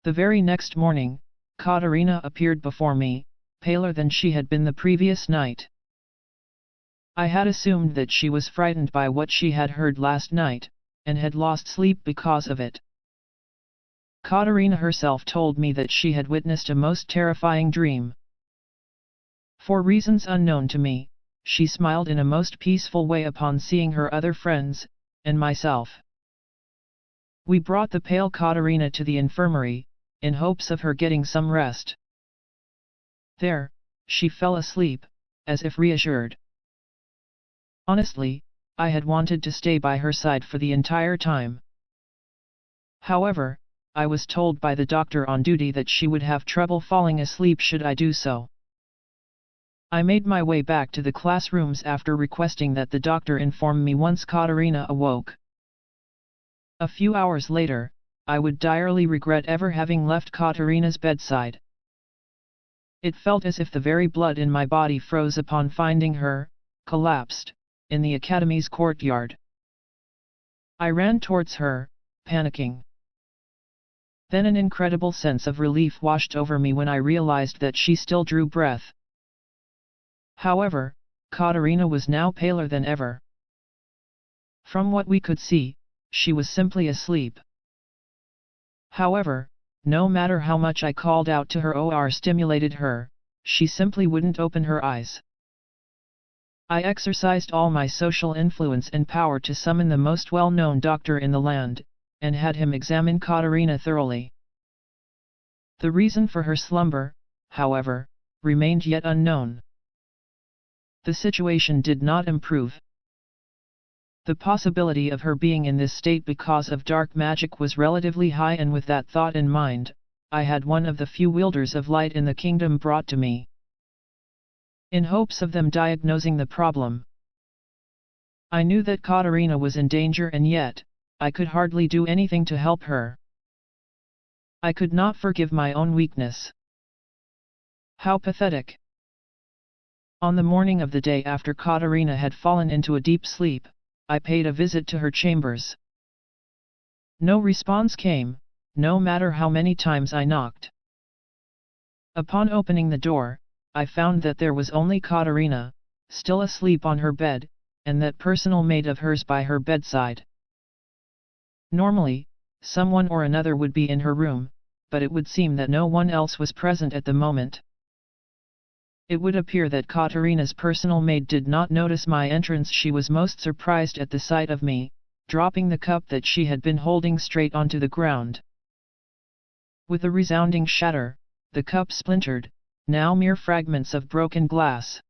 [SPEAKER 1] The very next morning, Katarina appeared before me, paler than she had been the previous night. I had assumed that she was frightened by what she had heard last night, and had lost sleep because of it. Katarina herself told me that she had witnessed a most terrifying dream. For reasons unknown to me, she smiled in a most peaceful way upon seeing her other friends, and myself. We brought the pale Katarina to the infirmary, in hopes of her getting some rest. There, she fell asleep, as if reassured. Honestly, I had wanted to stay by her side for the entire time. However, I was told by the doctor on duty that she would have trouble falling asleep should I do so. I made my way back to the classrooms after requesting that the doctor inform me once Katarina awoke. A few hours later, I would direly regret ever having left Katarina's bedside. It felt as if the very blood in my body froze upon finding her, collapsed, in the academy's courtyard. I ran towards her, panicking. Then an incredible sense of relief washed over me when I realized that she still drew breath. However, Katarina was now paler than ever. From what we could see, she was simply asleep. However, no matter how much I called out to her or stimulated her, she simply wouldn't open her eyes. I exercised all my social influence and power to summon the most well-known doctor in the land, and had him examine Katarina thoroughly. The reason for her slumber, however, remained yet unknown. The situation did not improve. The possibility of her being in this state because of dark magic was relatively high, and with that thought in mind, I had one of the few wielders of light in the kingdom brought to me, in hopes of them diagnosing the problem. I knew that Katarina was in danger, and yet, I could hardly do anything to help her. I could not forgive my own weakness. How pathetic! On the morning of the day after Katarina had fallen into a deep sleep, I paid a visit to her chambers. No response came, no matter how many times I knocked. Upon opening the door, I found that there was only Katarina, still asleep on her bed, and that personal maid of hers by her bedside. Normally, someone or another would be in her room, but it would seem that no one else was present at the moment. It would appear that Katarina's personal maid did not notice my entrance. She was most surprised at the sight of me, dropping the cup that she had been holding straight onto the ground. With a resounding shatter, the cup splintered, now mere fragments of broken glass.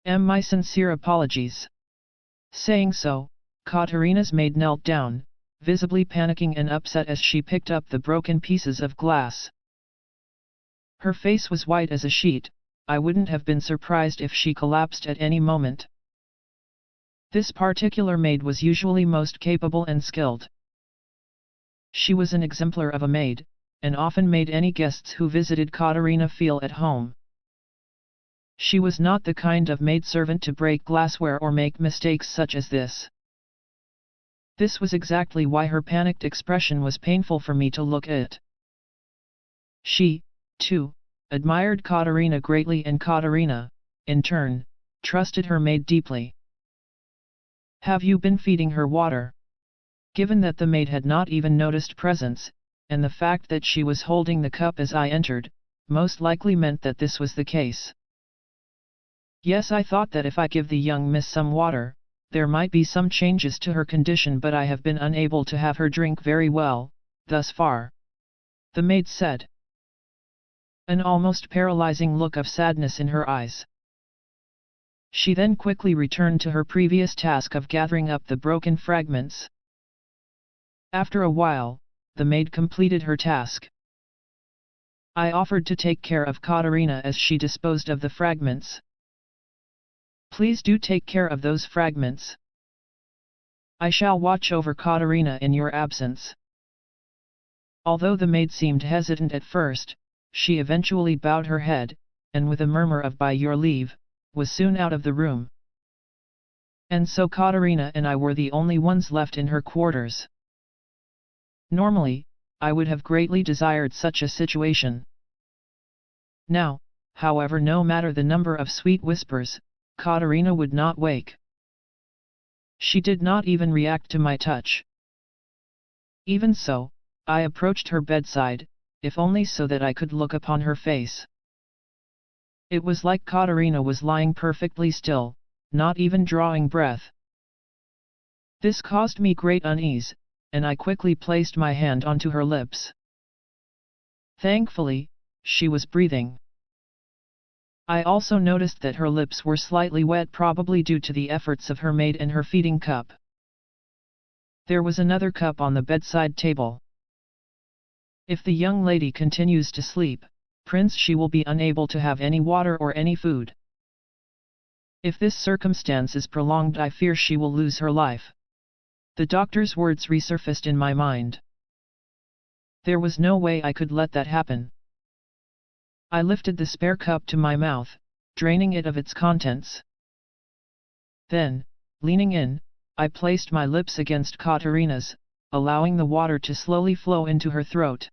[SPEAKER 1] My sincere apologies. Saying so, Katarina's maid knelt down, visibly panicking and upset as she picked up the broken pieces of glass. Her face was white as a sheet. I wouldn't have been surprised if she collapsed at any moment. This particular maid was usually most capable and skilled. She was an exemplar of a maid, and often made any guests who visited Katarina feel at home. She was not the kind of maidservant to break glassware or make mistakes such as this. This was exactly why her panicked expression was painful for me to look at. She, too, admired Katarina greatly, and Katarina, in turn, trusted her maid deeply. "Have you been feeding her water?" Given that the maid had not even noticed presence, and the fact that she was holding the cup as I entered, most likely meant that this was the case. Yes, I thought that if I give the young miss some water, there might be some changes to her condition, but I have been unable to have her drink very well, thus far," the maid said. An almost paralyzing look of sadness in her eyes. She then quickly returned to her previous task of gathering up the broken fragments. After a while, the maid completed her task. I offered to take care of Katarina as she disposed of the fragments. "Please do take care of those fragments. I shall watch over Katarina in your absence." Although the maid seemed hesitant at first, she eventually bowed her head, and with a murmur of "by your leave," was soon out of the room. And so Katarina and I were the only ones left in her quarters. Normally, I would have greatly desired such a situation. Now, however, no matter the number of sweet whispers, Katarina would not wake. She did not even react to my touch. Even so, I approached her bedside, if only so that I could look upon her face. It was like Katarina was lying perfectly still, not even drawing breath. This caused me great unease, and I quickly placed my hand onto her lips. Thankfully, she was breathing. I also noticed that her lips were slightly wet, probably due to the efforts of her maid and her feeding cup. There was another cup on the bedside table. If the young lady continues to sleep, Prince, she will be unable to have any water or any food. If this circumstance is prolonged, I fear she will lose her life. The doctor's words resurfaced in my mind. There was no way I could let that happen. I lifted the spare cup to my mouth, draining it of its contents. Then, leaning in, I placed my lips against Katarina's, allowing the water to slowly flow into her throat.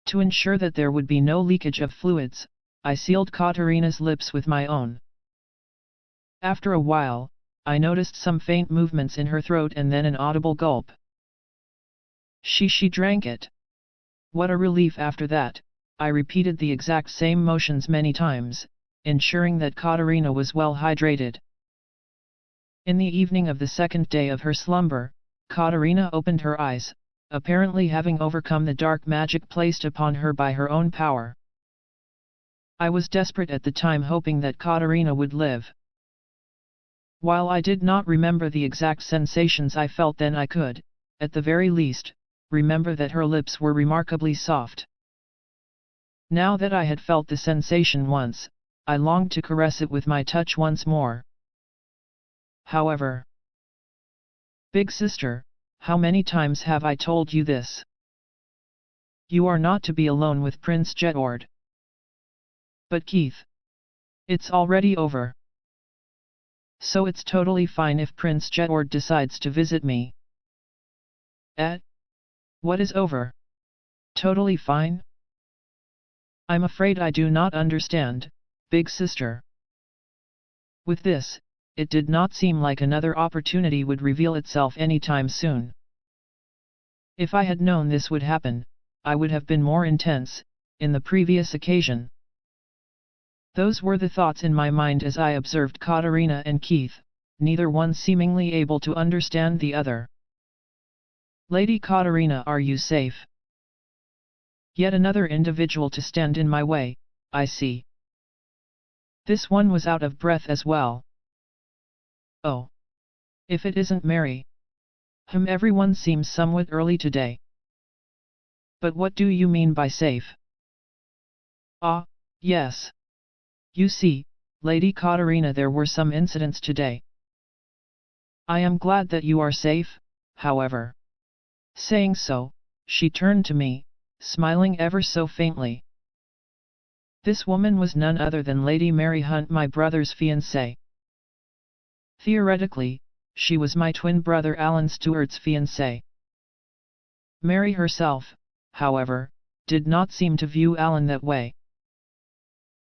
[SPEAKER 1] To ensure that there would be no leakage of fluids, I sealed Katarina's lips with my own. After a while, I noticed some faint movements in her throat and then an audible gulp. She drank it. What a relief! After that, I repeated the exact same motions many times, ensuring that Katarina was well hydrated. In the evening of the second day of her slumber, Katarina opened her eyes, apparently having overcome the dark magic placed upon her by her own power. I was desperate at the time, hoping that Katarina would live. While I did not remember the exact sensations I felt then, I could, at the very least, remember that her lips were remarkably soft. Now that I had felt the sensation once, I longed to caress it with my touch once more. However, "Big sister, how many times have I told you this? You are not to be alone with Prince Jedward." "But Keith, it's already over. So it's totally fine if Prince Jedward decides to visit me." What is over? Totally fine? I'm afraid I do not understand, big sister." With this, it did not seem like another opportunity would reveal itself anytime soon. If I had known this would happen, I would have been more intense, in the previous occasion. Those were the thoughts in my mind as I observed Katarina and Keith, neither one seemingly able to understand the other. Lady Katarina, are you safe? Yet another individual to stand in my way, I see. This one was out of breath as well. Oh. If it isn't Mary. Everyone seems somewhat early today. But what do you mean by safe? Ah, yes. You see, Lady Katarina, there were some incidents today. I am glad that you are safe, however. Saying so, she turned to me, smiling ever so faintly. This woman was none other than Lady Mary Hunt, my brother's fiancée. Theoretically, she was my twin brother Alan Stewart's fiancée. Mary herself, however, did not seem to view Alan that way.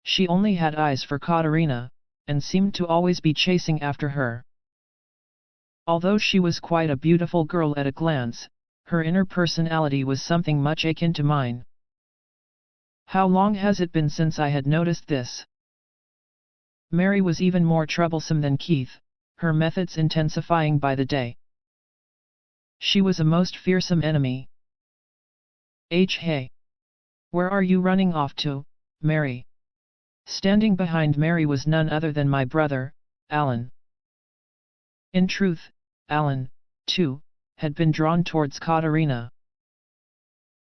[SPEAKER 1] She only had eyes for Katarina, and seemed to always be chasing after her. Although she was quite a beautiful girl at a glance, her inner personality was something much akin to mine. How long has it been since I had noticed this? Mary was even more troublesome than Keith, her methods intensifying by the day. She was a most fearsome enemy. Hey! Where are you running off to, Mary? Standing behind Mary was none other than my brother, Alan. In truth, Alan, too, had been drawn towards Katarina.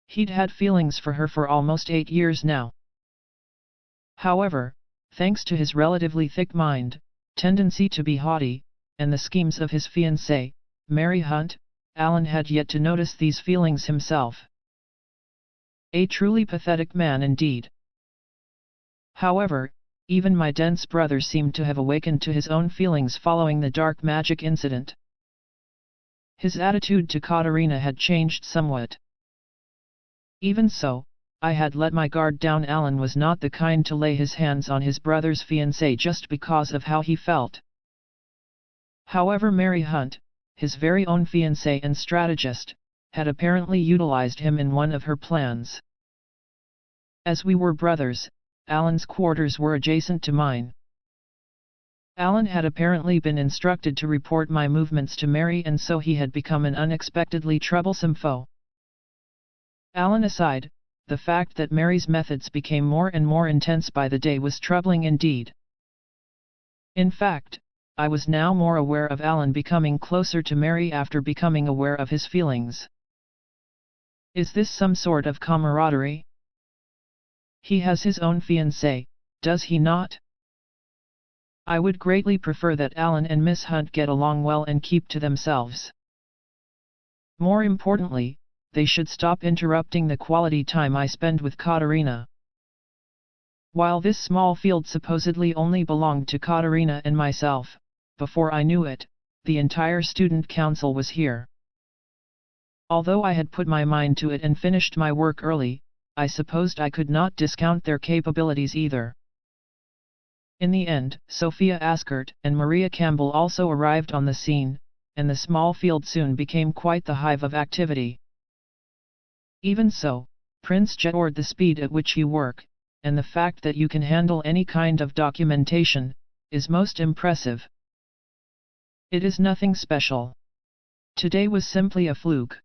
[SPEAKER 1] He'd had feelings for her for almost 8 years now. However, thanks to his relatively thick mind, tendency to be haughty, and the schemes of his fiancée, Mary Hunt, Alan had yet to notice these feelings himself. A truly pathetic man indeed. However, even my dense brother seemed to have awakened to his own feelings following the dark magic incident. His attitude to Katarina had changed somewhat. Even so, I had let my guard down. Alan was not the kind to lay his hands on his brother's fiancée just because of how he felt. However, Mary Hunt, his very own fiancée and strategist, had apparently utilized him in one of her plans. As we were brothers, Alan's quarters were adjacent to mine. Alan had apparently been instructed to report my movements to Mary, and so he had become an unexpectedly troublesome foe. Alan aside, the fact that Mary's methods became more and more intense by the day was troubling indeed. In fact, I was now more aware of Alan becoming closer to Mary after becoming aware of his feelings. Is this some sort of camaraderie? He has his own fiancée, does he not? I would greatly prefer that Alan and Miss Hunt get along well and keep to themselves. More importantly, they should stop interrupting the quality time I spend with Katarina. While this small field supposedly only belonged to Katarina and myself, before I knew it, the entire student council was here. Although I had put my mind to it and finished my work early, I supposed I could not discount their capabilities either. In the end, Sophia Askert and Maria Campbell also arrived on the scene, and the small field soon became quite the hive of activity. Even so, Prince Jedward, the speed at which you work, and the fact that you can handle any kind of documentation, is most impressive. It is nothing special. Today was simply a fluke.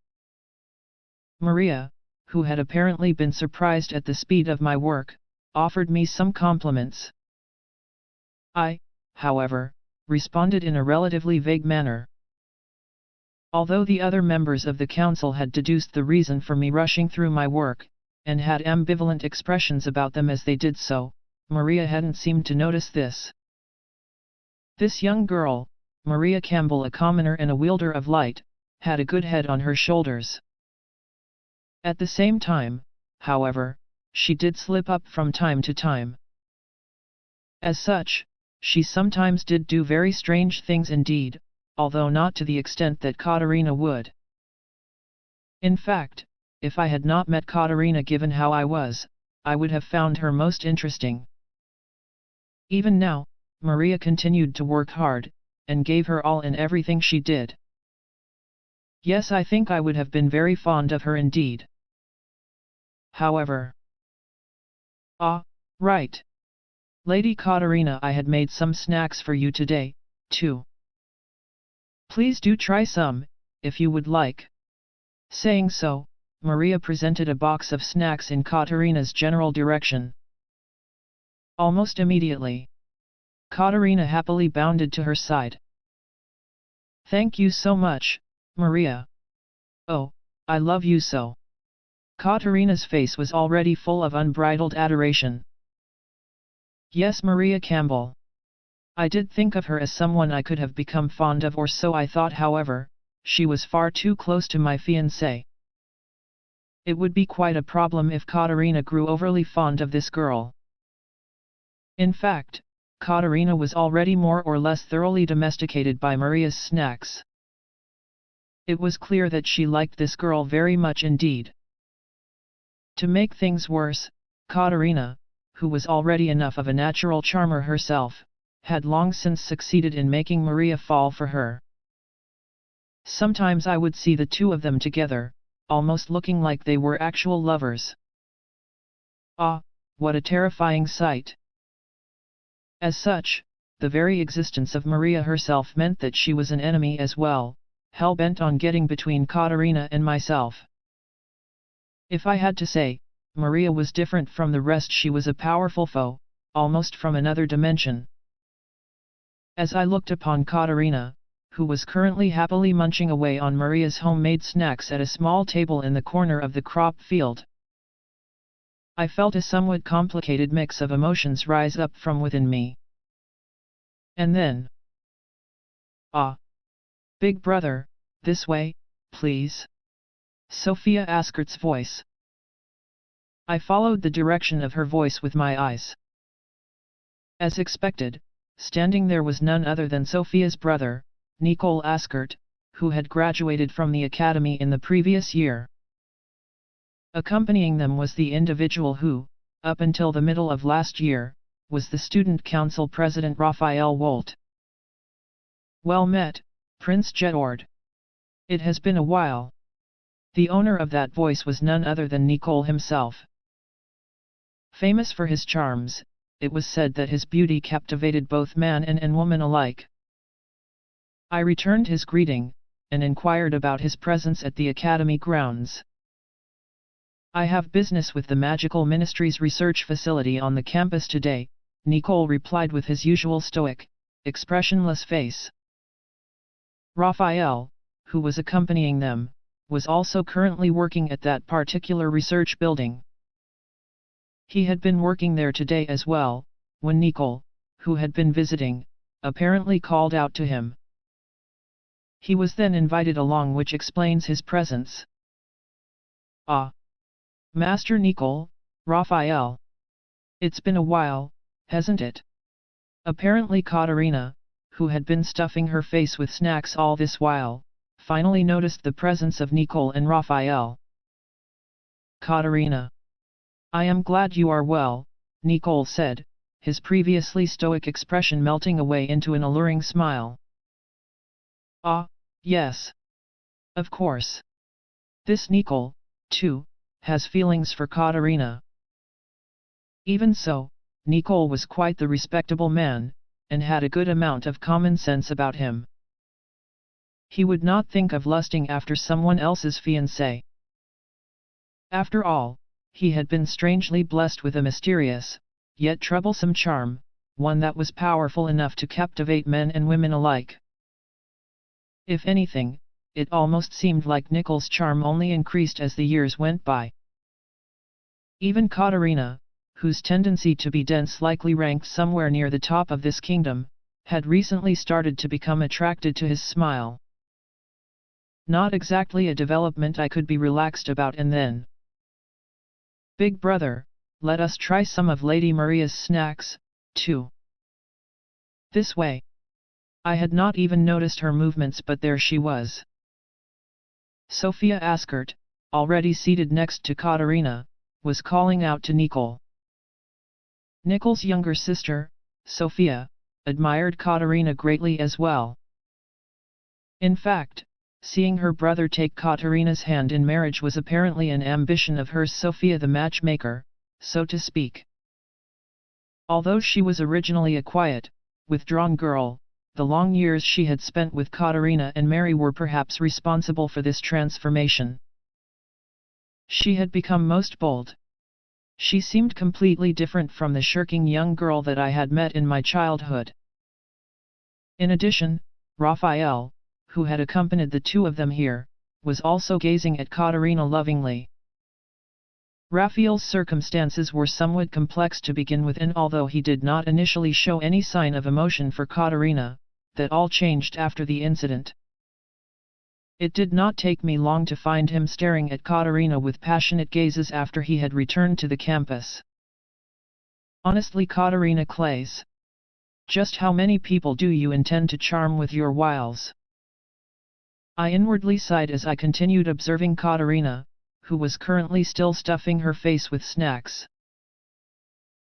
[SPEAKER 1] Maria, who had apparently been surprised at the speed of my work, offered me some compliments. I, however, responded in a relatively vague manner. Although the other members of the council had deduced the reason for me rushing through my work, and had ambivalent expressions about them as they did so, Maria hadn't seemed to notice this. This young girl, Maria Campbell, a commoner and a wielder of light, had a good head on her shoulders. At the same time, however, she did slip up from time to time. As such, she sometimes did do very strange things indeed, although not to the extent that Katarina would. In fact, if I had not met Katarina, given how I was, I would have found her most interesting. Even now, Maria continued to work hard, and gave her all in everything she did. Yes, I think I would have been very fond of her indeed. However... Ah, right. Lady Katarina, I had made some snacks for you today, too. Please do try some, if you would like. Saying so, Maria presented a box of snacks in Katarina's general direction. Almost immediately, Katarina happily bounded to her side. Thank you so much, Maria. Oh, I love you so. Katarina's face was already full of unbridled adoration. Yes, Maria Campbell. I did think of her as someone I could have become fond of, or so I thought. However, she was far too close to my fiancé. It would be quite a problem if Katarina grew overly fond of this girl. In fact, Katarina was already more or less thoroughly domesticated by Maria's snacks. It was clear that she liked this girl very much indeed. To make things worse, Katarina, who was already enough of a natural charmer herself, had long since succeeded in making Maria fall for her. Sometimes I would see the two of them together, almost looking like they were actual lovers. Ah, what a terrifying sight! As such, the very existence of Maria herself meant that she was an enemy as well, hell-bent on getting between Katarina and myself. If I had to say, Maria was different from the rest. She was a powerful foe, almost from another dimension. As I looked upon Katarina, who was currently happily munching away on Maria's homemade snacks at a small table in the corner of the crop field, I felt a somewhat complicated mix of emotions rise up from within me. And then... Ah! Big brother, this way, please. Sophia Askert's voice. I followed the direction of her voice with my eyes. As expected, standing there was none other than Sophia's brother, Nicole Askert, who had graduated from the academy in the previous year. Accompanying them was the individual who, up until the middle of last year, was the student council president Raphael Wolt. Well met, Prince Jedord. It has been a while. The owner of that voice was none other than Nicole himself. Famous for his charms, it was said that his beauty captivated both man and woman alike. I returned his greeting, and inquired about his presence at the academy grounds. I have business with the Magical Ministry's research facility on the campus today, Nicole replied with his usual stoic, expressionless face. Raphael, who was accompanying them, was also currently working at that particular research building. He had been working there today as well, when Nicole, who had been visiting, apparently called out to him. He was then invited along, which explains his presence. Ah! Master Nicole, Raphael. It's been a while, hasn't it? Apparently Katarina, who had been stuffing her face with snacks all this while, finally noticed the presence of Nicole and Raphael. Katarina. I am glad you are well, Nicole said, his previously stoic expression melting away into an alluring smile. Ah, yes. Of course. This Nicole, too, has feelings for Katarina. Even so, Nicole was quite the respectable man, and had a good amount of common sense about him. He would not think of lusting after someone else's fiancée. After all, he had been strangely blessed with a mysterious, yet troublesome charm, one that was powerful enough to captivate men and women alike. If anything, it almost seemed like Nicole's charm only increased as the years went by. Even Katarina, whose tendency to be dense likely ranked somewhere near the top of this kingdom, had recently started to become attracted to his smile. Not exactly a development I could be relaxed about. And then, Big brother, let us try some of Lady Maria's snacks, too. This way. I had not even noticed her movements, but there she was. Sophia Askert, already seated next to Katarina, was calling out to Nicole. Nicole's younger sister, Sophia, admired Katarina greatly as well. In fact, seeing her brother take Katerina's hand in marriage was apparently an ambition of hers, Sophia the matchmaker, so to speak. Although she was originally a quiet, withdrawn girl, the long years she had spent with Katerina and Mary were perhaps responsible for this transformation. She had become most bold. She seemed completely different from the shirking young girl that I had met in my childhood. In addition, Raphael, who had accompanied the two of them here, was also gazing at Katerina lovingly. Raphael's circumstances were somewhat complex to begin with, and although he did not initially show any sign of emotion for Katerina, that all changed after the incident. It did not take me long to find him staring at Katerina with passionate gazes after he had returned to the campus. Honestly, Katerina Clays, just how many people do you intend to charm with your wiles? I inwardly sighed as I continued observing Katerina, who was currently still stuffing her face with snacks.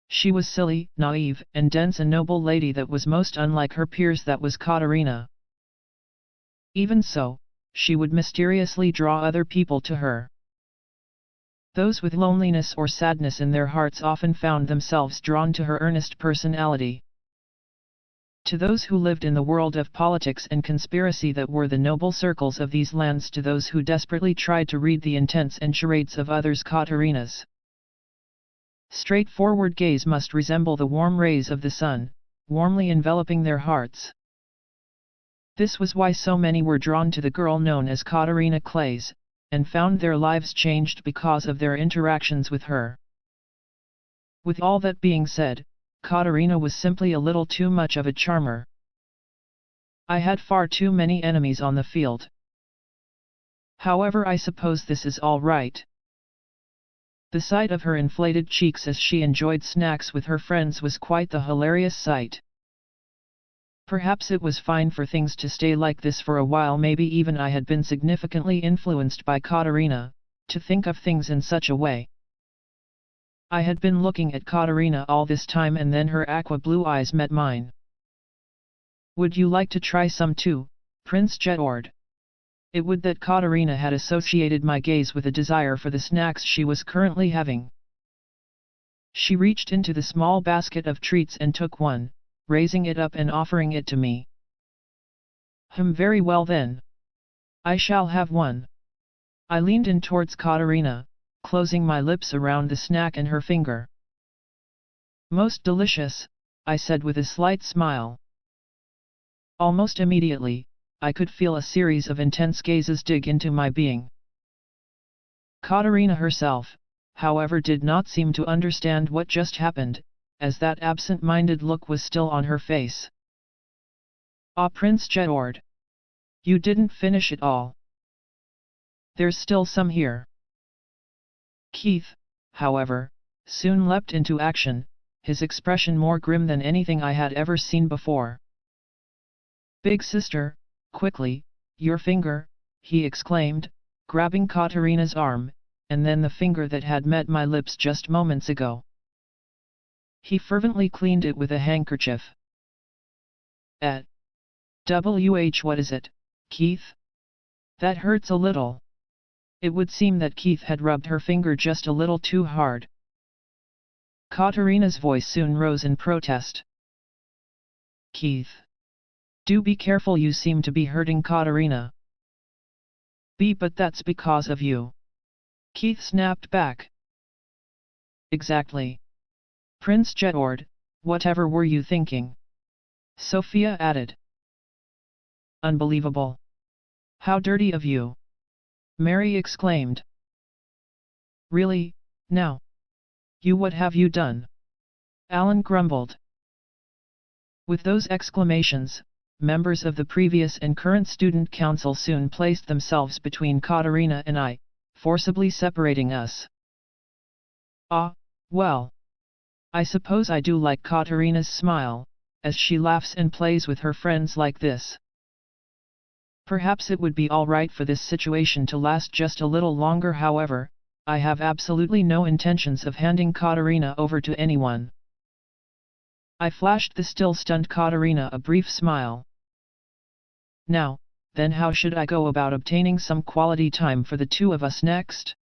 [SPEAKER 1] She was silly, naive, and dense, a noble lady that was most unlike her peers. That was Katerina. Even so, she would mysteriously draw other people to her. Those with loneliness or sadness in their hearts often found themselves drawn to her earnest personality. To those who lived in the world of politics and conspiracy, that were the noble circles of these lands. To those who desperately tried to read the intents and charades of others, Katerina's straightforward gaze must resemble the warm rays of the sun, warmly enveloping their hearts. This was why so many were drawn to the girl known as Katerina Clays, and found their lives changed because of their interactions with her. With all that being said, Katerina was simply a little too much of a charmer. I had far too many enemies on the field. However, I suppose this is all right. The sight of her inflated cheeks as she enjoyed snacks with her friends was quite the hilarious sight. Perhaps it was fine for things to stay like this for a while. Maybe even I had been significantly influenced by Katerina, to think of things in such a way. I had been looking at Katerina all this time, and then her aqua blue eyes met mine. Would you like to try some too, Prince Jedward? It would that Katerina had associated my gaze with a desire for the snacks she was currently having. She reached into the small basket of treats and took one, raising it up and offering it to me. Very well then. I shall have one. I leaned in towards Katerina, closing my lips around the snack and her finger. Most delicious, I said with a slight smile. Almost immediately, I could feel a series of intense gazes dig into my being. Katerina herself, however, did not seem to understand what just happened, as that absent-minded look was still on her face. Ah, Prince Jedward! You didn't finish it all. There's still some here. Keith, however, soon leapt into action, his expression more grim than anything I had ever seen before. Big sister, quickly, your finger, he exclaimed, grabbing Katerina's arm, and then the finger that had met my lips just moments ago. He fervently cleaned it with a handkerchief. What is it, Keith? That hurts a little. It would seem that Keith had rubbed her finger just a little too hard. Katerina's voice soon rose in protest. Keith! Do be careful, you seem to be hurting Katerina. But that's because of you. Keith snapped back. Exactly. Prince Jedward, whatever were you thinking? Sophia added. Unbelievable. How dirty of you! Mary exclaimed. Really, now? What have you done? Alan grumbled. With those exclamations, members of the previous and current student council soon placed themselves between Katerina and I, forcibly separating us. Ah, well. I suppose I do like Katerina's smile, as she laughs and plays with her friends like this. Perhaps it would be all right for this situation to last just a little longer. However, I have absolutely no intentions of handing Katerina over to anyone. I flashed the still stunned Katerina a brief smile. Now, Then how should I go about obtaining some quality time for the two of us next?